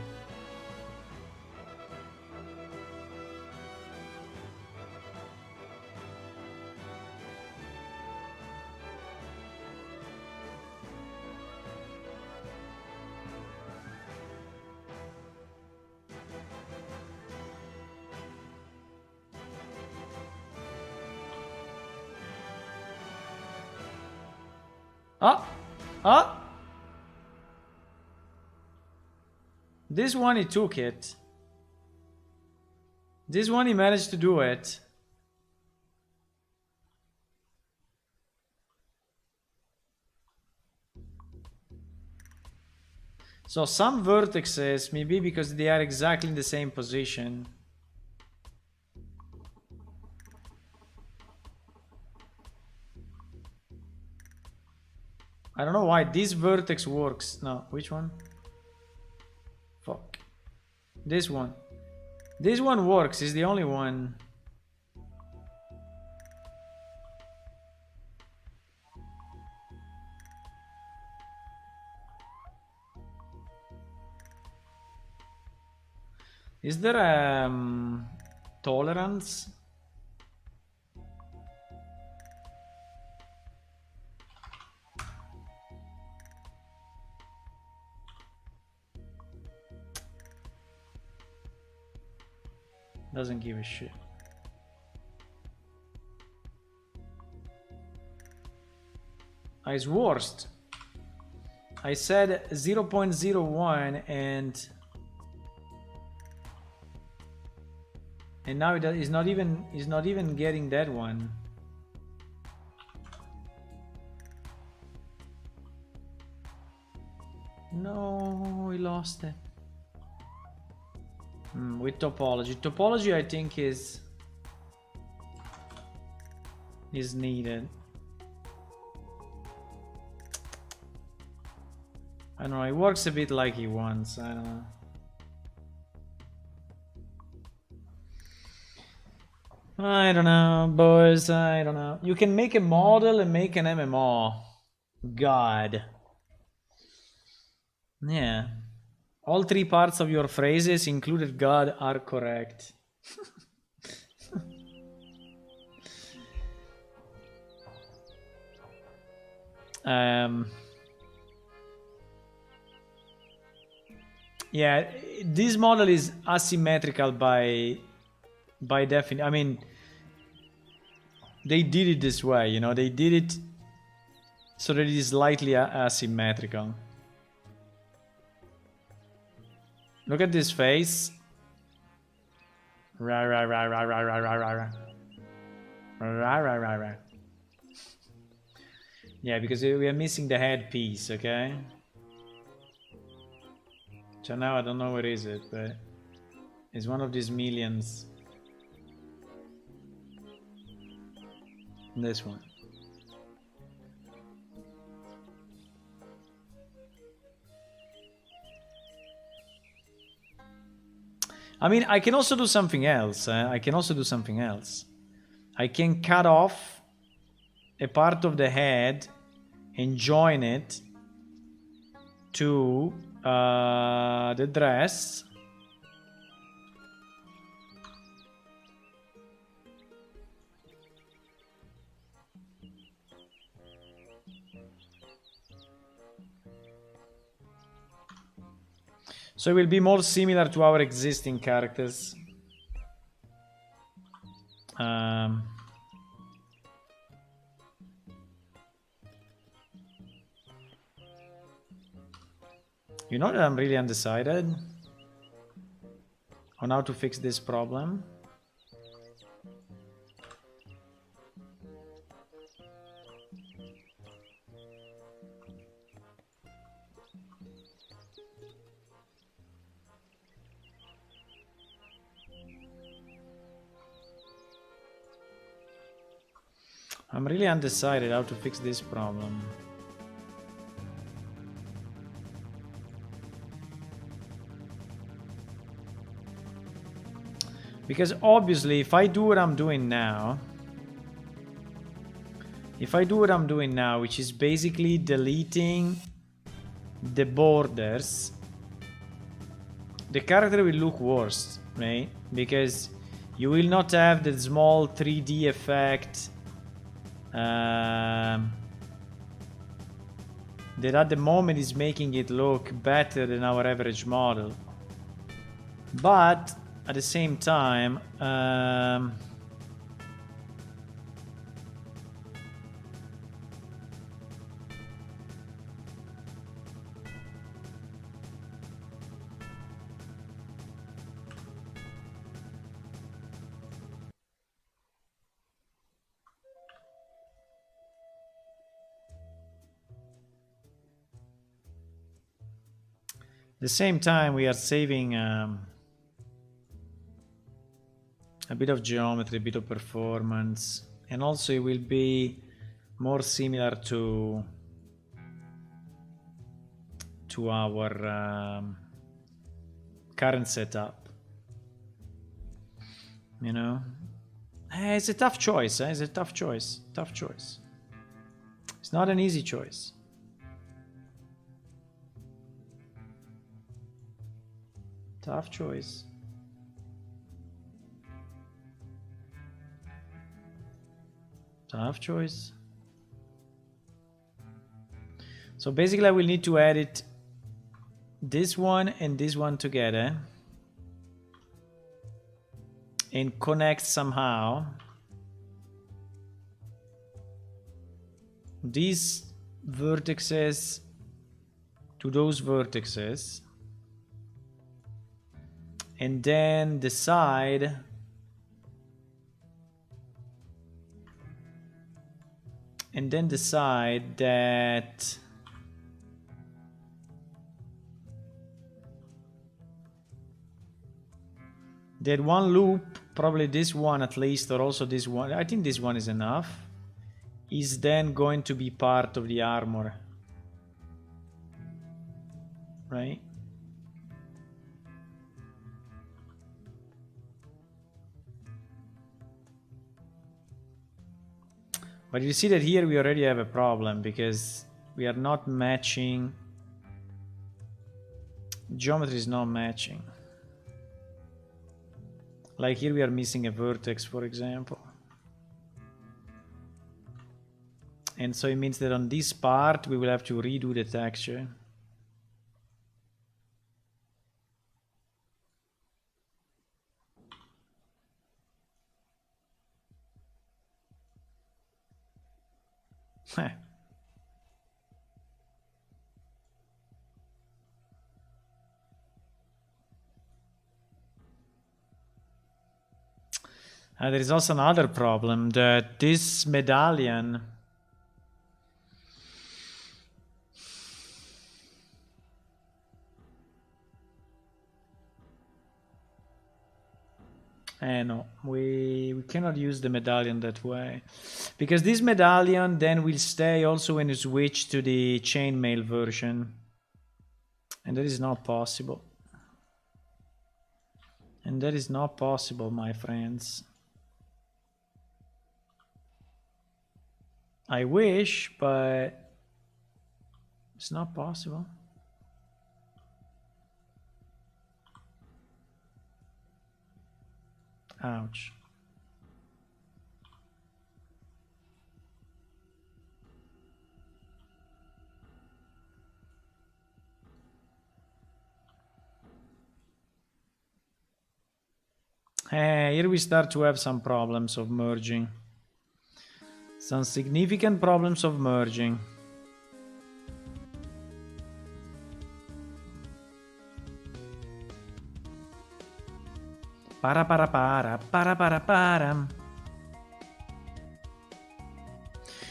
Ah! Ah! This one he took it. This one he managed to do it. So some vertices, maybe because they are exactly in the same position. I don't know why this vertex works. No, which one? Fuck. This one. This one works, is the only one. Is there a tolerance? Doesn't give a shit. It's worst. I said 0.01 and now it's not even getting that one. No, we lost it. With topology. Topology, I think, is needed. I don't know, it works a bit like he wants, I don't know. I don't know, boys, I don't know. You can make a model and make an MMO. God. Yeah. All three parts of your phrases, included God, are correct. Yeah, this model is asymmetrical by definition. I mean, they did it this way, you know, they did it so that it is slightly asymmetrical. Look at this face. Rah, rah, rah, rah, rah, rah, rah, rah. Rah, rah, rah, rah. Yeah, because we are missing the head piece, okay? So now I don't know where is it, but it's one of these millions. This one. I mean, I can also do something else. I can cut off a part of the head and join it to the dress. So it will be more similar to our existing characters. You know that I'm really undecided on how to fix this problem. I'm really undecided how to fix this problem. Because obviously, if I do what I'm doing now, which is basically deleting the borders, the character will look worse, right? Because you will not have the small 3D effect that at the moment is making it look better than our average model. But at the same time, we are saving a bit of geometry, a bit of performance, and also it will be more similar to our current setup. You know, it's a tough choice. It's a tough choice. Tough choice. It's not an easy choice. Tough choice. Tough choice. So basically I will need to edit this one and this one together and connect somehow these vertices to those vertices, and then decide that one loop, probably this one at least, or also this one, I think this one is enough, is then going to be part of the armor, right? But you see that here we already have a problem because we are not matching. Geometry is not matching. Like here we are missing a vertex, for example. And so it means that on this part we will have to redo the texture. There is also another problem, that this medallion no, we cannot use the medallion that way, because this medallion then will stay also when you switch to the chainmail version, and that is not possible. And that is not possible, my friends. I wish, but it's not possible. Ouch. Here we start to have some problems of merging. Some significant problems of merging. Para.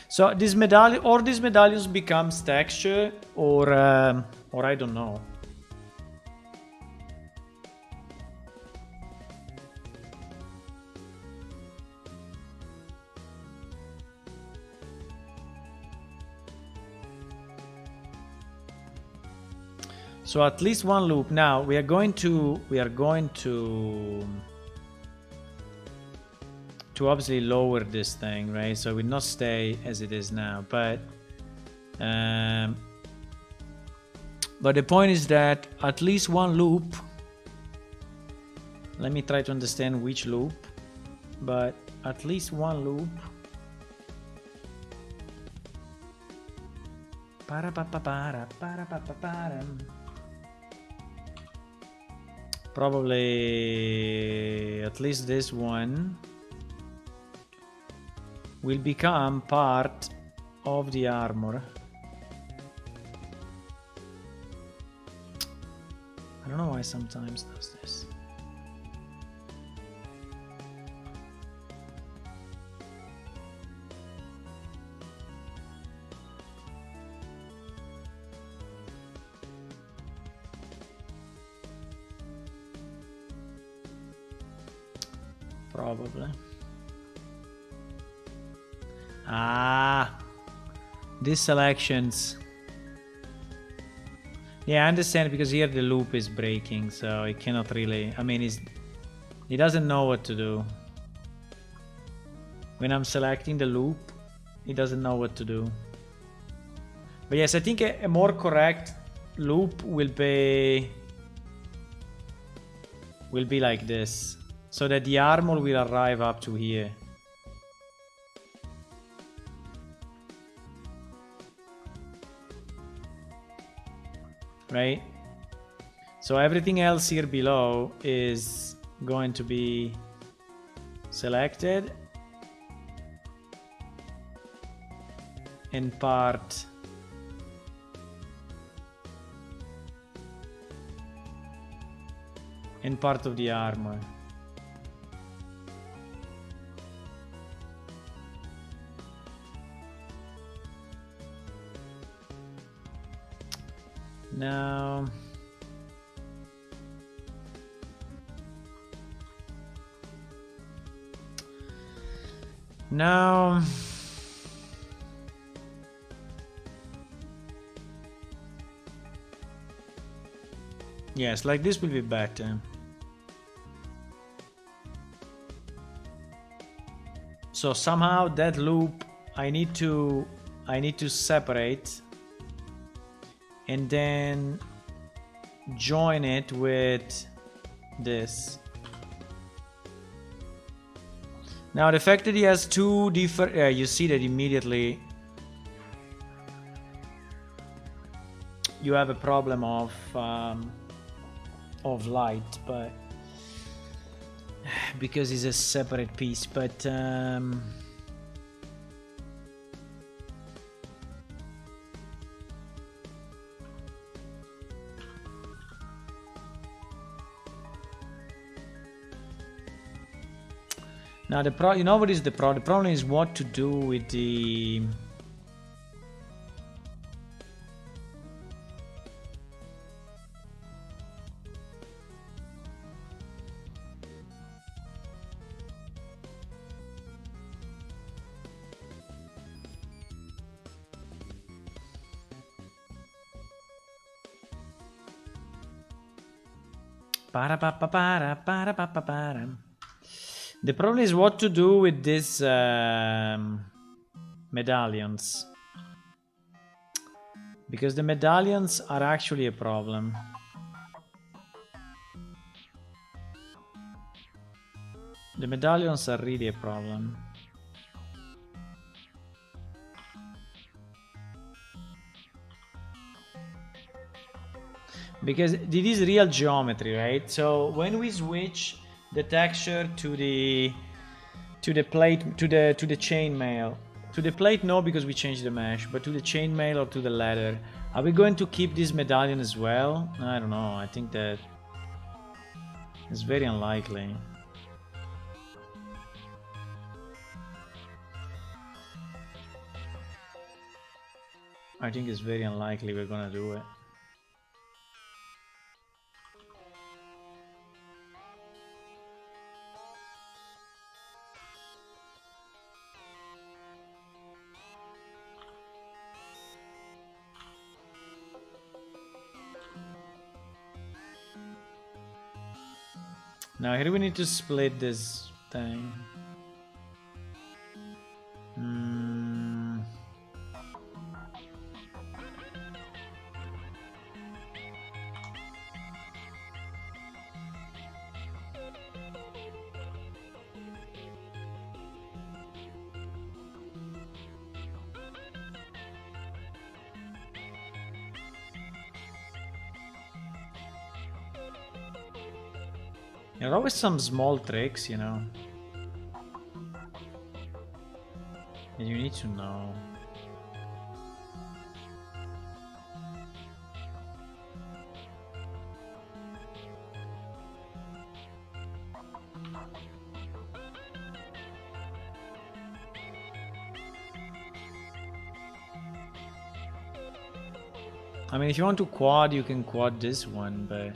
So this medallion, or these medallions becomes texture, or I don't know. So at least one loop. Now we are going to obviously lower this thing, right? So it will not stay as it is now, but the point is that at least one loop. Let me try to understand which loop, but at least one loop. Probably at least this one will become part of the armor. I don't know why sometimes does this. Probably. These selections. Yeah, I understand, because here the loop is breaking, so it cannot really. I mean, he doesn't know what to do. When I'm selecting the loop, he doesn't know what to do. But yes, I think a more correct loop will be like this, so that the armor will arrive up to here. Right? So everything else here below is going to be selected in part of the armor. Now yes, like this will be better. So somehow that loop I need to separate and then join it with this. Now the fact that he has two different, you see that immediately you have a problem of light, but because it's a separate piece, but now you know what is the problem? The problem is what to do with the the problem is what to do with these medallions, because the medallions are actually a problem. The medallions are really a problem. Because it is real geometry, right? So when we switch the texture to the plate, to the chainmail, to the plate, no, because we changed the mesh, but to the chainmail or to the ladder, are we going to keep this medallion as well? I don't know. I think that it's very unlikely. I think it's very unlikely we're gonna do it. Now here we need to split this thing. There are always some small tricks, you know. And you need to know. I mean, if you want to quad, you can quad this one, but...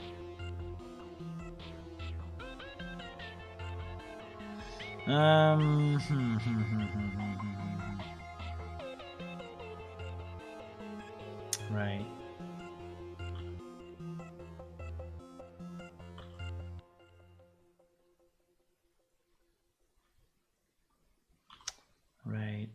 Right. Right.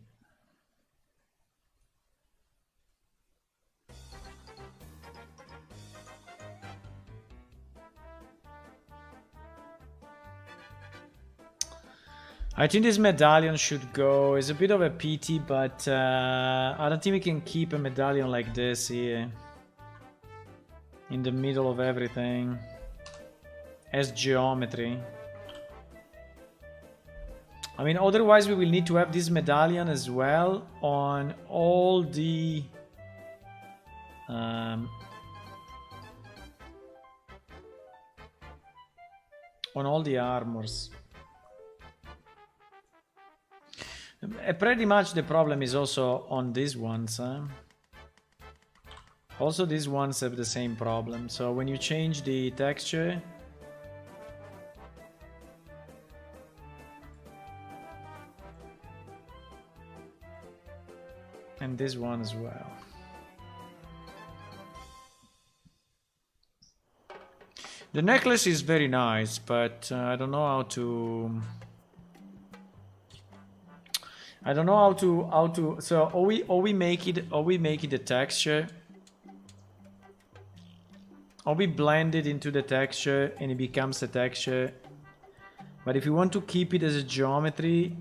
I think this medallion should go. It's a bit of a pity, but I don't think we can keep a medallion like this here. In the middle of everything. As geometry. I mean, otherwise we will need to have this medallion as well on all the... on all the armors. Pretty much the problem is also on these ones. Also these ones have the same problem. So when you change the texture, and this one as well. The necklace is very nice, but I don't know how to... I don't know how to so or we make it a texture, or we blend it into the texture and it becomes a texture. But if you want to keep it as a geometry,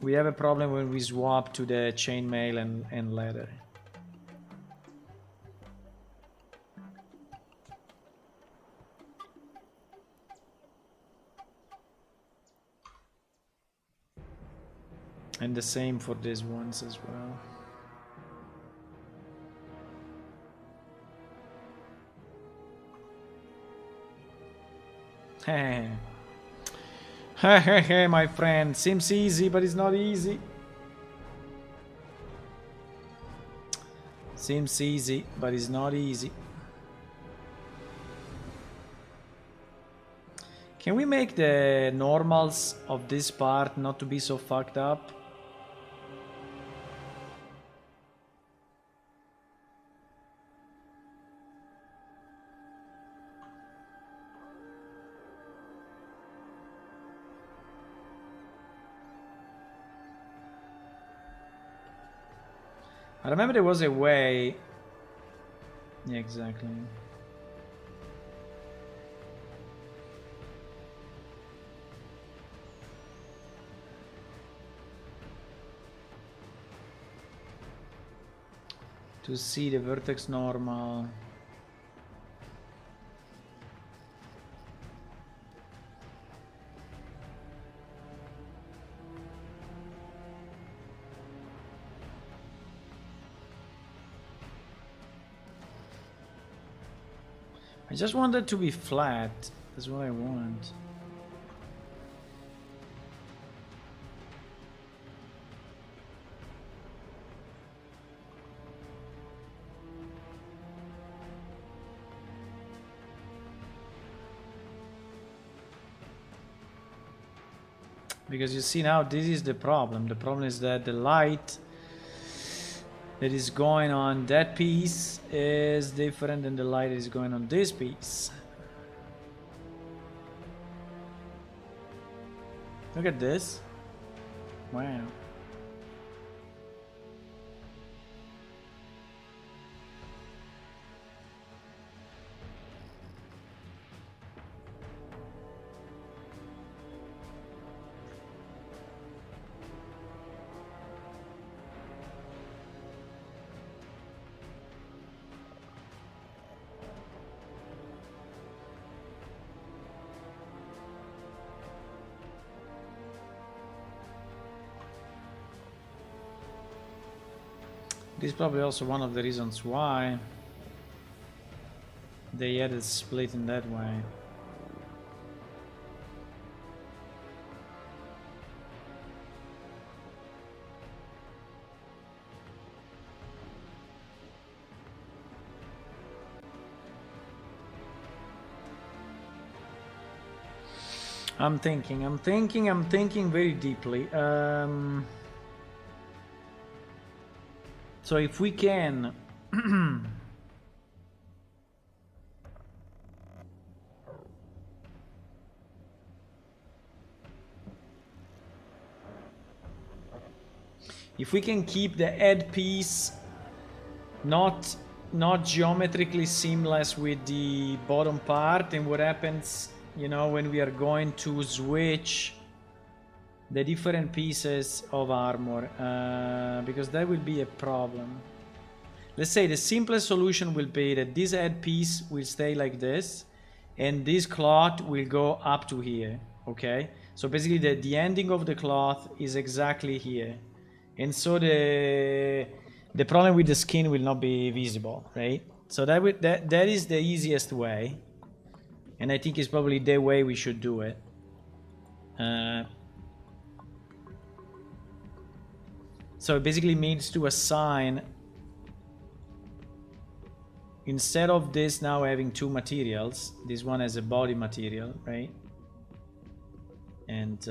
we have a problem when we swap to the chainmail and leather. And the same for these ones as well. Hey, hey, my friend. Seems easy, but it's not easy. Seems easy, but it's not easy. Can we make the normals of this part not to be so fucked up? I remember there was a way... Yeah, exactly. To see the vertex normal. I just want it to be flat. That's what I want. Because you see now, this is the problem. The problem is that the light that is going on that piece is different than the light that is going on this piece. Look at this. Wow. This is probably also one of the reasons why they added split in that way. I'm thinking very deeply. So if we can if we can keep the head piece not geometrically seamless with the bottom part, and what happens, you know, when we are going to switch the different pieces of armor, because that will be a problem. Let's say the simplest solution will be that this head piece will stay like this, and this cloth will go up to here, okay? So basically the ending of the cloth is exactly here. And so the problem with the skin will not be visible, right? So that is the easiest way. And I think it's probably the way we should do it. So it basically means to assign, instead of this now having two materials, this one has a body material, right? And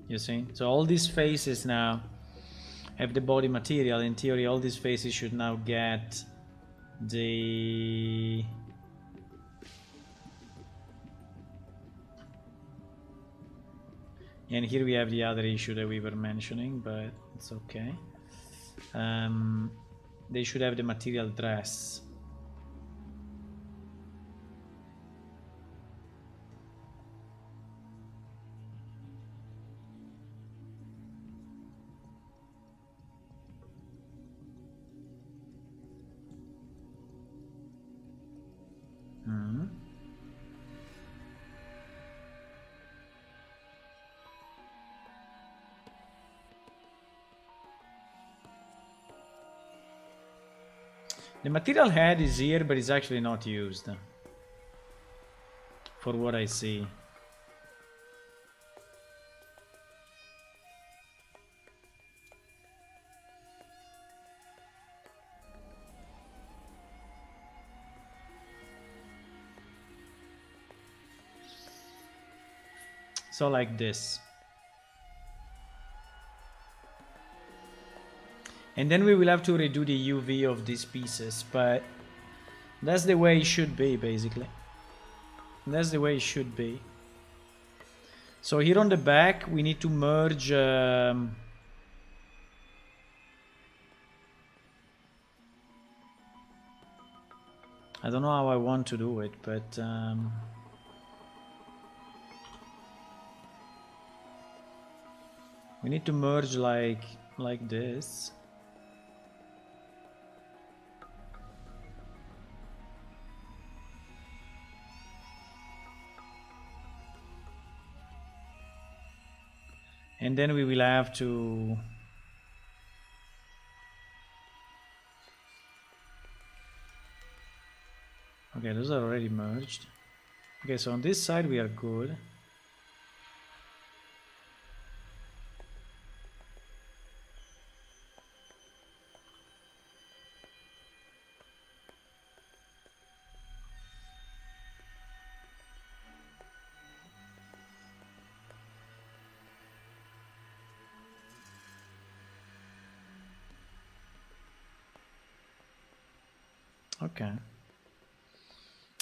you see? So all these faces now have the body material. In theory, all these faces should now get the... And here we have the other issue that we were mentioning, but it's okay. They should have the material dress. The material head is here, but it's actually not used, for what I see. So like this. And then we will have to redo the UV of these pieces, but that's the way it should be, basically. That's the way it should be. So here on the back, we need to merge... I don't know how I want to do it, but... we need to merge like this. And then we will have to... Okay, those are already merged. Okay, so on this side we are good. Okay.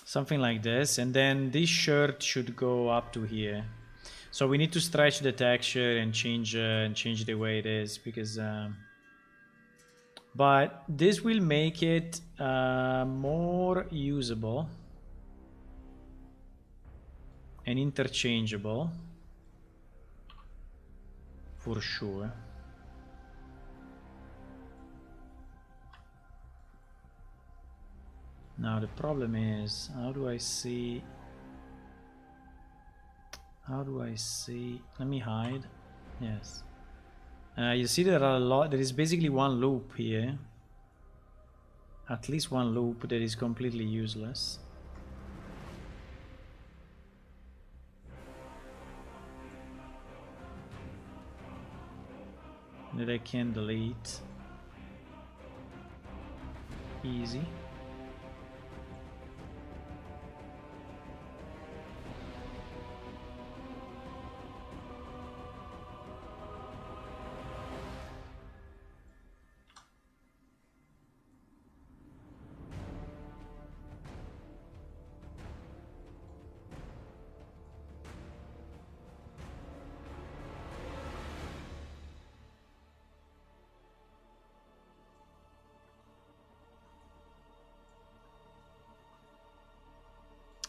Something like this, and then this shirt should go up to here. So we need to stretch the texture and change the way it is, because but this will make it more usable and interchangeable for sure. Now the problem is, how do I see? Let me hide. Yes. You see there are a lot. There is basically one loop here. At least one loop that is completely useless. That I can delete. Easy.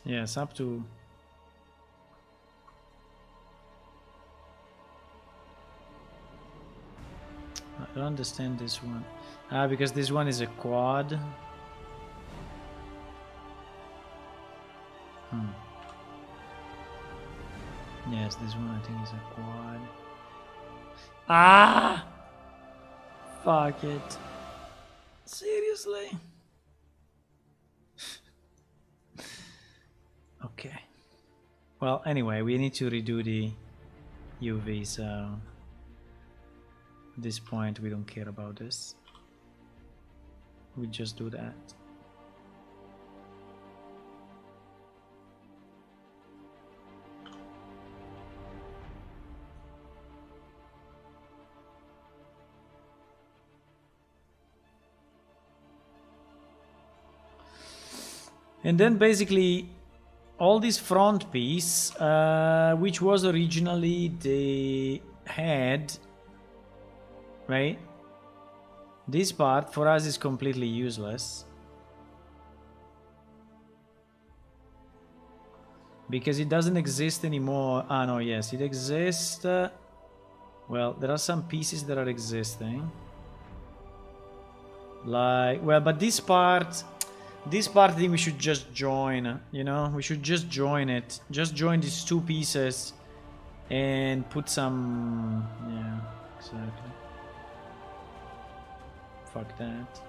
Yes, up to. I don't understand this one. Because this one is a quad. Yes, this one I think is a quad. Ah! Fuck it. Seriously? Okay. Well, anyway, we need to redo the UV, so at this point we don't care about this. We just do that. And then basically all this front piece, which was originally the head, right? This part for us is completely useless. Because it doesn't exist anymore. Ah, no, yes, it exists. Well, there are some pieces that are existing. Like, well, but this part I think we should just join, you know? We should just join it. Just join these two pieces and put some... Yeah, exactly. Fuck that.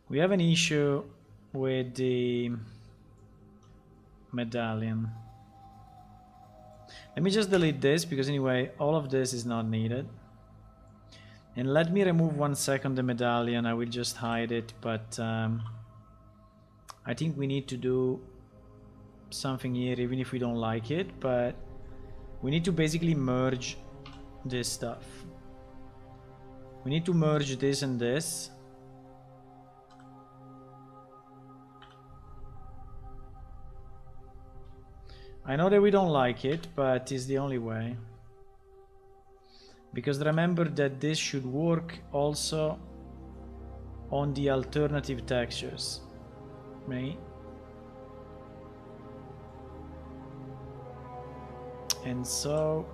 We have an issue with the medallion. Let me just delete this, because anyway all of this is not needed. And let me remove 1 second the medallion. I will just hide it, but I think we need to do something here, even if we don't like it. But we need to basically merge this stuff. We need to merge this and this. I know that we don't like it, but it's the only way. Because remember that this should work also on the alternative textures, right? And so...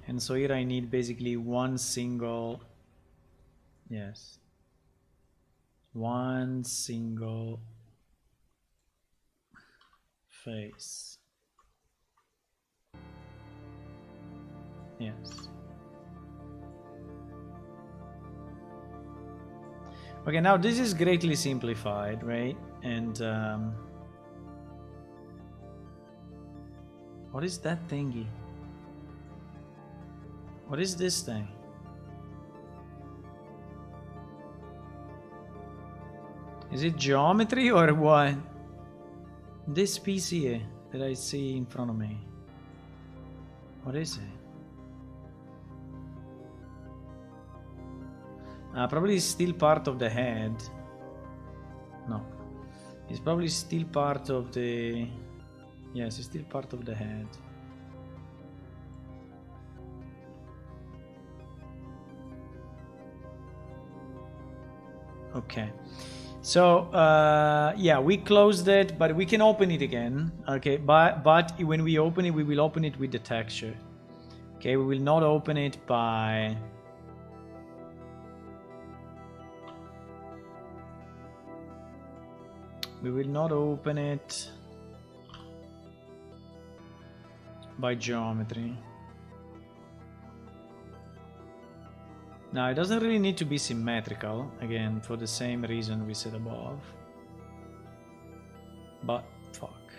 And so here I need basically one single, yes, one single face. Yes. Okay, now this is greatly simplified, right? And What is that thingy? What is this thing? Is it geometry or what? This piece here that I see in front of me. What is it? Probably still part of the head. No. It's probably still part of the... Yes, it's still part of the head. Okay. So, yeah, we closed it, but we can open it again. Okay, but when we open it, we will open it with the texture. Okay, we will not open it by... We will not open it by geometry. Now, it doesn't really need to be symmetrical, again, for the same reason we said above. But, fuck.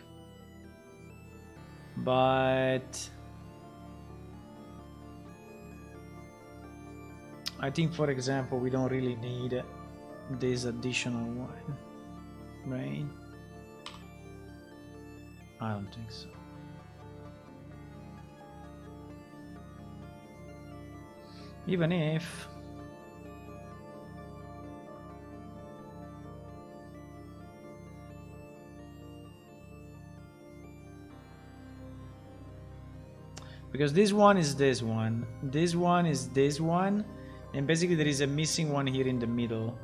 But... I think, for example, we don't really need this additional one, right? I don't think so. Even if... Because this one is this one, this one is this one, and basically there is a missing one here in the middle.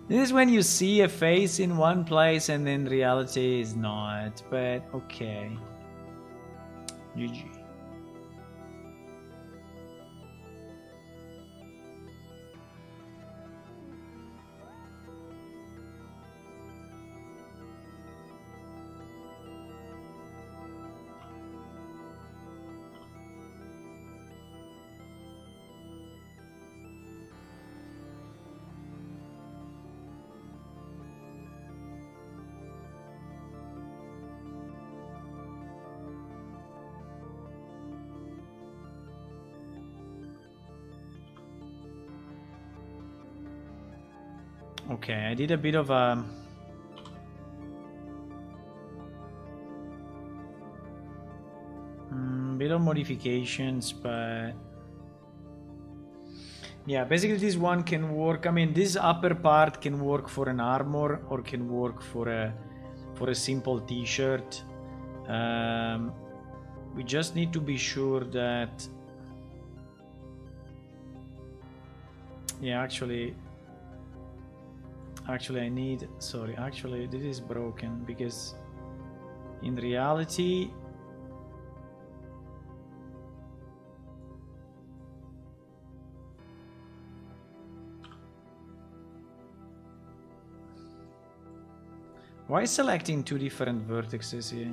This is when you see a face in one place and in reality is not, but okay. GG. Okay, I did a bit of a... bit of modifications, but... Yeah, basically this one can work, I mean, this upper part can work for an armor or can work for a simple t-shirt. We just need to be sure that... Yeah, actually I need, sorry, actually this is broken because in reality why selecting two different vertices here?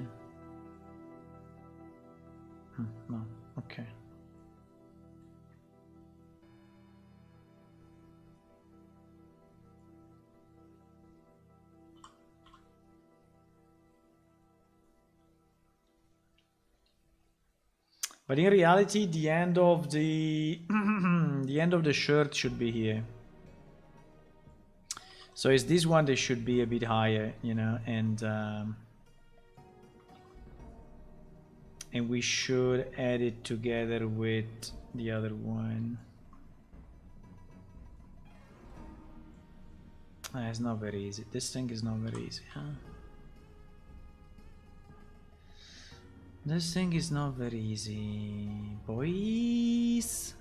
No, okay. But in reality, the end of the the end of the shirt should be here. So is this one that should be a bit higher, you know, and we should add it together with the other one. It's not very easy. This thing is not very easy, huh? This thing is not very easy, boys.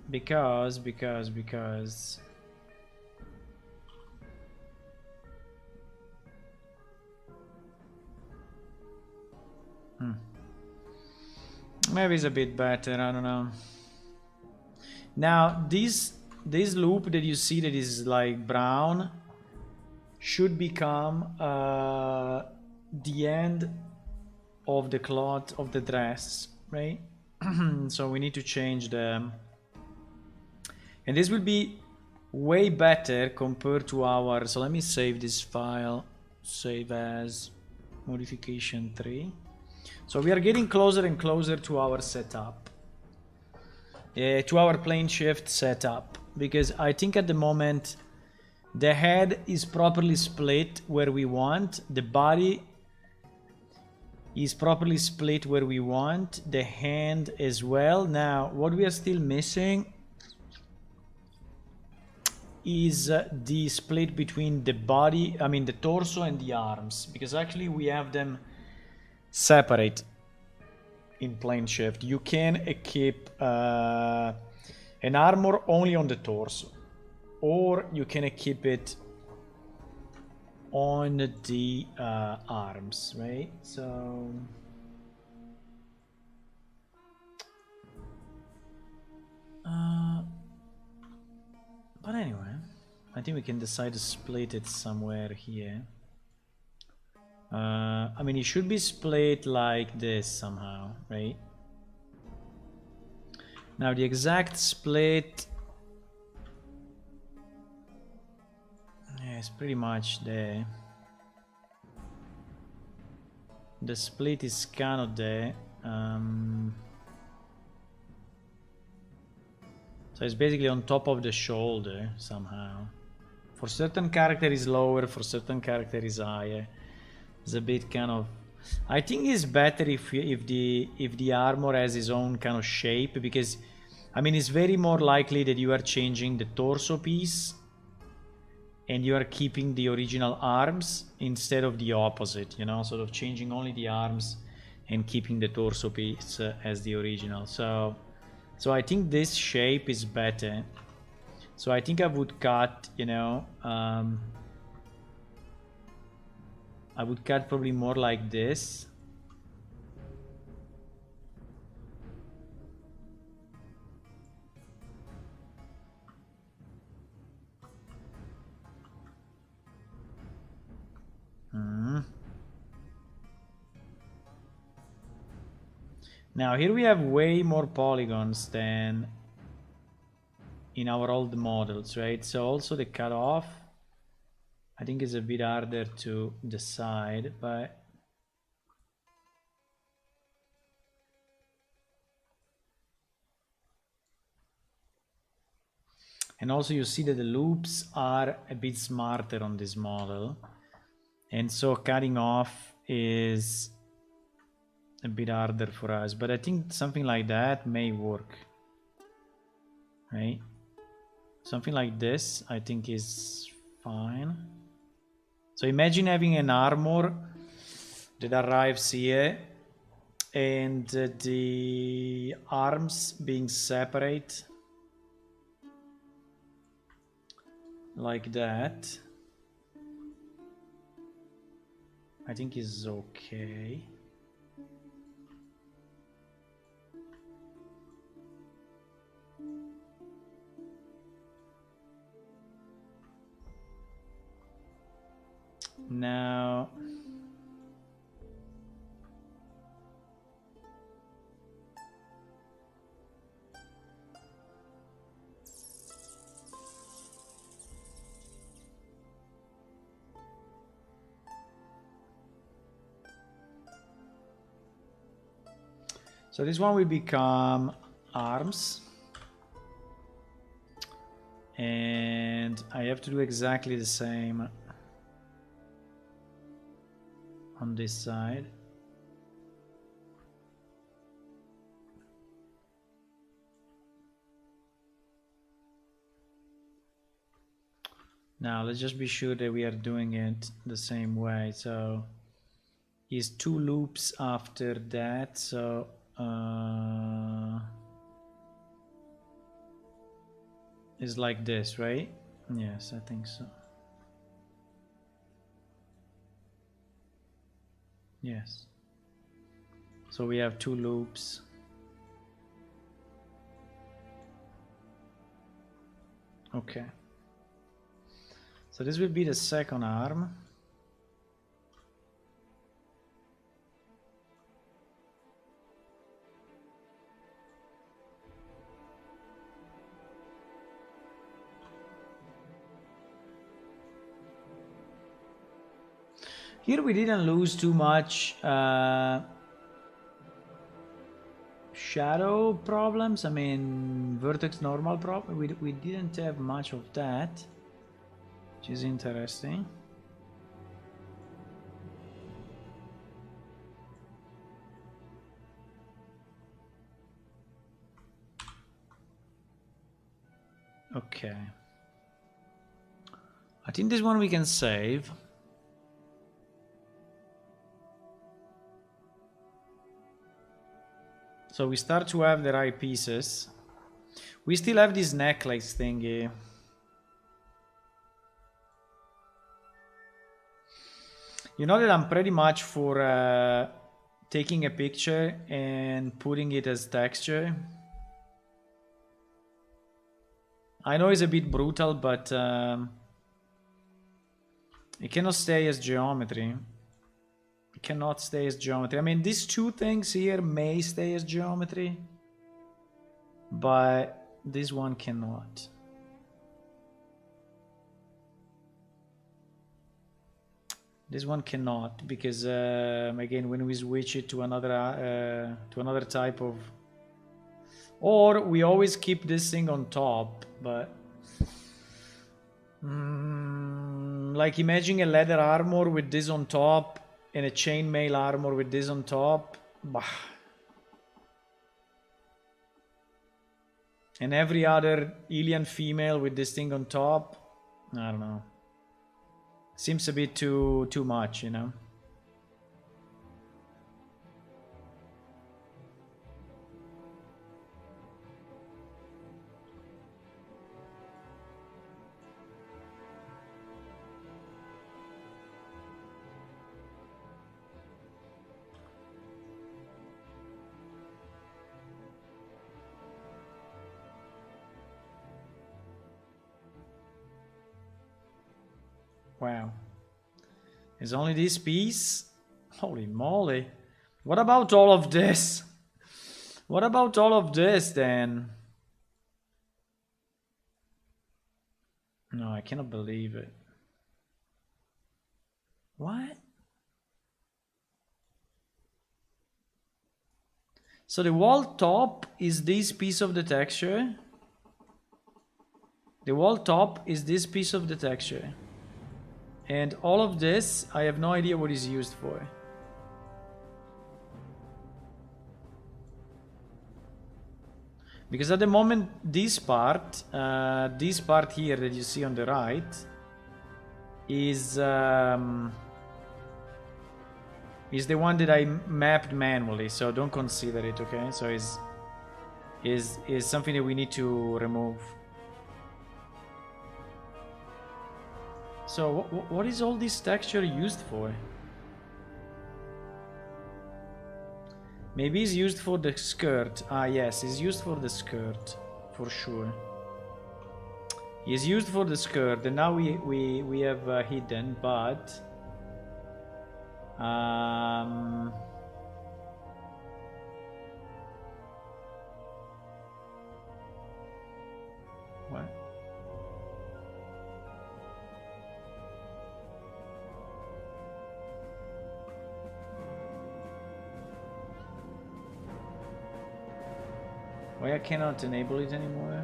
Because Maybe it's a bit better, I don't know. Now this loop that you see that is like brown should become the end of the cloth of the dress, right? So we need to change them, and this will be way better compared to our, so let me save this file, save as modification 3. So we are getting closer and closer to our setup, to our plane shift setup, because I think at the moment the head is properly split where we want, the body is properly split where we want, the hand as well. Now what we are still missing is the split between the body, I mean the torso and the arms, because actually we have them separate in plane shift. You can equip an armor only on the torso, or you can equip it on the arms, right? So but anyway, I think we can decide to split it somewhere here. I mean, it should be split like this somehow, right? Now the exact split, yeah, it's pretty much there. The split is kind of there. So it's basically on top of the shoulder somehow. For certain character is lower, for certain character is higher. It's a bit kind of, I think it's better if the armor has its own kind of shape, because I mean it's very more likely that you are changing the torso piece and you are keeping the original arms instead of the opposite, you know, sort of changing only the arms and keeping the torso piece as the original. So I think this shape is better. So I think I would cut, you know, I would cut probably more like this. Now here we have way more polygons than in our old models, right? So also the cutoff, I think is a bit harder to decide, but and also you see that the loops are a bit smarter on this model, and so cutting off is a bit harder for us, but I think something like that may work, right? Something like this I think is fine. So imagine having an armor that arrives here and the arms being separate like that. I think is okay. Now so this one will become arms, and I have to do exactly the same on this side. Now let's just be sure that we are doing it the same way. So is 2 loops after that, so it's like this, right? Yes, I think so. Yes. So we have 2 loops. Okay. So this will be the second arm. Here we didn't lose too much shadow problems. I mean, vertex normal problem. We didn't have much of that, which is interesting. Okay. I think this one we can save. So we start to have the right pieces. We still have this necklace thingy. You know that I'm pretty much for taking a picture and putting it as texture. I know it's a bit brutal, but it cannot stay as geometry. It cannot stay as geometry. I mean, these 2 things here may stay as geometry, but this one cannot. This one cannot, because again, when we switch it to another type of, or we always keep this thing on top, but like imagine a leather armor with this on top and a chainmail armor with this on top. Bah. And every other alien female with this thing on top. I don't know. Seems a bit too much, you know. Wow. It's only this piece? Holy moly. What about all of this? What about all of this then? No, I cannot believe it. What? So the wall top is this piece of the texture. The wall top is this piece of the texture. And all of this, I have no idea what is used for. Because at the moment, this part here that you see on the right is the one that I mapped manually, so don't consider it, okay? So is something that we need to remove. So what is all this texture used for? Maybe it's used for the skirt. Ah, yes, it's used for the skirt, for sure. It's used for the skirt, and now we have hidden, but what? Why I cannot enable it anymore?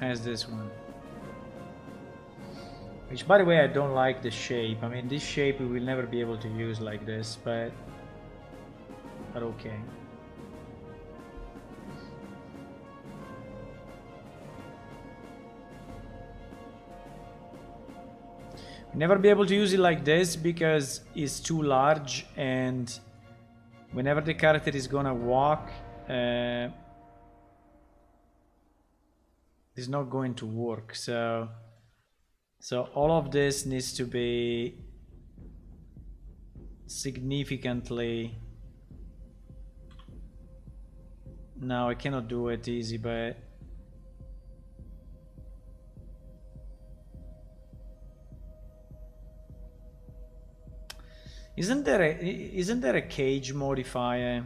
As this one. Which, by the way, I don't like the shape. I mean, this shape we will never be able to use like this, but okay. Never be able to use it like this because it's too large, and whenever the character is gonna walk, it's not going to work. So all of this needs to be significantly. No, I cannot do it easy, but isn't there a cage modifier?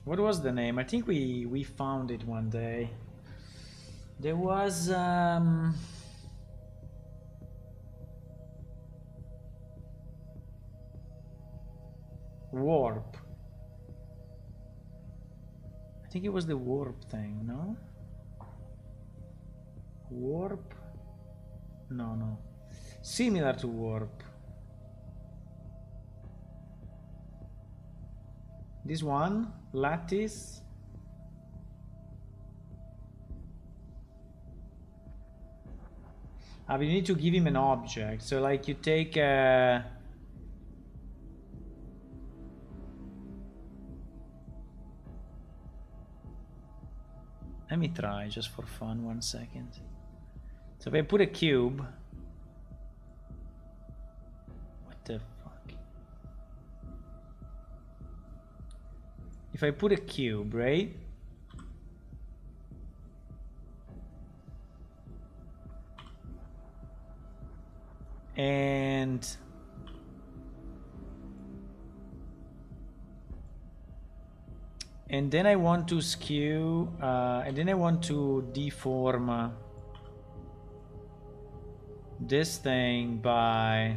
What was the name? I think we found it one day. There was warp. I think it was the warp thing, no? Warp? No. Similar to warp. This one, lattice. But you need to give him an object. So like you take a... Let me try just for fun, 1 second. So if I put a cube... What the fuck? If I put a cube, right? And then I want to skew, and then I want to deform this thing by...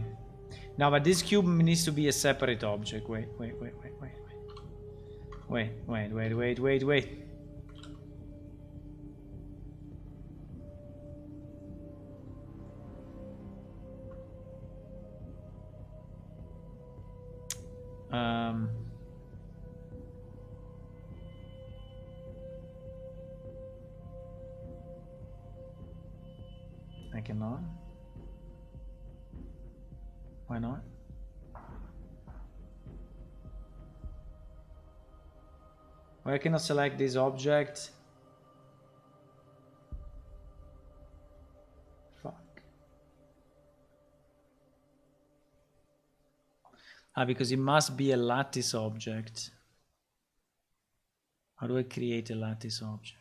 No, but this cube needs to be a separate object. Wait. I cannot. Why not? Why I cannot select this object? Fuck. Because it must be a lattice object. How do I create a lattice object?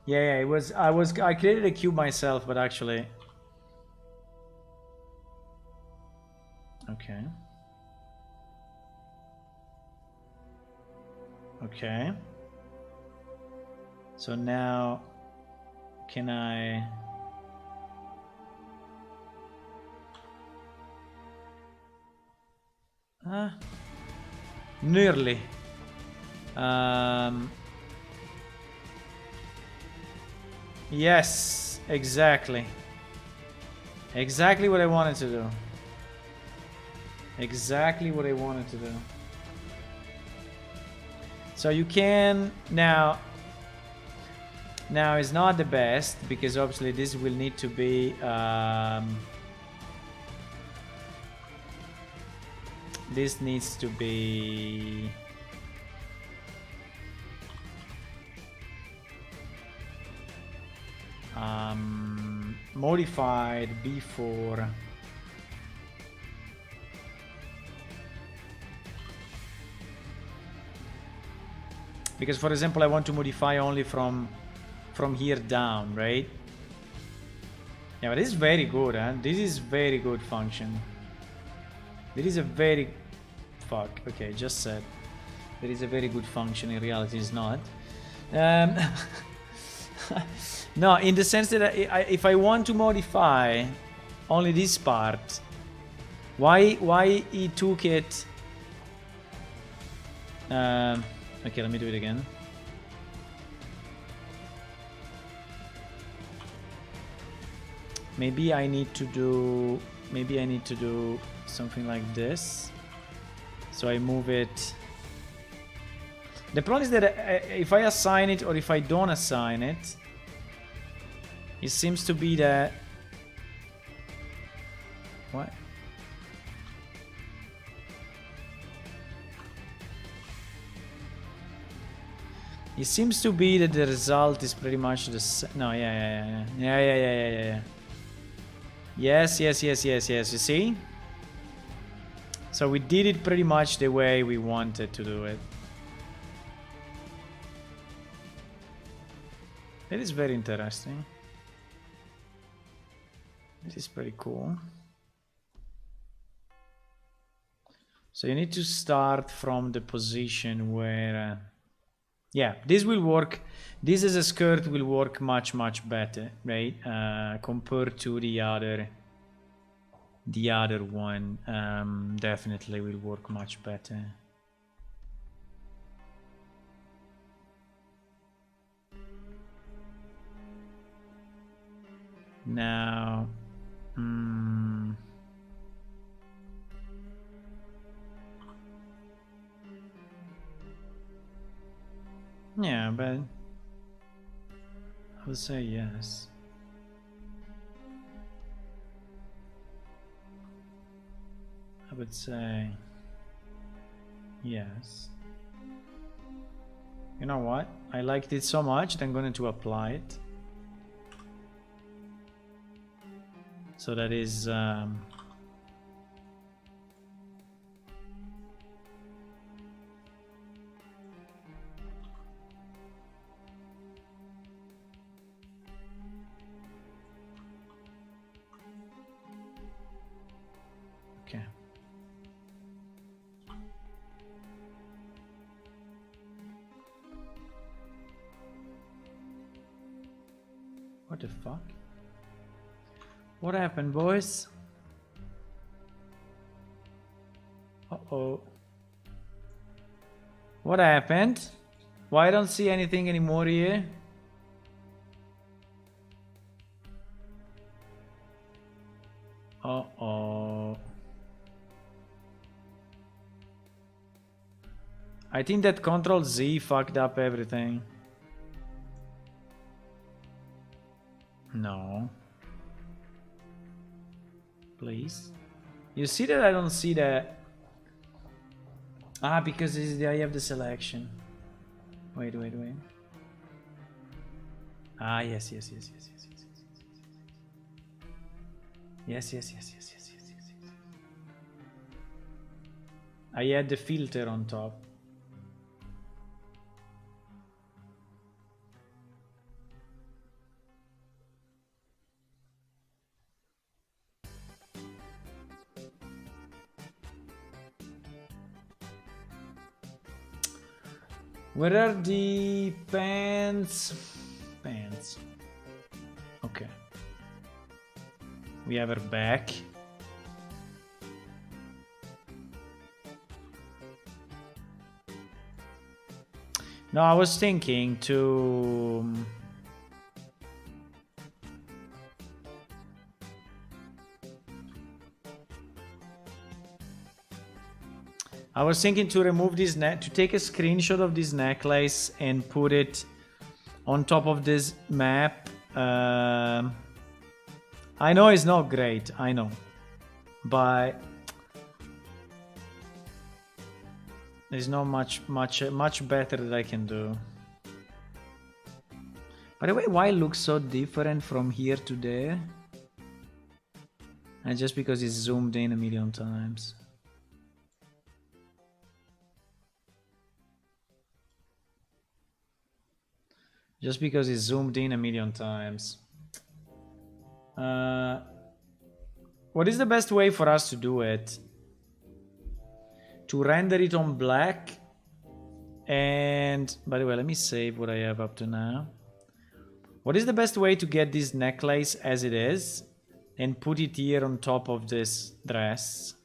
Yeah, it was. I created a cube myself, but actually, okay. So now, can I? Nearly. Yes, exactly. Exactly what I wanted to do. Exactly what I wanted to do. So you can now it's not the best because obviously this will need to be this needs to be modified before because for example I want to modify only from here down, right? Yeah, but this is very good, huh? This is very good function. This is a very okay, just said there is a very good function. In reality it's not. No, in the sense that if I want to modify only this part, why he took it? Okay, let me do it again. Maybe I need to do something like this. So I move it. The problem is that if I assign it or if I don't assign it, It seems to be that... What? It seems to be that the result is pretty much the same. No, yeah. Yes. You see? So we did it pretty much the way we wanted to do it. It is very interesting. It is pretty cool. So you need to start from the position where... yeah, this will work. This as a skirt will work much better, right? Compared to the other one. Definitely will work much better. Now, yeah, but I would say yes. I would say yes. You know what? I liked it so much that I'm going to apply it. So that is okay. What the fuck? What happened, boys? Uh-oh. What happened? Why I don't see anything anymore here? Uh-oh. I think that Control Z fucked up everything. No. Please. You see that I don't see that? Ah, because I have the selection. Wait. Ah, yes. Yes. I had the filter on top. Where are the pants? Pants. Okay. We have her back. No, I was thinking to... I was thinking to remove this to take a screenshot of this necklace and put it on top of this map. I know it's not great, I know, but there's not much better that I can do. By the way, why it looks so different from here to there? And just because it's zoomed in a million times. Just because it's zoomed in a million times. What is the best way for us to do it? To render it on black. And by the way, let me save what I have up to now. What is the best way to get this necklace as it is and put it here on top of this dress?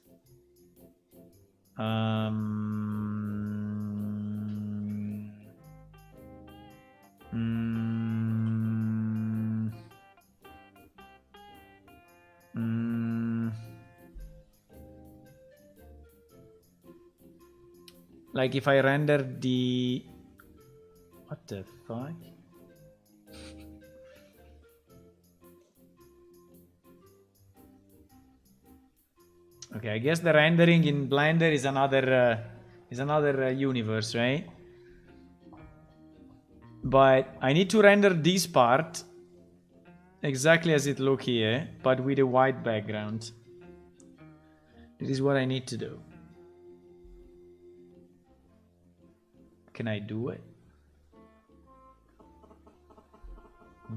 Like if I render the... What the fuck? Okay, I guess the rendering in Blender is another universe, right? But I need to render this part exactly as it look here, but with a white background. This is what I need to do. Can I do it?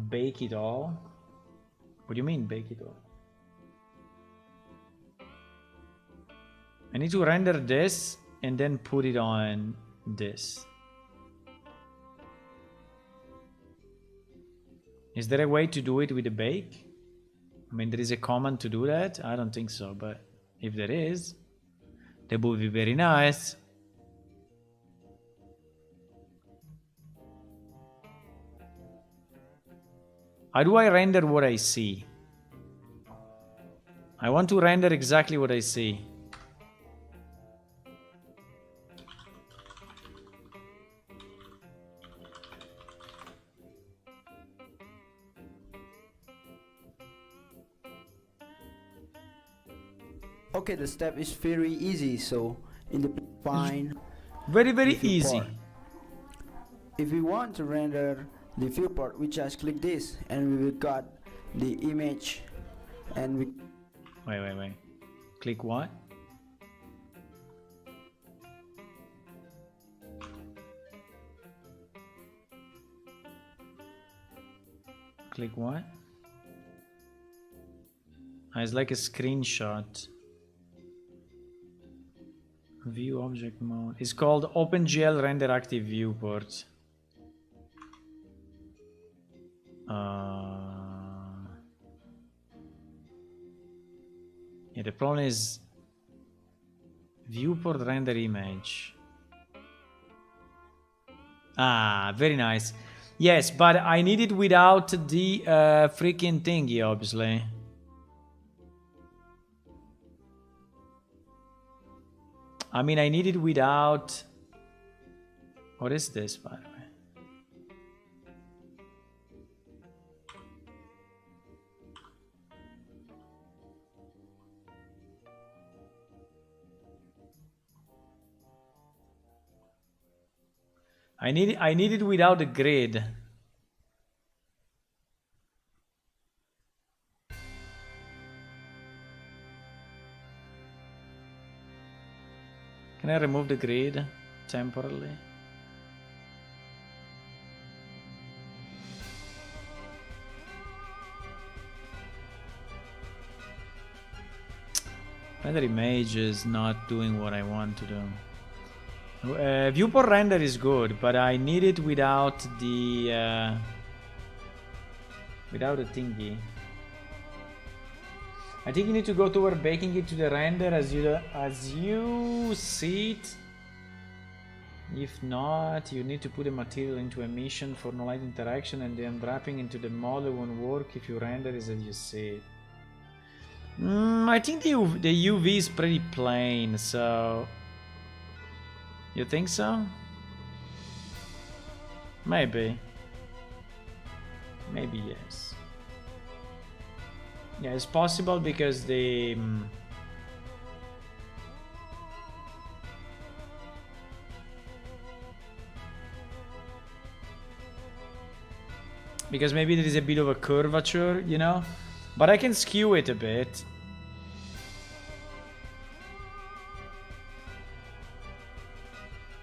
Bake it all? What do you mean bake it all? I need to render this and then put it on this. Is there a way to do it with a bake? I mean, there is a command to do that? I don't think so, but if there is, that would be very nice. How do I render what I see? I want to render exactly what I see. Okay, the step is very easy. So in the fine, Very, very the viewport. easy. If we want to render the viewport, we just click this, and we will got the image, and we Wait. Click what? Click what? It's like a screenshot. View object mode. It's called OpenGL Render Active Viewport. Yeah, the problem is viewport render image. Very nice. Yes, but I need it without the freaking thingy, obviously. I mean, I need it without... What is this, by the way? I need it without the grid. Can I remove the grid temporarily? Render image is not doing what I want to do. Viewport render is good, but I need it without the thingy. I think you need to go toward baking it to the render as you see it. If not, you need to put the material into emission for no light interaction, and then wrapping into the model won't work if you render it as you see it. I think the UV is pretty plain, so... You think so? Maybe. Maybe yes. Yeah, it's possible because the... because maybe there is a bit of a curvature, you know? But I can skew it a bit.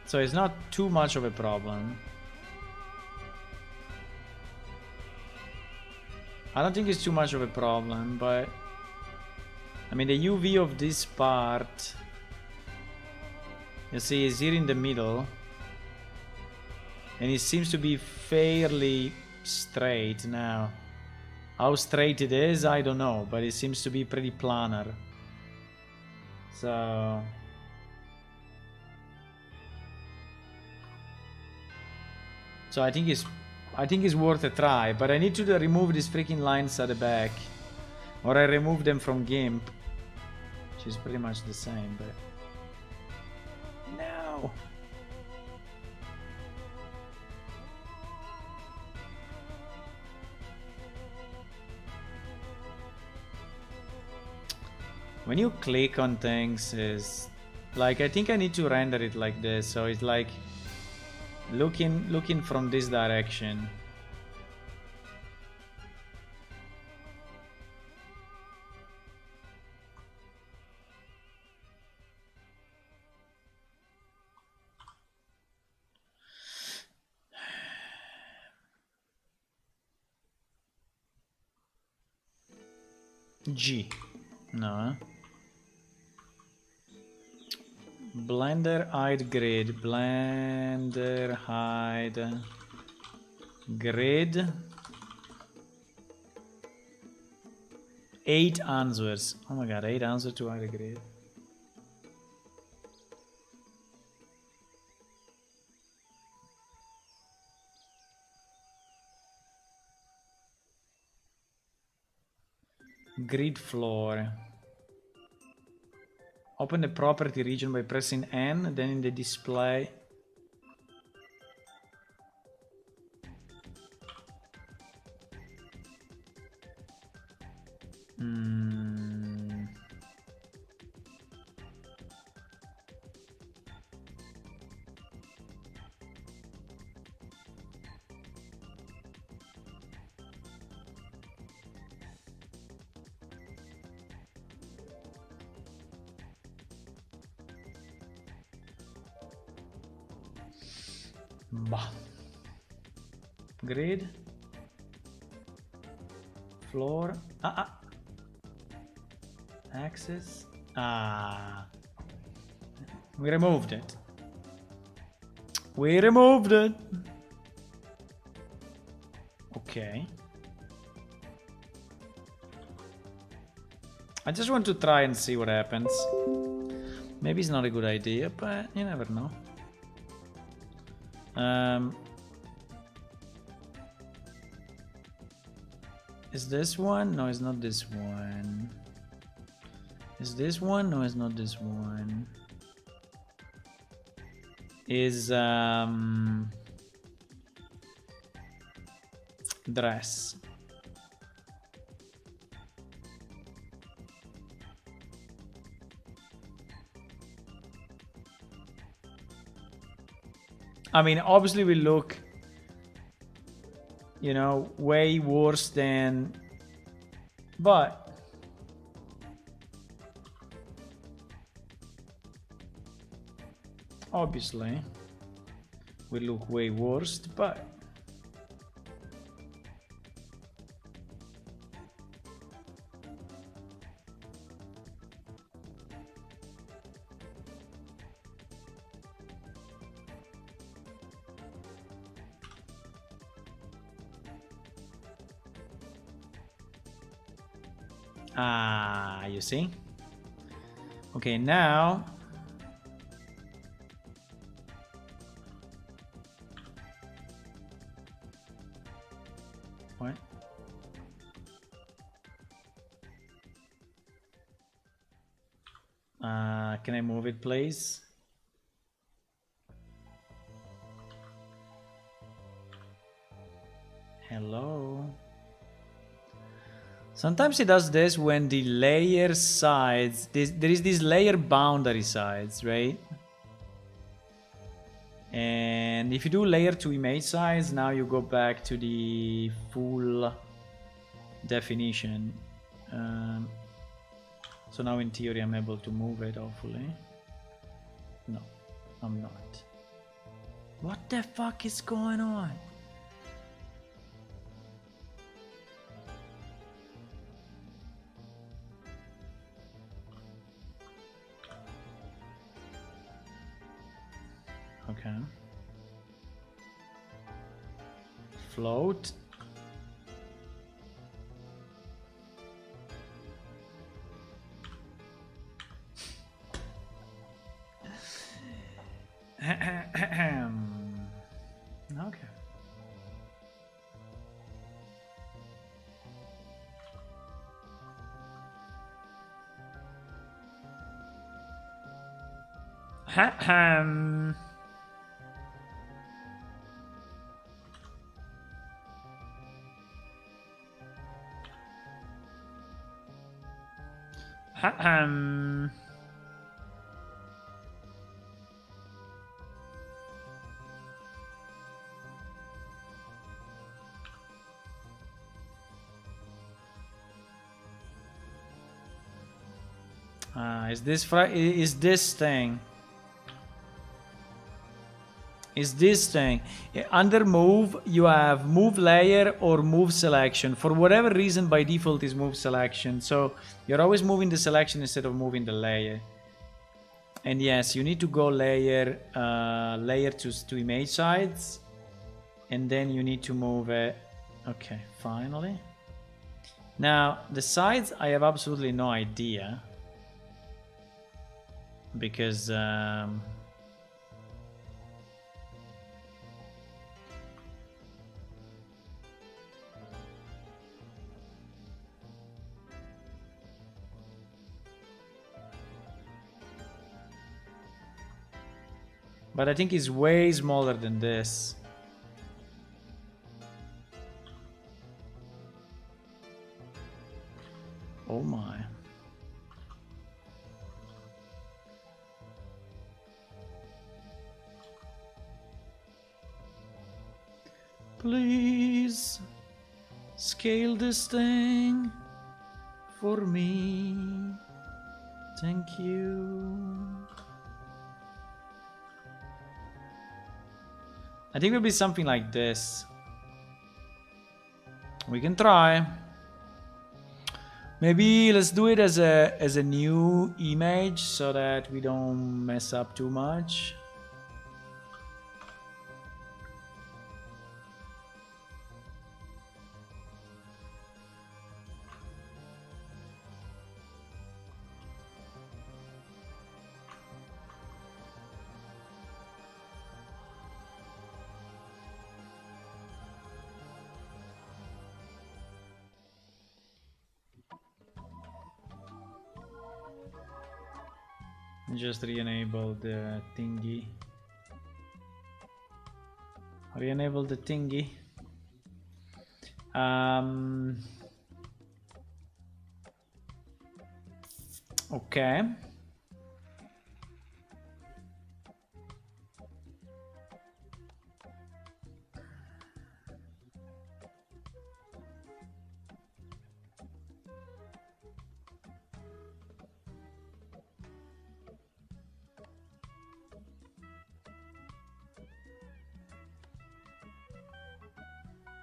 So it's not too much of a problem. I don't think it's too much of a problem, but... I mean, the UV of this part... You see, is here in the middle. And it seems to be fairly straight now. How straight it is, I don't know, but it seems to be pretty planar. So... So I think it's worth a try, but I need to remove these freaking lines at the back. Or I remove them from GIMP. Which is pretty much the same, but... No! when you click on things is like, I think I need to render it like this, so it's like looking from this direction. G. No. Blender hide grid. Blender hide grid. 8 answers. Oh my god, 8 answers to hide a grid. Grid floor. Open the property region by pressing N, then in the display. Bah. Grid. Floor. Axis. We removed it. We removed it. Okay. I just want to try and see what happens. Maybe it's not a good idea, but you never know. Is this one? No, it's not this one. Is this one? No, it's not this one. Is dress. I mean, obviously we look, you know, way worse than, but obviously we look way worse, but you see? Okay, now what? Can I move it, please? Hello? Sometimes it does this when the layer sides, there is this layer boundary sides, right? And if you do layer to image size, now you go back to the full definition. So now in theory I'm able to move it, hopefully. No, I'm not. What the fuck is going on? Okay. Float. Okay. Ahem. Is this thing? Is this thing? Under move, you have move layer or move selection. For whatever reason, by default is move selection. So you're always moving the selection instead of moving the layer. And yes, you need to go layer to image sides. And then you need to move it. Okay, finally. Now, the sides, I have absolutely no idea. Because but I think it's way smaller than this. Oh my. Please scale this thing for me. Thank you. I think it'll be something like this. We can try. Maybe let's do it as a new image so that we don't mess up too much. Just re-enable the thingy. Re-enable the thingy. Okay.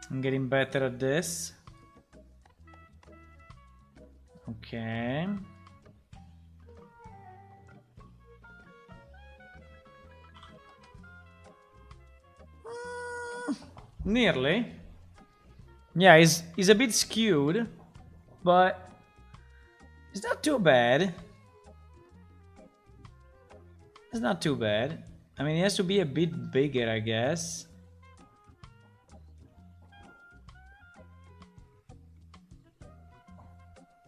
I'm getting better at this. Okay. Nearly. Yeah, he's a bit skewed, but it's not too bad. It's not too bad. I mean, he has to be a bit bigger, I guess.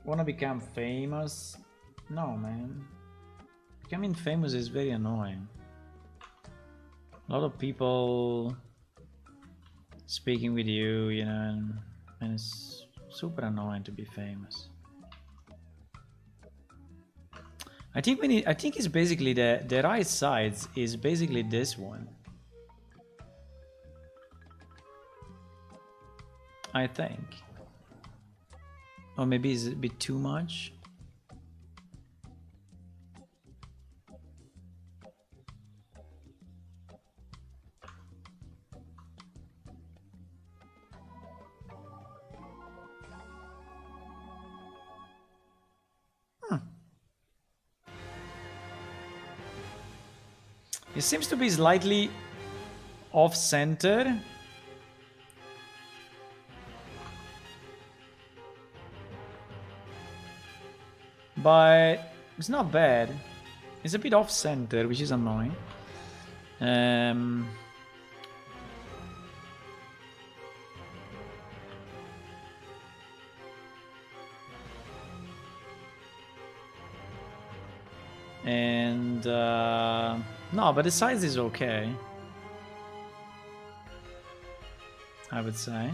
Wanna become famous? No, man. Becoming famous is very annoying. A lot of people speaking with you, you know, and it's super annoying to be famous. I think I think it's basically the right sides is basically this one. I think. Or maybe it's a bit too much. It seems to be slightly off-center. But it's not bad. It's a bit off-center, which is annoying. And no, but the size is okay, I would say.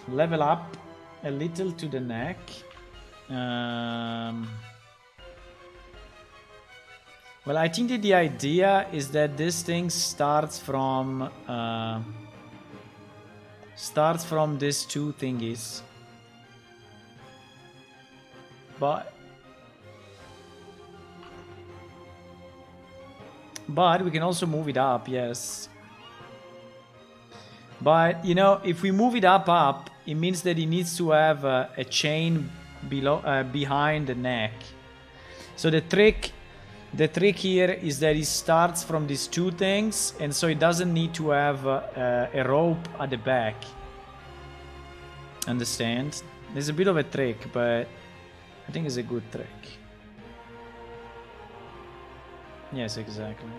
level up a little to the neck. Well, I think that the idea is that this thing starts from these two thingies, but we can also move it up, yes. But you know, if we move it up, it means that it needs to have a chain below, behind the neck. So the trick here is that it starts from these two things, and so it doesn't need to have a rope at the back. Understand? There's a bit of a trick, but I think it's a good trick. Yes, exactly.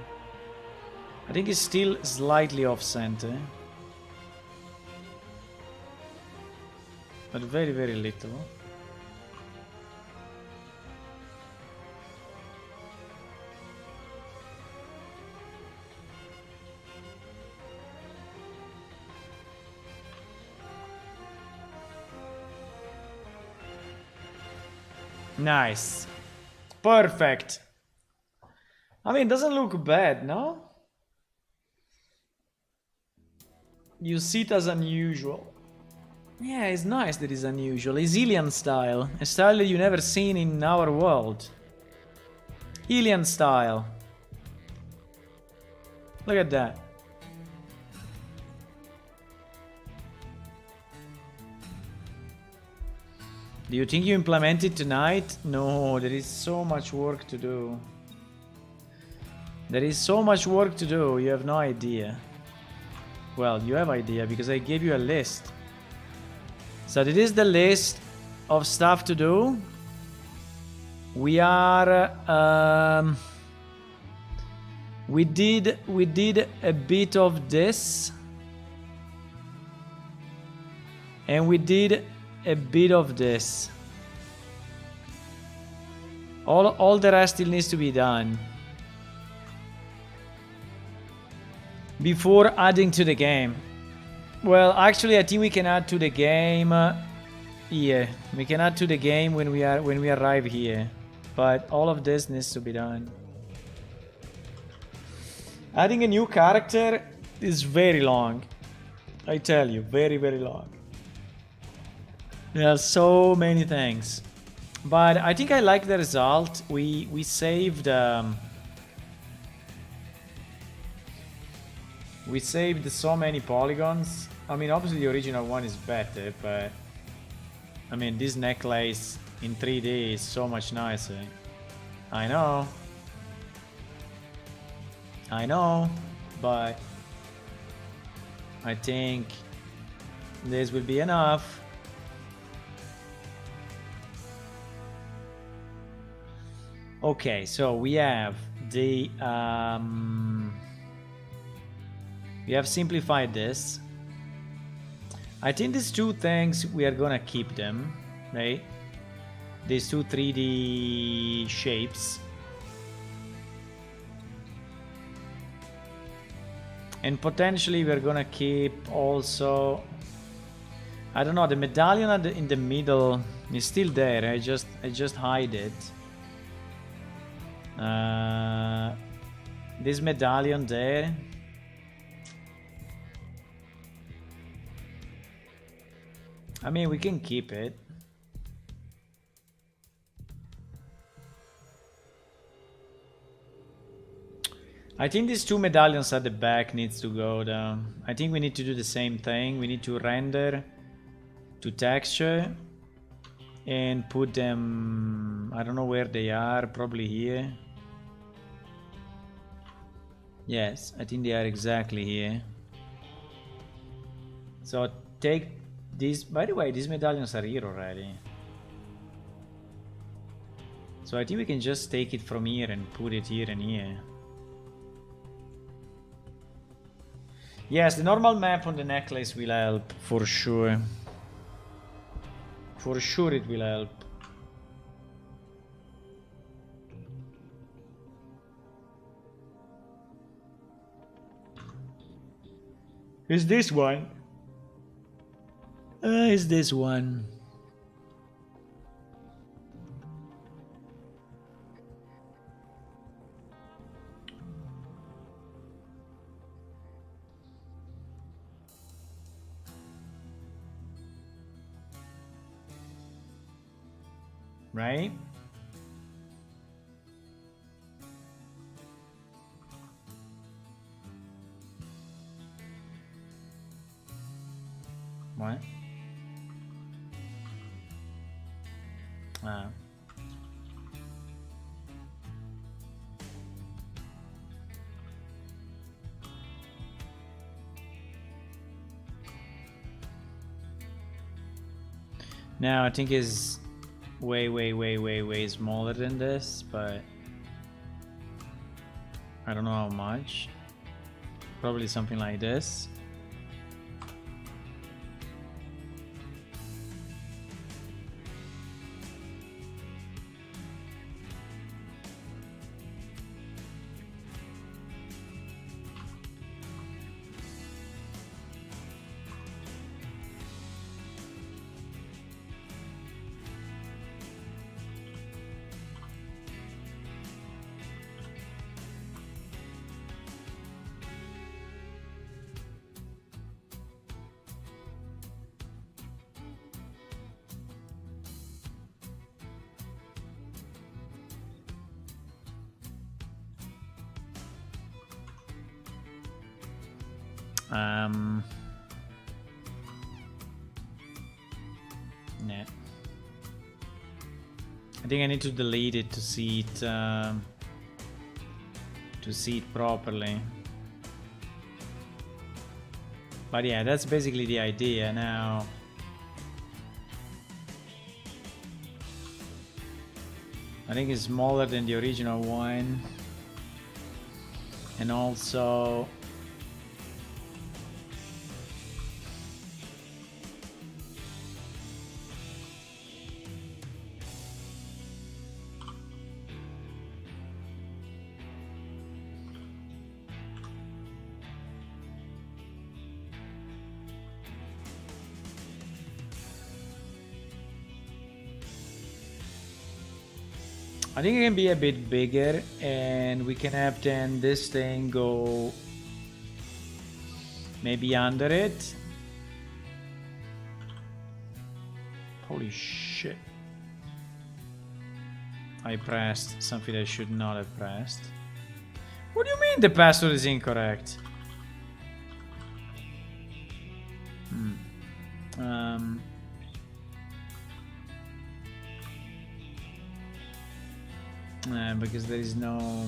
I think it's still slightly off center, but very, very little. Nice. Perfect. I mean, it doesn't look bad, no? You see it as unusual. Yeah, it's nice that it's unusual. It's alien style. A style that you've never seen in our world. Alien style. Look at that. Do you think you implement it tonight? No, there is so much work to do. There is so much work to do, you have no idea. Well, you have idea because I gave you a list. So this is the list of stuff to do. We are we did a bit of this, and we did a bit of this. All the rest still needs to be done before adding to the game. Well, actually, I think we can add to the game here. We can add to the game when we arrive here, but all of this needs to be done. Adding a new character is very long. I tell you, very, very long. There are so many things, but I think I like the result. We saved so many polygons. I mean, obviously the original one is better, but I mean, this necklace in 3D is so much nicer. I know, but I think this will be enough. Okay, so we have the we have simplified this. I think these two things, we are gonna keep them, right? These two 3D shapes. And potentially we're gonna keep also, I don't know, the medallion in the middle is still there. I just hide it. This medallion there. I mean, we can keep it. I think these two medallions at the back needs to go down. I think we need to do the same thing. We need to render to texture and put them, I don't know where they are, probably here. Yes, I think they are exactly here. So take these, by the way, these medallions are here already. So I think we can just take it from here and put it here and here. Yes, the normal map on the necklace will help, for sure. For sure it will help. Is this one? Is this one? Right? What? Ah. Now I think is way smaller than this, but I don't know how much. Probably something like this. Yeah. I think I need to delete it to see it properly. But yeah, that's basically the idea now. I think it's smaller than the original one. And also I think it can be a bit bigger, and we can have then this thing go maybe under it. Holy shit. I pressed something I should not have pressed. What do you mean the password is incorrect? Because there is no...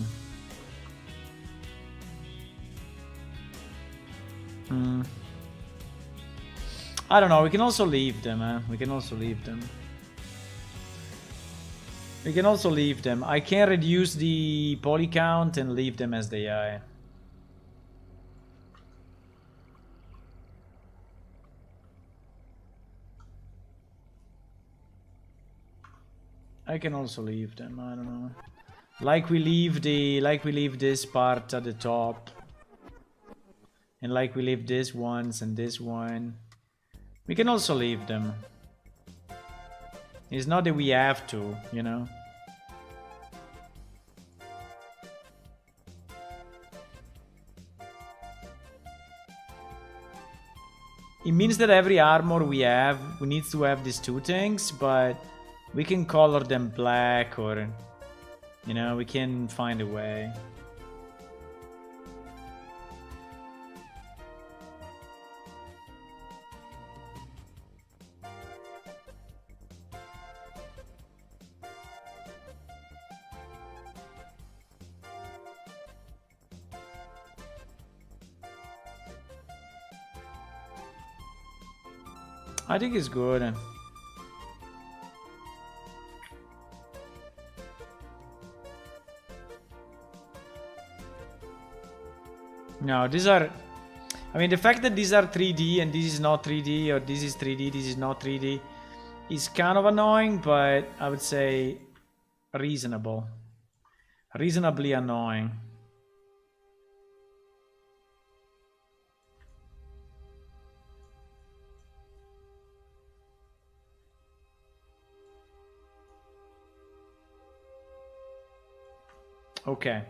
I don't know, we can also leave them, we can also leave them. We can also leave them. I can reduce the poly count and leave them as they are. I can also leave them, I don't know. Like we leave this part at the top. And like we leave this ones and this one. We can also leave them. It's not that we have to, you know. It means that every armor we needs to have these two things, but we can color them black or, you know, we can find a way. I think it's good. No, these are... I mean, the fact that these are 3D and this is not 3D, or this is 3D, this is not 3D, is kind of annoying, but I would say reasonable. Reasonably annoying. Okay.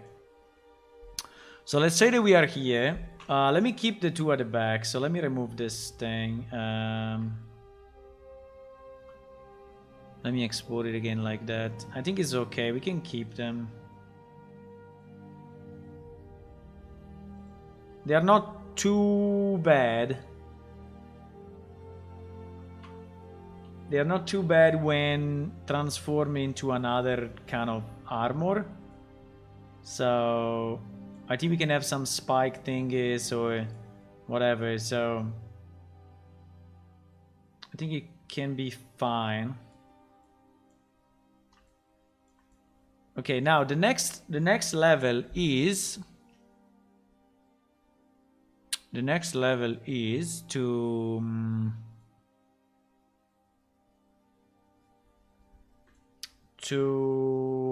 So let's say that we are here. Let me keep the two at the back. So let me remove this thing. Let me export it again like that. I think it's okay. We can keep them. They are not too bad. They are not too bad when transformed into another kind of armor. So I think we can have some spike thingies or whatever. So I think it can be fine. Okay, now the next level is to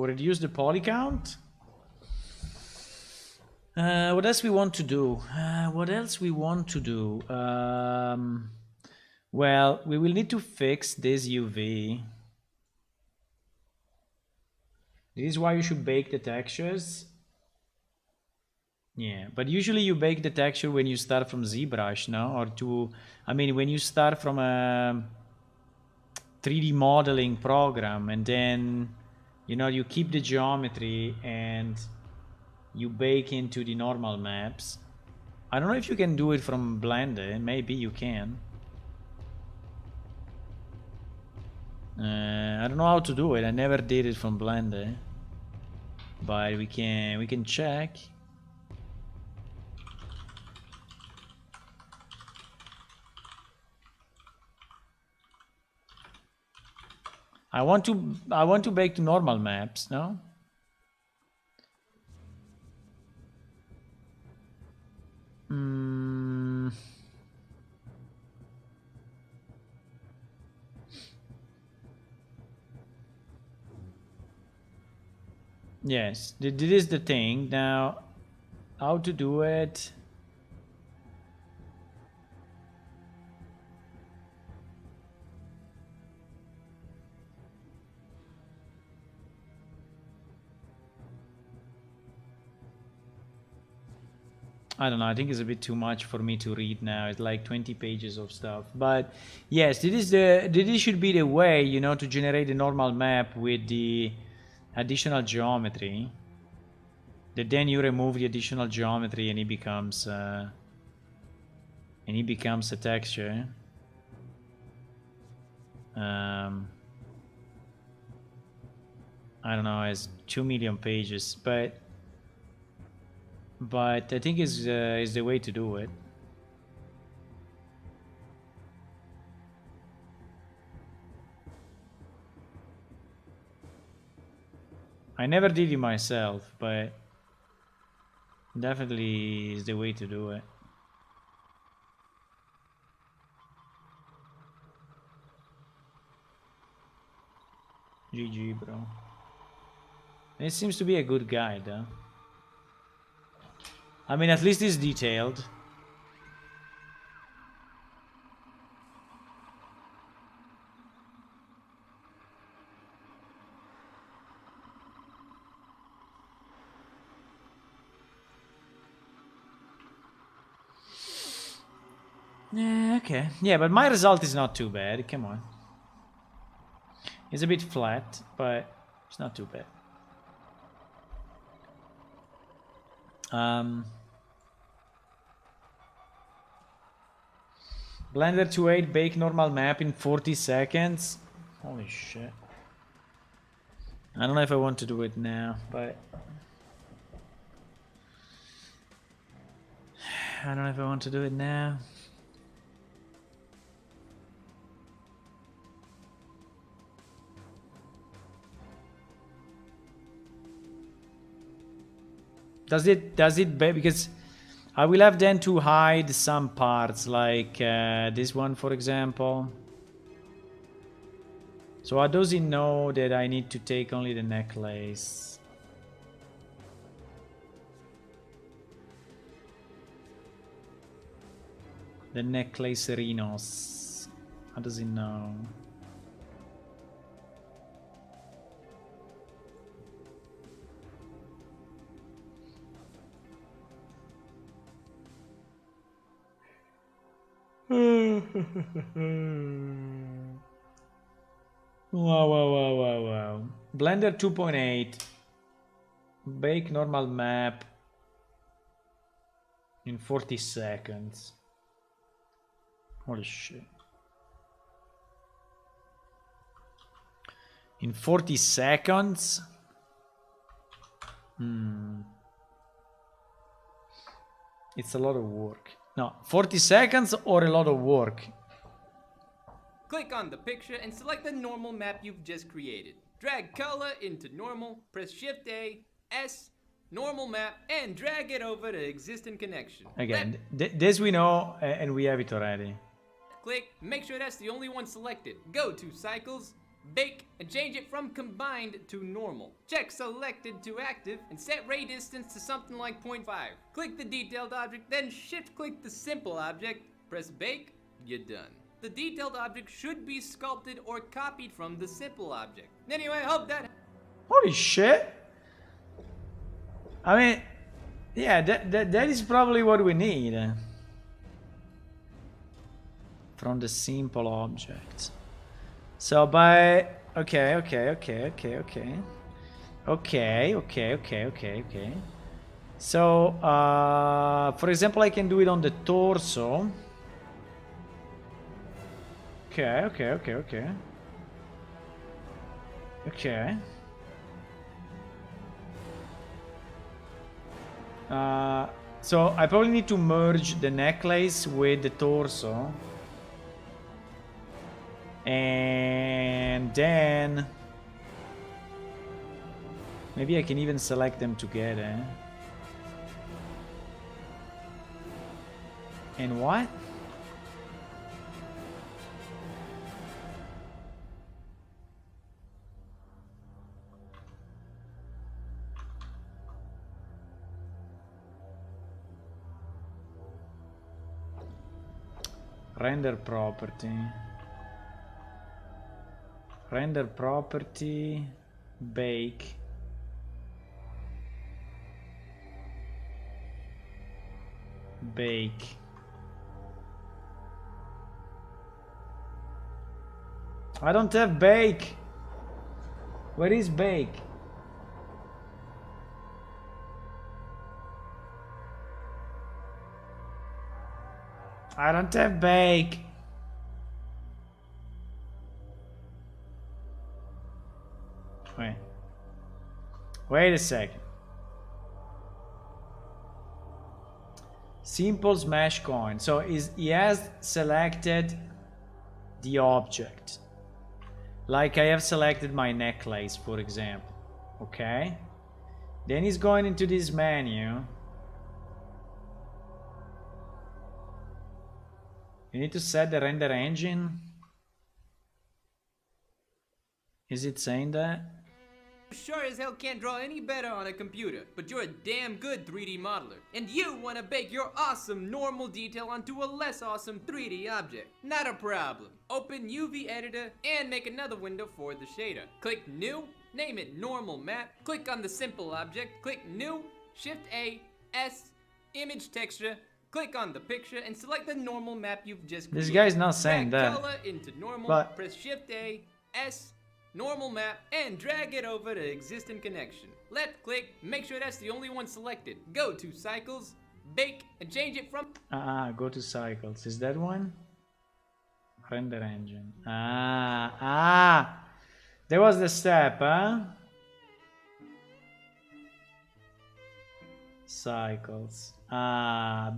reduce the poly count. What else we want to do? Well, we will need to fix this UV. This is why you should bake the textures. Yeah, but usually you bake the texture when you start from ZBrush, no? When you start from a 3D modeling program, and then, you keep the geometry and you bake into the normal maps. I don't know if you can do it from Blender. Maybe you can. I don't know how to do it. I never did it from Blender, but we can check. I want to bake to normal maps, no? Yes, this is the thing. Now, how to do it? I don't know. I think it's a bit too much for me to read now. It's like 20 pages of stuff. But yes, this should be the way, to generate a normal map with the additional geometry. Then you remove the additional geometry and it becomes a texture. I don't know. It's 2 million pages, but I think is the way to do it. I never did it myself, but definitely is the way to do it. GG, bro. It seems to be a good guide, huh? I mean, at least it's detailed. Yeah, okay. Yeah, but my result is not too bad. Come on. It's a bit flat, but it's not too bad. Blender 2.8 bake normal map in 40 seconds. Holy shit. I don't know if I want to do it now, but I don't know if I want to do it now. Does it because I will have then to hide some parts, like this one, for example. So how does it know that I need to take only the necklace? The necklace Rhinos. How does it know? Wow. Blender 2.8. Bake normal map in 40 seconds. Holy shit. In 40 seconds? It's a lot of work. No, 40 seconds or a lot of work? Click on the picture and select the normal map you've just created. Drag color into normal, press Shift A, S, normal map, and drag it over to existing connection. Again, this we know and we have it already. Click, make sure that's the only one selected. Go to Cycles, Bake, and change it from Combined to Normal. Check Selected to Active, and set ray distance to something like 0.5. Click the detailed object, then shift-click the simple object, press Bake, you're done. The detailed object should be sculpted or copied from the simple object. Anyway, I hope that... Holy shit! I mean, yeah, that is probably what we need. From the simple objects. So by okay. So for example, I can do it on the torso. Okay. So I probably need to merge the necklace with the torso. And then maybe I can even select them together. And what? Render property. Render property, bake. Bake. I don't have bake. Where is bake? I don't have bake. Wait a second. Simple smash coin. So he has selected the object. Like I have selected my necklace, for example. Okay. Then he's going into this menu. You need to set the render engine. Is it saying that? Sure as hell can't draw any better on a computer, but you're a damn good 3D modeler. And you want to bake your awesome normal detail onto a less awesome 3D object. Not a problem. Open UV editor and make another window for the shader. Click New, name it Normal Map, click on the simple object, click New, Shift A, S, Image Texture, click on the picture and select the normal map you've just created. This guy's not saying Drag that. color into normal, But press Shift A, S, normal map, and drag it over to existing connection. Left click, make sure that's the only one selected. Go to Cycles, Bake, and change it from... go to cycles. Is that one? Render engine. There was the step, huh? Cycles.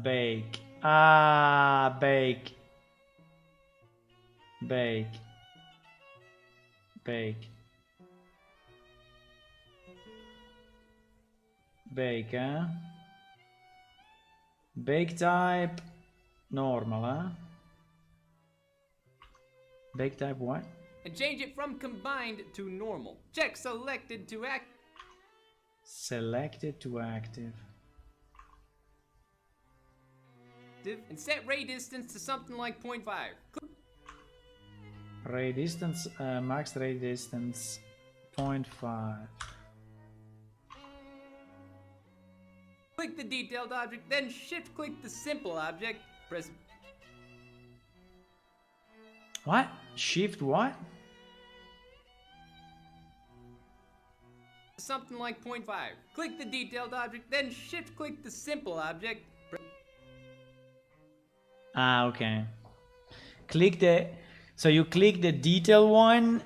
Bake. Bake. Bake. Bake. Bake, huh? Bake type. Normal, huh? Bake type what? And change it from combined to normal. Check selected to active. Selected to active. And set ray distance to something like 0.5. Ray distance, max ray distance 0.5. Click the detailed object, then shift click the simple object, press... What? Shift what? Something like 0.5. Click the detailed object, then shift click the simple object. Ah, okay. Click the... So you click the detail one,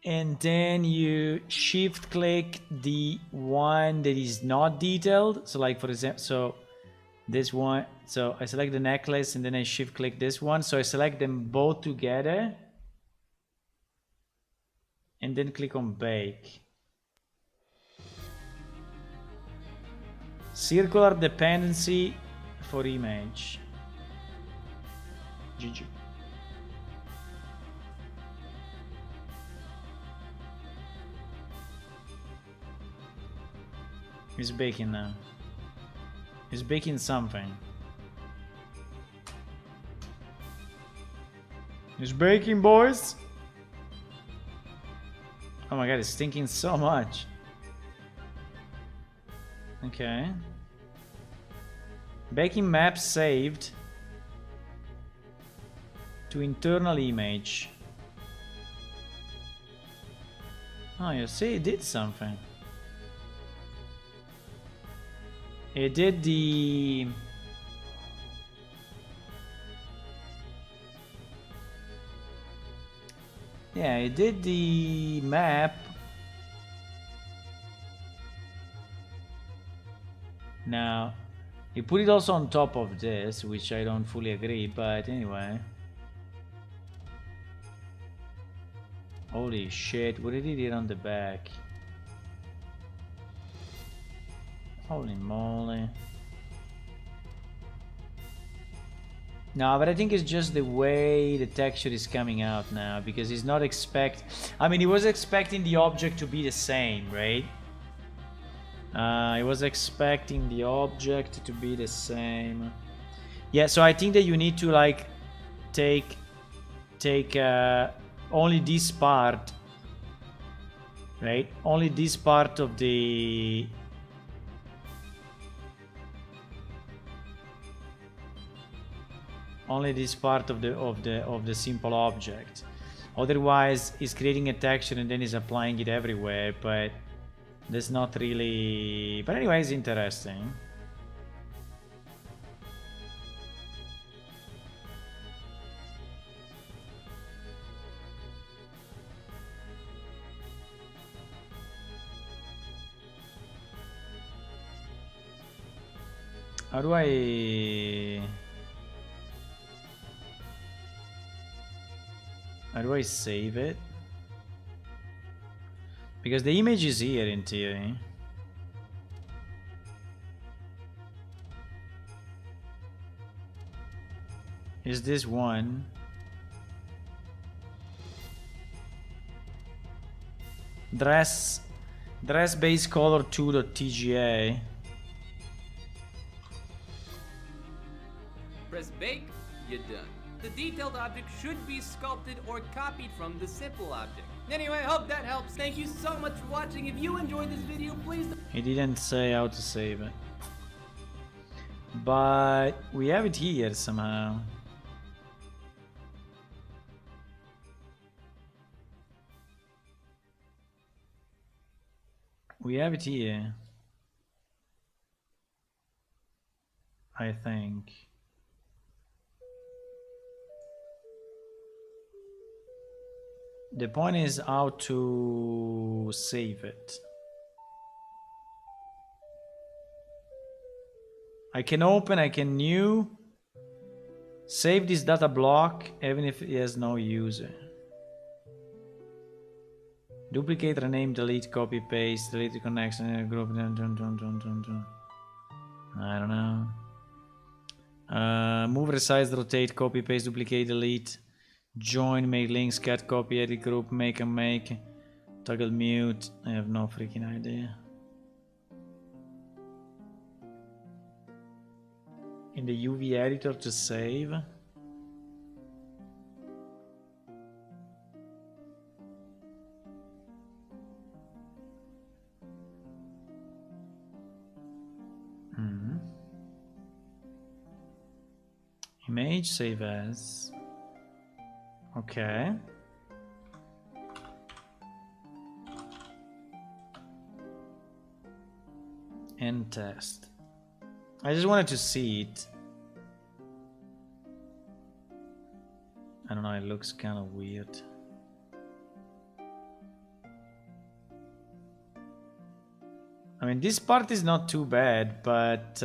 and then you shift click the one that is not detailed. So like for example, so this one, so I select the necklace and then I shift click this one. So I select them both together and then click on bake. Circular dependency for image. GG. It's baking now. It's baking something. It's baking, boys. Oh my god, it's stinking so much. Okay. Baking map saved to internal image. Oh, you see, it did something. It did the... Yeah, it did the map. Now, he put it also on top of this, which I don't fully agree, but anyway. Holy shit, what did he do on the back? Holy moly. No, but I think it's just the way the texture is coming out now, because he's not I mean, he was expecting the object to be the same, right? He was expecting the object to be the same. Yeah, so I think that you need to like take only this part, right? Only this part of the... Only this part of the simple object. Otherwise, it's creating a texture and then it's applying it everywhere, but that's not really... But anyway, it's interesting. How do I... How do I save it? Because the image is here in theory. Is this one? Dress base color 2.tga. Press bake, you're done. The detailed object should be sculpted or copied from the simple object. Anyway, I hope that helps. Thank you so much for watching. If you enjoyed this video, please... He didn't say how to save it. But we have it here somehow. We have it here. I think. The point is how to save it. I can open, I can new, save this data block even if it has no user. Duplicate, rename, delete, copy, paste, delete the connection in a group. I don't know. Move, resize, rotate, copy, paste, duplicate, delete. Join, make links, cat, copy, edit group, make and make, toggle mute. I have no freaking idea. In the UV editor to save. Image, save as. Okay. And test. I just wanted to see it. I don't know, it looks kind of weird. I mean, this part is not too bad, but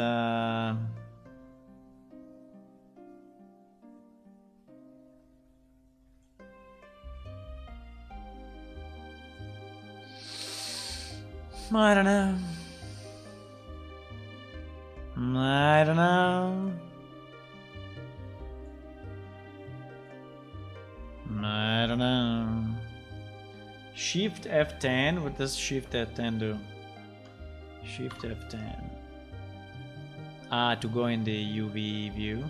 I don't know. I don't know. I don't know. Shift F10. What does Shift F10 do? Shift F10. Ah, to go in the UV view.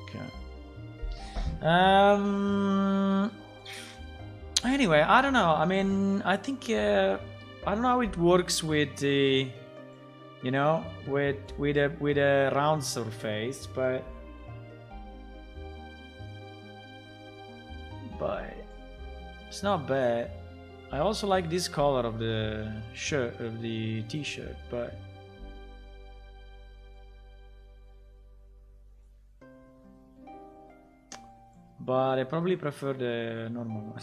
Okay. Anyway, I don't know. I mean, I think I don't know how it works with the, you know, with a round surface, but it's not bad. I also like this color of the shirt, of the t-shirt, but I probably prefer the normal one.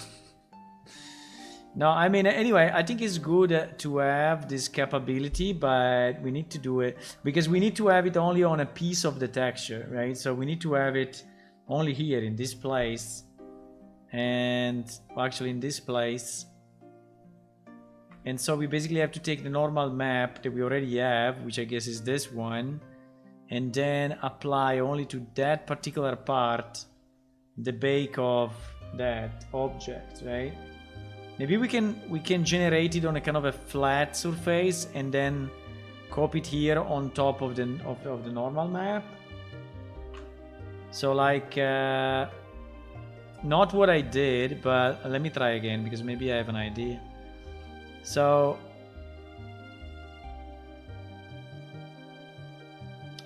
No, I mean, anyway, I think it's good to have this capability, but we need to do it because we need to have it only on a piece of the texture, right? So we need to have it only here in this place, and well, actually in this place. And so we basically have to take the normal map that we already have, which I guess is this one, and then apply only to that particular part the bake of that object, right? Maybe we can generate it on a kind of a flat surface and then copy it here on top of the normal map. So like not what I did, but let me try again because maybe I have an idea. So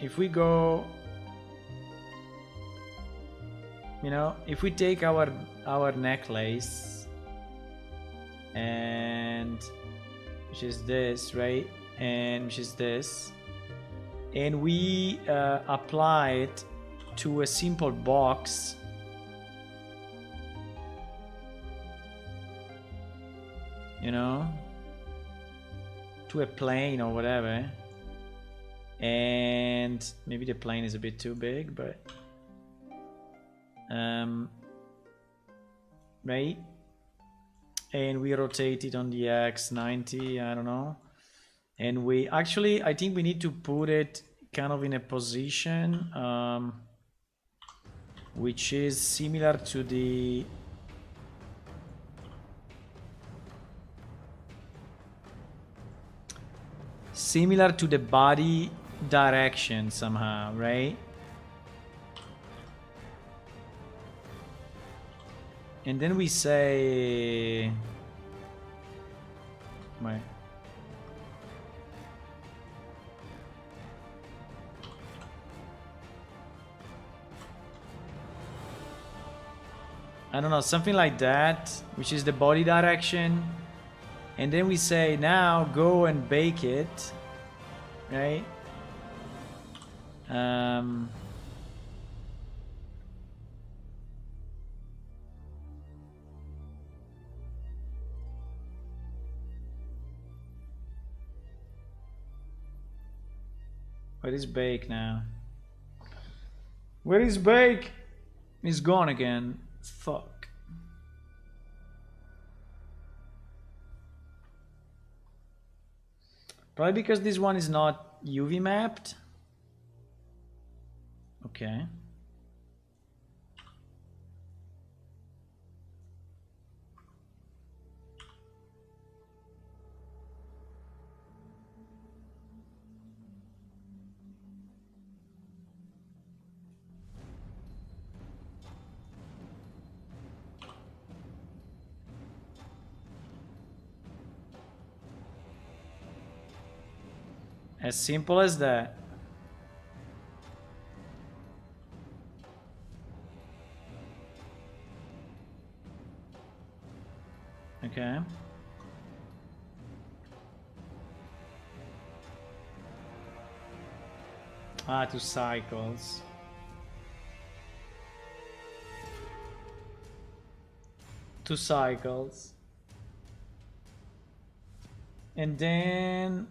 if we go, you know, if we take our necklace, and which is this, right, and which is this, and we apply it to a simple box, you know, to a plane or whatever, and maybe the plane is a bit too big, but right, and we rotate it on the X 90, I don't know, and we actually, I think we need to put it kind of in a position which is similar to the body direction somehow, right? And then we say, wait. I don't know, something like that, which is the body direction. And then we say, now go and bake it, right? Where is bake now? Where is bake? He's gone again. Fuck. Probably because this one is not UV mapped. Okay. As simple as that. Okay. Ah, 2 cycles. Two cycles. And then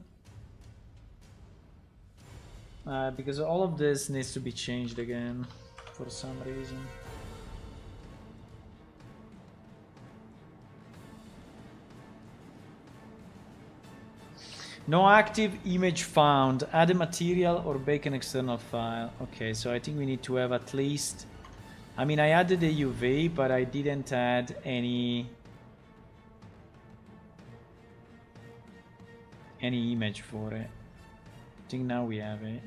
because all of this needs to be changed again for some reason. No active image found. Add a material or bake an external file. Okay, so I think we need to have at least... I mean, I added a UV, but I didn't add any image for it. I think now we have it.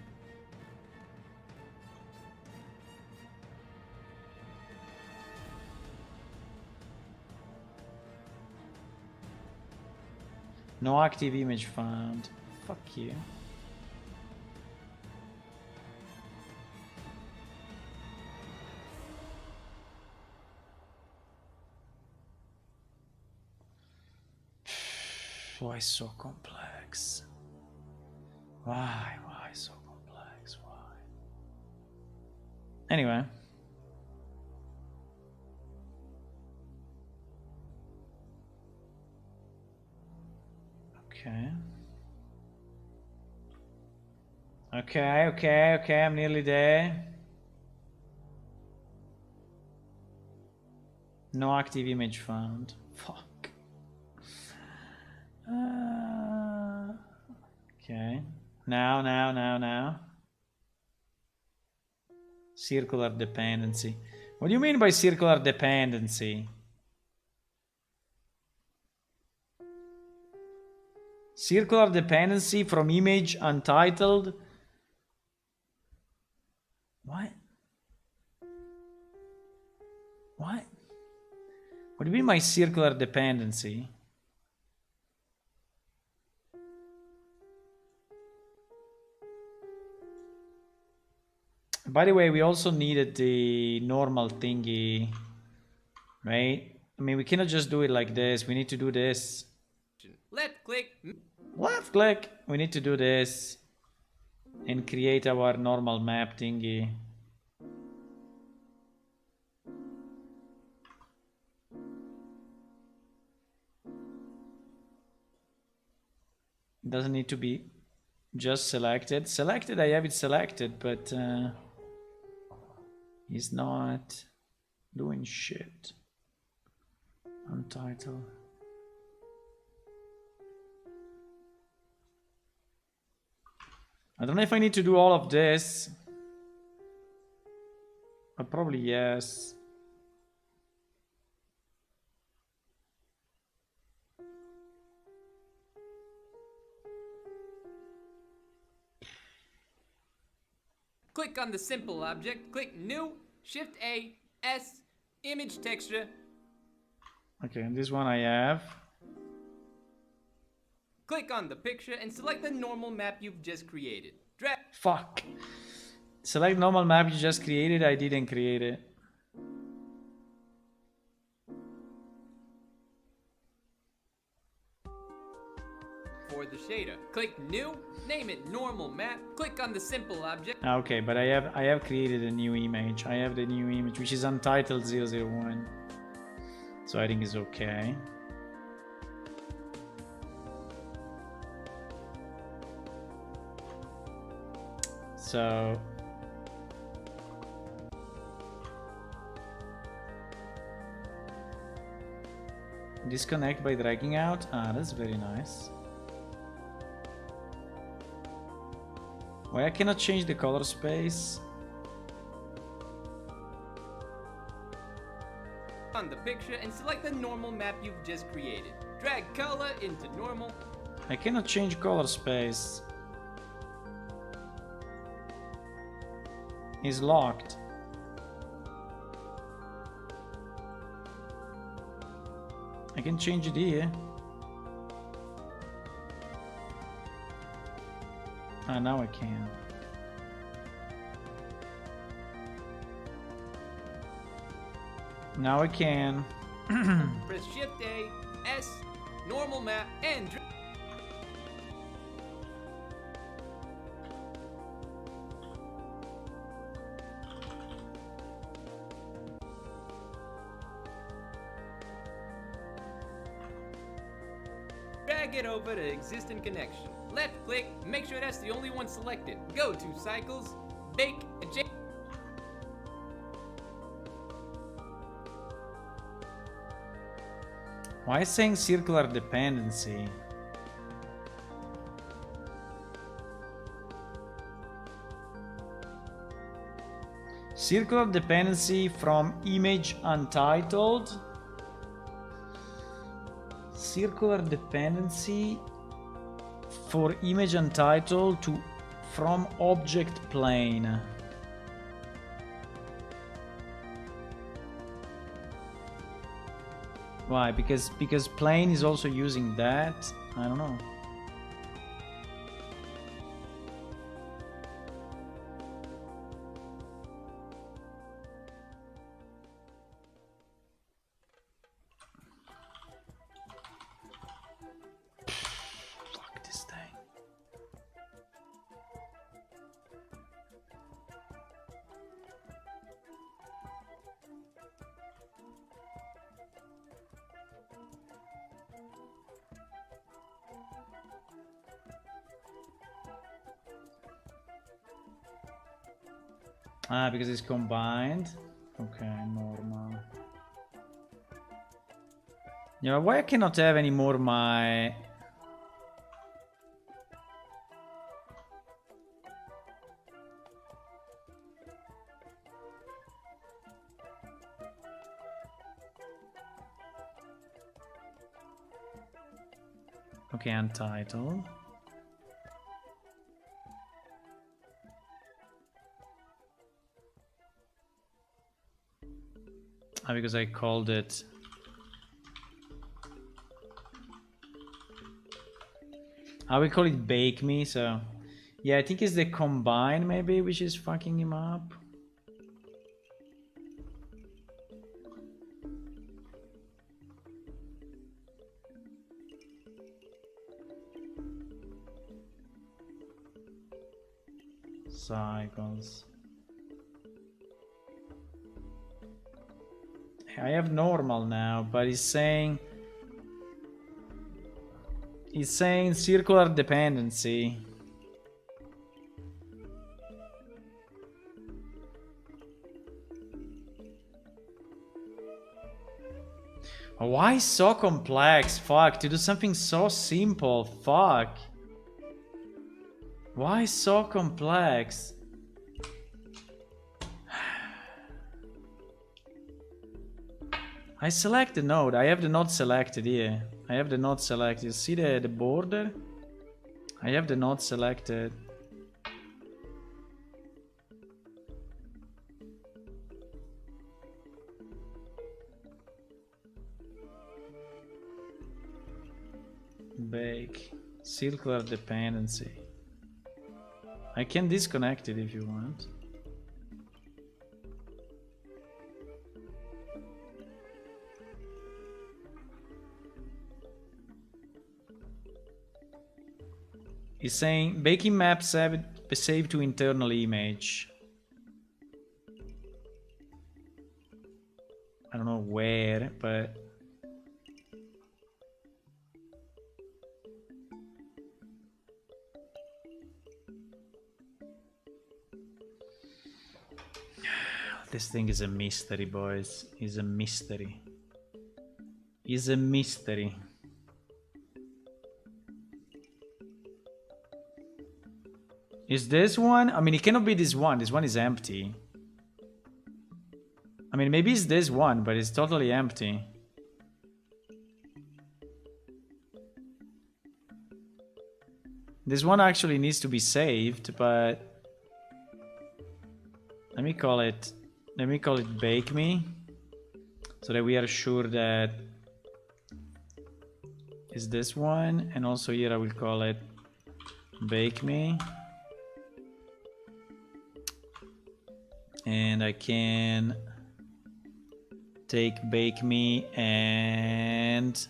No active image found. Fuck you. Why so complex? Why so complex? Why? Anyway. Okay. Okay, I'm nearly there. No active image found. Fuck. Okay. Now. Circular dependency. What do you mean by circular dependency? Circular dependency from image untitled. What? What? What do you mean by circular dependency? By the way, we also needed the normal thingy, right? I mean, we cannot just do it like this. We need to do this. Left click. Left click. We need to do this and create our normal map thingy. It doesn't need to be just selected. Selected, I have it selected, but he's not doing shit. Untitled. I don't know if I need to do all of this. But probably yes. Click on the simple object, click New, Shift A, S, Image Texture. Okay, and this one I have. Click on the picture and select the normal map you've just created. Drag. Fuck. Select normal map you just created. I didn't create it. For the shader, click New, name it Normal Map, click on the simple object. Okay, but I have created a new image. I have the new image, which is untitled 001. So I think it's okay. So disconnect by dragging out. Ah, that's very nice. Why I cannot change the color space? On the picture and select the normal map you've just created. Drag color into normal. I cannot change color space. It's locked. I can change it here. Ah, now I can. Now I can. Press Shift A, S, normal map, and drag it over to existing connection. Left click, make sure that's the only one selected. Go to cycles, bake, and change. Why is saying circular dependency? Circular dependency from image untitled. Circular dependency for image untitled to from object plane. Why? Because plane is also using that? I don't know. Fuck this thing. Ah, because it's combined. Okay, normal. Yeah, why I cannot have any more my... Okay, untitled. Ah, because I called it... I will call it bake me, so... Yeah, I think it's the combine maybe which is fucking him up. Cycles. I have normal now, but it's saying circular dependency. Why so complex? Fuck, to do something so simple. Fuck. Why so complex? I select the node. I have the node selected here. I have the node selected. See the border? I have the node selected. Bake. Circular dependency. I can disconnect it if you want. It's saying baking map save to internal image. I don't know where, but this thing is a mystery, boys. Is a mystery. Is a mystery. Is this one? I mean, it cannot be this one. This one is empty. I mean, maybe it's this one, but it's totally empty. This one actually needs to be saved, but let me call it bake me, so that we are sure that is this one, and also here I will call it bake me. And I can take bake me and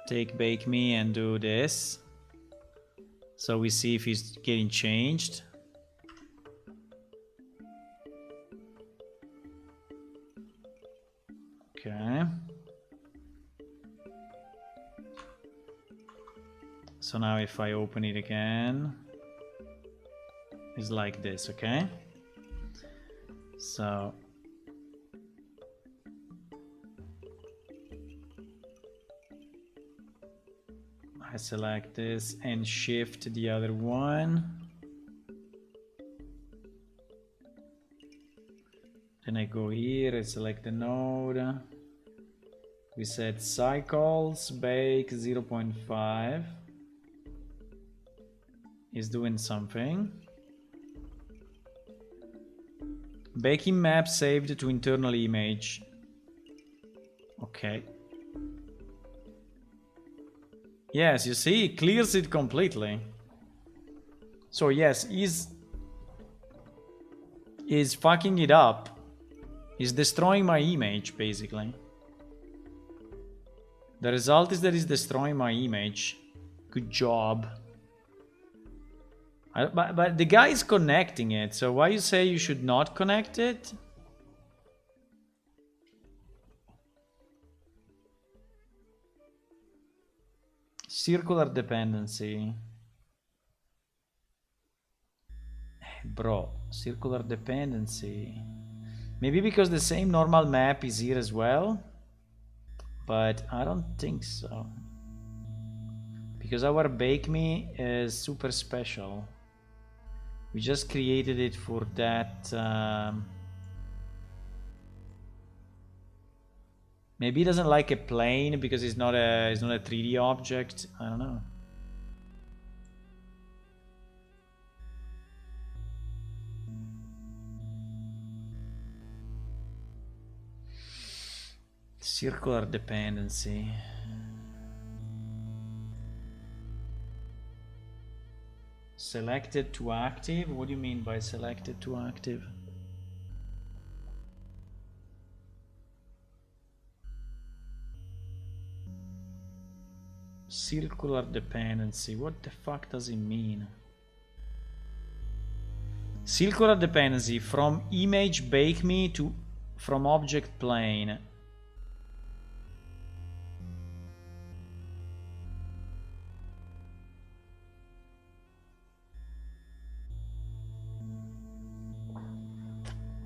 take bake me and do this. So we see if he's getting changed. Okay. So now if I open it again, it's like this, okay? So I select this and shift the other one. Then I go here, I select the node. We set cycles, bake 0.5. Is doing something. Baking map saved to internal image. Okay. Yes, you see, it clears it completely. So yes, he's fucking it up. He's destroying my image, basically. The result is that he's destroying my image. Good job. But the guy is connecting it, so why you say you should not connect it? Circular dependency. Bro, circular dependency. Maybe because the same normal map is here as well? But I don't think so. Because our bake me is super special. We just created it for that. Maybe he doesn't like a plane because it's not a 3D object. I don't know. Circular dependency. Selected to active? What do you mean by selected to active? Circular dependency. What the fuck does it mean? Circular dependency from image bake me to from object plane.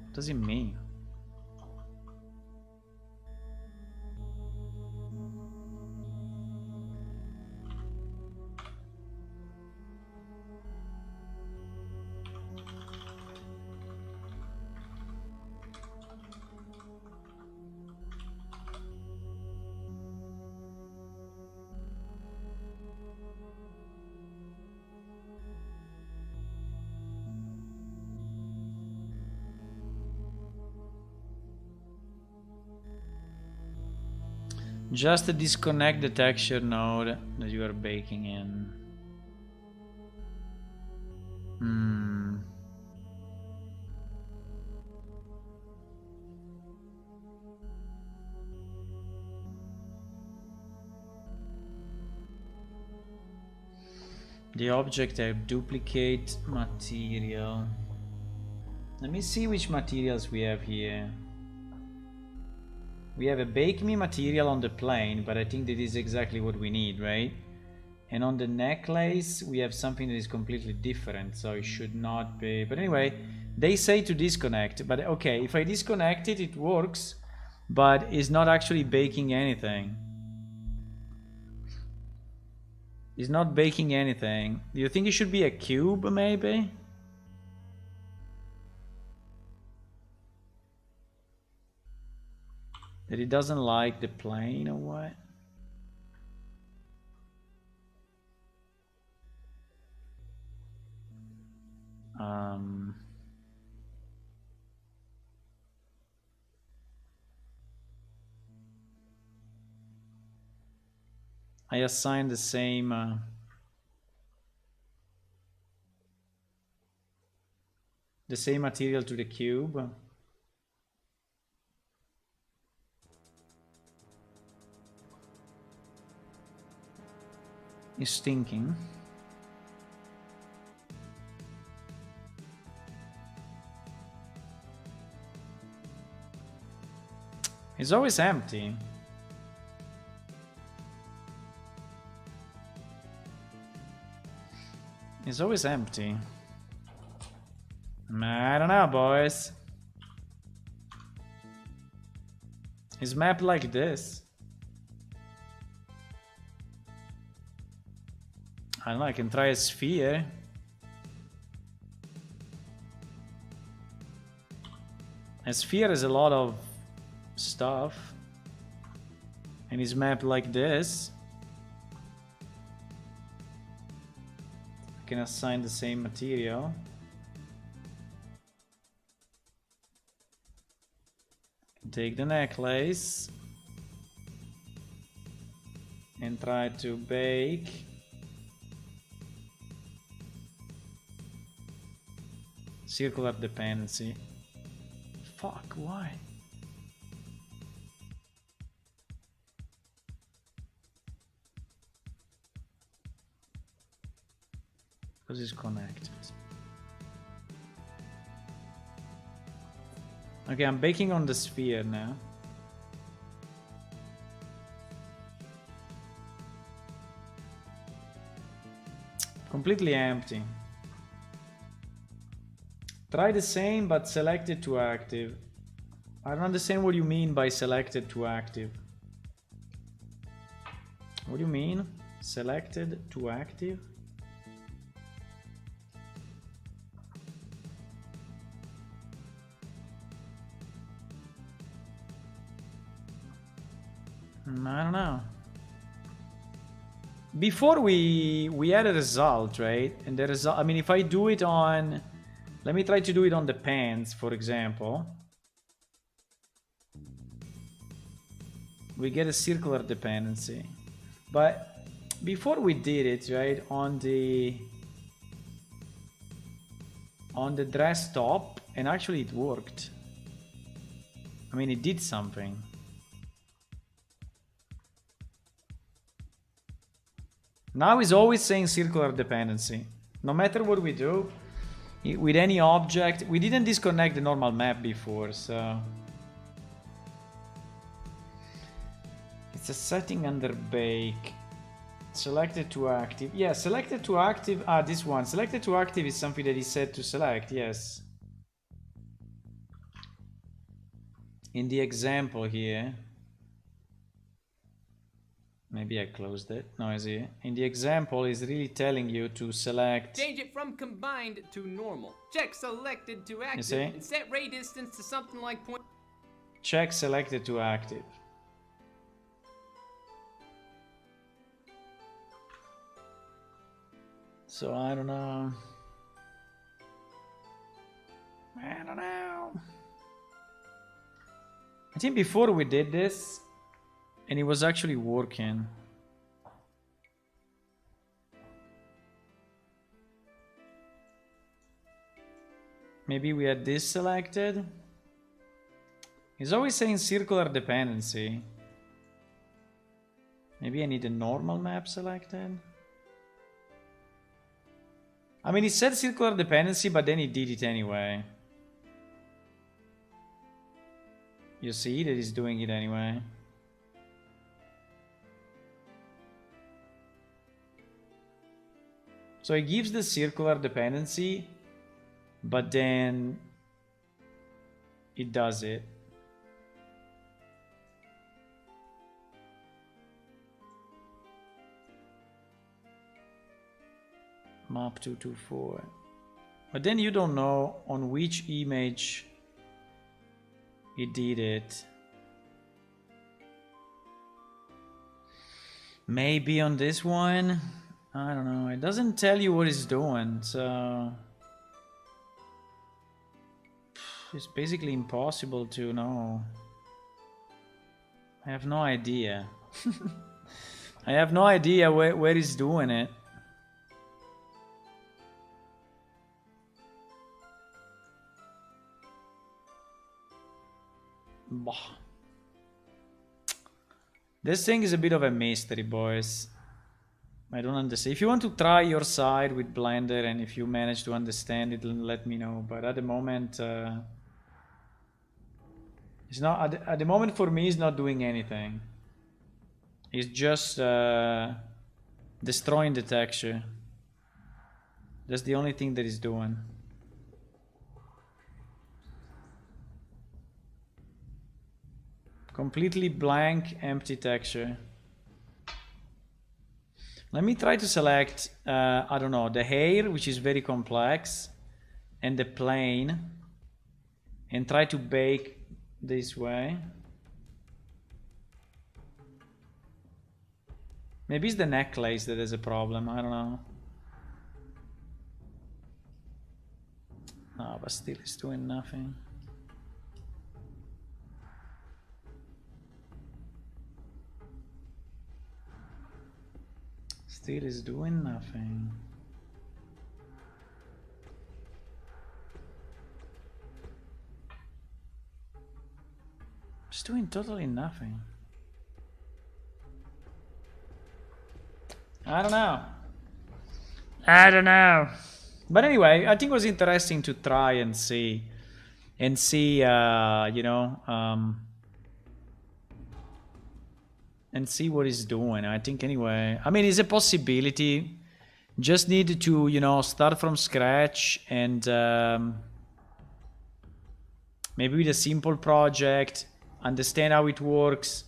What does it mean? Just disconnect the texture node that you are baking in. The object type duplicate material. Let me see which materials we have here. We have a bake me material on the plane, but I think that is exactly what we need, right? And on the necklace, we have something that is completely different, so it should not be. But anyway, they say to disconnect, but okay, if I disconnect it, it works, but it's not actually baking anything. It's not baking anything. Do you think it should be a cube, maybe? That it doesn't like the plane or what? I assigned the same material to the cube. is thinking. It's always empty. It's always empty. I don't know, boys. Is map like this? I don't know, I can try a sphere. A sphere has a lot of stuff. And is mapped like this. I can assign the same material. Take the necklace and try to bake circular dependency. Fuck, why? Because it's connected. Okay, I'm baking on the sphere now. Completely empty. Try the same, but selected to active. I don't understand what you mean by selected to active. What do you mean? Selected to active? I don't know. Before we had a result, right? And the result, I mean, if I do it on, let me try to do it on the pants, for example. We get a circular dependency. But before we did it, right, on the dress top, and actually it worked. I mean, it did something. Now it's always saying circular dependency. No matter what we do, with any object, we didn't disconnect the normal map before, so... It's a setting under bake. Selected to active. Yeah, selected to active. Ah, this one. Selected to active is something that is set to select, yes. In the example here. Maybe I closed it. No, I see. In the example, is really telling you to select. Change it from combined to normal. Check selected to active and set ray distance to something like point. Check selected to active. So I don't know. I don't know. I think before we did this, and it was actually working. Maybe we had this selected. It's always saying circular dependency. Maybe I need a normal map selected. I mean, it said circular dependency, but then it did it anyway. You see that it's doing it anyway. So it gives the circular dependency, but then it does it. Map 224. But then you don't know on which image it did it. Maybe on this one? I don't know. It doesn't tell you what it's doing, so it's basically impossible to know. I have no idea. I have no idea where it's doing it. Bah. This thing is a bit of a mystery, boys. I don't understand. If you want to try your side with Blender and if you manage to understand it, let me know. But at the moment, it's not. At the moment, for me, it's not doing anything. It's just destroying the texture. That's the only thing that it's doing. Completely blank, empty texture. Let me try to select, I don't know, the hair, which is very complex, and the plane, and try to bake this way. Maybe it's the necklace that is a problem, I don't know. No, but still it's doing nothing. Still is doing nothing. It's doing totally nothing. I don't know. I don't know. But anyway, I think it was interesting to try and see. And see, you know, and see what it's doing. I think anyway, I mean, it's a possibility. Just need to, you know, start from scratch and maybe with a simple project, understand how it works,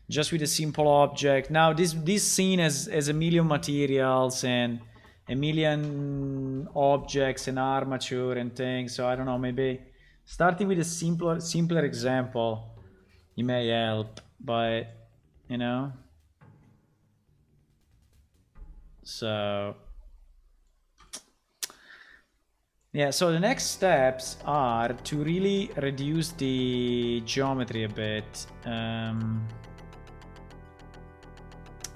just with a simple object. Now this scene has a million materials and a million objects and armature and things. So I don't know, maybe starting with a simpler example, it may help, but you know. So yeah, so the next steps are to really reduce the geometry a bit,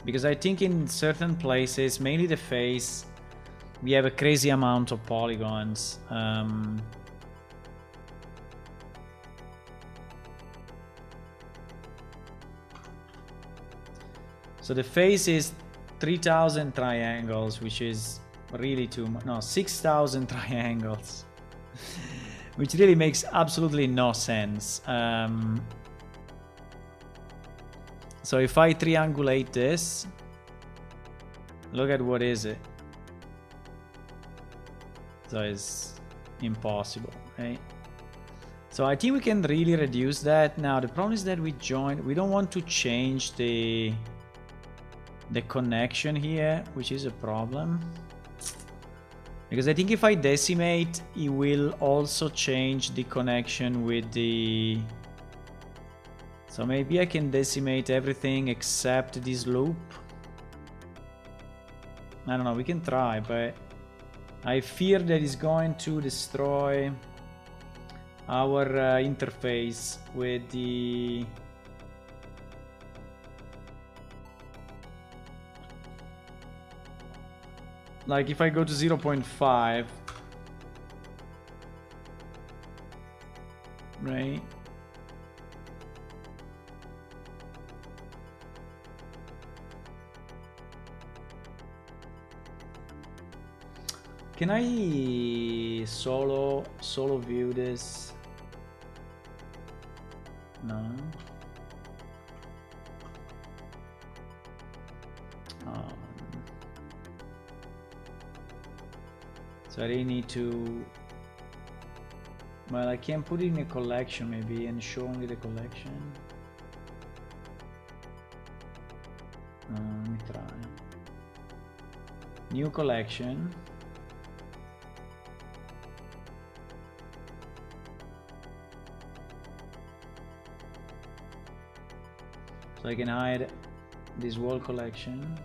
because I think in certain places, mainly the face, we have a crazy amount of polygons. So the face is 3,000 triangles, which is really too much. No, 6,000 triangles, which really makes absolutely no sense. So if I triangulate this, look at what is it. So it's impossible, right? So I think we can really reduce that. Now the problem is that we don't want to change the connection here, which is a problem. Because I think if I decimate, it will also change the connection with the... So maybe I can decimate everything except this loop. I don't know, we can try, but I fear that it's going to destroy our interface with the... Like if I go to 0.5, right? Can I solo view this? No. So I really need to... Well, I can put it in a collection maybe and show only the collection. Let me try. New collection. So I can hide this wall collection.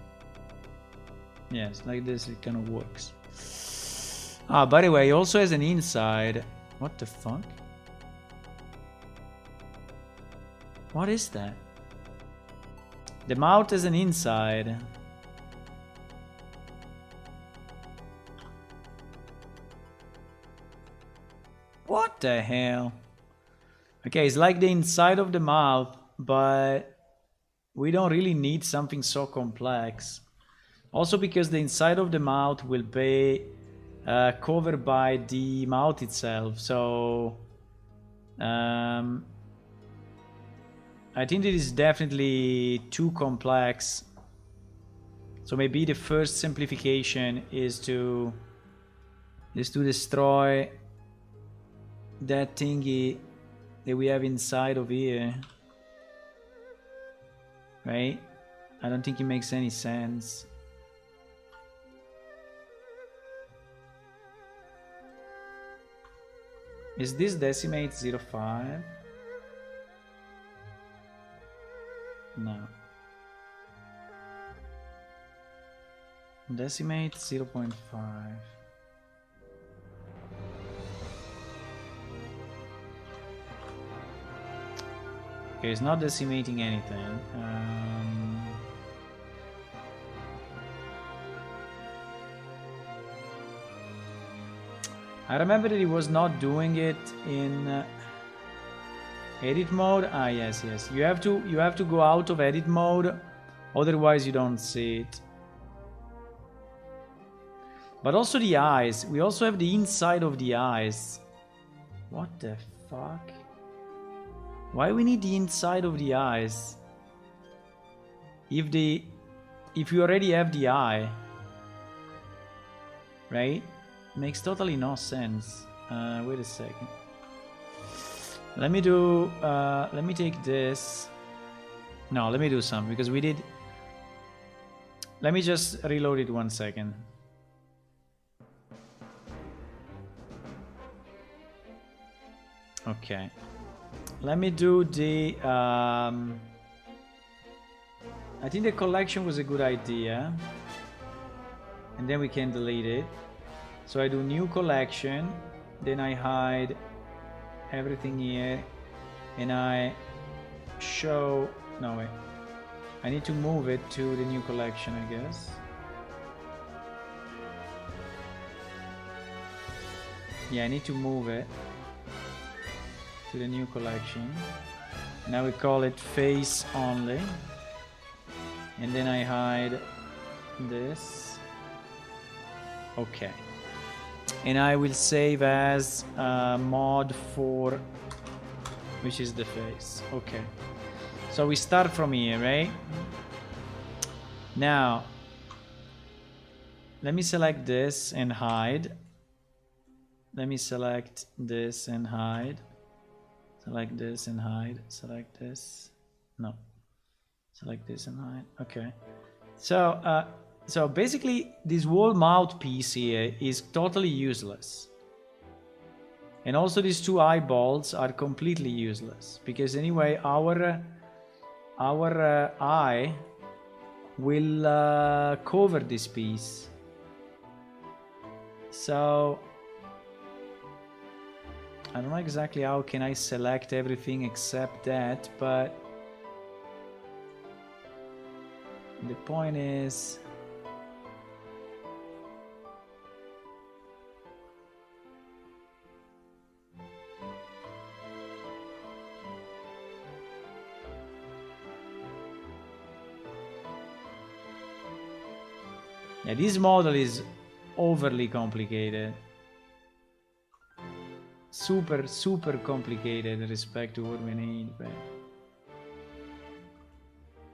Yes, like this it kind of works. Ah, by the way, it also has an inside. What the fuck? What is that? The mouth has an inside. What the hell? Okay, it's like the inside of the mouth, but we don't really need something so complex. Also because the inside of the mouth will be covered by the mouth itself. So I think it is definitely too complex. So maybe the first simplification is to destroy that thingy that we have inside of here. Right? I don't think it makes any sense. Is this decimate 0.5? No. Decimate 0.5. Okay, it's not decimating anything. I remember that he was not doing it in edit mode. Ah, yes. You have to go out of edit mode, otherwise you don't see it. But also the eyes. We also have the inside of the eyes. What the fuck? Why we need the inside of the eyes? If you already have the eye, right? Makes totally no sense. Wait a second. Let me take this. No, let me do something because we did. Let me just reload it 1 second. Okay. Let me do the. I think the collection was a good idea. And then we can delete it. So I do new collection. Then I hide everything here. And I show. No, wait. I need to move it to the new collection, I guess. Yeah, I need to move it to the new collection. Now we call it face only. And then I hide this. Okay. And I will save as mod 4, which is the face. Okay. So we start from here, right? Now, let me select this and hide. Let me select this and hide. Select this and hide. Select this. No. Select this and hide. Okay. So basically this whole mouthpiece here is totally useless. And also these two eyeballs are completely useless. Because anyway, our eye will cover this piece. So I don't know exactly how can I select everything except that, but the point is yeah, this model is overly complicated. Super complicated in respect to what we need, but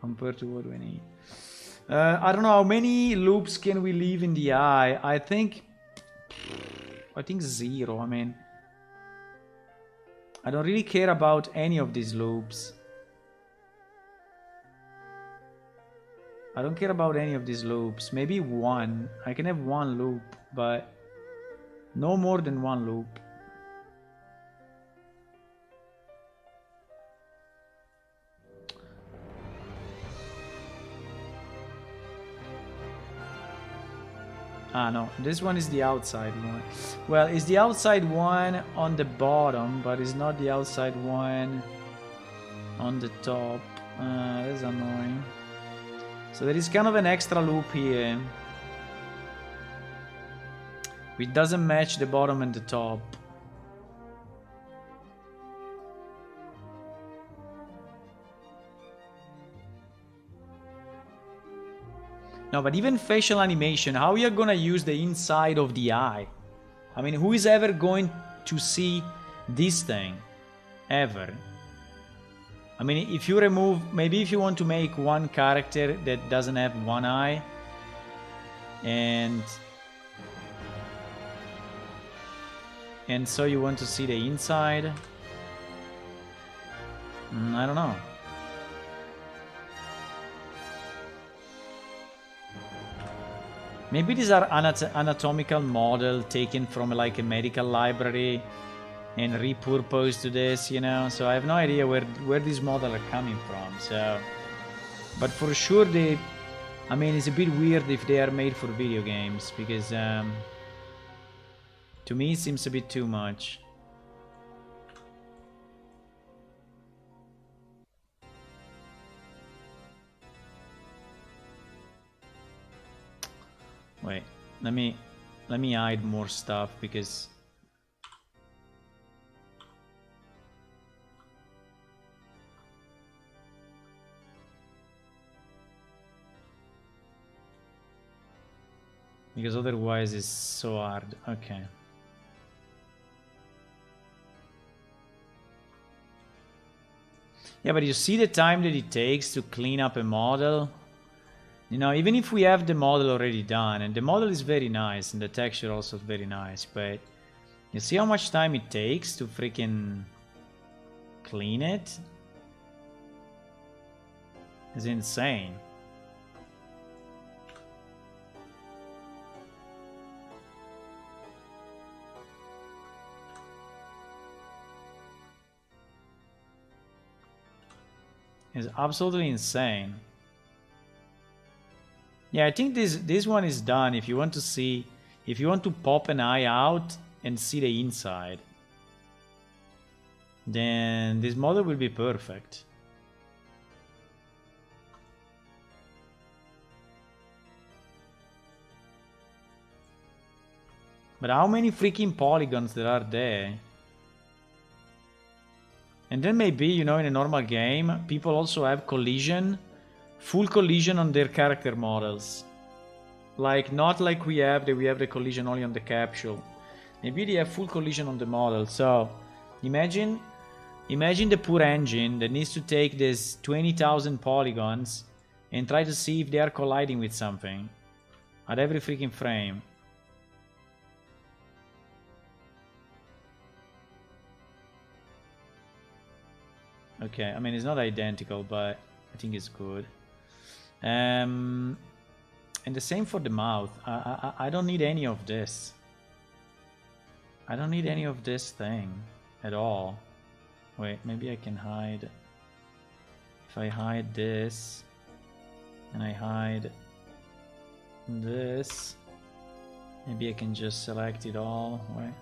compared to what we need. I don't know how many loops can we leave in the eye. I think 0. I mean, I don't really care about any of these loops. I don't care about any of these loops. Maybe one. I can have one loop, but no more than one loop. Ah, no, this one is the outside one. Well, it's the outside one on the bottom, but it's not the outside one on the top. That's annoying. So there is kind of an extra loop here, which doesn't match the bottom and the top. No, but even facial animation, how you're gonna use the inside of the eye? I mean, who is ever going to see this thing? Ever? I mean, if you remove, maybe if you want to make one character that doesn't have one eye, and so you want to see the inside, I don't know. Maybe these are anatomical model taken from like a medical library and repurposed to this, you know. So I have no idea where these models are coming from. So, but for sure I mean, it's a bit weird if they are made for video games, because to me it seems a bit too much. Wait, let me hide more stuff, because otherwise it's so hard. Okay. Yeah, but you see the time that it takes to clean up a model? You know, even if we have the model already done, and the model is very nice, and the texture also is very nice, but you see how much time it takes to freaking clean it? It's insane. It's absolutely insane. Yeah, I think this one is done. If you want to pop an eye out and see the inside, then this model will be perfect. But how many freaking polygons there are there? And then maybe, you know, in a normal game, people also have collision. Full collision on their character models. Like, not like we have the collision only on the capsule. Maybe they have full collision on the model. So, imagine the poor engine that needs to take these 20,000 polygons and try to see if they are colliding with something at every freaking frame. Okay, I mean, it's not identical, but I think it's good. And the same for the mouth. I don't need any of this. I don't need any of this thing at all. Wait, maybe I can hide. If I hide this and I hide this, maybe I can just select it all. Wait.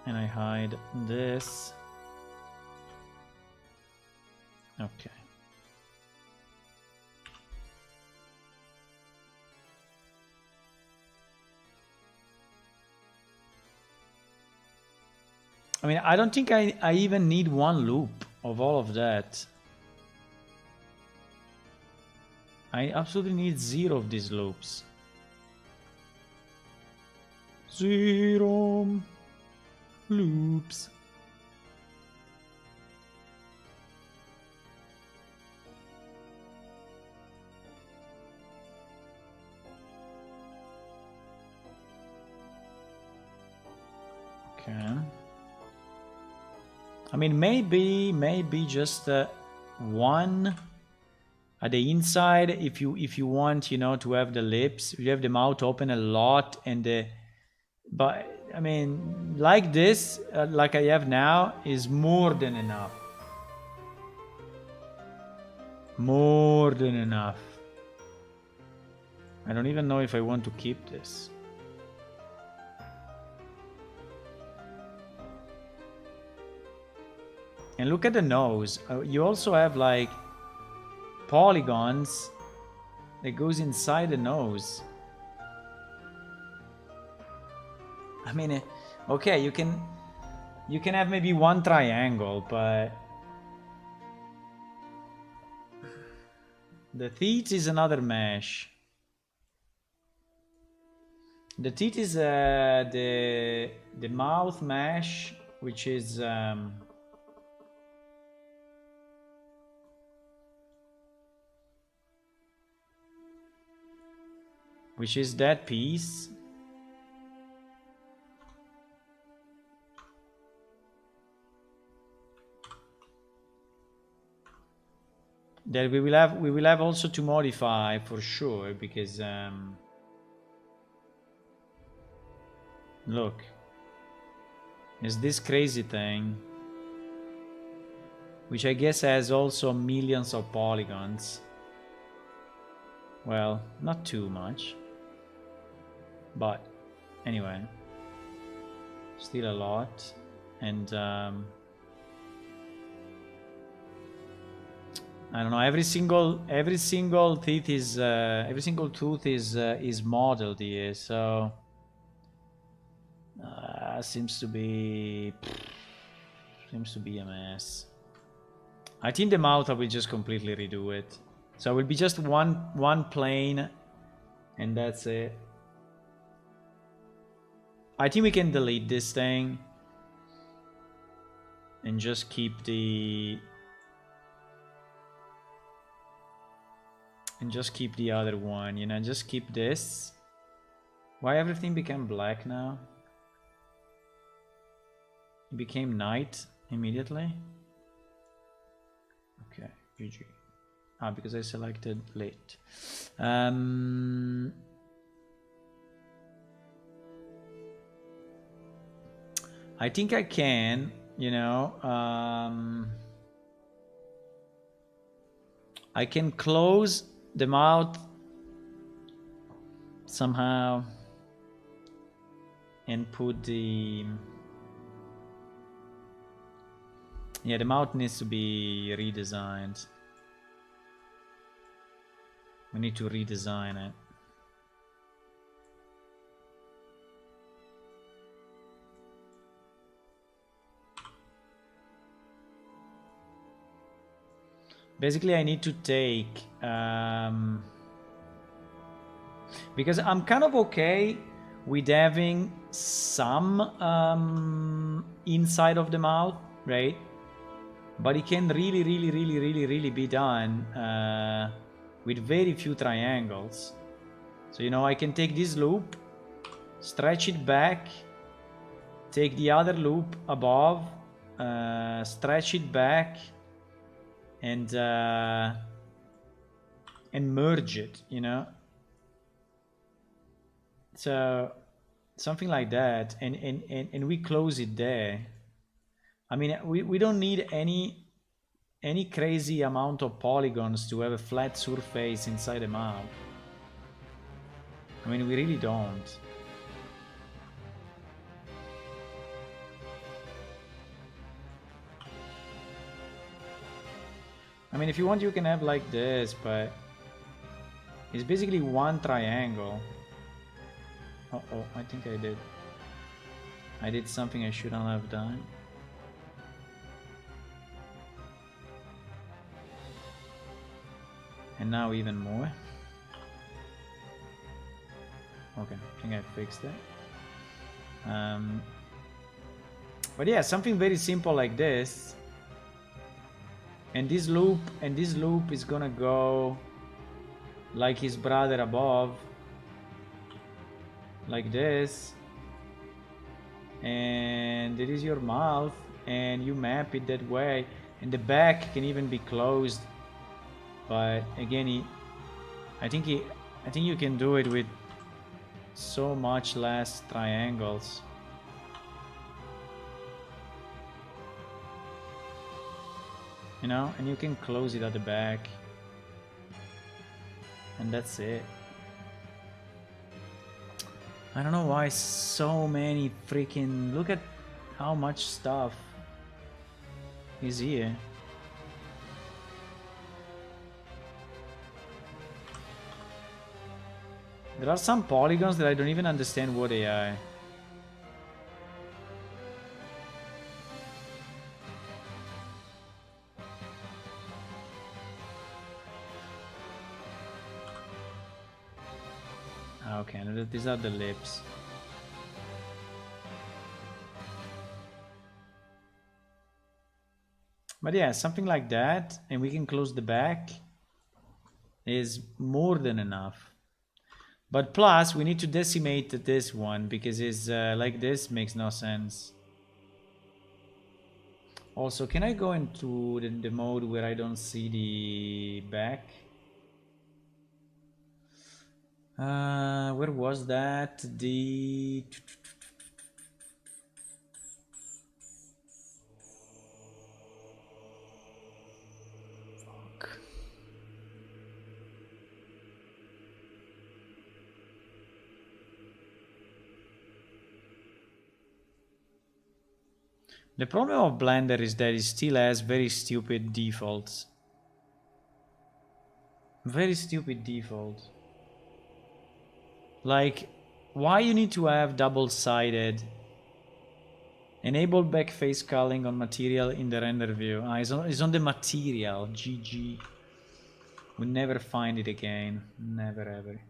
And I hide this. Okay. I mean, I don't think I even need one loop of all of that. I absolutely need 0 of these loops. 0 loops. Okay. I mean, maybe just one at the inside, if you want, you know, to have the lips, you have the mouth open a lot, and but I mean, like this, like I have now, is more than enough. More than enough. I don't even know if I want to keep this. And look at the nose. You also have like polygons that goes inside the nose. I mean, okay, you can have maybe one triangle, but The teeth is another mesh. The teeth is the mouth mesh, which is that piece. That we will have also to modify for sure, because look, there's this crazy thing, which I guess has also millions of polygons. Well, not too much, but anyway, still a lot. And I don't know. Every single teeth is every single tooth is modeled here, so seems to be a mess. I think the mouth I will just completely redo it. So it will be just one plane, and that's it. I think we can delete this thing and just keep the other one, you know, just keep this. Why everything became black now? It became night immediately. Okay, GG. Because I selected lit. I think I can, you know, I can close the mouth somehow and put the mouth needs to be redesigned. We need to redesign it. Basically, I need to take because I'm kind of okay with having some inside of the mouth, right? But it can really be done with very few triangles. So, you know, I can take this loop, stretch it back, take the other loop above, stretch it back, and merge it, you know. So something like that, and we close it there. I mean, we don't need any crazy amount of polygons to have a flat surface inside the mouth. I mean, we really don't. I mean, if you want, you can have like this, but it's basically one triangle. Uh-oh, I think I did something I shouldn't have done. And now even more. Okay, I think I fixed it. But yeah, something very simple like this. And this loop is gonna go like his brother above, like this. And it is your mouth, and you map it that way. And the back can even be closed. But again, I think you can do it with so much less triangles. You know, and you can close it at the back. And that's it. I don't know why so many freaking... Look at how much stuff is here. There are some polygons that I don't even understand what they are. these are the lips. But yeah, something like that, and we can close the back is more than enough. But plus, we need to decimate this one because it's like this makes no sense. Also, can I go into the mode where I don't see the back? Where was that? The... Fuck. The problem of Blender is that it still has very stupid defaults. Very stupid default. Like, why you need to have double-sided? Enable back face culling on material in the render view. It's on the material. GG. We'll never find it again. Never ever.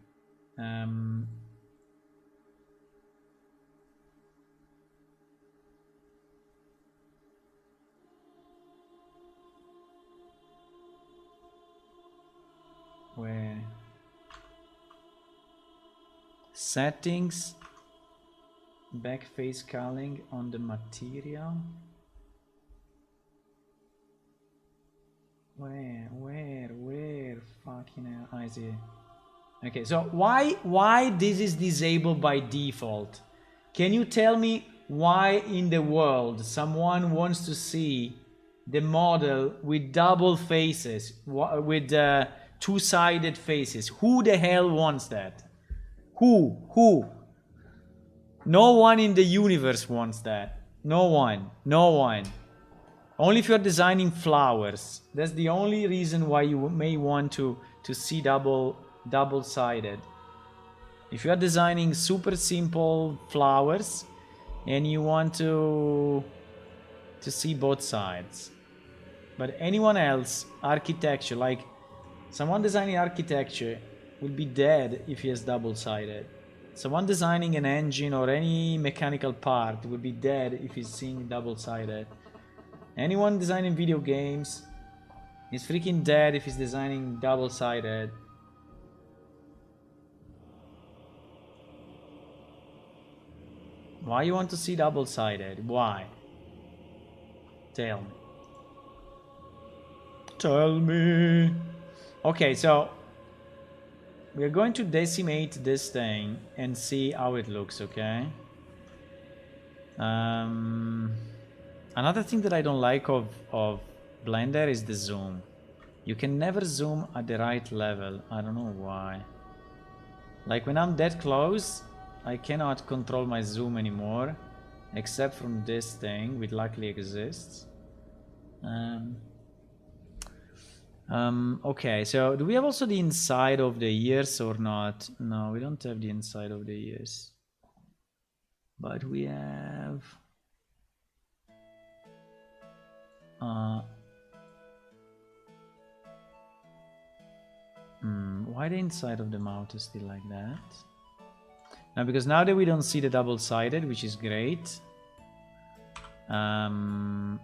Where? Settings. Back face culling on the material. Where? Fucking hell. I see. Okay, so why this is disabled by default? Can you tell me why in the world someone wants to see the model with double faces, with two-sided faces? Who the hell wants that? Who? No one in the universe wants that. No one. Only if you're designing flowers. That's the only reason why you may want to see double-sided. If you are designing super simple flowers and you want to see both sides. But anyone else, architecture, like someone designing architecture will be dead if he has double-sided. Someone designing an engine or any mechanical part will be dead if he's seeing double-sided. Anyone designing video games is freaking dead if he's designing double-sided. Why you want to see double-sided? Why? Tell me. Tell me. Okay, so we're going to decimate this thing and see how it looks, okay? Another thing that I don't like of Blender is the zoom. You can never zoom at the right level. I don't know why. Like when I'm that close, I cannot control my zoom anymore, except from this thing, which luckily exists. Okay, so do we have also the inside of the ears or not? No, we don't have the inside of the ears. But we have... why the inside of the mouth is still like that? Now, because now that we don't see the double-sided, which is great. The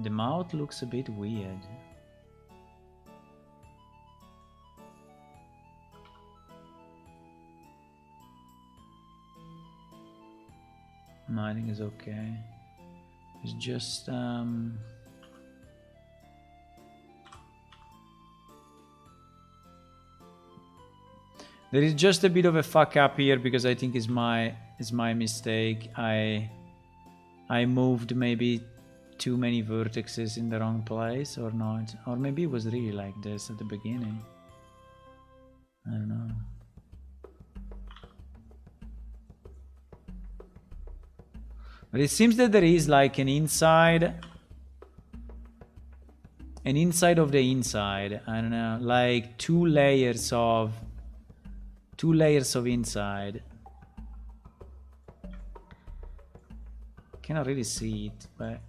mouth looks a bit weird. No, I think it's okay. It's just there is just a bit of a fuck up here because I think it's my mistake. I moved maybe too many vertices in the wrong place or not. Or maybe it was really like this at the beginning. I don't know. But it seems that there is like an inside of the inside. I don't know, like two layers of inside. Cannot really see it, but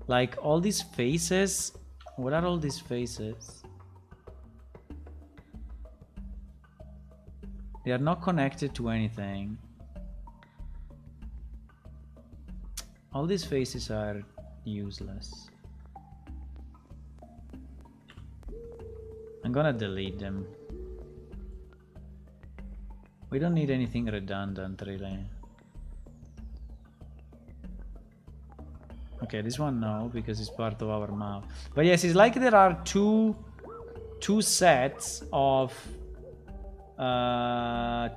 like all these faces. What are all these faces? They are not connected to anything. All these faces are useless. I'm gonna delete them. We don't need anything redundant, really. Okay, this one no, because it's part of our mouth. But yes, it's like there are two sets of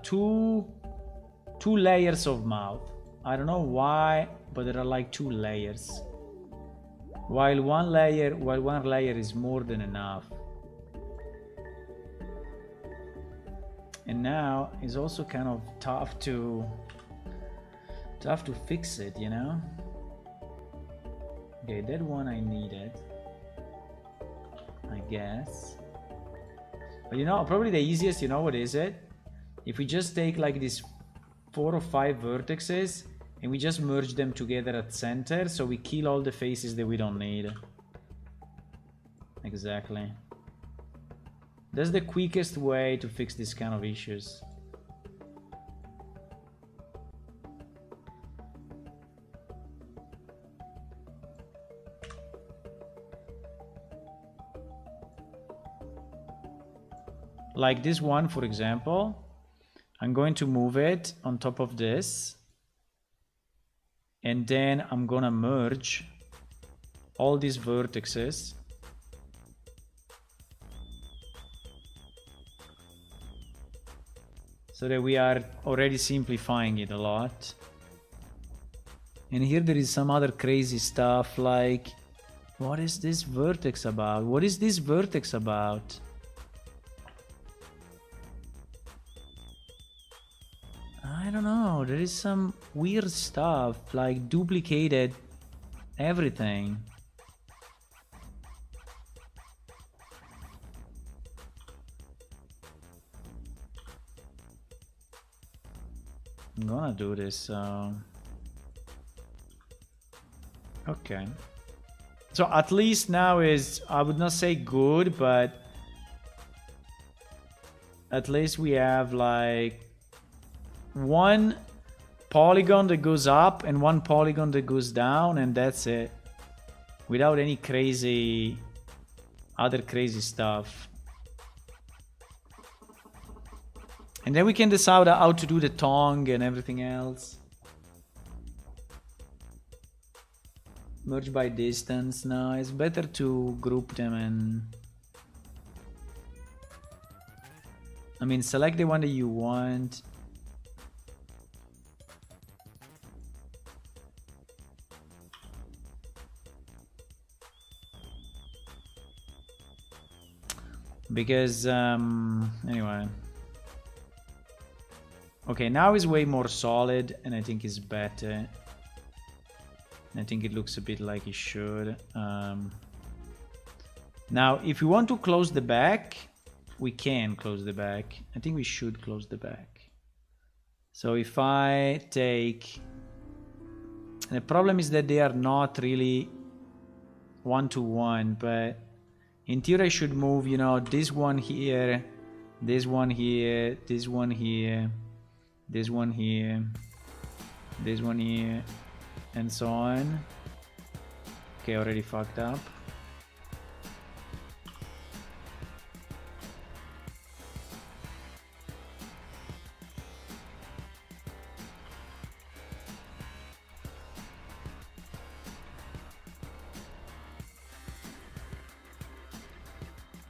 two layers of mouth. I don't know why, but there are like 2 layers. While one layer is more than enough. And now it's also kind of tough to fix it, you know? Okay, that one I needed, I guess. But you know, probably the easiest, you know what is it? If we just take like these 4 or 5 vertices and we just merge them together at center, so we kill all the faces that we don't need. Exactly. That's the quickest way to fix this kind of issues. Like this one, for example, I'm going to move it on top of this. And then I'm gonna merge all these vertices. So that we are already simplifying it a lot. And here there is some other crazy stuff like, what is this vertex about? What is this vertex about? I don't know, there is some weird stuff, like duplicated everything. I'm gonna do this, okay. So at least now is, I would not say good, but at least we have like one polygon that goes up and one polygon that goes down, and that's it, without any crazy other crazy stuff. And then we can decide how to do the tongue and everything else. Merge by distance. No, it's better to group them and, I mean, select the one that you want. Because, anyway. Okay, now it's way more solid, and I think it's better. I think it looks a bit like it should. Now, if we want to close the back, we can close the back. I think we should close the back. So if I take... The problem is that they are not really one-to-one, but in theory I should move, you know, this one here, this one here, this one here, this one here, this one here, and so on. Okay, already fucked up.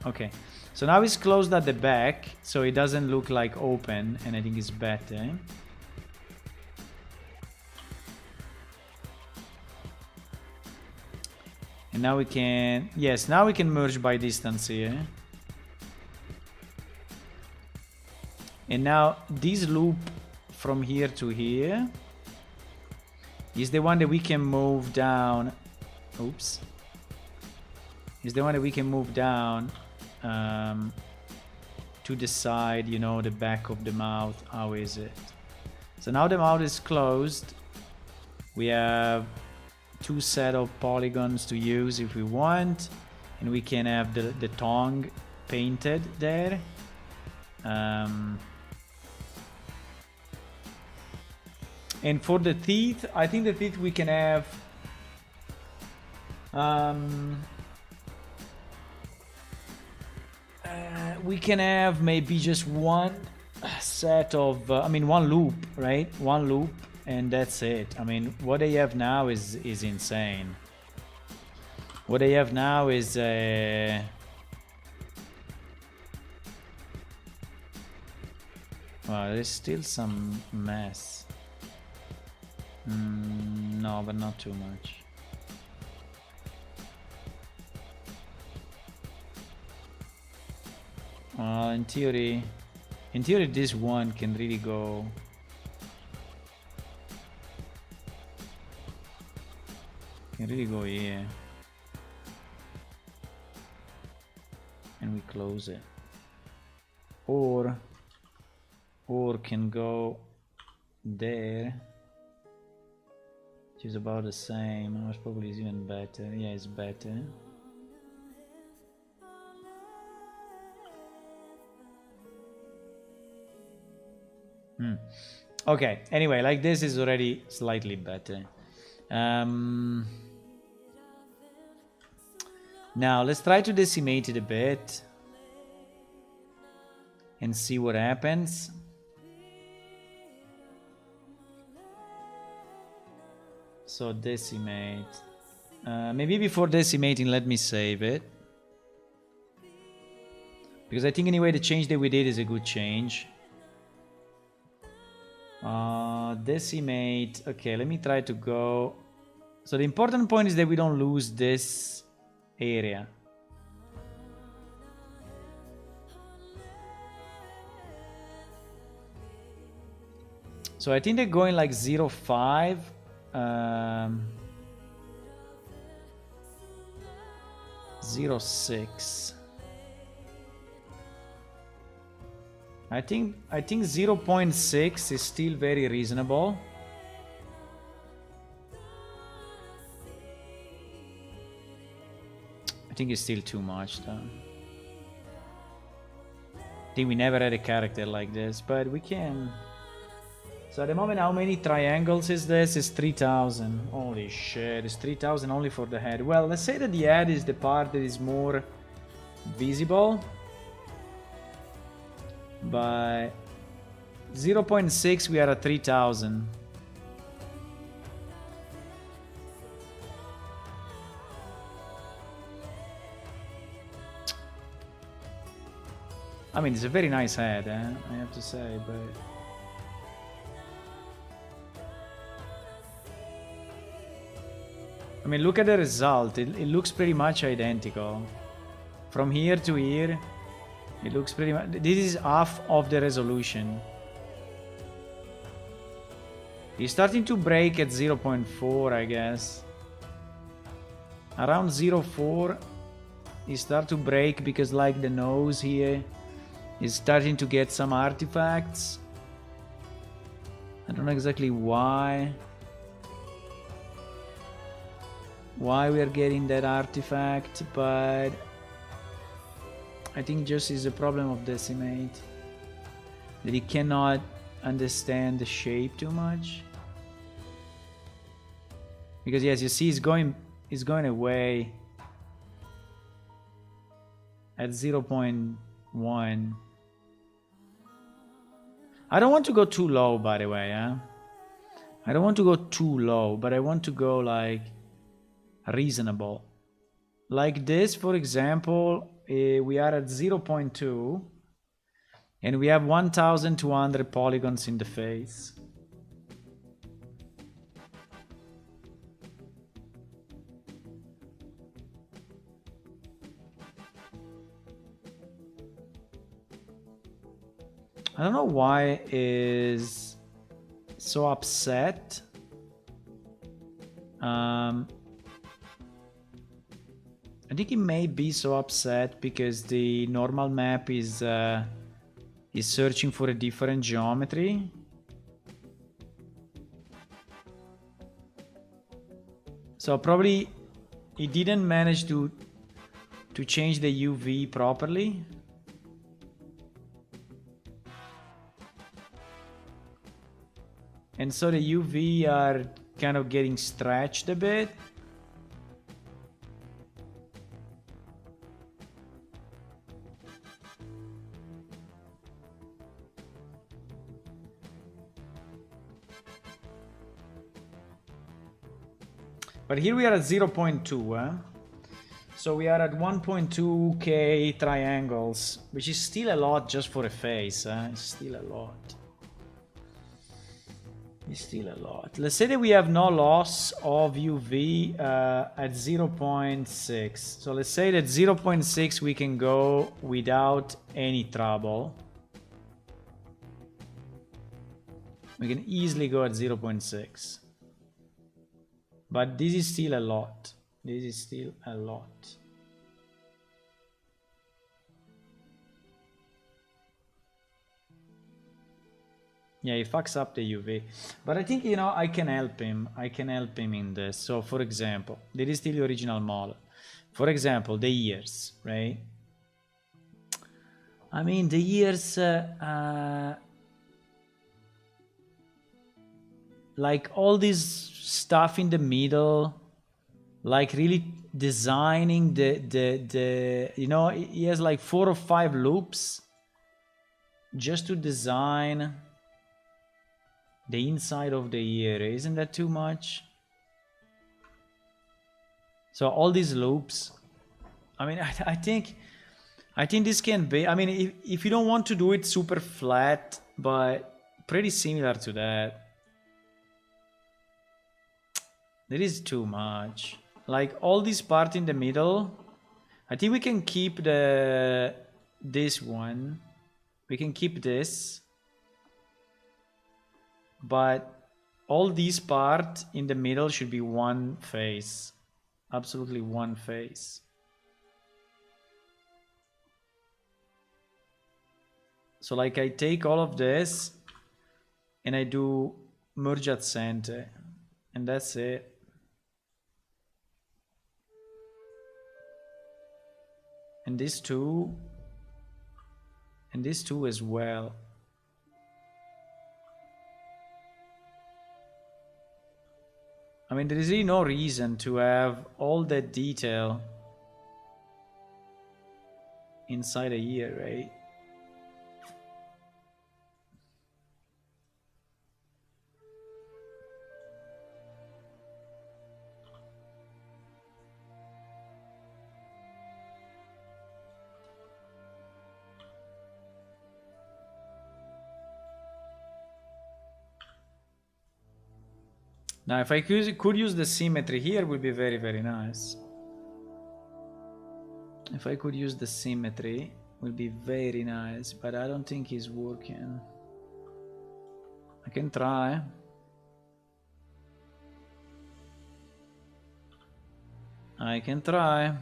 Okay, so now it's closed at the back, so it doesn't look like open, and I think it's better. And now we can, yes, now we can merge by distance here. And now this loop from here to here is the one that we can move down. Oops. Is the one that we can move down to the side, you know, the back of the mouth. How is it? So now the mouth is closed. We have two set of polygons to use if we want, and we can have the tongue painted there. And for the teeth, I think the teeth we can have we can have maybe just one set of I mean one loop, right? One loop, and that's it. I mean, what they have now is insane. What they have now is well, there's still some mess. No, but not too much. In theory, this one can really go. Can really go here, and we close it, or can go there, which is about the same. Ours probably is even better. Yeah, it's better. Okay, anyway, like this is already slightly better. Now let's try to decimate it a bit and see what happens. So decimate. Maybe before decimating, let me save it, because I think anyway the change that we did is a good change. Decimate. Okay, let me try to go. So the important point is that we don't lose this area. So I think they're going like 0.5. 0.6. I think 0.6 is still very reasonable. I think it's still too much though. I think we never had a character like this, but we can. So at the moment, how many triangles is this? It's 3,000. Holy shit, it's 3,000 only for the head. Well, let's say that the head is the part that is more visible. By 0.6 we are at 3,000. I mean, it's a very nice head, I have to say, but I mean, look at the result. It looks pretty much identical. From here to here, it looks pretty much... This is half of the resolution. It's starting to break at 0.4, I guess. Around 0.4, it starts to break because, like, the nose here is starting to get some artifacts. I don't know exactly why. Why we are getting that artifact, but I think just is a problem of Decimate, that he cannot understand the shape too much. Because yes, you see, it's going away at 0.1. I don't want to go too low, by the way. I don't want to go too low, but I want to go like reasonable. Like this, for example, we are at 0.2 and we have 1,200 polygons in the face. I don't know why is so upset. I think he may be so upset because the normal map is searching for a different geometry. So probably he didn't manage to change the UV properly. And so the UV are kind of getting stretched a bit. But here we are at 0.2, so we are at 1.2k triangles, which is still a lot just for a face. It's still a lot. It's still a lot. Let's say that we have no loss of UV at 0.6. So let's say that 0.6 we can go without any trouble. We can easily go at 0.6. But this is still a lot. This is still a lot. Yeah, he fucks up the UV. But I think, you know, I can help him. I can help him in this. So, for example, there is still the original model. For example, the ears, right? I mean, the ears... like all this stuff in the middle, like really designing the you know, he has like 4 or 5 loops just to design the inside of the ear. Isn't that too much? So all these loops, I mean, I think this can be, I mean, if you don't want to do it super flat, but pretty similar to that. There is too much. Like all this part in the middle, I think we can keep this one. We can keep this. But all this part in the middle should be one face. Absolutely one face. So like I take all of this and I do merge at center. And that's it. And this two as well. I mean, there is really no reason to have all that detail inside a ear, right? Now, if I could use the symmetry here, would be very, very nice. If I could use the symmetry, would be very nice, but I don't think it's working. I can try. I can try.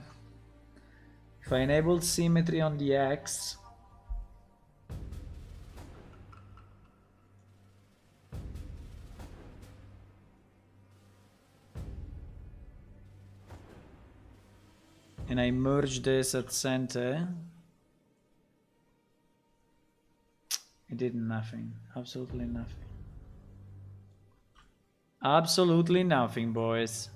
If I enable symmetry on the X, and I merge this at center, it did nothing. Absolutely nothing. Absolutely nothing, boys.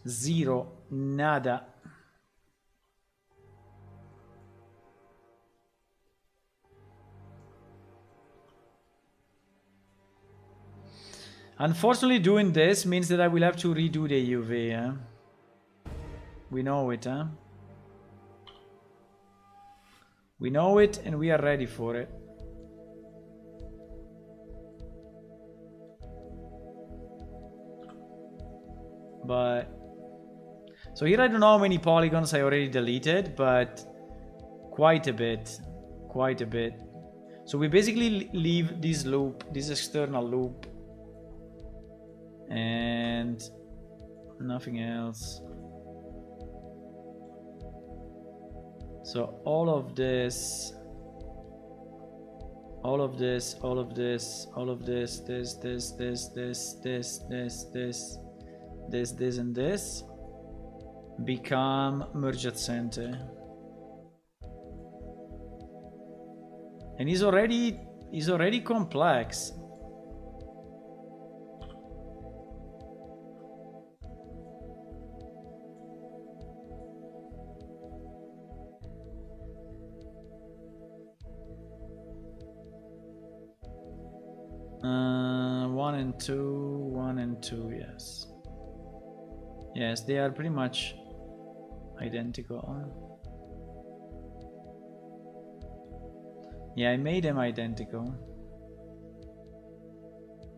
Zero. Nada. Unfortunately, doing this means that I will have to redo the UV, huh? We know it, huh? We know it and we are ready for it. But... so here I don't know how many polygons I already deleted, but quite a bit. Quite a bit. So we basically leave this loop, this external loop. And nothing else. So all of this, all of this, all of this, all of this, this, and this become merge at center. And he's already complex. One and two, yes. Yes, they are pretty much identical. Yeah, I made them identical.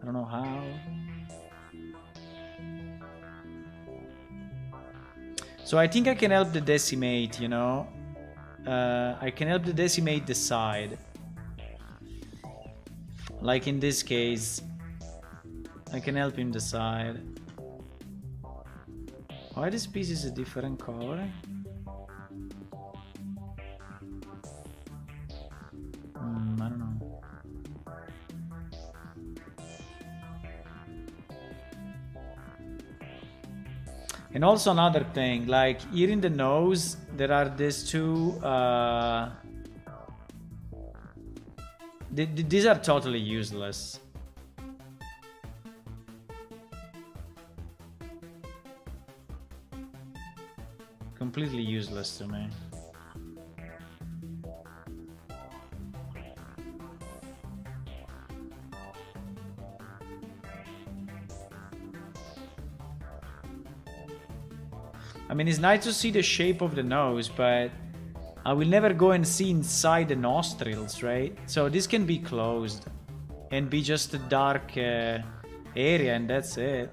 I don't know how. So I think I can help the decimate, you know. I can help the decimate decide. Like in this case, I can help him decide. Why this piece is a different color? I don't know. And also another thing, like here in the nose, there are these two. These are totally useless. Completely useless to me. I mean, it's nice to see the shape of the nose, but I will never go and see inside the nostrils, right? So this can be closed and be just a dark area, and that's it.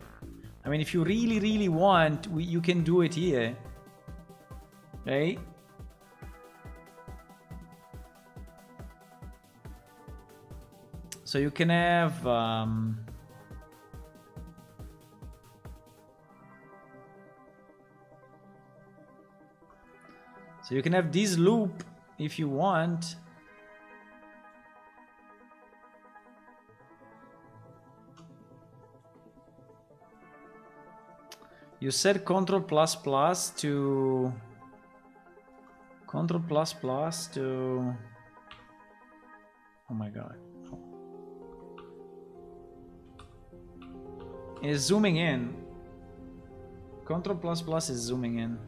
I mean, if you really want, you can do it here, right? So you can have so you can have this loop if you want. You set Control plus plus to Control plus plus to. Oh my god. It's zooming in. Control plus plus is zooming in.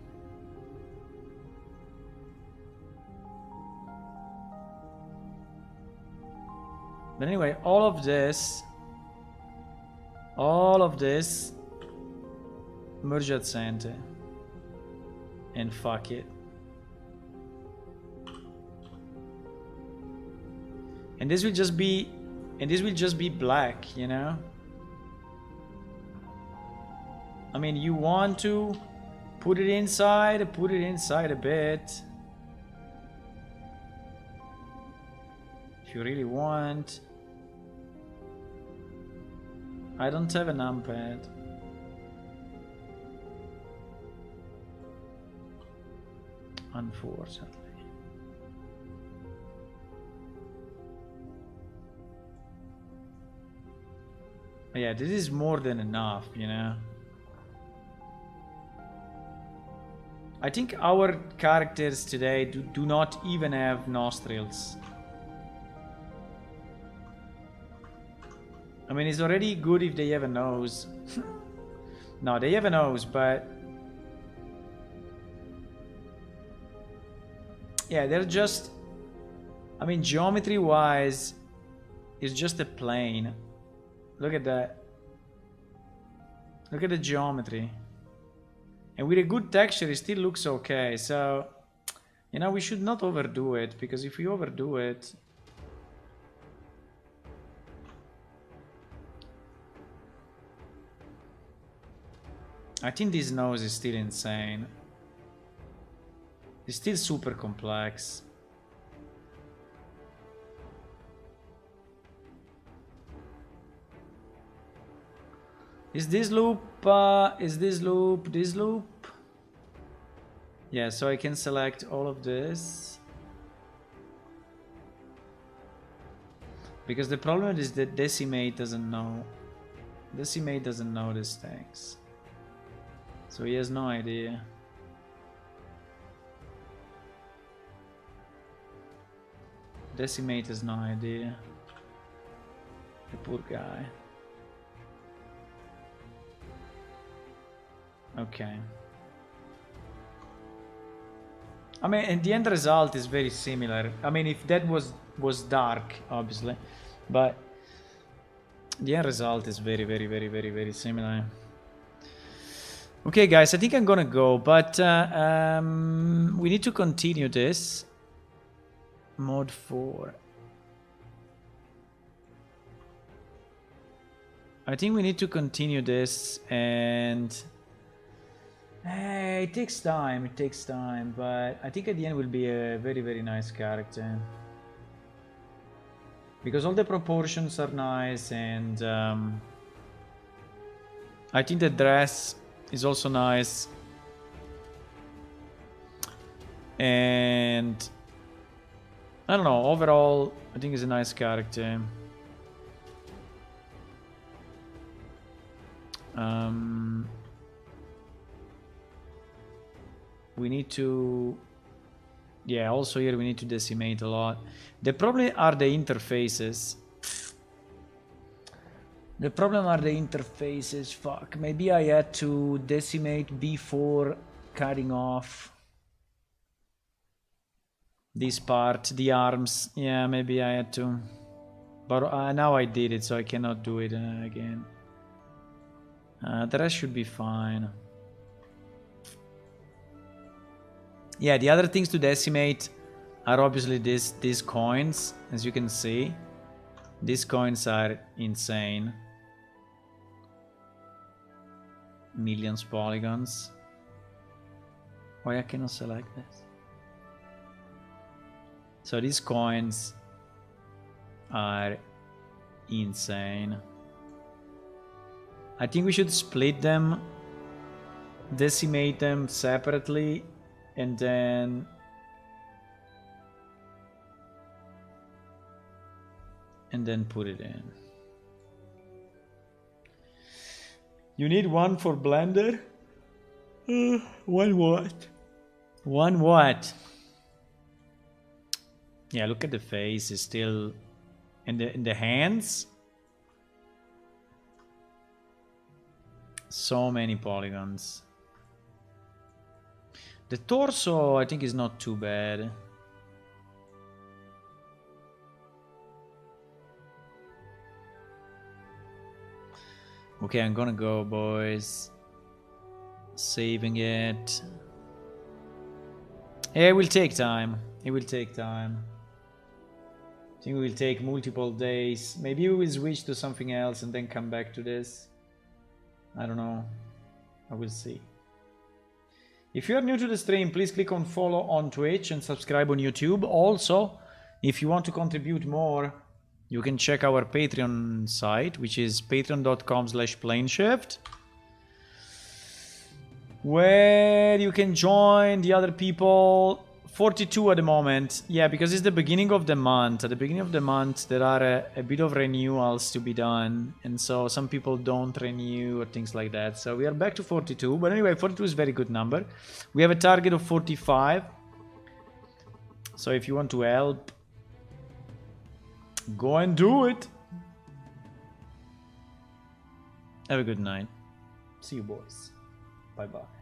But anyway, all of this merge at center and fuck it. And this will just be black, you know? I mean, you want to put it inside a bit. If you really want. I don't have a numpad. Unfortunately. But yeah, this is more than enough, you know. I think our characters today do not even have nostrils. I mean, it's already good if they have a nose. No, they have a nose, but yeah, they're just, I mean, geometry wise, it's just a plane. Look at that. Look at the geometry. And with a good texture, it still looks okay. So, you know, we should not overdo it, because if we overdo it, I think this nose is still insane. It's still super complex. Is this loop, this loop? Yeah, so I can select all of this. Because the problem is that Decimate doesn't know. Decimate doesn't know these things. So he has no idea. Decimate has no idea. The poor guy. Okay. I mean, and the end result is very similar. I mean, if that was dark, obviously, but the end result is very similar. Okay, guys, I think I'm gonna go, but we need to continue this. Mode 4. I think we need to continue this, and it takes time, but I think at the end will be a very nice character. Because all the proportions are nice, and I think the dress is also nice. And I don't know, overall, I think it's a nice character. We need to... Yeah, also here we need to decimate a lot. The problem are the interfaces. Fuck, maybe I had to decimate before cutting off this part, the arms. Yeah, maybe I had to. But now I did it, so I cannot do it again. The rest should be fine. Yeah, the other things to decimate are obviously these coins, as you can see. These coins are insane. Millions polygons. Why I cannot select this? So these coins are insane. I think we should split them, decimate them separately, and then put it in. You need one for Blender? One what? One what? Yeah, look at the face, it's still in the hands. So many polygons. The torso, I think, is not too bad. Okay, I'm gonna go, boys. Saving it. It will take time. It will take time. I think it will take multiple days. Maybe we will switch to something else and then come back to this. I don't know. I will see. If you are new to the stream, please click on follow on Twitch and subscribe on YouTube. Also, if you want to contribute more, you can check our Patreon site, which is patreon.com/planeshift, where you can join the other people. 42 at the moment. Yeah, because it's the beginning of the month. At the beginning of the month, there are a bit of renewals to be done. And so some people don't renew or things like that. So we are back to 42. But anyway, 42 is a very good number. We have a target of 45. So if you want to help, go and do it. Have a good night. See you, boys. Bye-bye.